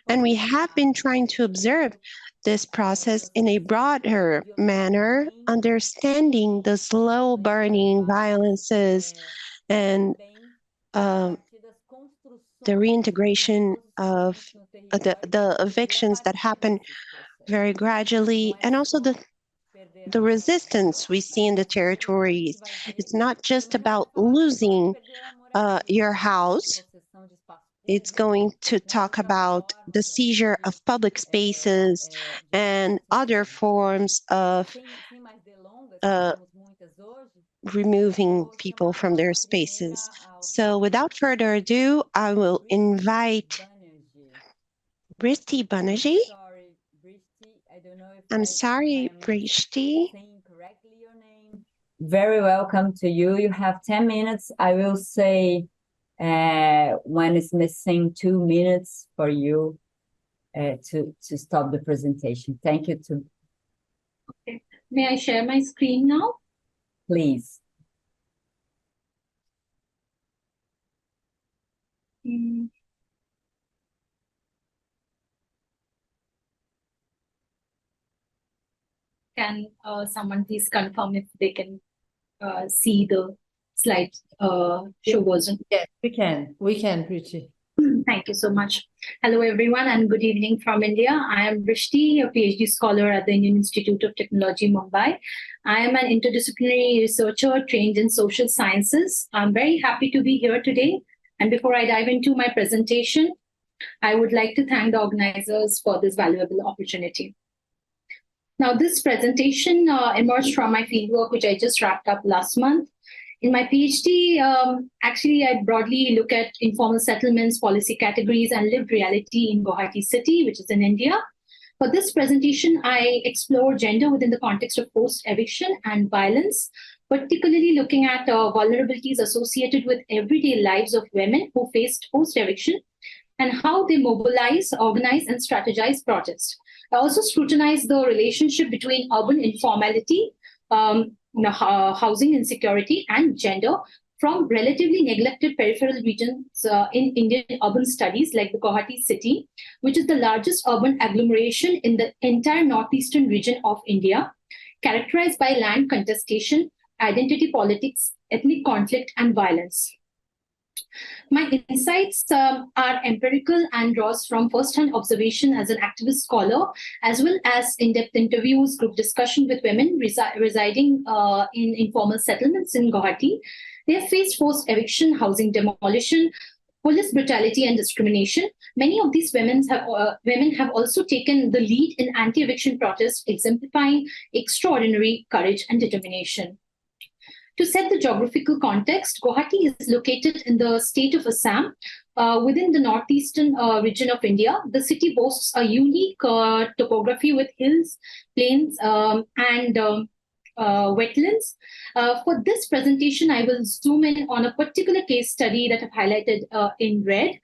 and we have been trying to observe this process in a broader manner, understanding the slow burning violences and the reintegration of the evictions that happen very gradually, and also the resistance we see in the territories. It's not just about losing your house. It's going to talk about the seizure of public spaces and other forms of removing people from their spaces. So without further ado, I will invite Bristi Banerjee. I'm sorry, Bristi. Very welcome to you. You have 10 minutes. I will say when it's missing 2 minutes for you to stop the presentation. Thank you. Okay. May I share my screen now? Please. Can someone please confirm if they can see the slide show version? Yes, we can. We can, Bristi. Thank you so much. Hello, everyone, and good evening from India. I am Bristi, a PhD scholar at the Indian Institute of Technology, Mumbai. I am an interdisciplinary researcher trained in social sciences. I'm very happy to be here today. And before I dive into my presentation, I would like to thank the organizers for this valuable opportunity. Now, this presentation emerged from my fieldwork, which I just wrapped up last month. In my PhD, actually, I broadly look at informal settlements, policy categories, and lived reality in Guwahati city, which is in India. For this presentation, I explore gender within the context of post-eviction and violence, particularly looking at vulnerabilities associated with everyday lives of women who faced post-eviction and how they mobilize, organize, and strategize protests. I also scrutinize the relationship between urban informality, housing insecurity, and gender from relatively neglected peripheral regions in Indian urban studies like the Guwahati city, which is the largest urban agglomeration in the entire northeastern region of India, characterized by land contestation, identity politics, ethnic conflict, and violence. My insights are empirical and draws from first-hand observation as an activist scholar, as well as in-depth interviews, group discussion with women residing in informal settlements in Guwahati. They have faced forced eviction, housing demolition, police brutality, and discrimination. Many of these women have also taken the lead in anti-eviction protests, exemplifying extraordinary courage and determination. To set the geographical context, Guwahati is located in the state of Assam, within the northeastern region of India. The city boasts a unique topography with hills, plains, and wetlands. For this presentation, I will zoom in on a particular case study that I've highlighted in red,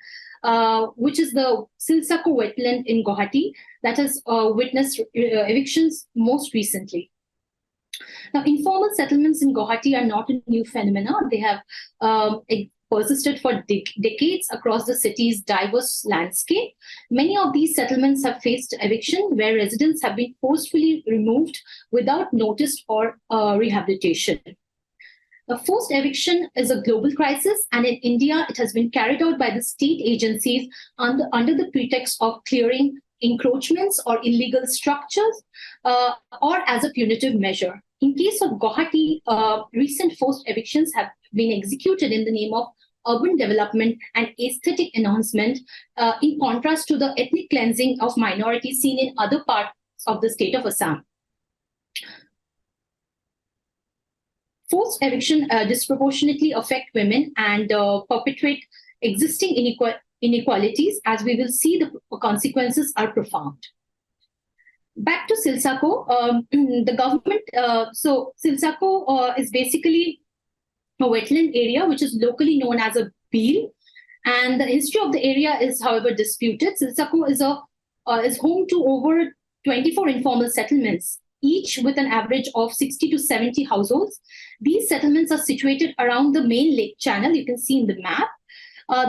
which is the Silsako wetland in Guwahati that has witnessed evictions most recently. Now, informal settlements in Guwahati are not a new phenomenon. They have persisted for decades across the city's diverse landscape. Many of these settlements have faced eviction, where residents have been forcefully removed without notice or rehabilitation. Forced eviction is a global crisis, and in India, it has been carried out by the state agencies under the pretext of clearing encroachments or illegal structures, or as a punitive measure. In case of Guwahati, recent forced evictions have been executed in the name of urban development and aesthetic enhancement, in contrast to the ethnic cleansing of minorities seen in other parts of the state of Assam. Forced eviction disproportionately affect women and perpetuate existing inequalities. As we will see, the consequences are profound. Back to Silsako, the government, so Silsako is basically a wetland area which is locally known as a Beel, and the history of the area is, however, disputed. Silsako is home to over 24 informal settlements, each with an average of 60 to 70 households. These settlements are situated around the main lake channel, you can see in the map.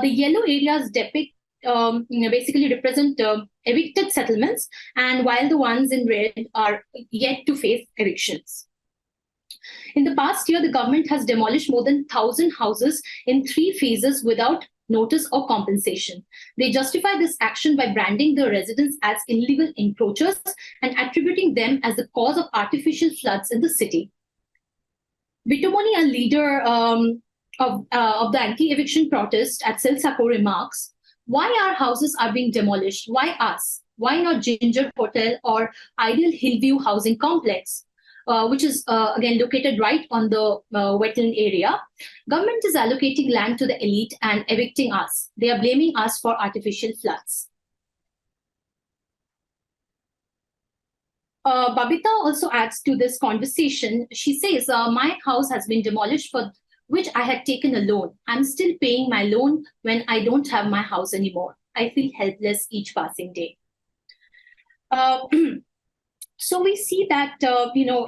The yellow areas depict basically represent evicted settlements, and while the ones in red are yet to face evictions. In the past year, the government has demolished more than 1,000 houses in 3 phases without notice or compensation. They justify this action by branding the residents as illegal encroachers and attributing them as the cause of artificial floods in the city. Bitomoni, a leader of the anti-eviction protest at Silsako, remarks, "Why our houses are being demolished? Why us? Why not Ginger Hotel or Ideal Hillview Housing Complex?" Which is, again, located right on the wetland area. Government is allocating land to the elite and evicting us. They are blaming us for artificial floods. Babita also adds to this conversation. She says, my house has been demolished for which I had taken a loan. I'm still paying my loan when I don't have my house anymore. I feel helpless each passing day. So we see that,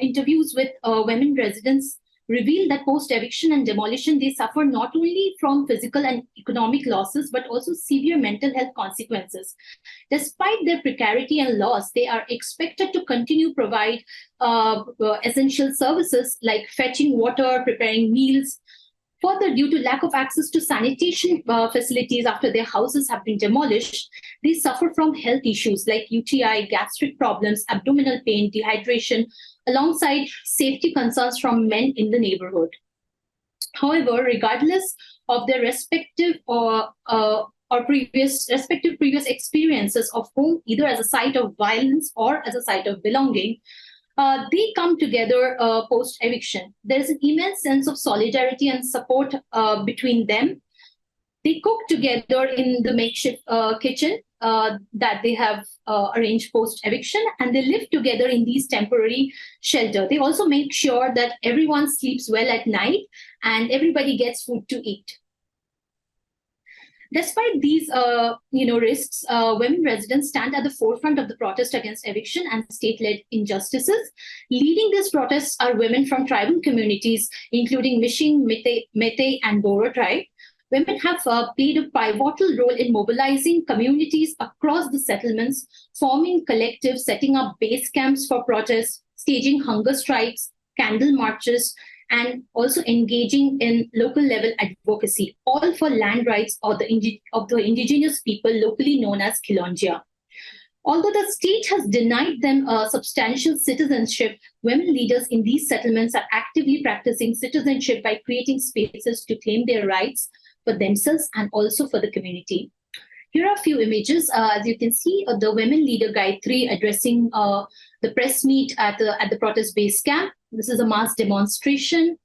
interviews with women residents reveal that post-eviction and demolition, they suffer not only from physical and economic losses, but also severe mental health consequences. Despite their precarity and loss, they are expected to continue provide essential services like fetching water, preparing meals. Further, due to lack of access to sanitation facilities after their houses have been demolished, they suffer from health issues like UTI, gastric problems, abdominal pain, dehydration, alongside safety concerns from men in the neighborhood. However, regardless of their respective or respective previous experiences of home, either as a site of violence or as a site of belonging, they come together post-eviction. There's an immense sense of solidarity and support between them. They cook together in the makeshift kitchen that they have arranged post-eviction, and they live together in these temporary shelter. They also make sure that everyone sleeps well at night and everybody gets food to eat. Despite these risks, women residents stand at the forefront of the protest against eviction and state-led injustices. Leading these protests are women from tribal communities, including Mishing, Mete, and Boro tribe. Women have played a pivotal role in mobilizing communities across the settlements, forming collectives, setting up base camps for protests, staging hunger strikes, candle marches, and also engaging in local level advocacy, all for land rights of the indigenous people locally known as Kilonjia. Although the state has denied them substantial citizenship, women leaders in these settlements are actively practicing citizenship by creating spaces to claim their rights for themselves and also for the community. Here are a few images. As you can see, the women leader Gayatri addressing the press meet at the protest base camp. This is a mass demonstration.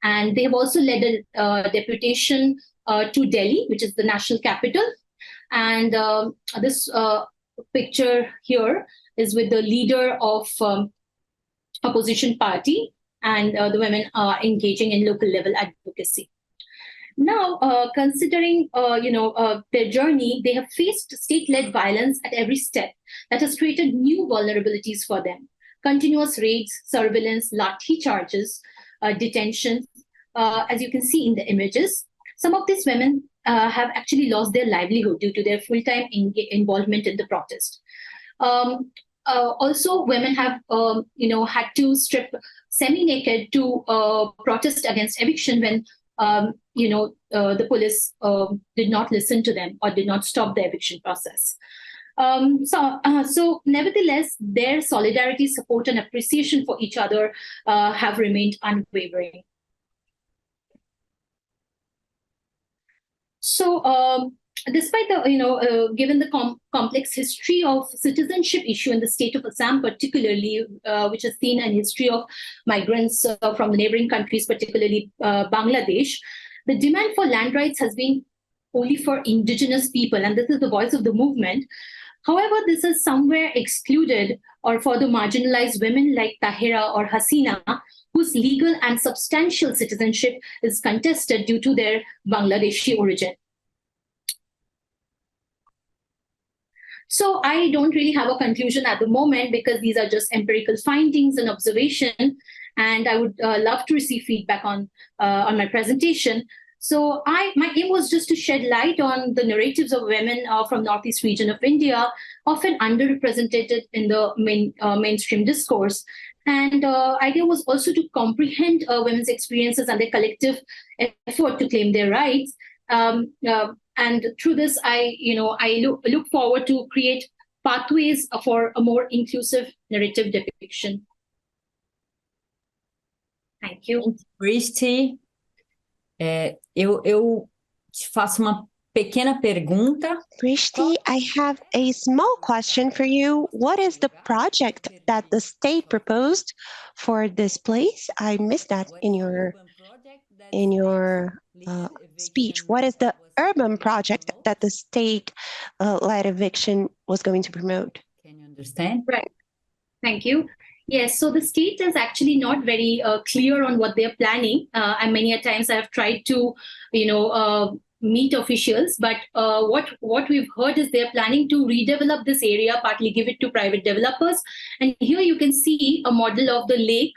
And they have also led a deputation to Delhi, which is the national capital. And this picture here is with the leader of opposition party, and the women are engaging in local level advocacy. Now, considering their journey, they have faced state-led violence at every step that has created new vulnerabilities for them. Continuous raids, surveillance, lathi charges, detentions, as you can see in the images. Some of these women have actually lost their livelihood due to their full-time involvement in the protest. Also, women have had to strip semi-naked to protest against eviction when the police did not listen to them or did not stop the eviction process. So nevertheless, their solidarity, support, and appreciation for each other have remained unwavering. So despite the, given the complex history of citizenship issue in the state of Assam, particularly, which has seen a history of migrants from the neighboring countries, particularly Bangladesh, the demand for land rights has been only for indigenous people, and this is the voice of the movement. However, this is somewhere excluded or further marginalized women like Tahira or Hasina, whose legal and substantial citizenship is contested due to their Bangladeshi origin. So I don't really have a conclusion at the moment because these are just empirical findings and observation, and I would love to receive feedback on my presentation. So my aim was just to shed light on the narratives of women from Northeast region of India, often underrepresented in the mainstream discourse. And idea was also to comprehend women's experiences and their collective effort to claim their rights. And through this, I look forward to create pathways for a more inclusive narrative depiction. Thank you. Christy, eu te faço uma pequena pergunta. Prishti, I have a small question for you. What is the project that the state proposed for this place? I missed that in your speech. What is the urban project that the state-led eviction was going to promote? Can you understand? Right. Thank you. Yes, so the state is actually not very clear on what they're planning. And many a times I have tried to, meet officials, but what we've heard is they're planning to redevelop this area, partly give it to private developers. And here you can see a model of the lake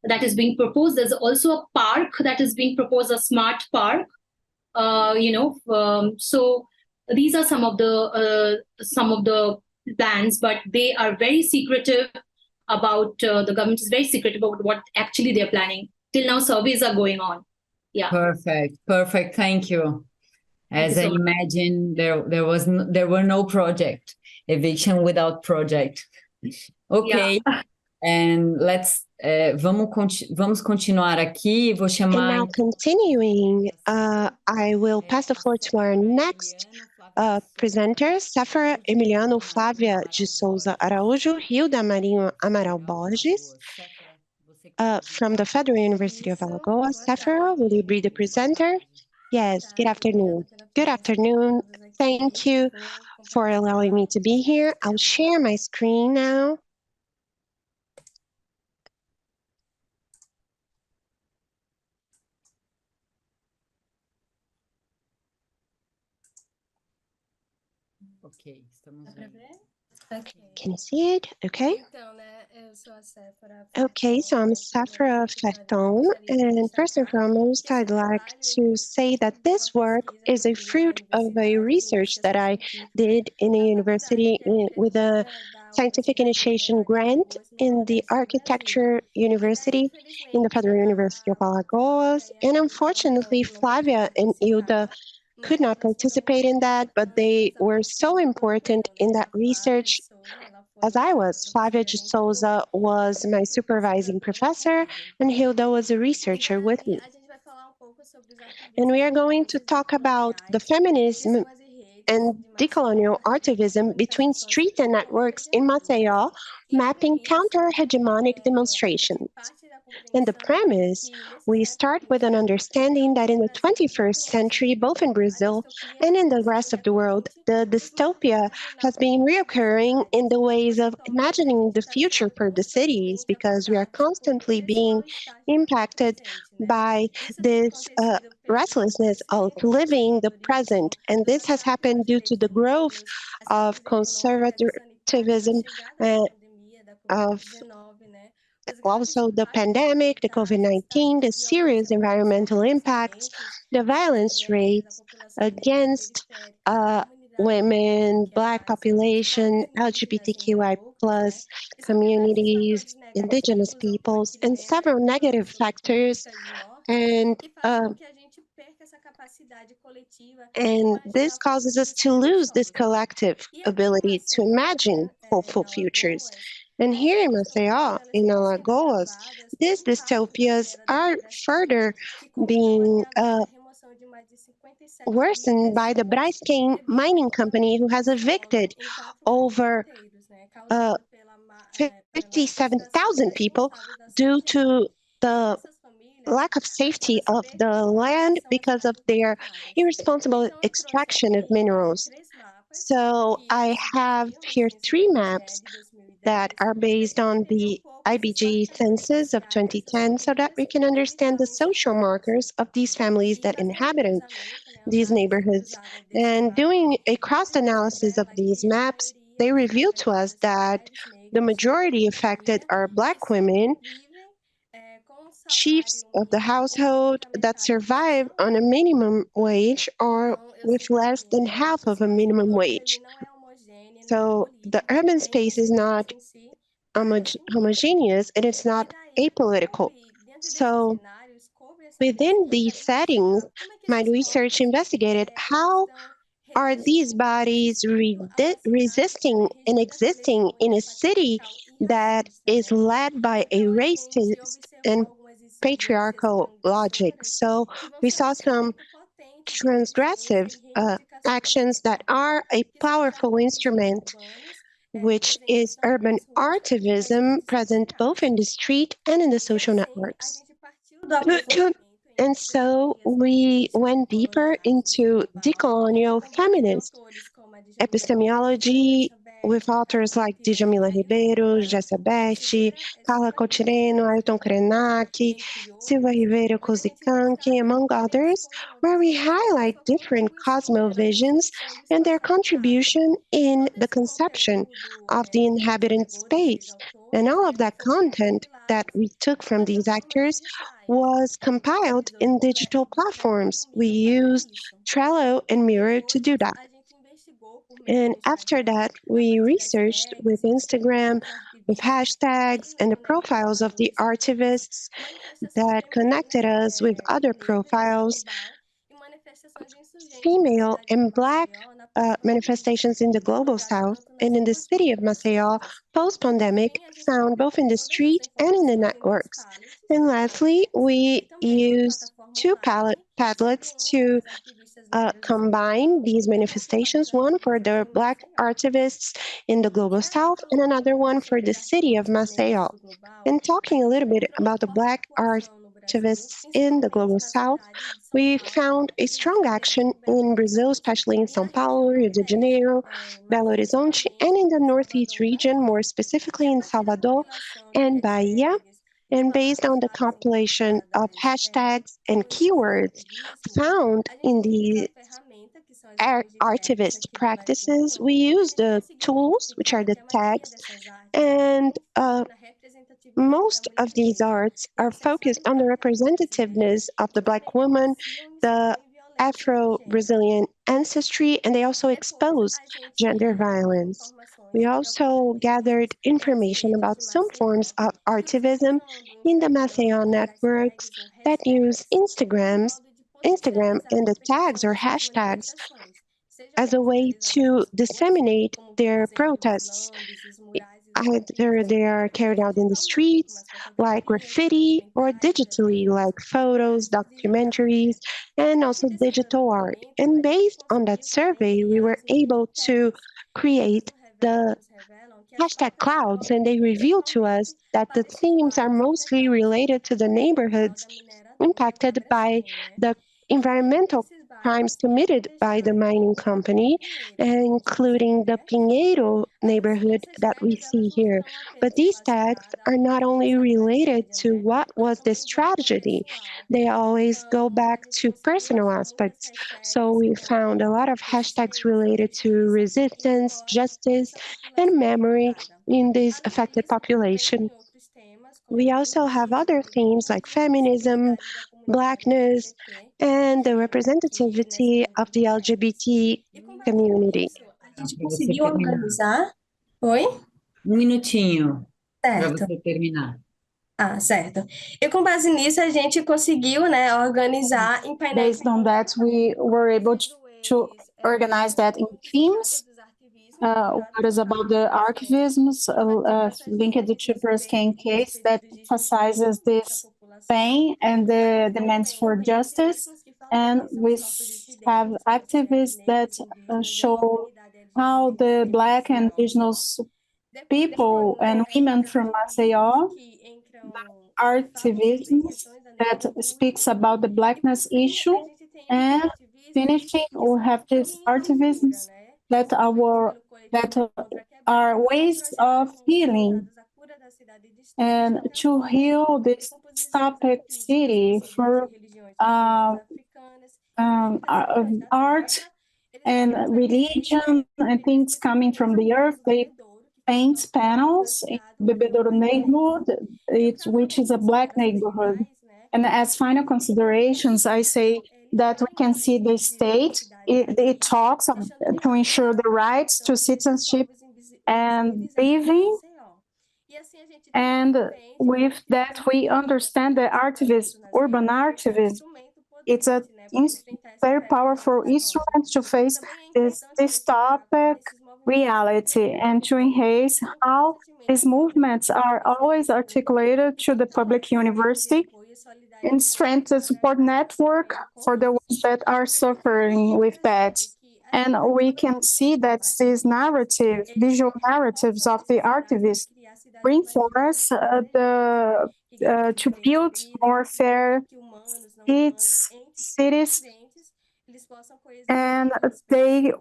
that is being proposed. There's also a park that is being proposed, a smart park. So these are some of the plans, but they are very secretive about the government is very secretive about what actually they're planning. Till now, surveys are going on. Yeah. Perfect. Thank you. As I imagine, there were no project, eviction without project. Okay. Yeah. And let's vamos continuar aqui. Vou chamar. And now continuing, I will pass the floor to our next presenters, Sephora Emiliano Flávia de Souza Araújo, Hilda Marinho Amaral Borges, from the Federal University of Alagoas. Sephora, will you be the presenter? Yes, good afternoon. Good afternoon. Thank you for allowing me to be here. I'll share my screen now. Ok, estamos vendo. Can you see it? Okay. Okay, so I'm Sephora Ferton, and first and foremost, I'd like to say that this work is a fruit of a research that I did in a university with a scientific initiation grant in the Architecture University in the Federal University of Alagoas. And unfortunately, Flavia and Hilda could not participate in that, but they were so important in that research as I was. Flavia de Souza was my supervising professor, and Hilda was a researcher with me. And we are going to talk about the feminism and decolonial artivism between street and networks in Maceió, mapping counter-hegemonic demonstrations. In the premise, we start with an understanding that in the 21st century, both in Brazil and in the rest of the world, the dystopia has been reoccurring in the ways of imagining the future for the cities, because we are constantly being impacted by this restlessness of living the present. And this has happened due to the growth of conservatism, of also the pandemic, the COVID-19, the serious environmental impacts, the violence rates against women, Black population, LGBTQI plus communities, indigenous peoples, and several negative factors. And this causes us to lose this collective ability to imagine hopeful futures. And here in Maceió, in Alagoas, these dystopias are further being worsened by the Braskem mining company, who has evicted over 57,000 people due to the lack of safety of the land because of their irresponsible extraction of minerals. So I have here 3 maps that are based on the IBG census of 2010, so that we can understand the social markers of these families that inhabit these neighborhoods. And doing a cross-analysis of these maps, they reveal to us that the majority affected are Black women, chiefs of the household that survive on a minimum wage or with less than half of a minimum wage. So the urban space is not homogeneous, and it's not apolitical. So within these settings, my research investigated how are these bodies resisting and existing in a city that is led by a racist and patriarchal logic. So we saw some transgressive actions that are a powerful instrument, which is urban artivism, present both in the street and in the social networks. And so we went deeper into decolonial feminist epistemology with authors like Djamila Ribeiro, Jessa Besti, Carla Cotireno, Ailton Krenak, Silva Ribeiro Kozikanki, among others, where we highlight different cosmovisions and their contribution in the conception of the inhabitant space. And all of that content that we took from these actors was compiled in digital platforms. We used Trello and Miro to do that. And after that, we researched with Instagram, with hashtags and the profiles of the artivists that connected us with other profiles, female and Black manifestations in the Global South and in the city of Maceió post-pandemic, found both in the street and in the networks. And lastly, we used 2 Padlets to combine these manifestations, one for the Black activists in the Global South and another one for the city of Maceió. And talking a little bit about the Black activists in the Global South, we found a strong action in Brazil, especially in São Paulo, Rio de Janeiro, Belo Horizonte, and in the Northeast region, more specifically in Salvador and Bahia. And based on the compilation of hashtags and keywords found in the artivist practices, we use the tools, which are the tags, and most of these arts are focused on the representativeness of the Black woman, the Afro-Brazilian ancestry, and they also expose gender violence. We also gathered information about some forms of artivism in the Maceió networks that use Instagram and the tags or hashtags as a way to disseminate their protests. Either they are carried out in the streets, like graffiti, or digitally, like photos, documentaries, and also digital art. And based on that survey, we were able to create the hashtag clouds, and they reveal to us that the themes are mostly related to the neighborhoods impacted by the environmental crimes committed by the mining company, including the Pinheiro neighborhood that we see here. But these tags are not only related to what was this tragedy, they always go back to personal aspects. So we found a lot of hashtags related to resistance, justice, and memory in this affected population. We also have other themes like feminism, Blackness, and the representativity of the LGBT community. A gente conseguiu organizar. Oi? Minutinho para você terminar. Ah, certo. E com base nisso, a gente conseguiu, né, organizar em painéis. Based on that, we were able to organize that in themes. What is about the archivisms linked to Braskem case that emphasizes this pain and the demands for justice. And we have activists that show how the Black and indigenous people and women from Maceió, activisms that speaks about the Blackness issue. And finishing, we have these activisms that are ways of healing and to heal this topic city for art and religion and things coming from the earth. They paint panels in Bebedouro neighborhood, which is a Black neighborhood. And as final considerations, I say that we can see the state, it talks to ensure the rights to citizenship and living. And with that, we understand that urban activism, it's a very powerful instrument to face this topic reality and to enhance how these movements are always articulated to the public university and strengthen the support network for the ones that are suffering with that. And we can see that these visual narratives of the activists reinforce to build more fair cities, and they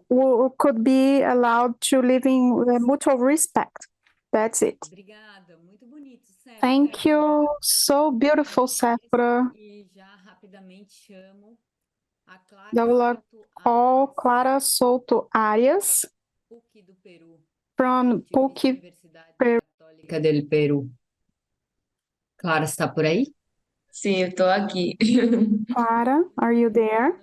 could be allowed to live in mutual respect. That's it. Thank you. So beautiful, Sephora. I would like to call Clara Souto Arias from PUC Peru. Del Peru. Clara, está por aí? Sim, eu estou aqui. Clara, are you there?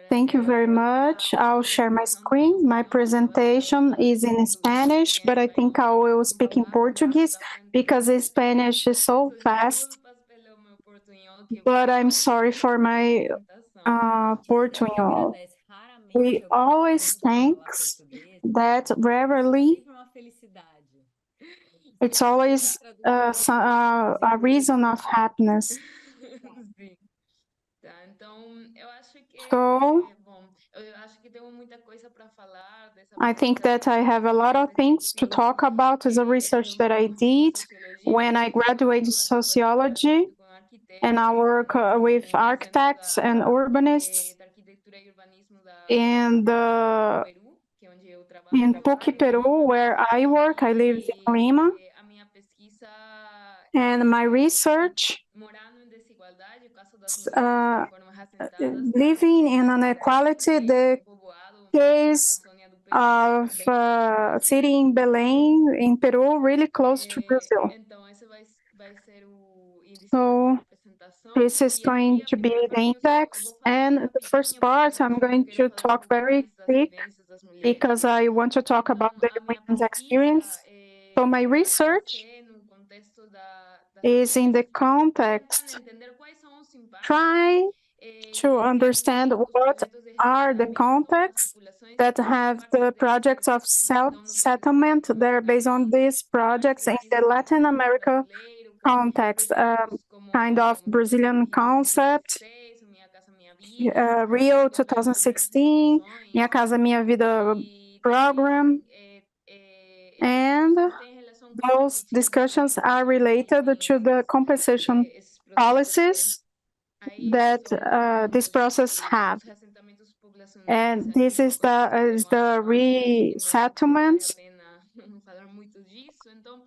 Thank you very much. I'll share my screen. My presentation is in Spanish, but I think I will speak in Portuguese because Spanish is so fast. But I'm sorry for my Portuñol. We always think that rarely it's always a reason of happiness. So I think that I have a lot of things to talk about as a research that I did when I graduated sociology, and I work with architects and urbanists in Puc, Peru, where I work. I live in Lima, and my research living in inequality, the case of city in Belém, in Peru, really close to Brazil. So this is going to be the index, and the first part I'm going to talk very quick because I want to talk about the women's experience. So my research is in the context, try to understand what are the contexts that have the projects of self-settlement that are based on these projects in the Latin America context, kind of Brazilian concept, Rio 2016, Minha Casa Minha Vida program, and those discussions are related to the compensation policies that this process have. And this is the resettlement.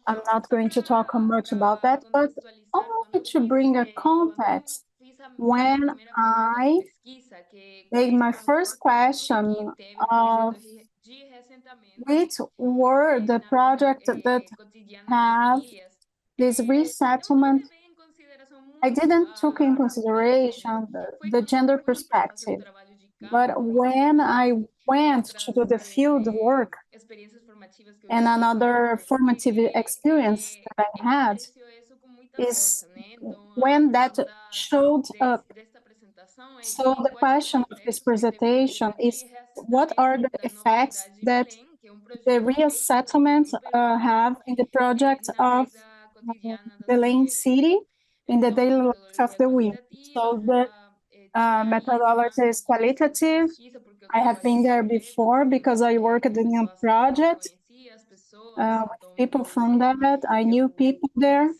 I'm not going to talk much about that, but only to bring a context. When I made my first question of which were the projects that have this resettlement, I didn't take in consideration the gender perspective. But when I went to do the field work and another formative experience that I had is when that showed up. So the question of this presentation is, what are the effects that the resettlement have in the project of Belém City in the daily life of the women? So the methodology is qualitative. I have been there before because I worked in a project with people from that. I knew people there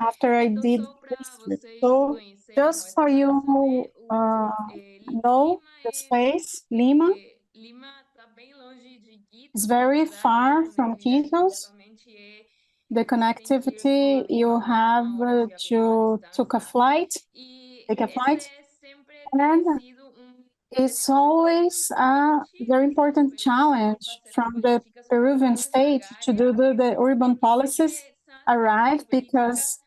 after I did research. So just for you know the space, Lima is very far from Quintos. The connectivity you have to take a flight, and it's always a very important challenge from the Peruvian state to do the urban policies arrive, because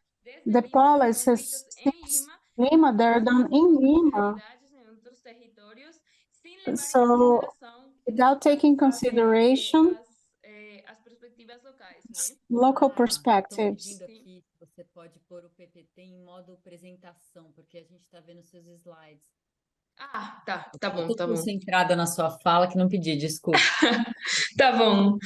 the policies since Lima, they're done in Lima. So without taking consideration local perspectives. Você pode pôr o PPT em modo apresentação, porque a gente está vendo seus slides. Tá bom, Tô tá bom. concentrada na sua fala que não pedi, desculpa. Tá bom.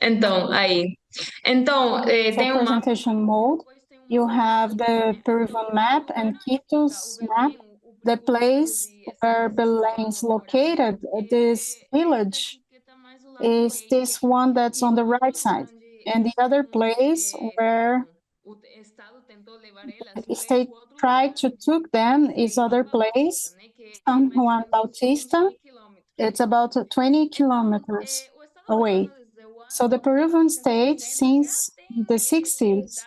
Então, aí. Então, tem uma... presentation mode, you have the Peruvian map and Quito's map. The place where Belém is located, this village, is this one that's on the right side. And the other place where the state tried to took them is other place, San Juan Bautista. It's about 20 kilometers away. So the Peruvian state, since the 60s,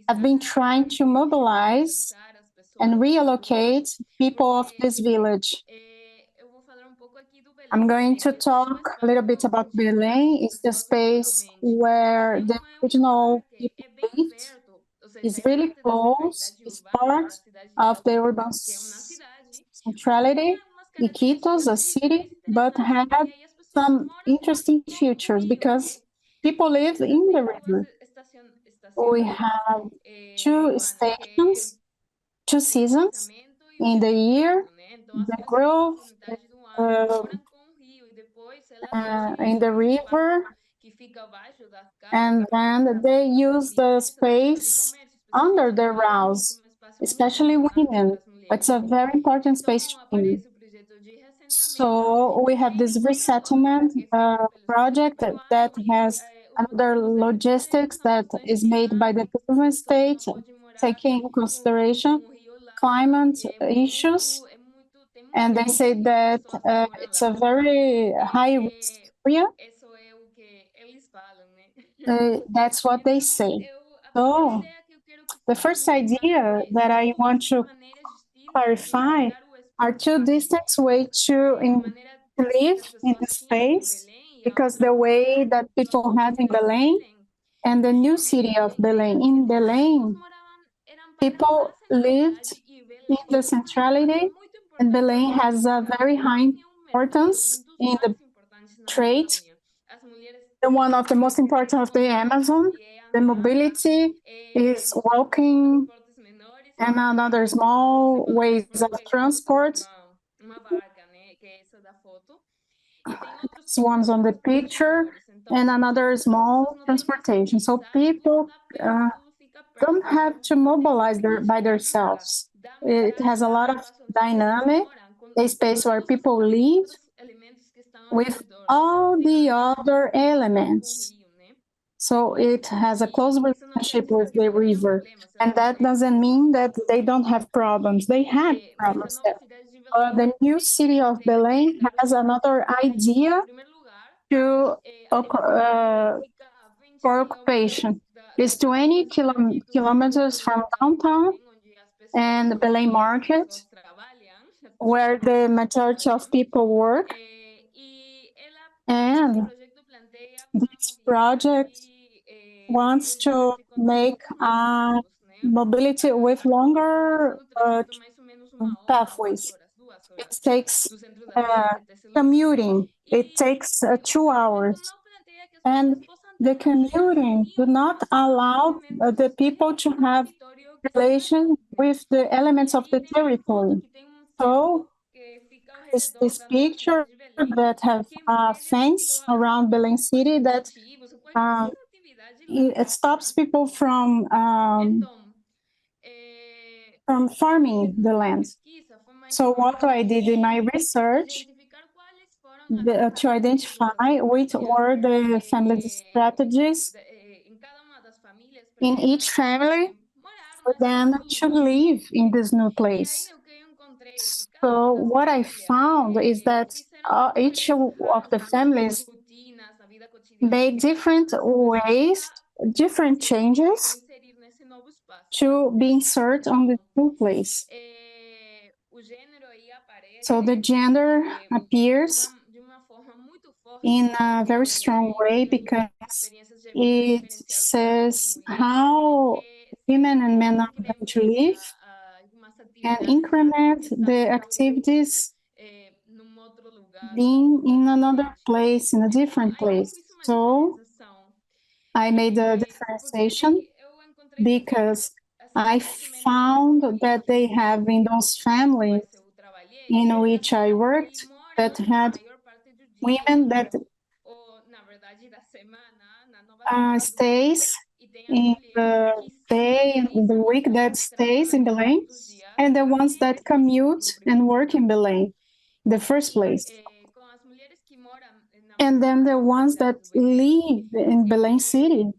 have been trying to mobilize and reallocate people of this village. I'm going to talk a little bit about Belém. It's the space where the original people lived. It's really close. It's part of the urban centrality. Iquitos, a city, but had some interesting features because people live in the river. We have two stations, two seasons in the year, the growth in the river, and then they use the space under the rouse, especially women. It's a very important space to women. So we have this resettlement project that has another logistics that is made by the government state, taking into consideration climate issues. And they say that it's a very high risk area. That's what they say. So the first idea that I want to clarify are two distinct ways to live in the space, because the way that people have in Belém and the new city of Belém. In Belém, people lived in the centrality, and Belém has a very high importance in the trade. The one of the most important of the Amazon, the mobility is walking and another small ways of transport. This one's on the picture, and another small transportation. So people don't have to mobilize by themselves. It has a lot of dynamic, a space where people live with all the other elements. So it has a close relationship with the river. And that doesn't mean that they don't have problems. They have problems there. The new city of Belém has another idea to for occupation. It's 20 kilometers from downtown and Belém Market, where the majority of people work. And this project wants to make mobility with longer pathways. It takes commuting. It takes 2 hours. And the commuting do not allow the people to have relation with the elements of the territory. So it's this picture that have a fence around Belém City that it stops people from farming the land. So what I did in my research to identify which were the family strategies in each family for them to live in this new place. So what I found is that each of the families made different ways, different changes to be inserted on the new place. So the gender appears in a very strong way because it says how women and men are going to live and increment the activities being in another place, in a different place. So I made a differentiation because I found that they have in those families in which I worked that had women that stays in the day and the week that stays in Belém, and the ones that commute and work in Belém, the first place. And then the ones that live in Belém City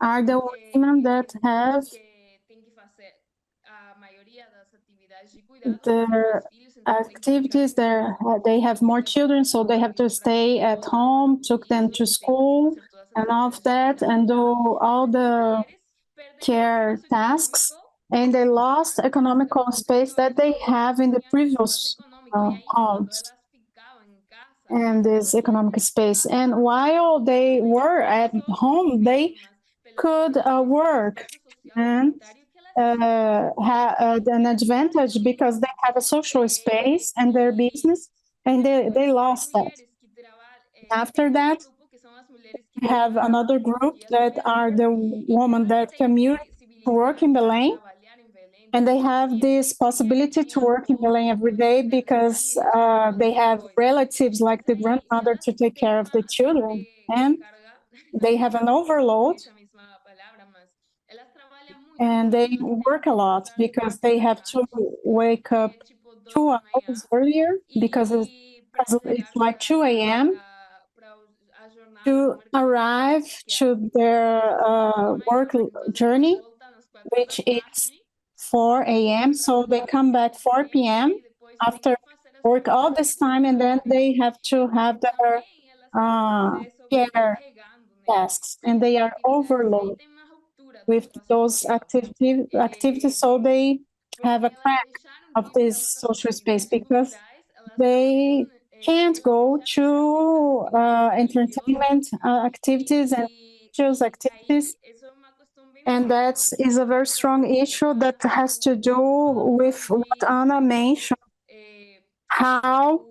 are the women that have their activities there. They have more children, so they have to stay at home, took them to school and all of that, and do all the care tasks, and they lost economical space that they have in the previous homes and this economic space. And while they were at home, they could work and had an advantage because they have a social space and their business, and they lost that. After that, we have another group that are the women that commute to work in Belém, and they have this possibility to work in Belém every day because they have relatives like the grandmother to take care of the children, and they have an overload, and they work a lot because they have to wake up 2 hours earlier because it's like 2 a.m. to arrive to their work journey, which is 4 a.m. So they come back 4 p.m. after work all this time, and then they have to have their care tasks, and they are overloaded with those activities, so they have a crack of this social space because they can't go to entertainment activities and religious activities. And that is a very strong issue that has to do with what Anna mentioned, how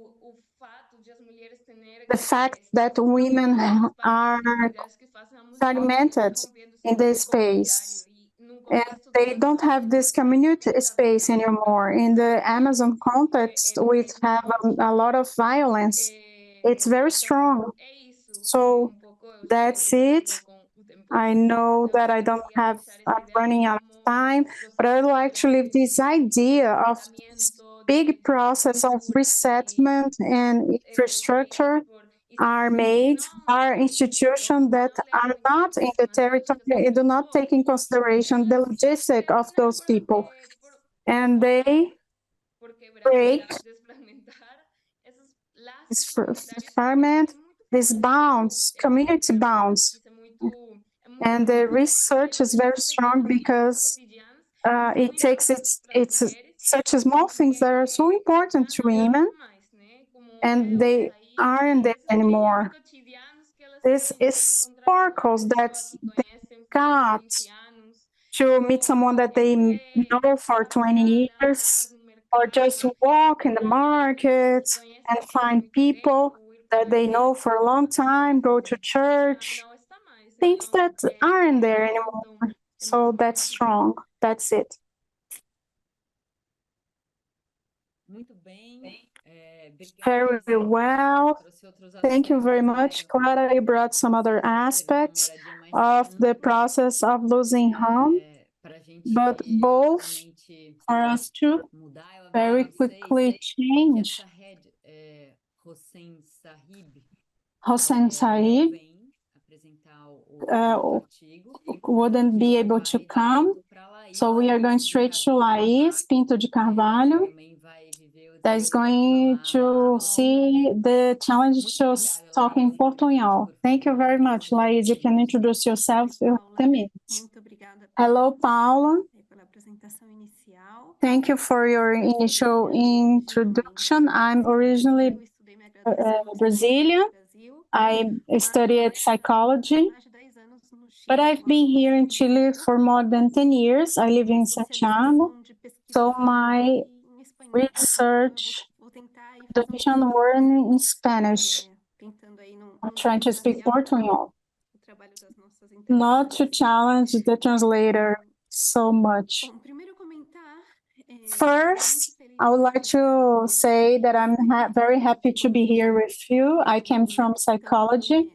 the fact that women are fragmented in this space and they don't have this community space anymore. In the Amazon context, we have a lot of violence. It's very strong. So that's it. I know that I'm running out of time, but I'd like to leave this idea of this big process of resettlement and infrastructure are made by institutions that are not in the territory and do not take in consideration the logistic of those people. And they break this fragment, these bounds, community bounds. And the research is very strong because it takes it's such small things that are so important to women, and they aren't there anymore. This is sparkles that they got to meet someone that they know for 20 years, or just walk in the market and find people that they know for a long time, go to church, things that aren't there anymore. So that's strong. That's it. Very well. Thank you very much, Clara. You brought some other aspects of the process of losing home, but both for us to very quickly change. Hossein Sahib wouldn't be able to come, so we are going straight to Laís Pinto de Carvalho, that is going to see the challenge to talk in Portuñol. Thank you very much, Laís. You can introduce yourself in 10 minutes. Hello, Paula. Thank you for your initial introduction. I'm originally Brazilian. I studied psychology, but I've been here in Chile for more than 10 years. I live in Santiago, so my research production were in Spanish. I'm trying to speak Portuguese, not to challenge the translator so much. First, I would like to say that I'm very happy to be here with you. I came from psychology,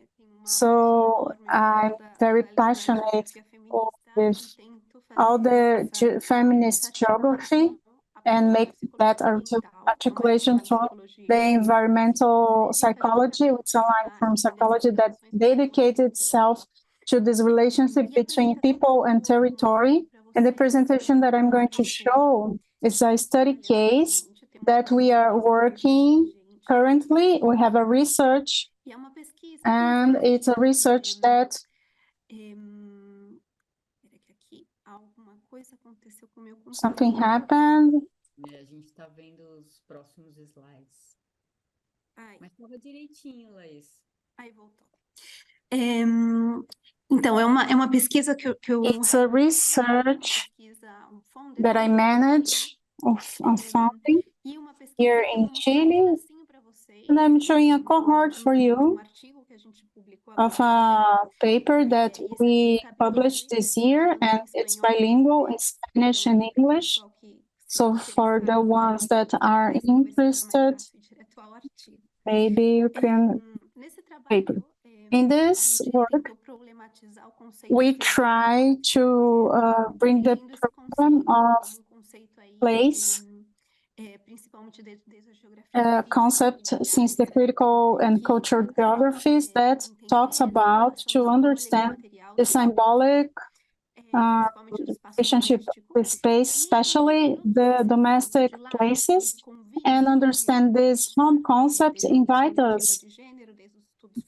so I'm very passionate with all the feminist geography and make that articulation from the environmental psychology, which is a line from psychology that dedicated itself to this relationship between people and territory. And the presentation that I'm going to show is a study case that we are working currently. We have a research, and it's a research that something happened. A gente está vendo os próximos slides. Mas estava direitinho, Laís. Aí voltou. Então, é uma pesquisa que eu... It's a research that I manage on funding here in Chile. And I'm showing a cohort for you of a paper that we published this year, and it's bilingual in Spanish and English. So for the ones that are interested, maybe you can paper. In this work, we try to bring the problem of place concept since the critical and cultural geographies that talks about to understand the symbolic relationship with space, especially the domestic places, and understand this home concept invite us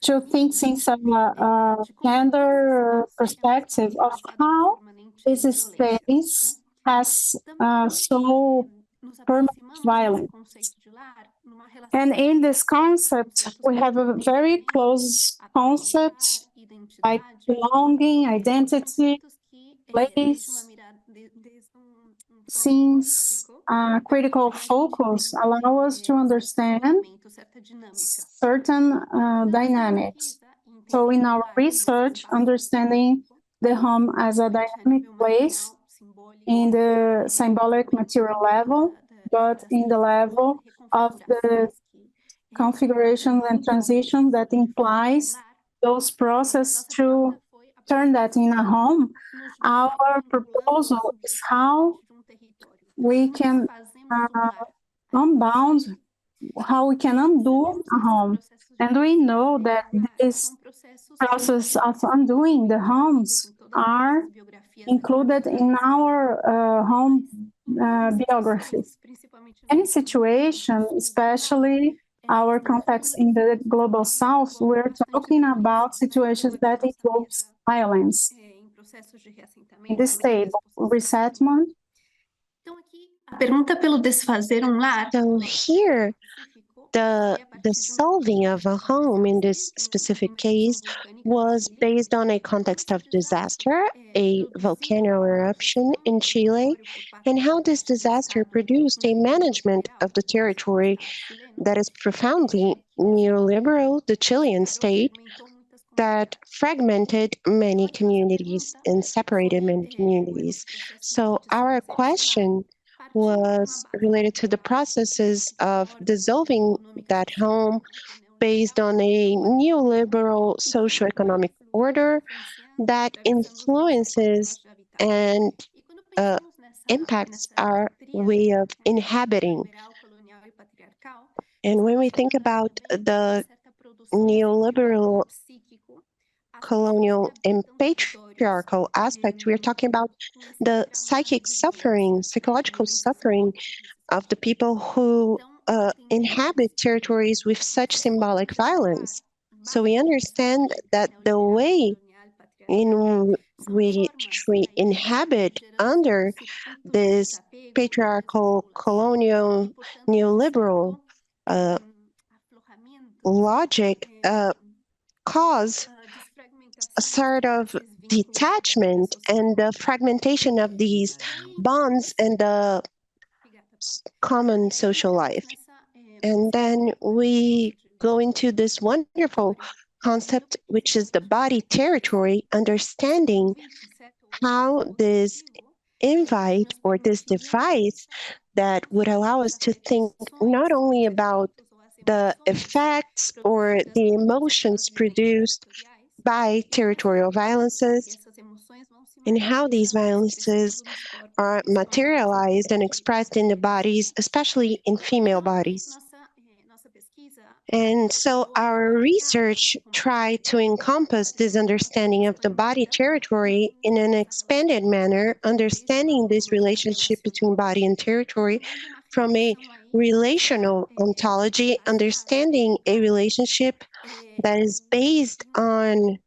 to think since a gender perspective of how this space has so permanent violence. And in this concept, we have a very close concept like belonging, identity, place, since critical focus allow us to understand certain dynamics. So in our research, understanding the home as a dynamic place in the symbolic material level, but in the level of the configuration and transition that implies those processes to turn that in a home, our proposal is how we can unbound, how we can undo a home. And we know that this process of undoing the homes are included in our home biographies. Any situation, especially our context in the global south, we're talking about situations that involve violence. In this table, resettlement. So here, the solving of a home in this specific case was based on a context of disaster, a volcano eruption in Chile, and how this disaster produced a management of the territory that is profoundly neoliberal, the Chilean state, that fragmented many communities and separated many communities. So our question was related to the processes of dissolving that home based on a neoliberal socioeconomic order that influences and impacts our way of inhabiting. And when we think about the neoliberal, colonial, and patriarchal aspect, we're talking about the psychic suffering, psychological suffering of the people who inhabit territories with such symbolic violence. So we understand that the way in which we inhabit under this patriarchal, colonial, neoliberal logic cause a sort of detachment and the fragmentation of these bonds and the common social life. And then we go into this wonderful concept, which is the body territory, understanding how this invite or this device that would allow us to think not only about the effects or the emotions produced by territorial violences and how these violences are materialized and expressed in the bodies, especially in female bodies. And so our research tried to encompass this understanding of the body territory in an expanded manner, understanding this relationship between body and territory from a relational ontology, understanding a relationship that is based on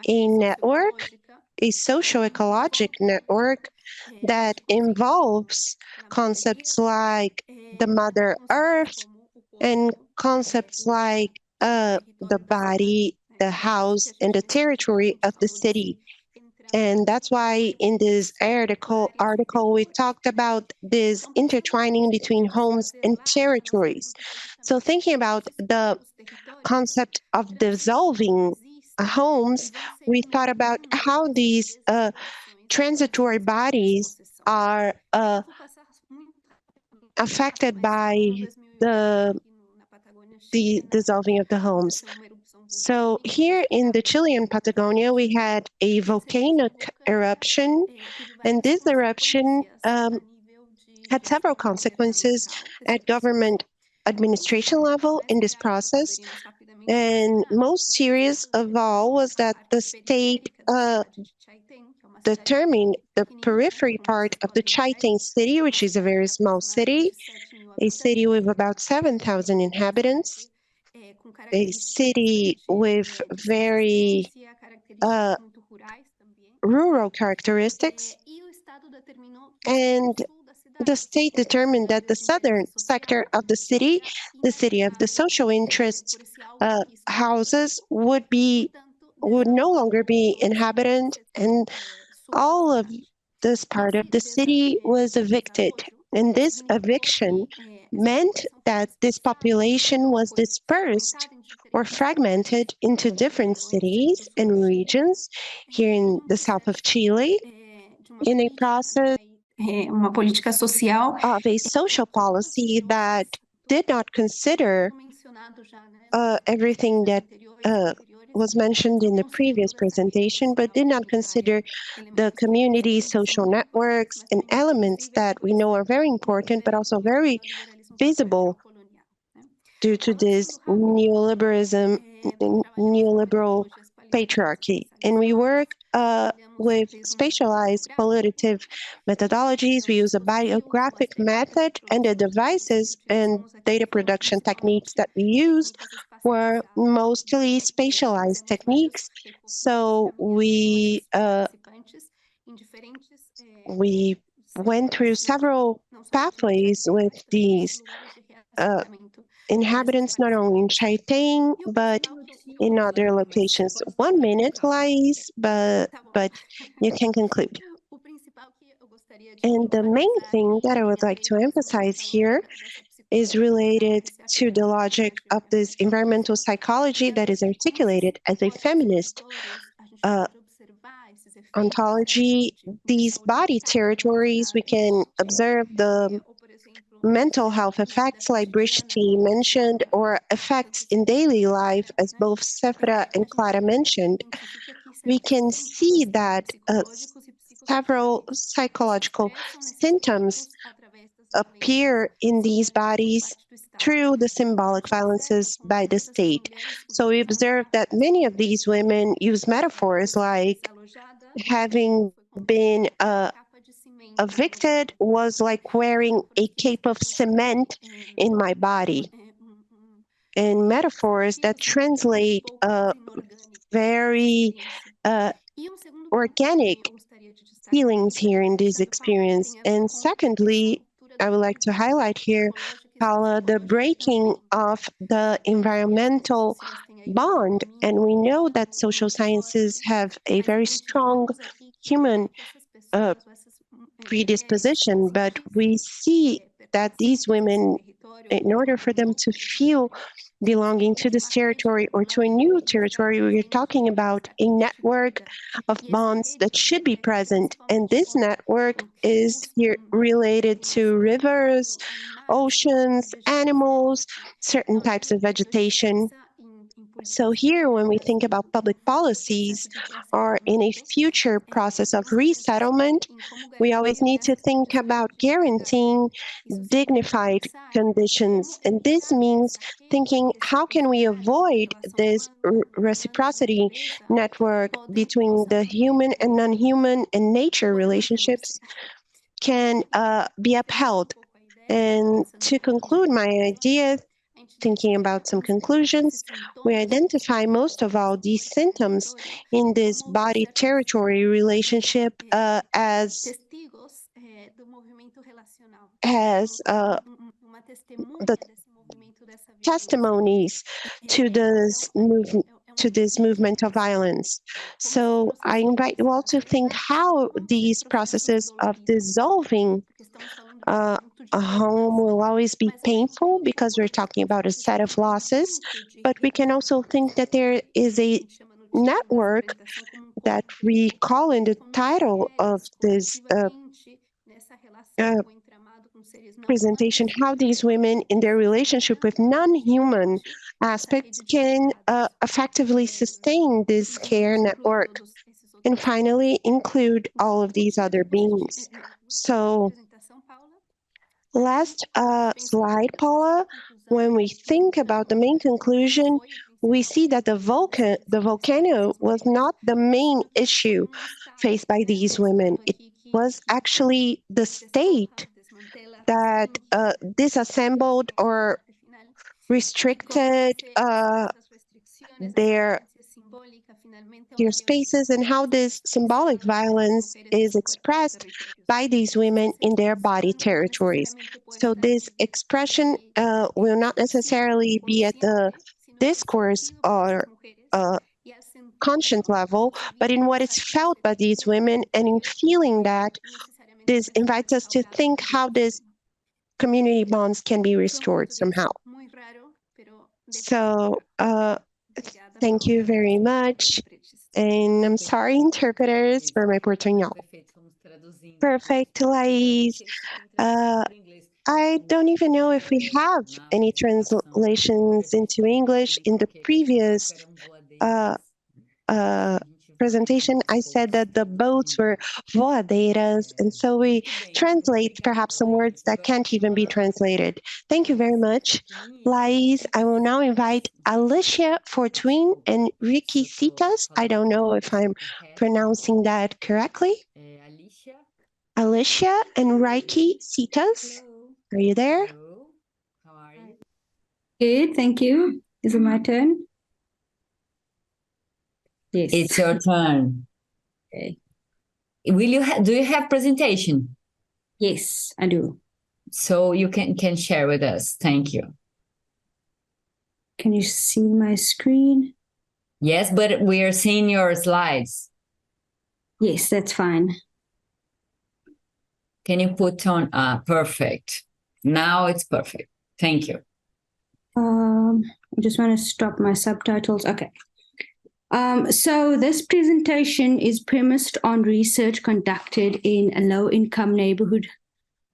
a network, a socio-ecologic network that involves concepts like the Mother Earth and concepts like the body, the house, and the territory of the city. And that's why in this article we talked about this intertwining between homes and territories. So thinking about the concept of dissolving homes, we thought about how these transitory bodies are affected by the dissolving of the homes. So here in the Chilean Patagonia, we had a volcanic eruption, and this eruption had several consequences at government administration level in this process. And most serious of all was that the state determined the periphery part of the Chaitén city, which is a very small city, a city with about 7,000 inhabitants, a city with very rural characteristics, and the state determined that the southern sector of the city of the social interests houses would no longer be inhabited, and all of this part of the city was evicted. And this eviction meant that this population was dispersed or fragmented into different cities and regions here in the south of Chile in a process uma política social of a social policy that did not consider everything that was mentioned in the previous presentation, but did not consider the community, social networks, and elements that we know are very important, but also very visible due to this neoliberalism, neoliberal patriarchy. And we work with spatialized qualitative methodologies. We use a biographic method, and the devices and data production techniques that we used were mostly spatialized techniques. So we went through several pathways with these inhabitants, not only in Chaitén, but in other locations. 1 minute, Laís, but you can conclude. And the main thing that I would like to emphasize here is related to the logic of this environmental psychology that is articulated as a feminist ontology. These body territories, we can observe the mental health effects like Brigitte mentioned, or effects in daily life, as both Sefra and Clara mentioned. We can see that several psychological symptoms appear in these bodies through the symbolic violences by the state. So we observe that many of these women use metaphors like having been evicted was like wearing a cape of cement in my body, and metaphors that translate very organic feelings here in this experience. And secondly, I would like to highlight here, Paula, the breaking of the environmental bond. And we know that social sciences have a very strong human predisposition, but we see that these women, in order for them to feel belonging to this territory or to a new territory, we're talking about a network of bonds that should be present. And this network is here related to rivers, oceans, animals, certain types of vegetation. So here, when we think about public policies or in a future process of resettlement, we always need to think about guaranteeing dignified conditions. And this means thinking, how can we avoid this reciprocity network between the human and non-human and nature relationships can be upheld. And to conclude my idea, thinking about some conclusions, we identify most of all these symptoms in this body-territory relationship as the testimonies to this movement of violence. So I invite you all to think how these processes of dissolving a home will always be painful because we're talking about a set of losses, but we can also think that there is a network that we call in the title of this presentation, how these women in their relationship with non-human aspects can effectively sustain this care network, and finally include all of these other beings. So Last slide, Paula. When we think about the main conclusion, we see that the volcano was not the main issue faced by these women. It was actually the state that disassembled or restricted their spaces, and how this symbolic violence is expressed by these women in their body territories. So this expression will not necessarily be at the discourse or conscience level, but in what is felt by these women, and in feeling that this invites us to think how this community bonds can be restored somehow. So thank you very much. And I'm sorry, interpreters, for my portunhol. Perfect, Laís. I don't even know if we have any translations into English. In the previous presentation, I said that the boats were voadeiras, and so we translate perhaps some words that can't even be translated. Thank you very much. Laís, I will now invite Alicia Fortuin and Ricky Citas. I don't know if I'm pronouncing that correctly. Alicia and Ricky Citas, are you there? How are you? Good, thank you. Is it my turn? Yes. It's your turn. Okay. Do you have presentation? Yes, I do. So you can share with us. Thank you. Can you see my screen? Yes, but we are seeing your slides. Yes, that's fine. Can you put on? Perfect. Now it's perfect. Thank you. I just want to stop my subtitles. Okay. So this presentation is premised on research conducted in a low-income neighborhood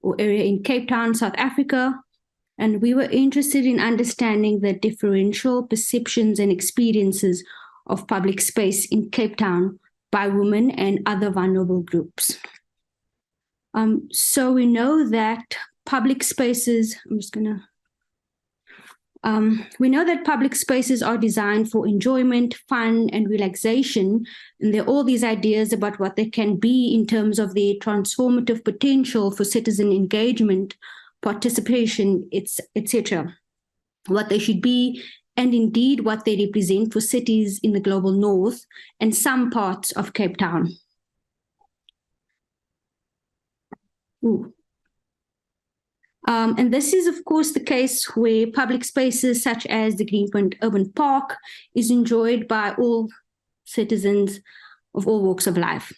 or area in Cape Town, South Africa. And we were interested in understanding the differential perceptions and experiences of public space in Cape Town by women and other vulnerable groups. So we know that public spaces, we know that public spaces are designed for enjoyment, fun, and relaxation. And there are all these ideas about what they can be in terms of their transformative potential for citizen engagement, participation, etc. What they should be, and indeed what they represent for cities in the global north and some parts of Cape Town. And this is, of course, the case where public spaces such as the Greenpoint Urban Park is enjoyed by all citizens of all walks of life.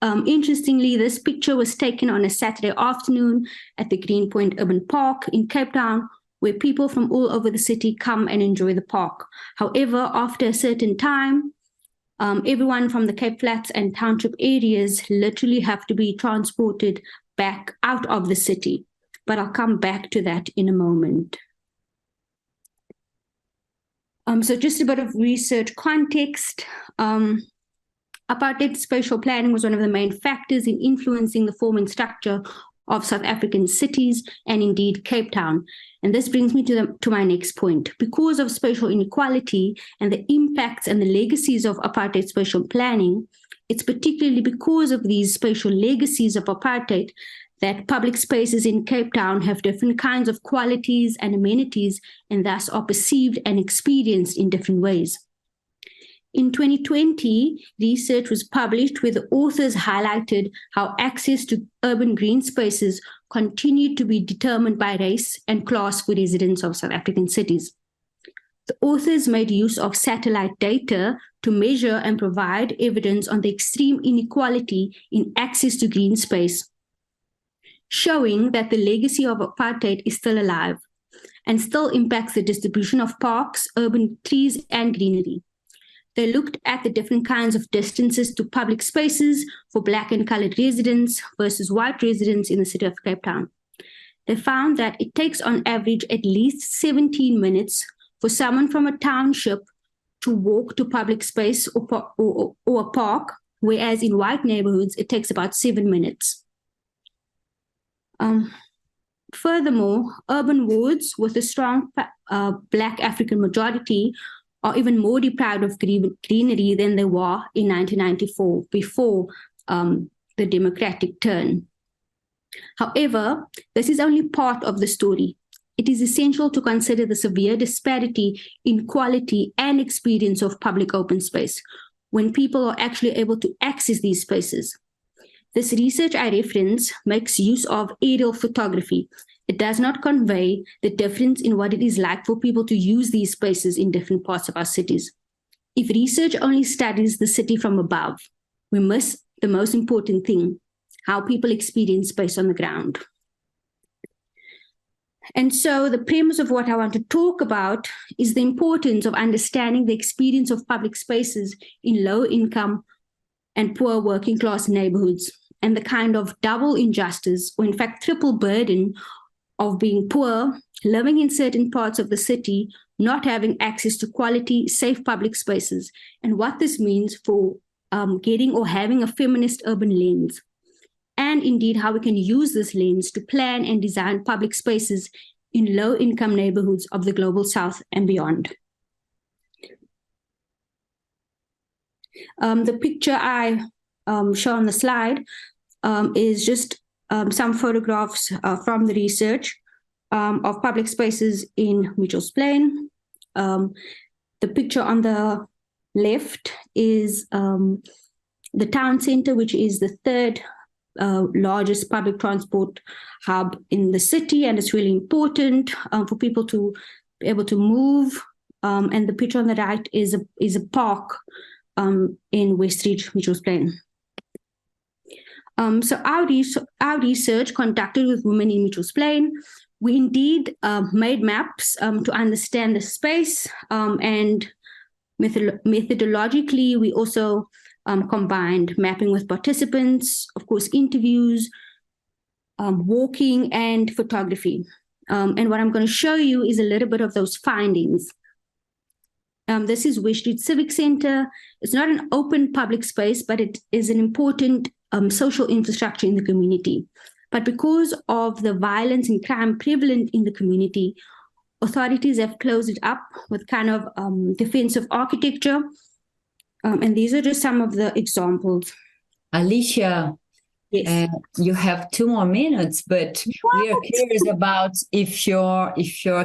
Interestingly, this picture was taken on a Saturday afternoon at the Greenpoint Urban Park in Cape Town, where people from all over the city come and enjoy the park. However, after a certain time, everyone from the Cape Flats and township areas literally have to be transported back out of the city. But I'll come back to that in a moment. So just a bit of research context. Apartheid spatial planning was one of the main factors in influencing the form and structure of South African cities and indeed Cape Town. And this brings me to my next point. Because of spatial inequality and the impacts and the legacies of apartheid spatial planning, it's particularly because of these spatial legacies of apartheid that public spaces in Cape Town have different kinds of qualities and amenities and thus are perceived and experienced in different ways. In 2020, research was published where the authors highlighted how access to urban green spaces continued to be determined by race and class for residents of South African cities. The authors made use of satellite data to measure and provide evidence on the extreme inequality in access to green space, showing that the legacy of apartheid is still alive and still impacts the distribution of parks, urban trees, and greenery. They looked at the different kinds of distances to public spaces for Black and colored residents versus white residents in the city of Cape Town. They found that it takes on average at least 17 minutes for someone from a township to walk to public space or a park, whereas in white neighborhoods, it takes about 7 minutes. Furthermore, urban wards with a strong Black African majority are even more deprived of greenery than they were in 1994, before the democratic turn. However, this is only part of the story. It is essential to consider the severe disparity in quality and experience of public open space when people are actually able to access these spaces. This research I reference makes use of aerial photography. It does not convey the difference in what it is like for people to use these spaces in different parts of our cities. If research only studies the city from above, we miss the most important thing, how people experience space on the ground. And so the premise of what I want to talk about is the importance of understanding the experience of public spaces in low income and poor working class neighborhoods, and the kind of double injustice, or in fact triple burden, of being poor, living in certain parts of the city, not having access to quality, safe public spaces, and what this means for getting or having a feminist urban lens. And indeed, how we can use this lens to plan and design public spaces in low-income neighborhoods of the Global South and beyond. The picture I show on the slide is just some photographs from the research of public spaces in Mitchell's Plain. The picture on the left is the town center, which is the third largest public transport hub in the city, and it's really important for people to be able to move. And the picture on the right is a park in Westridge, Mitchell's Plain. So our research conducted with women in Mitchell's Plain, we indeed made maps to understand the space, and methodologically we also combined mapping with participants, of course, interviews, walking, and photography. And what I'm going to show you is a little bit of those findings. This is Westridge Civic Center. It's not an open public space, but it is an important social infrastructure in the community. But because of the violence and crime prevalent in the community, authorities have closed it up with kind of defensive architecture. And these are just some of the examples. Alicia, yes. You have 2 more minutes, but we are curious about if your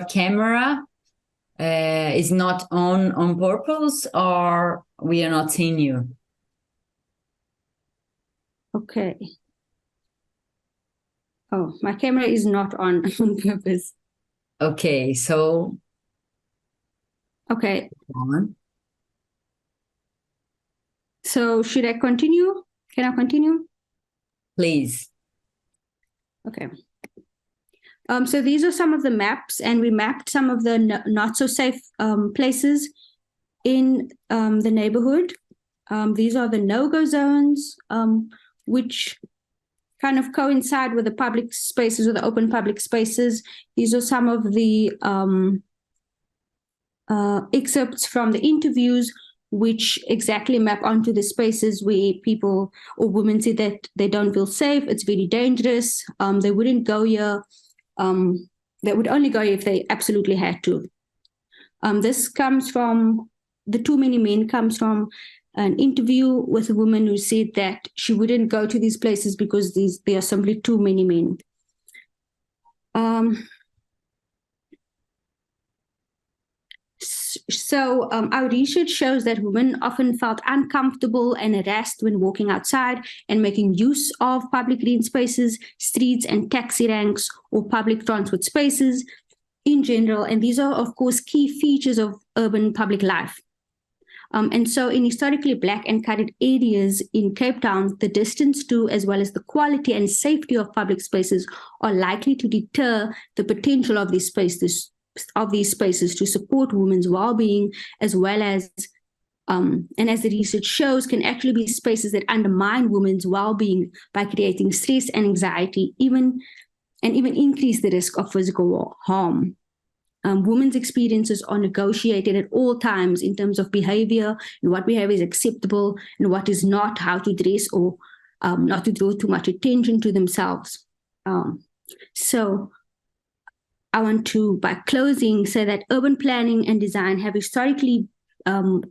camera is not on purpose, or we are not seeing you. Okay. Oh, my camera is not on purpose. Okay, so. Okay. On. So should I continue? Can I continue? Please. Okay. So these are some of the maps, and we mapped some of the not so safe places in the neighborhood. These are the no-go zones, which kind of coincide with the public spaces or the open public spaces. These are some of the excerpts from the interviews, which exactly map onto the spaces where people or women say that they don't feel safe, it's very dangerous, they wouldn't go here, they would only go here if they absolutely had to. This comes from, the Too Many Men comes from an interview with a woman who said that she wouldn't go to these places because there are simply too many men. So our research shows that women often felt uncomfortable and harassed when walking outside and making use of public green spaces, streets and taxi ranks, or public transport spaces in general. And these are, of course, key features of urban public life. And so in historically Black and colored areas in Cape Town, the distance to, as well as the quality and safety of public spaces, are likely to deter the potential of these spaces to support women's well-being, as well as, and as the research shows, can actually be spaces that undermine women's well-being by creating stress and anxiety, even increase the risk of physical harm. Women's experiences are negotiated at all times in terms of behavior and what behavior is acceptable and what is not, how to dress, or not to draw too much attention to themselves. So I want to, by closing, say that urban planning and design have historically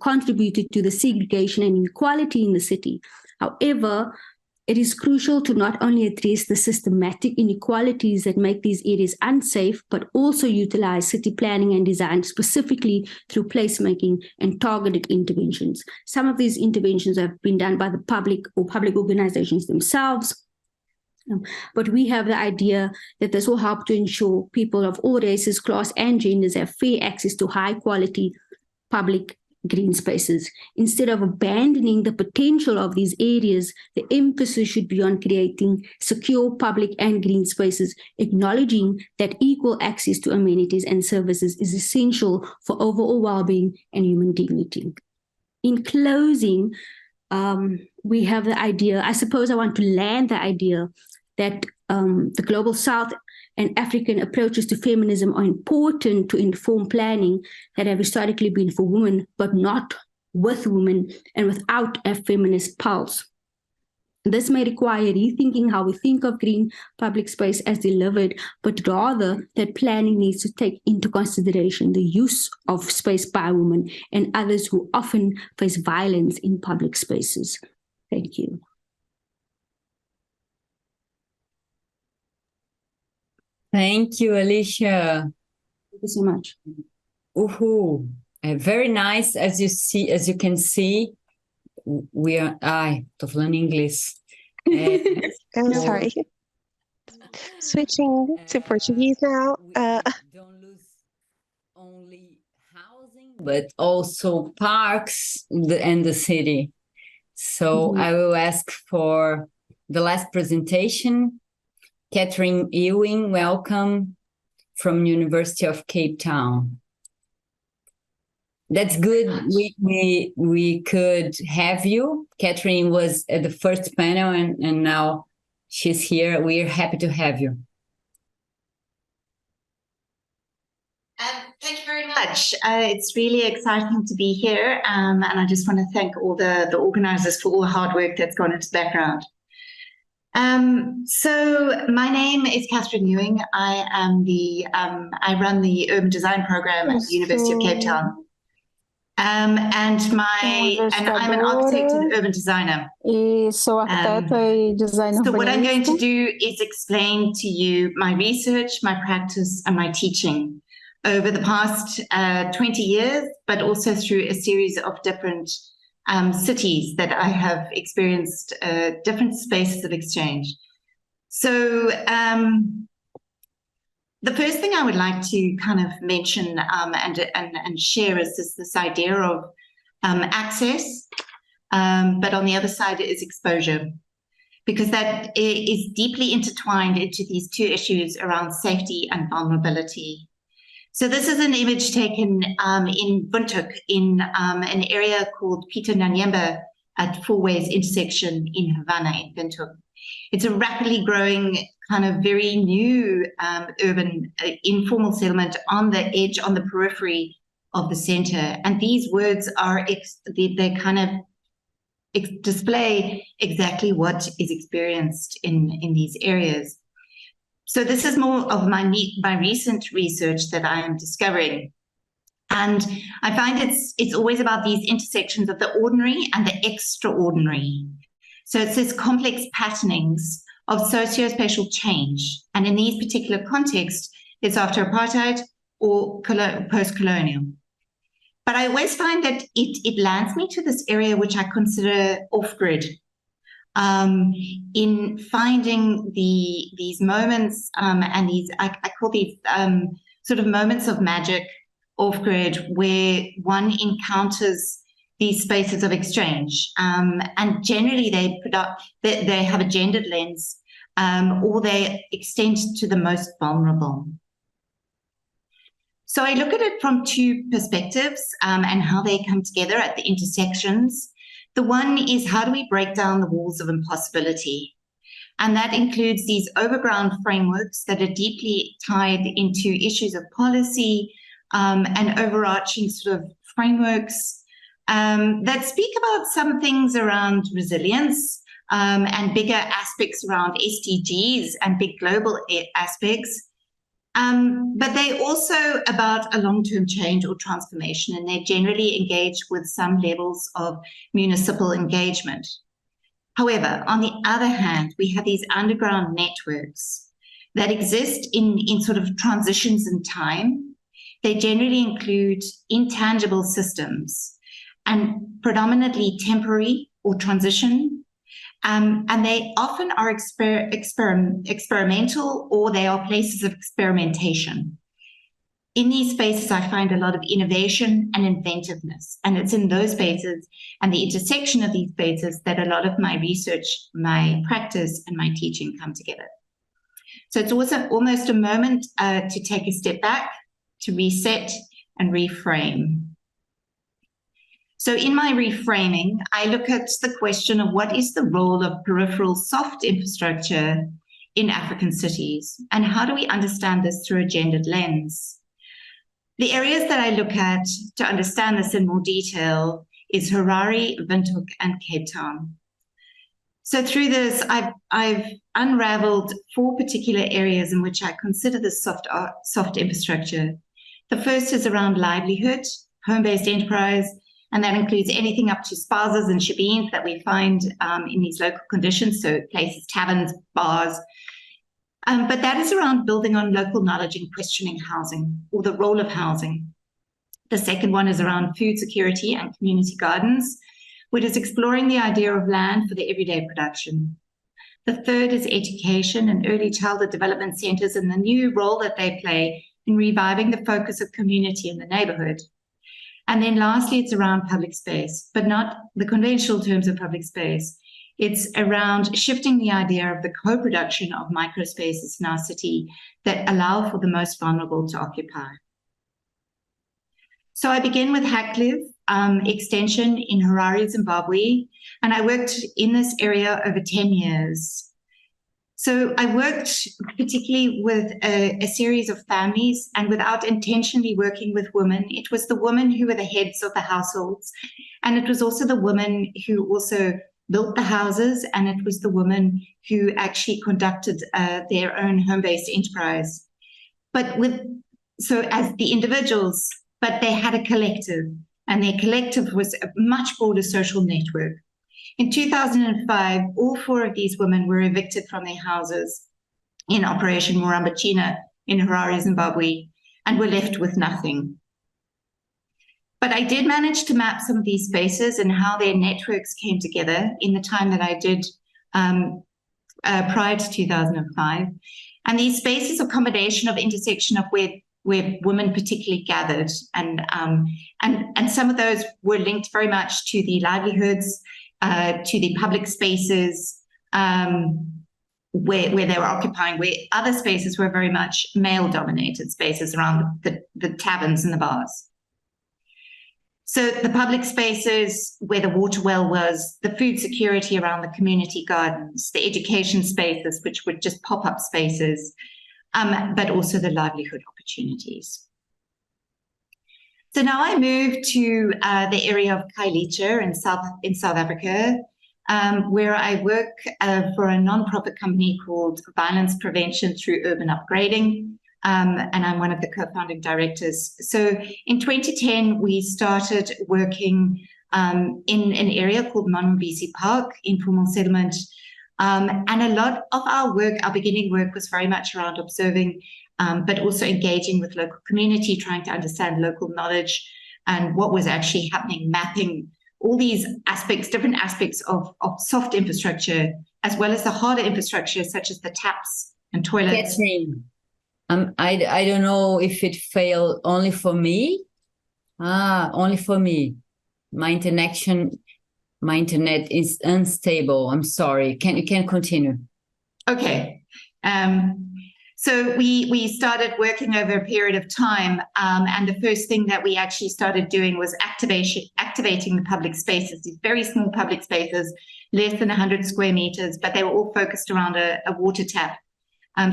contributed to the segregation and inequality in the city. However, it is crucial to not only address the systematic inequalities that make these areas unsafe, but also utilize city planning and design specifically through placemaking and targeted interventions. Some of these interventions have been done by the public or public organizations themselves. But we have the idea that this will help to ensure people of all races, class, and genders have fair access to high quality public green spaces. Instead of abandoning the potential of these areas, the emphasis should be on creating secure public and green spaces, acknowledging that equal access to amenities and services is essential for overall well-being and human dignity. In closing, we have the idea, I suppose I want to land the idea that the Global South and African approaches to feminism are important to inform planning that have historically been for women, but not with women and without a feminist pulse. This may require rethinking how we think of green public space as delivered, but rather that planning needs to take into consideration the use of space by women and others who often face violence in public spaces. Thank you. Thank you, Alicia. Thank you so much. Very nice. As you can see, we are. Tô falando inglês. I'm sorry. Switching to Portuguese now. Don't lose only housing, but also parks and the city. So I will ask for the last presentation. Catherine Ewing, welcome from University of Cape Town. That's good. We could have you. Catherine was at the first panel and now she's here. We're happy to have you. Thank you very much. It's really exciting to be here. And I just want to thank all the organizers for all the hard work that's gone into the background. So my name is Catherine Ewing. I run the urban design program at the University of Cape Town. And I'm an architect and urban designer. So what I'm going to do is explain to you my research, my practice, and my teaching over the past 20 years, but also through a series of different cities that I have experienced different spaces of exchange. So the first thing I would like to kind of mention and share is this idea of access, but on the other side is exposure, because that is deeply intertwined into these two issues around safety and vulnerability. So this is an image taken in Windhoek in an area called Peter Nanyemba at Four Ways intersection in Havana in Windhoek. It's a rapidly growing kind of very new urban informal settlement on the edge, on the periphery of the center. And these words are, they kind of display exactly what is experienced in these areas. So this is more of my recent research that I am discovering. And I find it's always about these intersections of the ordinary and the extraordinary. So it's this complex patternings of socio-spatial change. And in these particular contexts, it's after apartheid or post-colonial. But I always find that it lands me to this area which I consider off-grid. In finding these moments and these, I call these sort of moments of magic off-grid where one encounters these spaces of exchange. And generally they have a gendered lens or they extend to the most vulnerable. So I look at it from two perspectives and how they come together at the intersections. The one is how do we break down the walls of impossibility? And that includes these overground frameworks that are deeply tied into issues of policy and overarching sort of frameworks that speak about some things around resilience and bigger aspects around SDGs and big global aspects. But they're also about a long-term change or transformation, and they generally engage with some levels of municipal engagement. However, on the other hand, we have these underground networks that exist in sort of transitions in time. They generally include intangible systems and predominantly temporary or transition. And they often are experimental, or they are places of experimentation. In these spaces, I find a lot of innovation and inventiveness. And it's in those spaces and the intersection of these spaces that a lot of my research, my practice, and my teaching come together. So it's also almost a moment to take a step back, to reset and reframe. So in my reframing, I look at the question of what is the role of peripheral soft infrastructure in African cities, and how do we understand this through a gendered lens? The areas that I look at to understand this in more detail is Harare, Windhoek, and Cape Town. So through this, I've unraveled 4 particular areas in which I consider this soft infrastructure. The first is around livelihood, home-based enterprise, and that includes anything up to spazas and shebeens that we find in these local conditions, so places, taverns, bars. But that is around building on local knowledge and questioning housing, or the role of housing. The second one is around food security and community gardens, which is exploring the idea of land for the everyday production. The third is education and early childhood development centers and the new role that they play in reviving the focus of community in the neighborhood. And then lastly, it's around public space, but not the conventional terms of public space. It's around shifting the idea of the co-production of microspaces in our city that allow for the most vulnerable to occupy. So I begin with Hackcliff Extension in Harare, Zimbabwe, and I worked in this area over 10 years. So I worked particularly with a series of families, and without intentionally working with women, it was the women who were the heads of the households, and it was also the women who also built the houses, and it was the women who actually conducted their own home-based enterprise. So as the individuals, but they had a collective, and their collective was a much broader social network. In 2005, all 4 of these women were evicted from their houses in Operation Murambachina in Harare, Zimbabwe, and were left with nothing. But I did manage to map some of these spaces and how their networks came together in the time that I did prior to 2005. And these spaces are a combination of intersection of where women particularly gathered. And some of those were linked very much to the livelihoods, to the public spaces where they were occupying, where other spaces were very much male-dominated spaces around the taverns and the bars. So the public spaces where the water well was, the food security around the community gardens, the education spaces, which were just pop-up spaces, but also the livelihood opportunities. So now I move to the area of Khayelitsha in South Africa, where I work for a nonprofit company called Violence Prevention Through Urban Upgrading, and I'm one of the co-founding directors. So in 2010, we started working in an area called Monwambisi Park, informal settlement, and a lot of our beginning work was very much around observing, but also engaging with local community, trying to understand local knowledge and what was actually happening, mapping all these aspects, different aspects of soft infrastructure, as well as the harder infrastructure, such as the taps and toilets. Catherine, I don't know if it failed only for me. Only for me. My internet is unstable. I'm sorry. You can continue. Okay. So we started working over a period of time, and the first thing that we actually started doing was activating the public spaces, these very small public spaces, less than 100 square meters, but they were all focused around a water tap.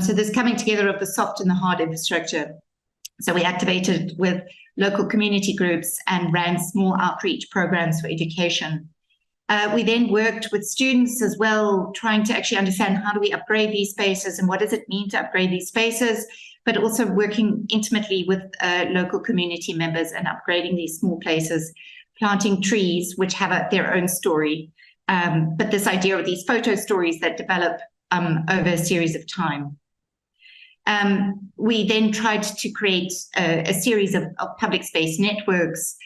So there's coming together of the soft and the hard infrastructure. So we activated with local community groups and ran small outreach programs for education. We then worked with students as well, trying to actually understand how do we upgrade these spaces and what does it mean to upgrade these spaces, but also working intimately with local community members and upgrading these small places, planting trees which have their own story. But this idea of these photo stories that develop over a series of time. We then tried to create a series of public space networks,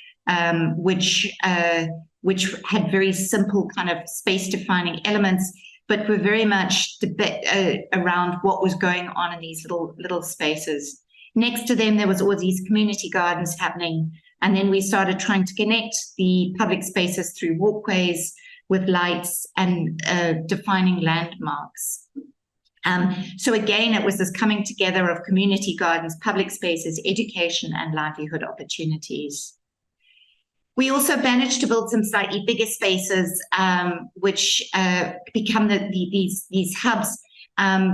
which had very simple kind of space-defining elements, but were very much around what was going on in these little spaces. Next to them, there was all these community gardens happening, and then we started trying to connect the public spaces through walkways with lights and defining landmarks. So again, it was this coming together of community gardens, public spaces, education, and livelihood opportunities. We also managed to build some slightly bigger spaces, which become these hubs,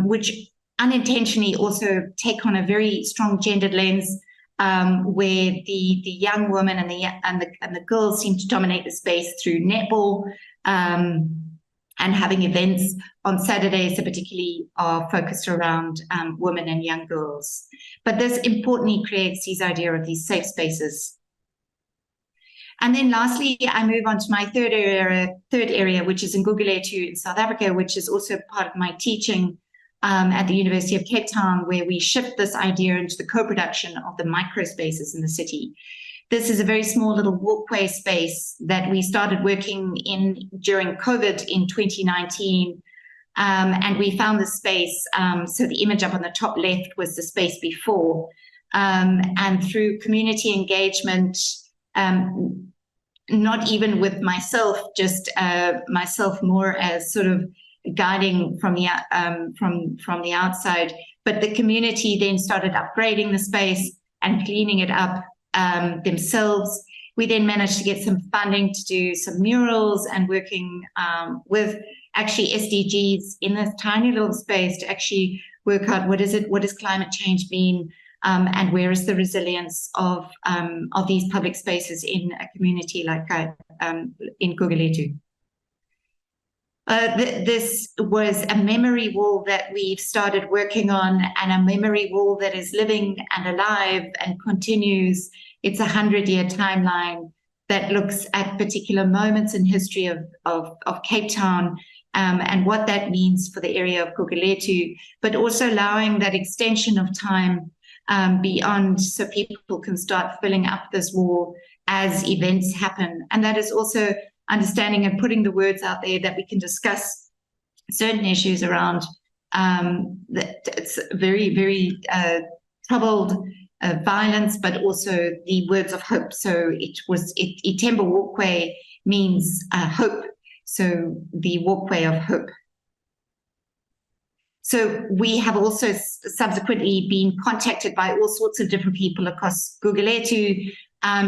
which unintentionally also take on a very strong gendered lens, where the young woman and the girls seem to dominate the space through netball and having events on Saturdays that particularly are focused around women and young girls. But this importantly creates this idea of these safe spaces. And then lastly, I move on to my third area, which is in Gugulethu in South Africa, which is also part of my teaching at the University of Cape Town, where we shift this idea into the co-production of the microspaces in the city. This is a very small little walkway space that we started working in during COVID in 2019. And we found the space, so the image up on the top left was the space before. And through community engagement, not even with myself, just myself more as sort of guiding from the outside, but the community then started upgrading the space and cleaning it up themselves. We then managed to get some funding to do some murals and working with actually SDGs in this tiny little space to actually work out what does climate change mean, and where is the resilience of these public spaces in a community like in Gugulethu. This was a memory wall that we've started working on, and a memory wall that is living and alive and continues. It's a 100-year timeline that looks at particular moments in history of Cape Town, and what that means for the area of Gugulethu, but also allowing that extension of time beyond, so people can start filling up this wall as events happen. And that is also understanding and putting the words out there that we can discuss certain issues around it's very, very troubled violence, but also the words of hope. So Itemba walkway means hope. So the walkway of hope. So we have also subsequently been contacted by all sorts of different people across Gugulethu,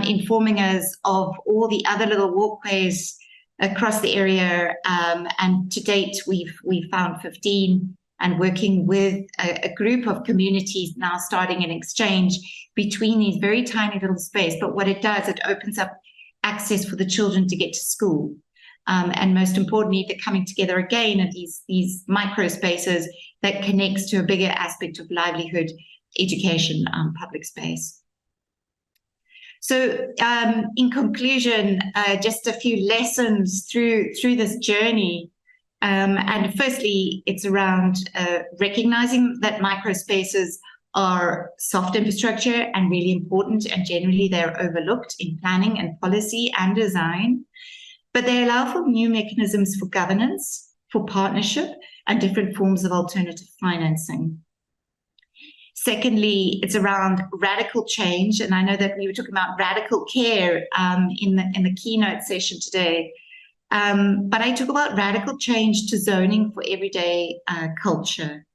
informing us of all the other little walkways across the area. And to date, we've found 15, and working with a group of communities now starting an exchange between these very tiny little space. But what it does, it opens up access for the children to get to school. And most importantly, they're coming together again at these micro spaces that connects to a bigger aspect of livelihood, education, public space. So in conclusion, just a few lessons through this journey. And firstly, it's around recognizing that microspaces are soft infrastructure and really important, and generally they're overlooked in planning and policy and design. But they allow for new mechanisms for governance, for partnership, and different forms of alternative financing. Secondly, it's around radical change. And I know that we were talking about radical care in the keynote session today. But I talk about radical change to zoning for everyday culture.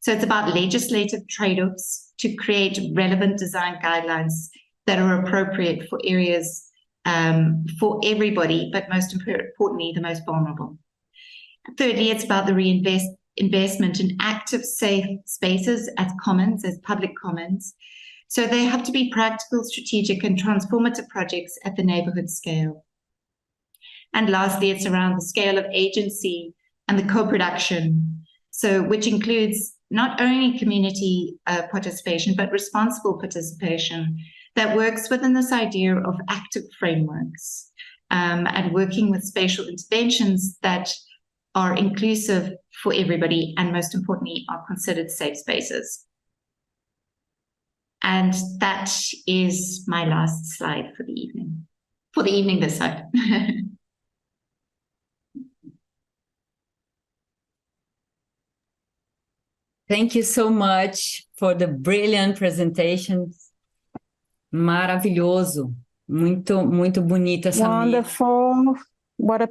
So it's about legislative trade-offs to create relevant design guidelines that are appropriate for areas for everybody, but most importantly, the most vulnerable. Thirdly, it's about the investment in active, safe spaces as commons, as public commons. So they have to be practical, strategic, and transformative projects at the neighborhood scale. And lastly, it's around the scale of agency and the co-production, so which includes not only community participation, but responsible participation that works within this idea of active frameworks and working with spatial interventions that are inclusive for everybody and, most importantly, are considered safe spaces. And that is my last slide for the evening. For the evening this side. Thank you so much for the brilliant presentation. Maravilhoso. Muito bonita essa Wonderful. What a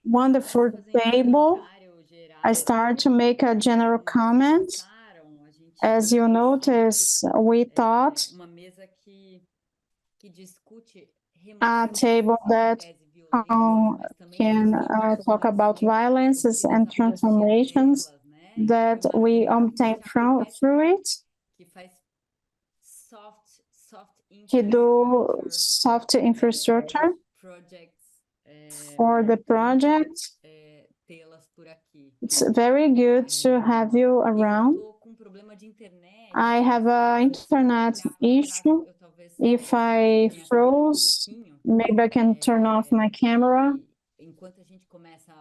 wonderful table. I start to make a general comment. As you notice, we thought a table that can talk about violences and transformations that we obtain through it. To do soft infrastructure for the project. It's very good to have you around. I have an internet issue. If I froze, maybe I can turn off my camera.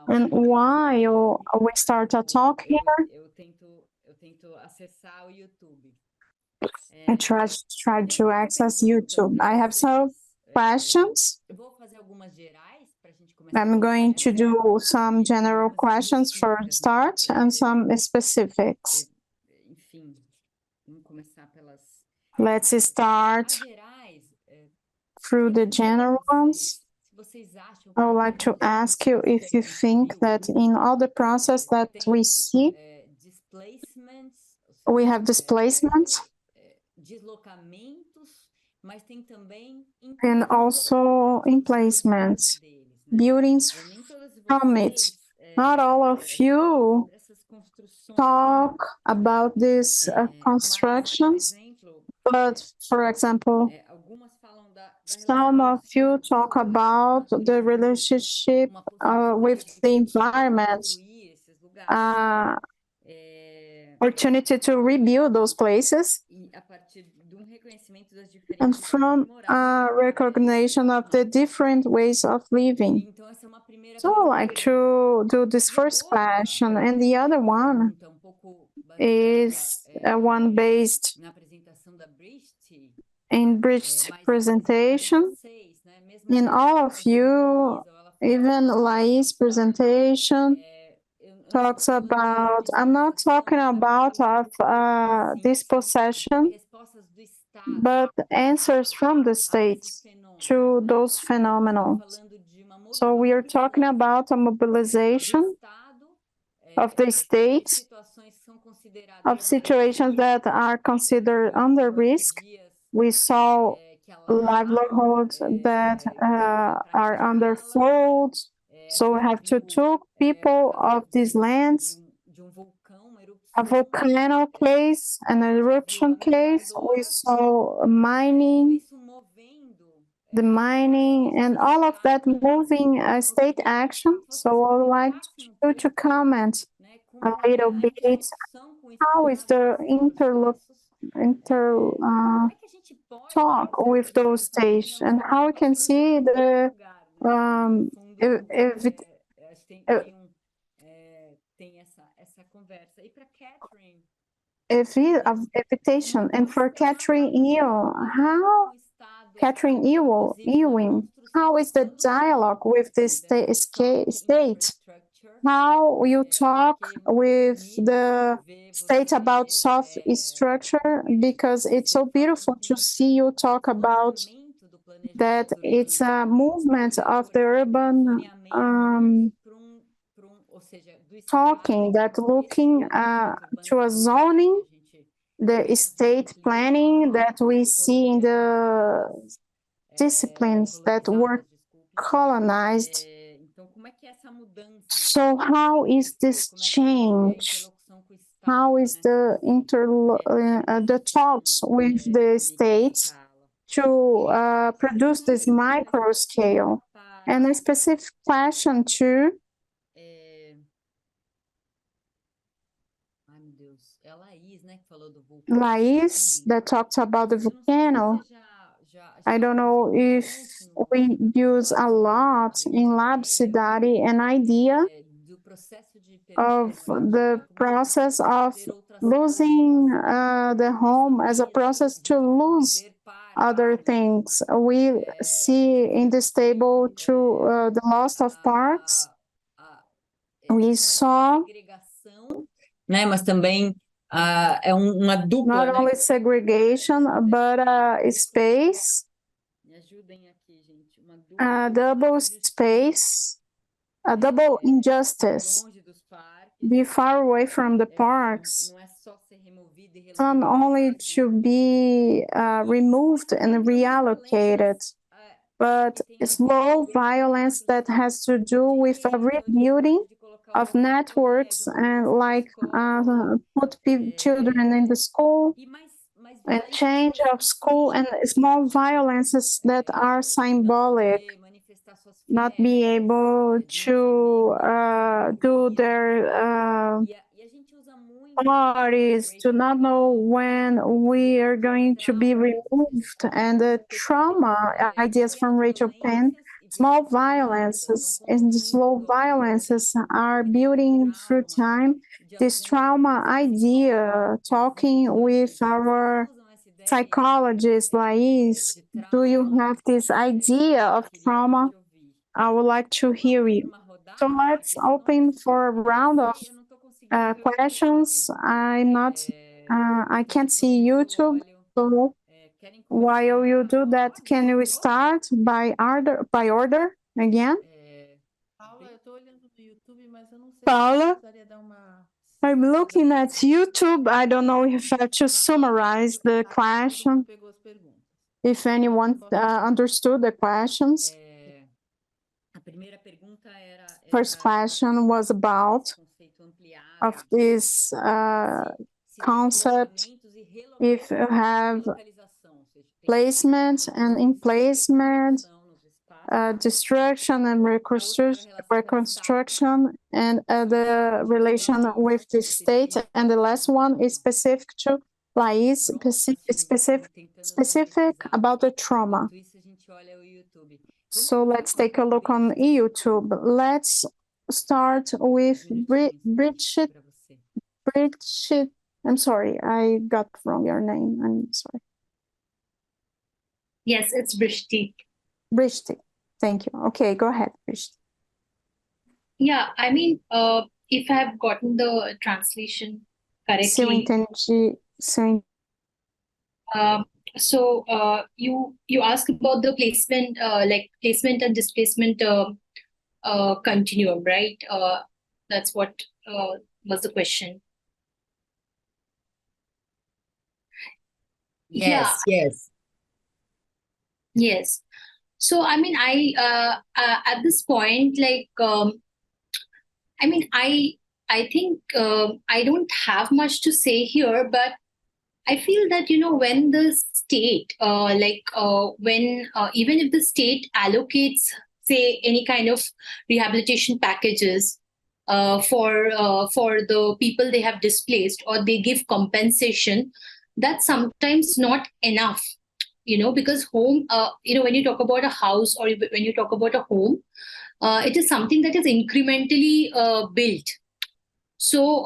And while we start a talk here, I try to access YouTube. I have some questions. I'm going to do some general questions for start and some specifics. Let's start through the general ones. I would like to ask you if you think that in all the process that we see, we have displacements and also emplacements, buildings from it. Not all of you talk about these constructions, but for example, some of you talk about the relationship with the environment, opportunity to rebuild those places, and from recognition of the different ways of living. So I'd like to do this first question, and the other one is one based in Bridget's presentation. In all of you, even Lai's presentation talks about, I'm not talking about dispossession, but answers from the state to those phenomena. So we are talking about a mobilization of the state, of situations that are considered under risk. We saw livelihoods that are under flood. So we have to take people of these lands. A volcano case, an eruption case. We saw mining, the mining, and all of that moving state action. So I would like you to comment a little bit. How is the talk with those states, and how we can see the evitation. And for Catherine Ewing, how is the dialogue with the state? How you talk with the state about soft structure, because it's so beautiful to see you talk about that it's a movement of the urban talking, that looking to a zoning, the estate planning that we see in the disciplines that were colonized. So how is this change? How is the talks with the states to produce this micro scale? And a specific question too. Laís, that talked about the volcano. I don't know if we use a lot in Lab Cidade an idea of the process of losing the home as a process to lose other things. We see in this table to the loss of parks. We saw mas também é uma dupla, not only segregation, but space, double space, a double injustice. Be far away from the parks, not only to be removed and reallocated, but slow violence that has to do with a rebuilding of networks and like put children in the school and change of school and small violences that are symbolic, not be able to do their parties, to not know when we are going to be removed, and the trauma ideas from Rachel Penn, small violences and slow violences are building through time. This trauma idea, talking with our psychologist, Laís, do you have this idea of trauma? I would like to hear you. So let's open for a round of questions. I can't see YouTube, so while you do that, can you start by order again? Paula, I'm looking at YouTube. I don't know if I have to summarize the question, if anyone understood the questions. First question was about of this concept, if you have placement and in placement, destruction and reconstruction, and the relation with the state. And the last one is specific to Laís, specific about the trauma. So let's take a look on YouTube. Let's start with Bridget. I'm sorry, I got wrong your name. I'm sorry. Yes, it's Brishti. Brishti, thank you. Okay, go ahead, Brishti. Yeah, I mean, if I've gotten the translation correctly. Se eu entendi, So you asked about the placement, like placement and displacement continuum, right? That's what was the question. Yes. So I mean, I at this point, like, I mean, I think I don't have much to say here, but I feel that, you know, when the state, when even if the state allocates, say, any kind of rehabilitation packages for the people they have displaced, or they give compensation, that's sometimes not enough, you know, because home, you know, when you talk about a house or when you talk about a home, it is something that is incrementally built. So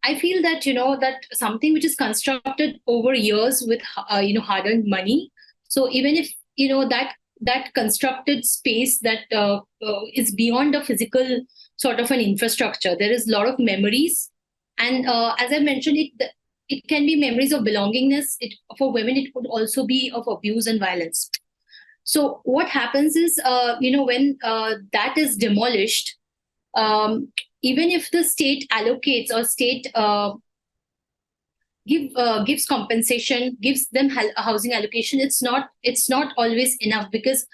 I feel that, you know, that something which is constructed over years with, you know, hard-earned money. So even if, you know, that constructed space that is beyond a physical sort of an infrastructure, there is a lot of memories. And as I mentioned, it can be memories of belongingness. For women, it could also be of abuse and violence. So what happens is, you know, when that is demolished, even if the state allocates or state gives compensation, gives them housing allocation, it's not always enough, because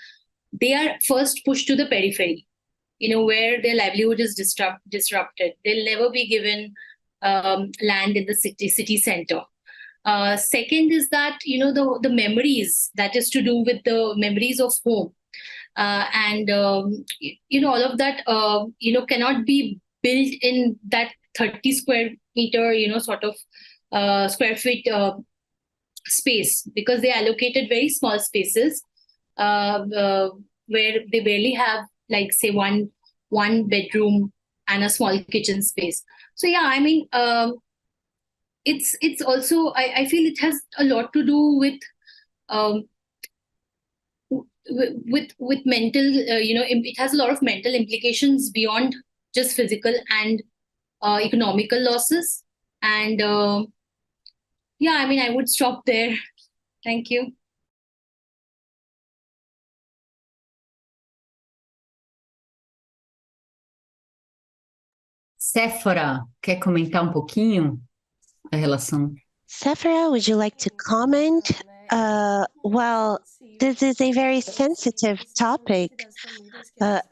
they are first pushed to the periphery, you know, where their livelihood is disrupted. They'll never be given land in the city center. Second is that, you know, the memories, that is to do with the memories of home. And, you know, all of that, you know, cannot be built in that 30 square meter, sort of square feet space, because they allocated very small spaces where they barely have, like, say, one bedroom and a small kitchen space. So yeah, I mean, it's also, I feel it has a lot to do with mental, it has a lot of mental implications beyond just physical and economical losses. And yeah, I mean, I would stop there. Thank you. Séfora, quer comentar pouquinho a relação? Sephora, would you like to comment? Well, this is a very sensitive topic,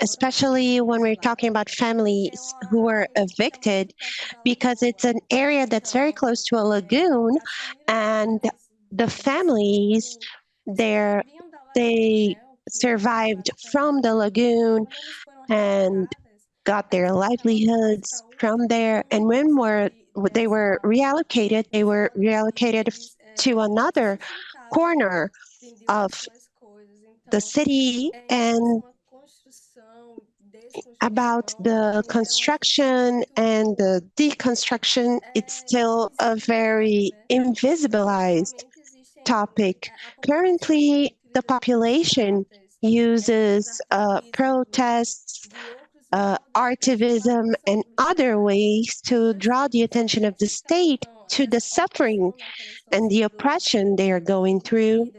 especially when we're talking about families who were evicted, because it's an area that's very close to a lagoon, and the families there, they survived from the lagoon and got their livelihoods from there. And when they were reallocated to another corner of the city. And about the construction and the deconstruction, it's still a very invisibilized topic. Currently, the population uses protests, artivism, and other ways to draw the attention of the state to the suffering and the oppression they are going through.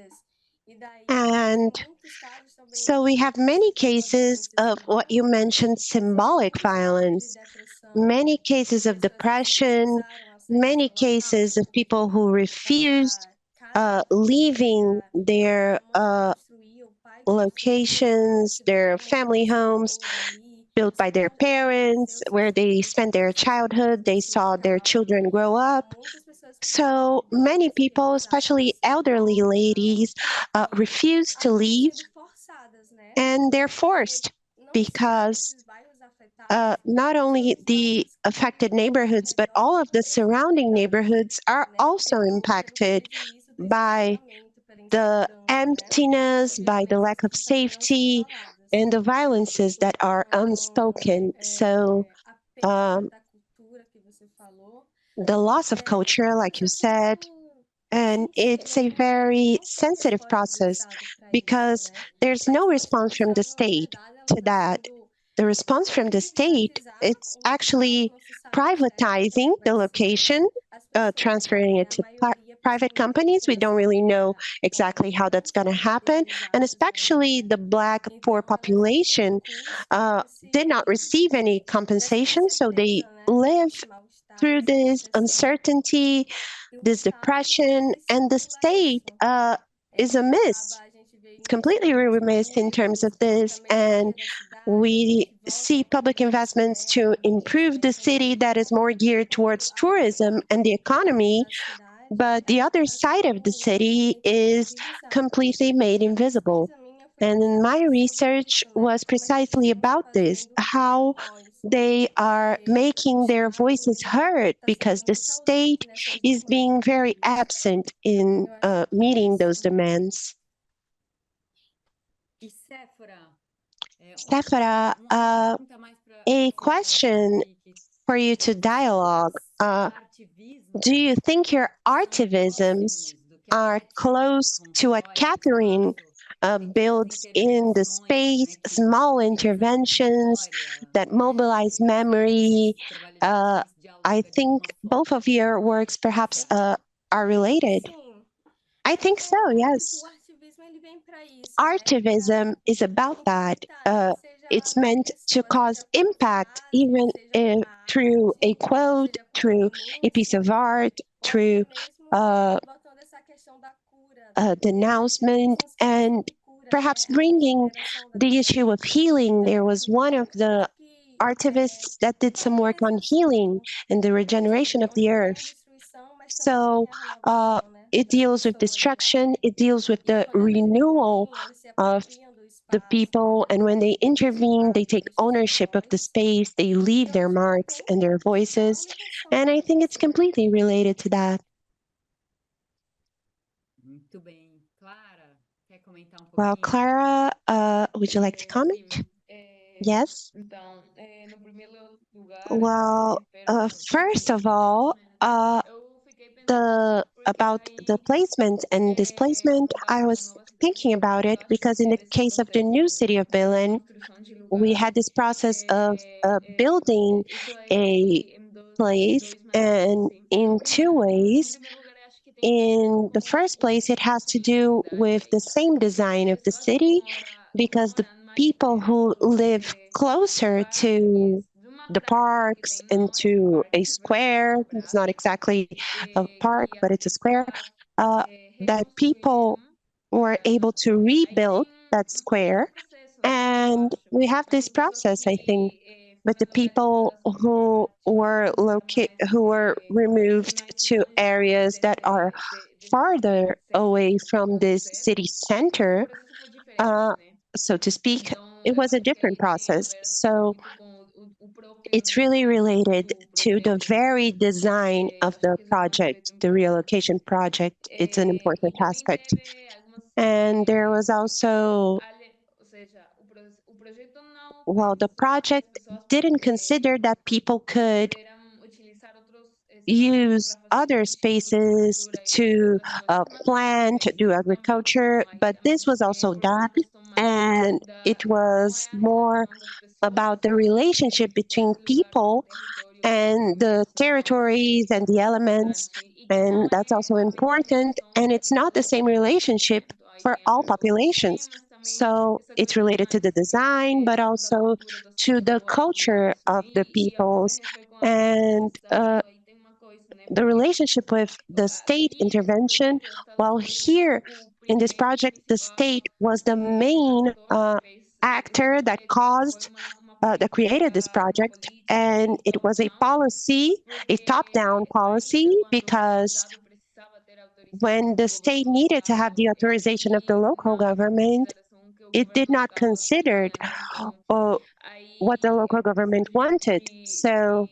And so we have many cases of what you mentioned, symbolic violence, many cases of depression, many cases of people who refused leaving their locations, their family homes, built by their parents, where they spent their childhood, they saw their children grow up. So many people, especially elderly ladies, refuse to leave, and they're forced because not only the affected neighborhoods, but all of the surrounding neighborhoods are also impacted by the emptiness, by the lack of safety, and the violences that are unspoken. So the loss of culture, like you said, and it's a very sensitive process because there's no response from the state to that. The response from the state, it's actually privatizing the location, transferring it to private companies. We don't really know exactly how that's going to happen. And especially the Black poor population did not receive any compensation, so they live through this uncertainty, this depression, and the state is amiss. It's completely remiss in terms of this, and we see public investments to improve the city that is more geared towards tourism and the economy, but the other side of the city is completely made invisible. And my research was precisely about this, how they are making their voices heard because the state is being very absent in meeting those demands. Sephora, a question for you to dialogue. Do you think your artivisms are close to what Catherine builds in the space, small interventions that mobilize memory? I think both of your works perhaps are related. I think so, yes. Artivism is about that. It's meant to cause impact, even through a quote, through a piece of art, through denouncement, and perhaps bringing the issue of healing. There was one of the artivists that did some work on healing and the regeneration of the earth. So it deals with destruction, it deals with the renewal of the people, and when they intervene, they take ownership of the space, they leave their marks and their voices. And I think it's completely related to that. Muito bem. Clara, quer comentar Well, Clara, would you like to comment? Yes. Well, first of all, about the placement and displacement, I was thinking about it because in the case of the new city of Berlin, we had this process of building a place, and in two ways. In the first place, it has to do with the same design of the city, because the people who live closer to the parks and to a square, it's not exactly a park, but it's a square, that people were able to rebuild that square. And we have this process, I think, with the people who were removed to areas that are farther away from this city center, so to speak. It was a different process. So it's really related to the very design of the project, the relocation project. It's an important aspect. And there was also, well, the project didn't consider that people could use other spaces to plant, do agriculture, but this was also done. And it was more about the relationship between people and the territories and the elements. And that's also important. And it's not the same relationship for all populations. So it's related to the design, but also to the culture of the peoples. And the relationship with the state intervention, while here in this project, the state was the main actor that that created this project. And it was a policy, a top-down policy, because when the state needed to have the authorization of the local government, it did not consider what the local government wanted. So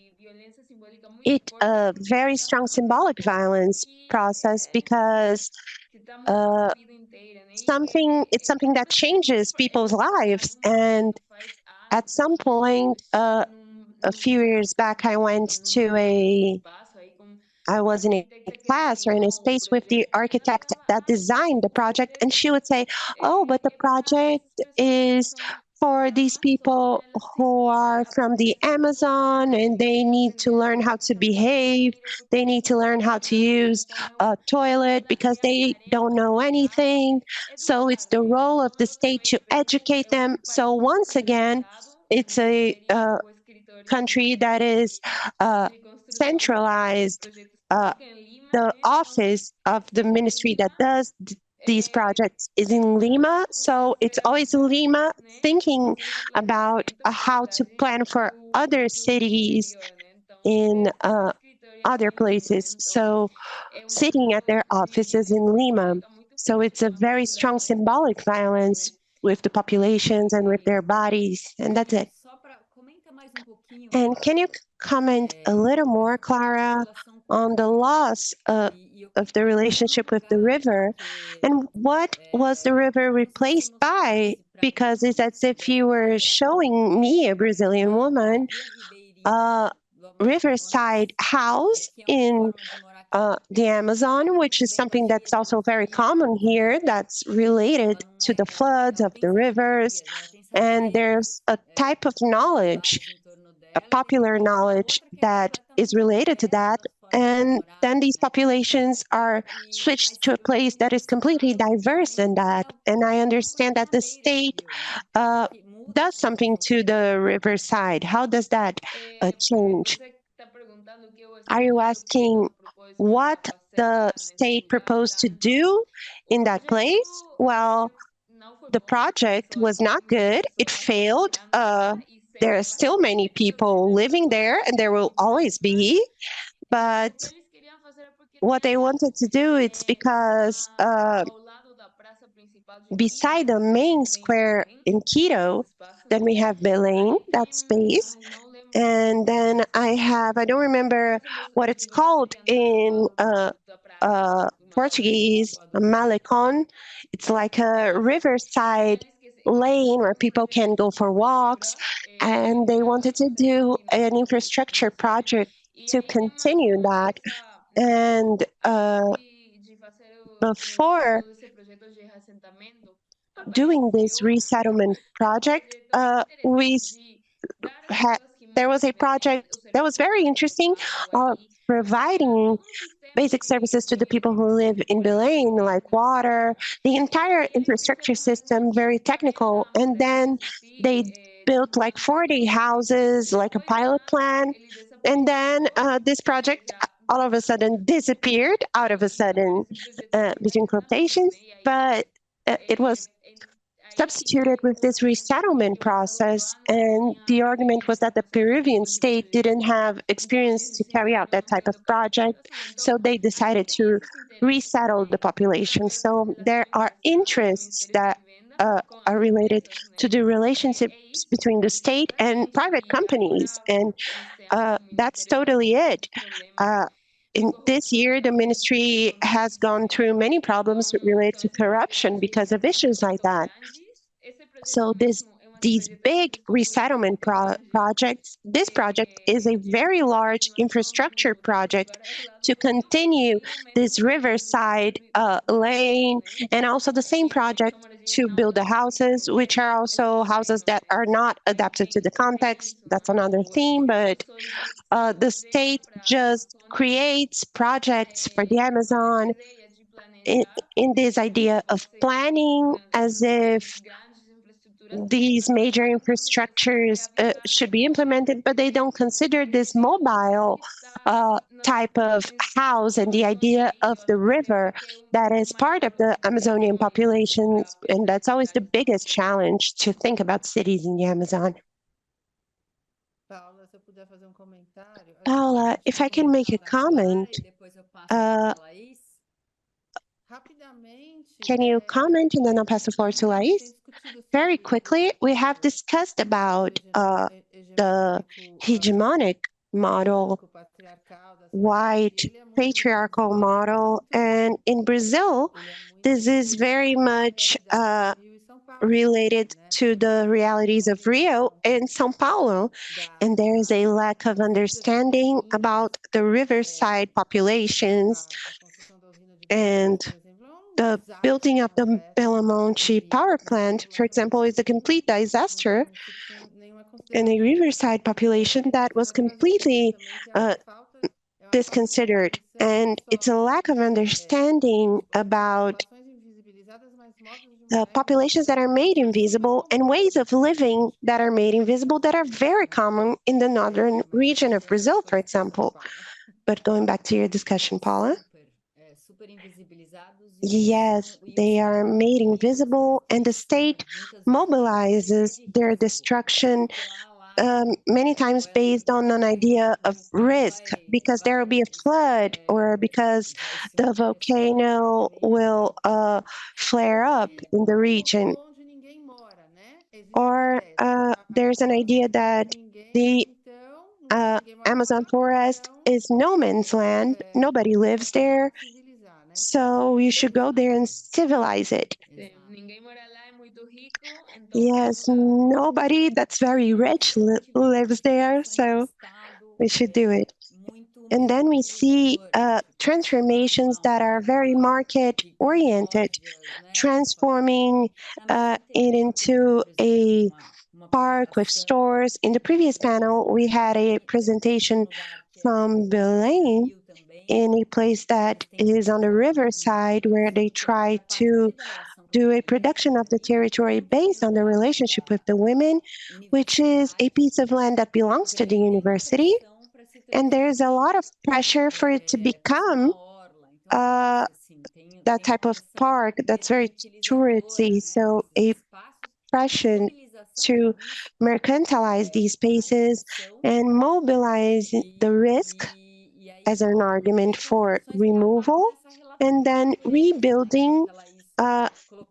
it's a very strong symbolic violence process, because it's something that changes people's lives. And at some point, a few years back, I was in a class or in a space with the architect that designed the project, and she would say, "Oh, but the project is for these people who are from the Amazon, and they need to learn how to behave. They need to learn how to use a toilet because they don't know anything. So it's the role of the state to educate them." So once again, it's a country that is centralized. The office of the ministry that does these projects is in Lima. So it's always Lima thinking about how to plan for other cities in other places. So sitting at their offices in Lima. So it's a very strong symbolic violence with the populations and with their bodies. And that's it. And can you comment a little more, Clara, on the loss of the relationship with the river? And what was the river replaced by? Because it's as if you were showing me, a Brazilian woman, a riverside house in the Amazon, which is something that's also very common here, that's related to the floods of the rivers. And there's a type of knowledge, a popular knowledge, that is related to that. And then these populations are switched to a place that is completely diverse than that. And I understand that the state does something to the riverside. How does that change? Are you asking what the state proposed to do in that place? Well, the project was not good. It failed. There are still many people living there, and there will always be. But what they wanted to do, it's because beside the main square in Quito, then we have Belém, that space. And then I don't remember what it's called in Portuguese, Malecon. It's like a riverside lane where people can go for walks. And they wanted to do an infrastructure project to continue that. And before doing this resettlement project, there was a project that was very interesting, providing basic services to the people who live in Belém, like water, the entire infrastructure system, very technical. And then they built like 40 houses, like a pilot plan. And then this project all of a sudden disappeared out of a sudden, between quotations, but it was substituted with this resettlement process. And the argument was that the Peruvian state didn't have experience to carry out that type of project, so they decided to resettle the population. So there are interests that are related to the relationships between the state and private companies, and that's totally it. In this year, the ministry has gone through many problems related to corruption because of issues like that. So these big resettlement projects, this project is a very large infrastructure project to continue this riverside lane, and also the same project to build the houses, which are also houses that are not adapted to the context. That's another theme, but the state just creates projects for the Amazon in this idea of planning as if these major infrastructures should be implemented, but they don't consider this mobile type of house and the idea of the river that is part of the Amazonian populations. And that's always the biggest challenge, to think about cities in the Amazon. Paula, if I can make a comment, can you comment and then I'll pass the floor to Lais? Very quickly, we have discussed about the hegemonic model, white patriarchal model, and in Brazil, this is very much related to the realities of Rio and São Paulo, and there is a lack of understanding about the riverside populations, and the building of the Belo Monte power plant, for example, is a complete disaster in a riverside population that was completely disconsidered. And it's a lack of understanding about populations that are made invisible and ways of living that are made invisible that are very common in the northern region of Brazil, for example. But going back to your discussion, Paula. Yes, they are made invisible, and the state mobilizes their destruction many times based on an idea of risk, because there will be a flood or because the volcano will flare up in the region. Or there's an idea that the Amazon forest is no man's land, nobody lives there, so you should go there and civilize it. Yes, nobody that's very rich lives there, so we should do it. And then we see transformations that are very market-oriented, transforming it into a park with stores. In the previous panel, we had a presentation from Belém, in a place that is on the riverside, where they try to do a production of the territory based on the relationship with the women, which is a piece of land that belongs to the university. And there's a lot of pressure for it to become that type of park that's very touristy. So a pressure to mercantilize these spaces and mobilize the risk as an argument for removal, and then rebuilding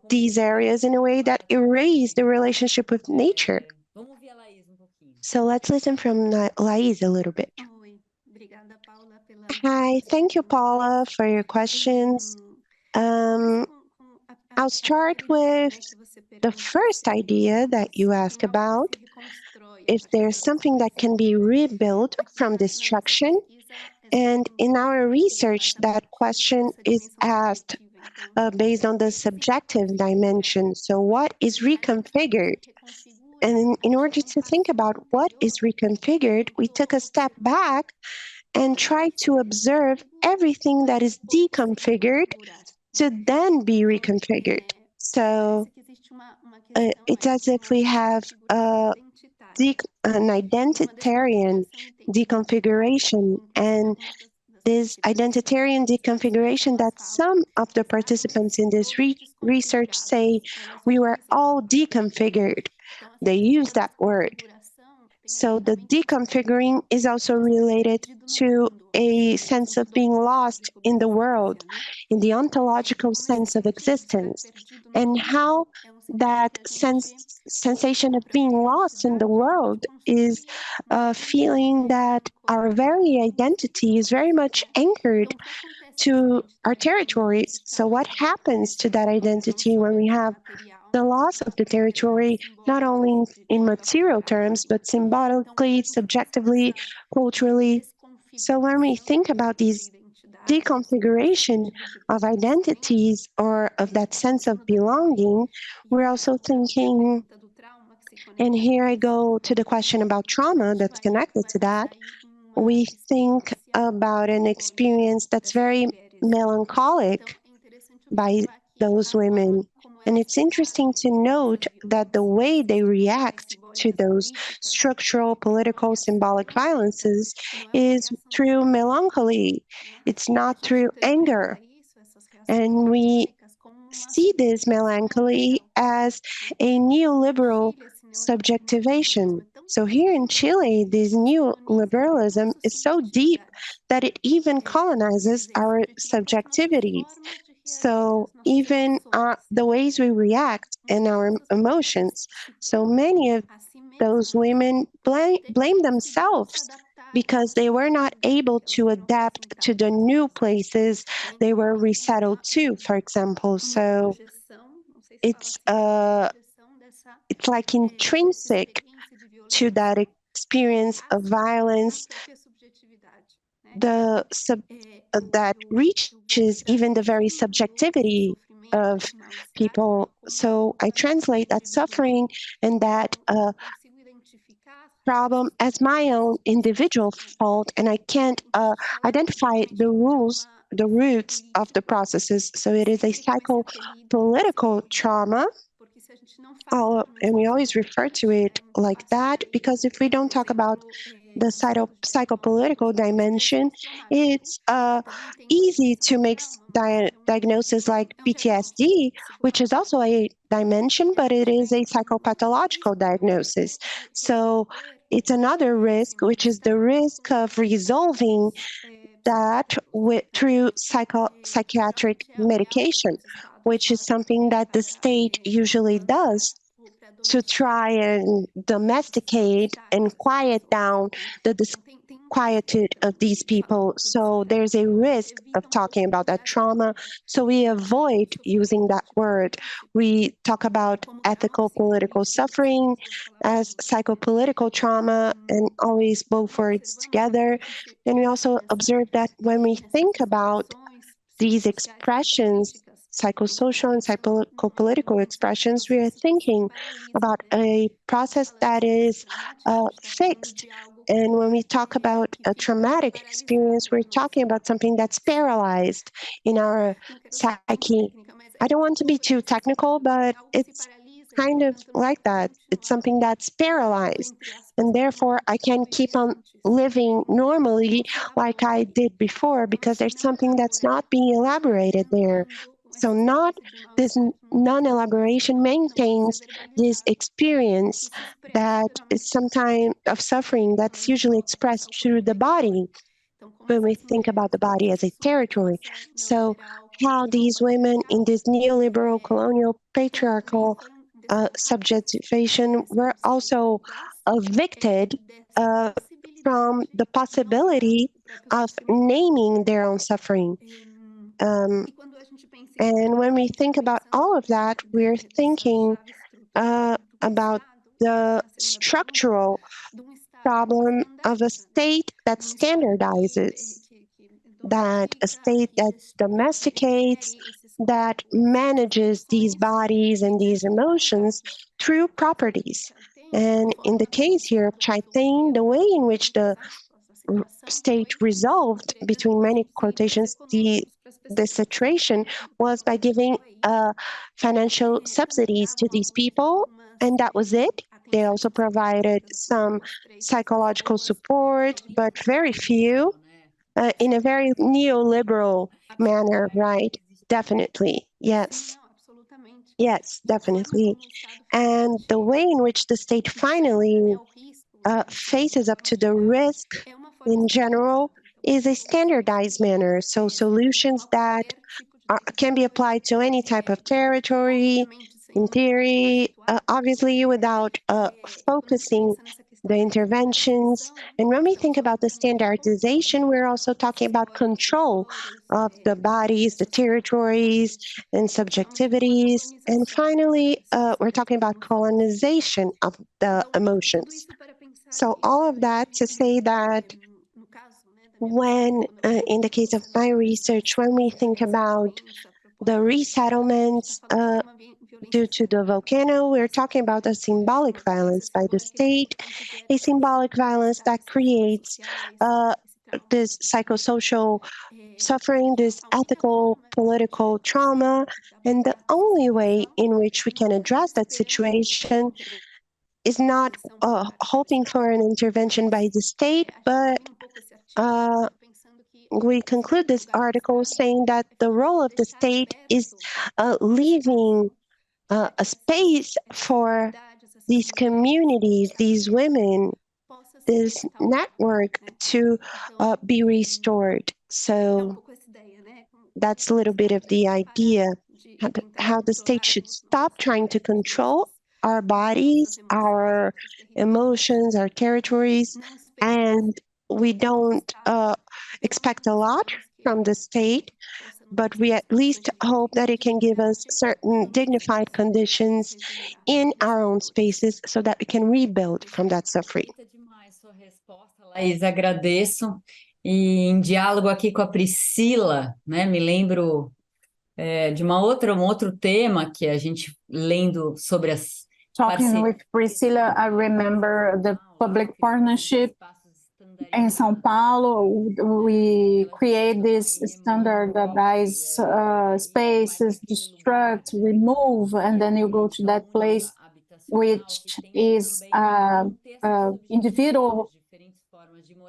these areas in a way that erase the relationship with nature. So let's listen from Laís a little bit. Hi, thank you, Paula, for your questions. I'll start with the first idea that you asked about, if there's something that can be rebuilt from destruction. And in our research, that question is asked based on the subjective dimension. So what is reconfigured? And in order to think about what is reconfigured, we took a step back and tried to observe everything that is deconfigured to then be reconfigured. So it's as if we have an identitarian deconfiguration, and this identitarian deconfiguration that some of the participants in this research say we were all deconfigured. They use that word. So the deconfiguring is also related to a sense of being lost in the world, in the ontological sense of existence, and how that sensation of being lost in the world is a feeling that our very identity is very much anchored to our territories. So what happens to that identity when we have the loss of the territory, not only in material terms, but symbolically, subjectively, culturally? So when we think about these deconfiguration of identities or of that sense of belonging, we're also thinking, and here I go to the question about trauma that's connected to that. We think about an experience that's very melancholic by those women. And it's interesting to note that the way they react to those structural, political, symbolic violences is through melancholy. It's not through anger. And we see this melancholy as a neoliberal subjectivation. So here in Chile, this neoliberalism is so deep that it even colonizes our subjectivities. So even the ways we react and our emotions. So many of those women blame themselves because they were not able to adapt to the new places they were resettled to, for example. So it's like intrinsic to that experience of violence, that reaches even the very subjectivity of people. So I translate that suffering and that problem as my own individual fault, and I can't identify the roots of the processes. So it is a psycho-political trauma. And we always refer to it like that because if we don't talk about the psychopolitical dimension, it's easy to make diagnosis like PTSD, which is also a dimension, but it is a psychopathological diagnosis. So it's another risk, which is the risk of resolving that through psychiatric medication, which is something that the state usually does to try and domesticate and quiet down the disquietude of these people. So there's a risk of talking about that trauma. So we avoid using that word. We talk about ethical political suffering as psychopolitical trauma and always both words together. And we also observe that when we think about these expressions, psychosocial and psychopolitical expressions, we are thinking about a process that is fixed. And when we talk about a traumatic experience, we're talking about something that's paralyzed in our psyche. I don't want to be too technical, but it's kind of like that. It's something that's paralyzed. And therefore, I can keep on living normally like I did before because there's something that's not being elaborated there. So this non-elaboration maintains this experience that is sometimes of suffering that's usually expressed through the body when we think about the body as a territory. So how these women in this neoliberal, colonial, patriarchal subjectivation were also evicted from the possibility of naming their own suffering. And when we think about all of that, we're thinking about the structural problem of a state that standardizes, that a state that domesticates, that manages these bodies and these emotions through properties. And in the case here of Chaitén, the way in which the state resolved, between many quotations, the situation was by giving financial subsidies to these people, and that was it. They also provided some psychological support, but very few, in a very neoliberal manner, right? Definitely, yes. Yes, definitely. And the way in which the state finally faces up to the risk in general is a standardized manner. So solutions that can be applied to any type of territory, in theory, obviously without focusing the interventions. And when we think about the standardization, we're also talking about control of the bodies, the territories, and subjectivities. And finally, we're talking about colonization of the emotions. So all of that to say that when, in the case of my research, when we think about the resettlements due to the volcano, we're talking about a symbolic violence by the state, a symbolic violence that creates this psychosocial suffering, this ethical, political trauma. And the only way in which we can address that situation is not hoping for an intervention by the state, but we conclude this article saying that the role of the state is leaving a space for these communities, these women, this network to be restored. So that's a little bit of the idea, how the state should stop trying to control our bodies, our emotions, our territories, and we don't expect a lot from the state, but we at least hope that it can give us certain dignified conditions in our own spaces so that we can rebuild from that suffering. Laís, agradeço. E em diálogo aqui com a Priscila, né, me lembro de um outro tema que a gente lendo sobre as Talking with Priscilla, I remember the public partnership in São Paulo. We create these standardized spaces, destruct, remove, and then you go to that place, which is individual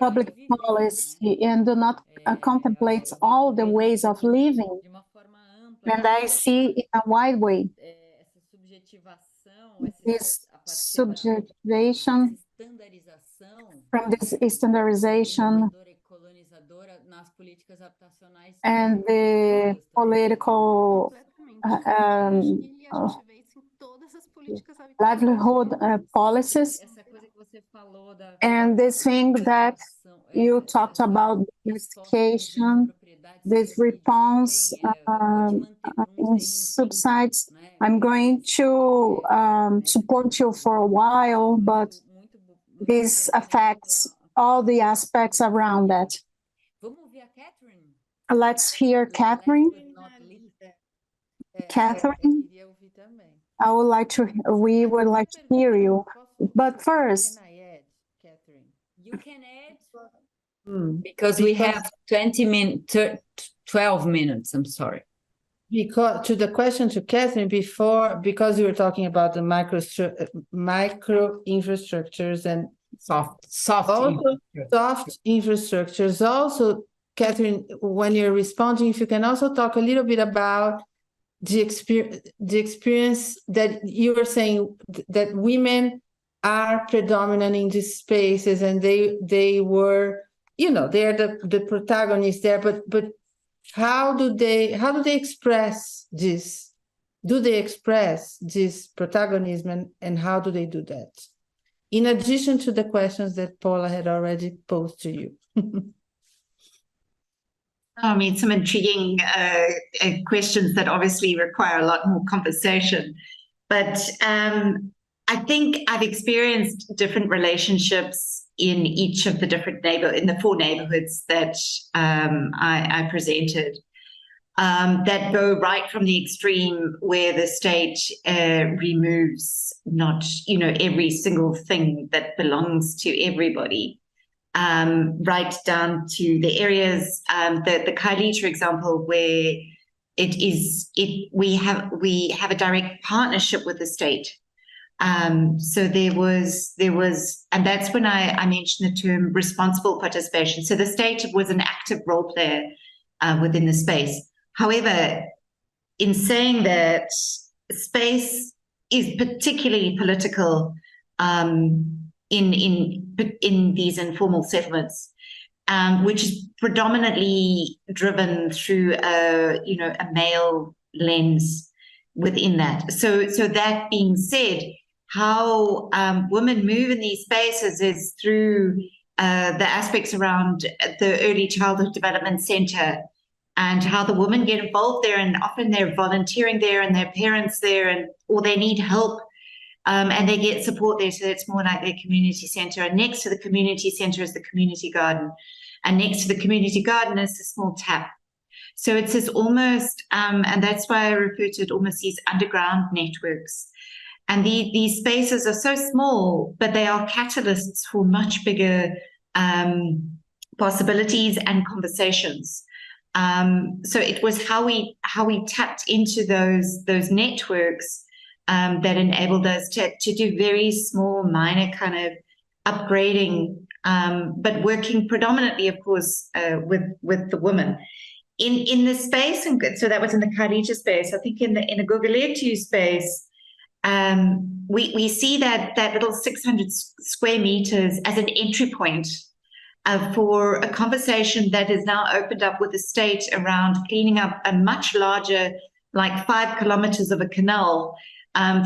public policy and do not contemplate all the ways of living. And I see in a wide way this subjectivation from this standardization and the political livelihood policies. And this thing that you talked about, domestication, this response in subsides. I'm going to support you for a while, but this affects all the aspects around that. Let's hear Catherine. Catherine, we would like to hear you. But first, you can add because we have 12 minutes. I'm sorry. Because to the question to Catherine before, because you were talking about the micro infrastructures and soft infrastructures. Also, Catherine, when you're responding, if you can also talk a little bit about the experience that you were saying that women are predominant in these spaces, and they were, you know, they're the protagonists there, but how do they express this? Do they express this protagonism, and how do they do that? In addition to the questions that Paula had already posed to you. I mean, some intriguing questions that obviously require a lot more conversation. But I think I've experienced different relationships in each of the different in the 4 neighborhoods that I presented, that go right from the extreme where the state removes not, every single thing that belongs to everybody, right down to the areas, the Kailita example, where we have a direct partnership with the state. So there was, and that's when I mentioned the term responsible participation. So the state was an active role player within the space. However, in saying that, space is particularly political in these informal settlements, which is predominantly driven through a male lens within that. So that being said, how women move in these spaces is through the aspects around the Early Childhood Development Center, and how the women get involved there, and often they're volunteering there and their parents there, or they need help, and they get support there. So it's more like their community center. And next to the community center is the community garden. And next to the community garden is the small tap. So it's this almost, and that's why I refer to it almost these underground networks. And these spaces are so small, but they are catalysts for much bigger possibilities and conversations. So it was how we tapped into those networks that enabled us to do very small, minor kind of upgrading, but working predominantly, of course, with the women in the space. And so that was in the Kailita space. I think in the Guguletu space, we see that little 600 square meters as an entry point for a conversation that is now opened up with the state around cleaning up a much larger, like 5 kilometers of a canal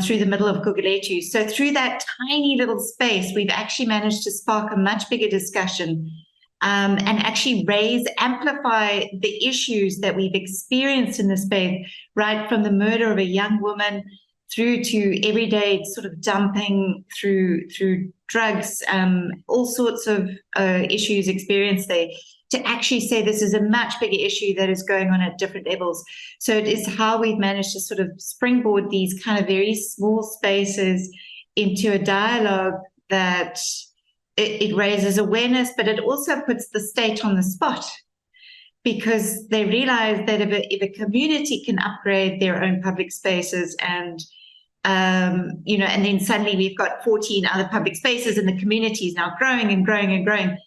through the middle of Guguletu. So through that tiny little space, we've actually managed to spark a much bigger discussion and actually amplify the issues that we've experienced in the space, right from the murder of a young woman through to everyday sort of dumping through drugs, all sorts of issues experienced there, to actually say this is a much bigger issue that is going on at different levels. So it is how we've managed to sort of springboard these kind of very small spaces into a dialogue that it raises awareness, but it also puts the state on the spot, because they realize that if a community can upgrade their own public spaces and and then suddenly we've got 14 other public spaces and the community is now growing and growing and growing,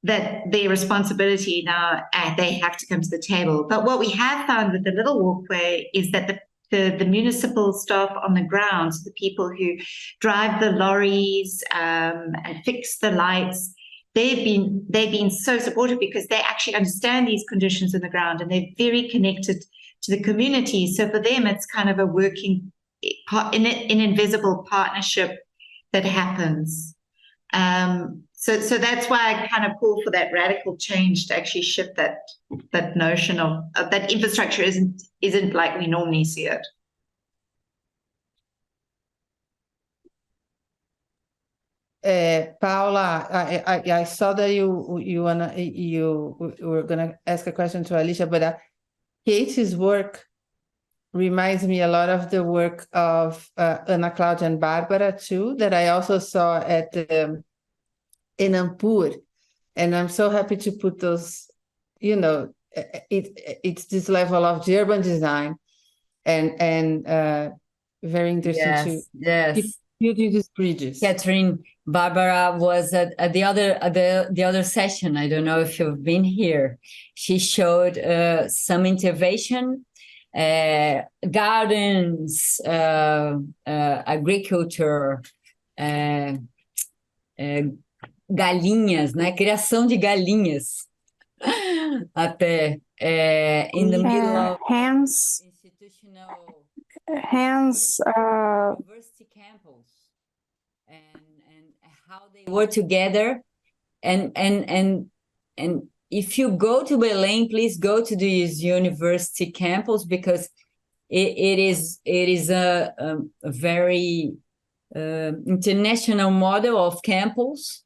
that their responsibility now, they have to come to the table. But what we have found with the little walkway is that the municipal staff on the ground, the people who drive the lorries and fix the lights, they've been so supportive, because they actually understand these conditions on the ground and they're very connected to the community. So for them, it's kind of a working, an invisible partnership that happens. So that's why I kind of call for that radical change to actually shift that notion of that infrastructure isn't like we normally see it. Paula, I saw that you were gonna ask a question to Alicia, but Katie's work reminds me a lot of the work of Ana Cláudia and Bárbara too, that I also saw at in Ampur, and I'm so happy to put those. It's this level of the urban design, and very interesting to build these bridges. Catherine, Barbara was at the other session. I don't know if you've been here. She showed some intervention, gardens, agriculture, galinhas, né? Criação de galinhas. até in the middle of Hence, university campus and how they work together and if you go to Belém, please go to this university campus because it is a very international model of campus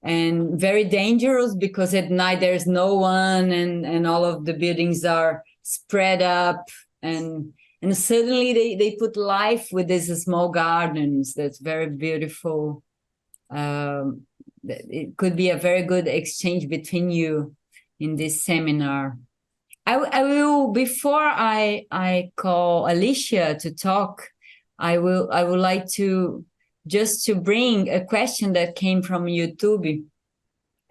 and very dangerous because at night there's no one and all of the buildings are spread up and suddenly they put life with these small gardens. That's very beautiful. It could be a very good exchange between you in this seminar. I will, before I call Alicia to talk, I would like to just to bring a question that came from YouTube.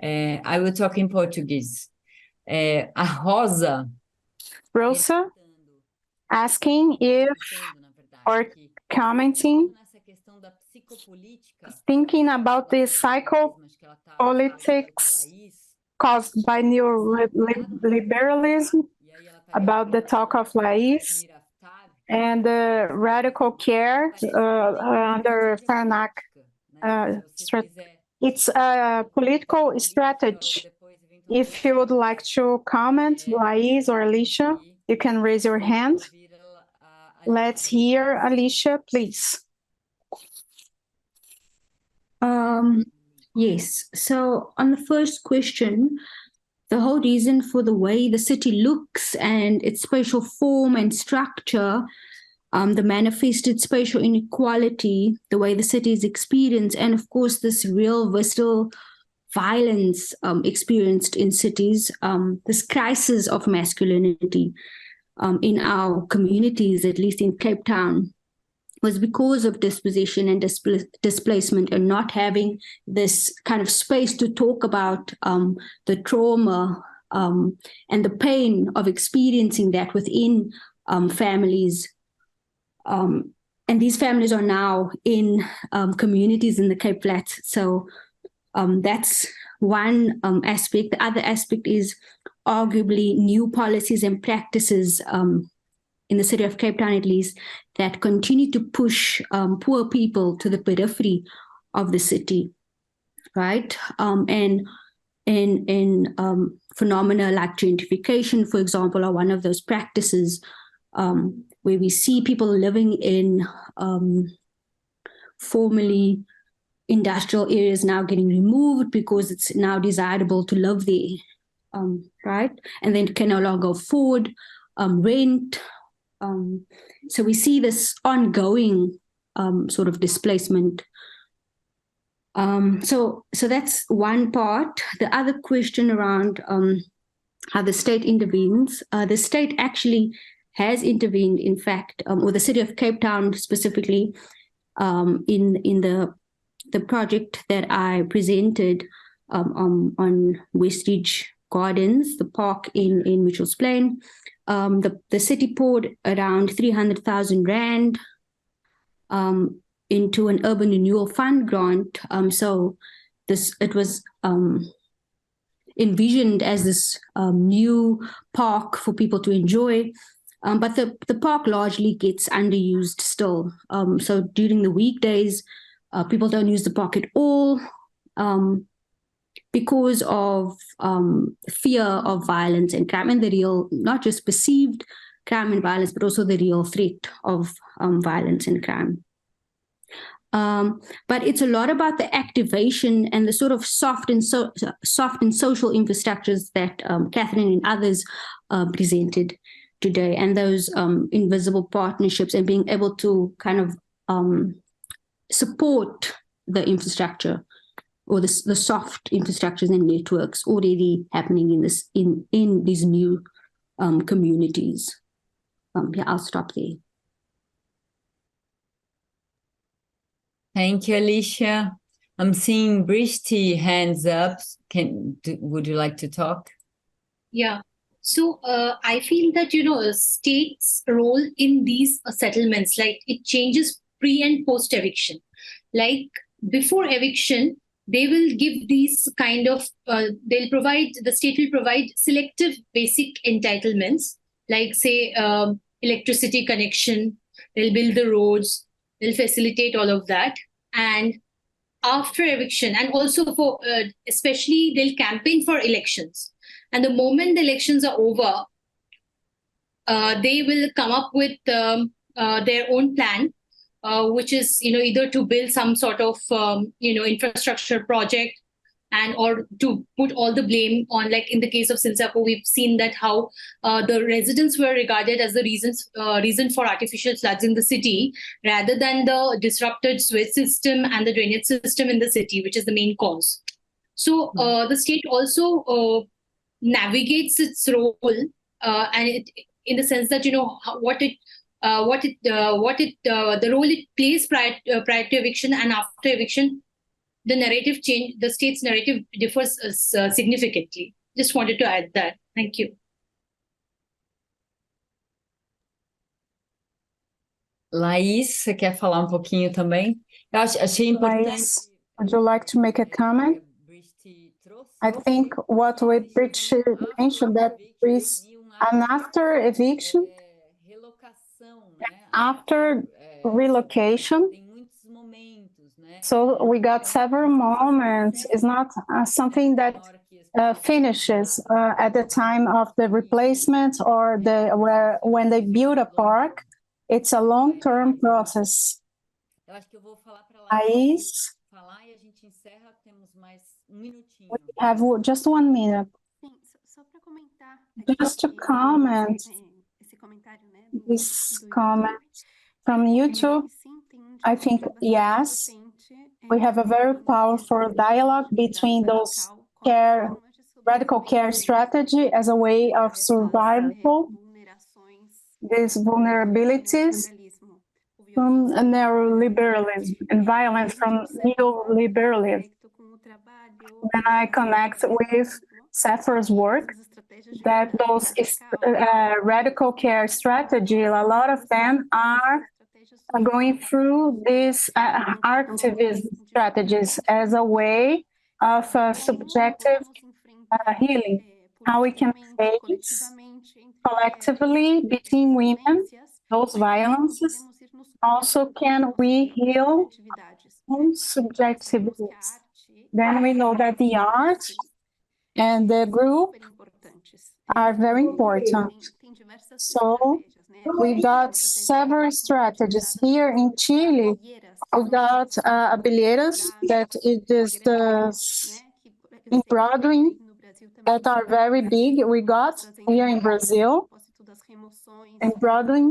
I will talk in Portuguese. A Rosa asking if, or commenting, thinking about the psychopolitics caused by neoliberalism, about the talk of Lais, and the radical care under thematic. It's a political strategy. If you would like to comment, Lais or Alicia, you can raise your hand. Let's hear Alicia, please. Yes, so on the first question, the whole reason for the way the city looks and its spatial form and structure, the manifested spatial inequality, the way the city is experienced, and of course this real visceral violence experienced in cities, this crisis of masculinity in our communities, at least in Cape Town, was because of dispossession and displacement and not having this kind of space to talk about the trauma and the pain of experiencing that within families. And these families are now in communities in the Cape Flats. So that's one aspect. The other aspect is arguably new policies and practices in the city of Cape Town, at least, that continue to push poor people to the periphery of the city, right? And phenomena like gentrification, for example, are one of those practices where we see people living in formerly industrial areas now getting removed because it's now desirable to live there, right? And then can no longer afford rent. So we see this ongoing sort of displacement. So that's one part. The other question around how the state intervenes. The state actually has intervened, in fact, or the city of Cape Town specifically, in the project that I presented on Westridge Gardens, the park in Mitchell's Plain. The city poured around 300,000 Rand into an urban renewal fund grant. So it was envisioned as this new park for people to enjoy. But the park largely gets underused still. So during the weekdays, people don't use the park at all because of fear of violence and crime, and the real, not just perceived crime and violence, but also the real threat of violence and crime. But it's a lot about the activation and the sort of soft and social infrastructures that Catherine and others presented today, and those invisible partnerships and being able to kind of support the infrastructure or the soft infrastructures and networks already happening in these new communities. Yeah, I'll stop there. Thank you, Alicia. I'm seeing Brishti hands up. Would you like to talk? Yeah. So I feel that, a state's role in these settlements, like it changes pre and post eviction. Like before eviction, they will give these kind of, the state will provide selective basic entitlements, like say electricity connection, they'll build the roads, they'll facilitate all of that. And after eviction, and also for, especially they'll campaign for elections. And the moment the elections are over, they will come up with their own plan, which is, either to build some sort of, infrastructure project, and or to put all the blame on, like in the case of Silsapo, we've seen that how the residents were regarded as the reason for artificial floods in the city, rather than the disrupted sewage system and the drainage system in the city, which is the main cause. So the state also navigates its role, and it, in the sense that, the role it plays prior to eviction and after eviction, the state's narrative differs significantly. Just wanted to add that. Thank you. Laís, você quer falar pouquinho também? Eu achei importante. Laís, would you like to make a comment? I think what we mentioned, that there is an after eviction, after relocation. So we got several moments. It's not something that finishes at the time of the replacement or when they build a park. It's a long-term process. Laís, we have just 1 minute. Just to comment this comment from YouTube, I think, yes, we have a very powerful dialogue between those radical care strategy as a way of survival, these vulnerabilities from neoliberalism and violence from neoliberalism. When I connect with Safar's work, that those radical care strategy, a lot of them are going through these activist strategies as a way of subjective healing, how we can face collectively between women those violences. Also, can we heal on subjectivities? Then we know that the art and the group are very important. So we got several strategies here in Chile. We got abelheiras, that it is in Broadway, that are very big. We got here in Brazil, in Broadway.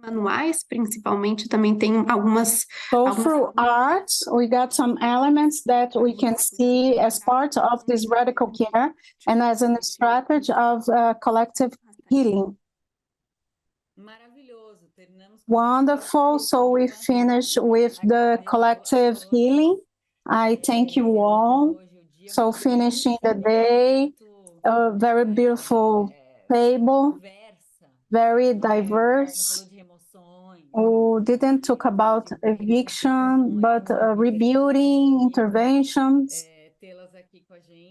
Manuais, principalmente, também tem algumas. So through art, we got some elements that we can see as part of this radical care and as a strategy of collective healing. Wonderful. So we finish with the collective healing. I thank you all. So finishing the day, a very beautiful table, very diverse. We didn't talk about eviction, but rebuilding, interventions.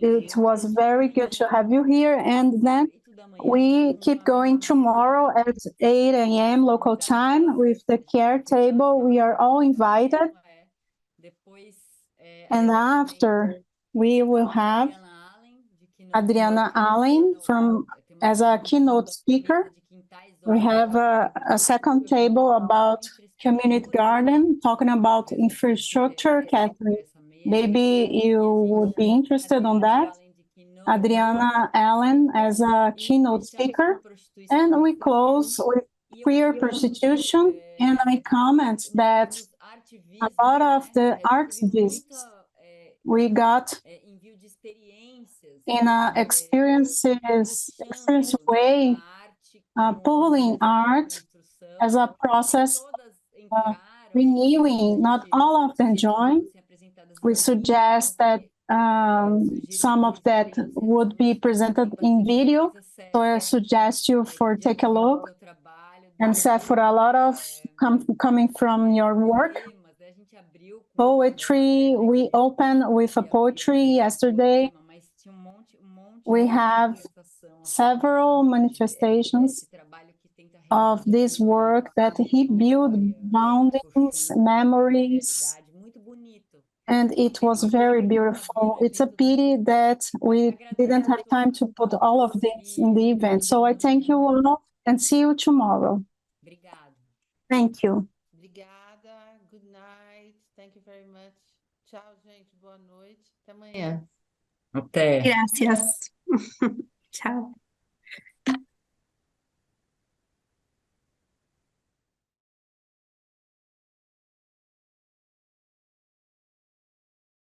It was very good to have you here. And then we keep going tomorrow at 8 a.m. local time with the care table. We are all invited. And after, we will have Adriana Allen as a keynote speaker. We have a second table about community garden, talking about infrastructure. Catherine, maybe you would be interested on that. Adriana Allen as a keynote speaker. And we close with queer prostitution. And I comment that a lot of the activists we got in an experience way, pulling art as a process, renewing, not all of them join. We suggest that some of that would be presented in video. So I suggest you take a look. And Sephora, a lot of coming from your work. Poetry, we opened with a poetry yesterday. We have several manifestations of this work that he built boundings, memories, and it was very beautiful. It's a pity that we didn't have time to put all of this in the event. So I thank you all and see you tomorrow. Thank you. Obrigada. Good night. Thank you very much. Tchau, gente. Boa noite. Até amanhã. Gracias. Chao.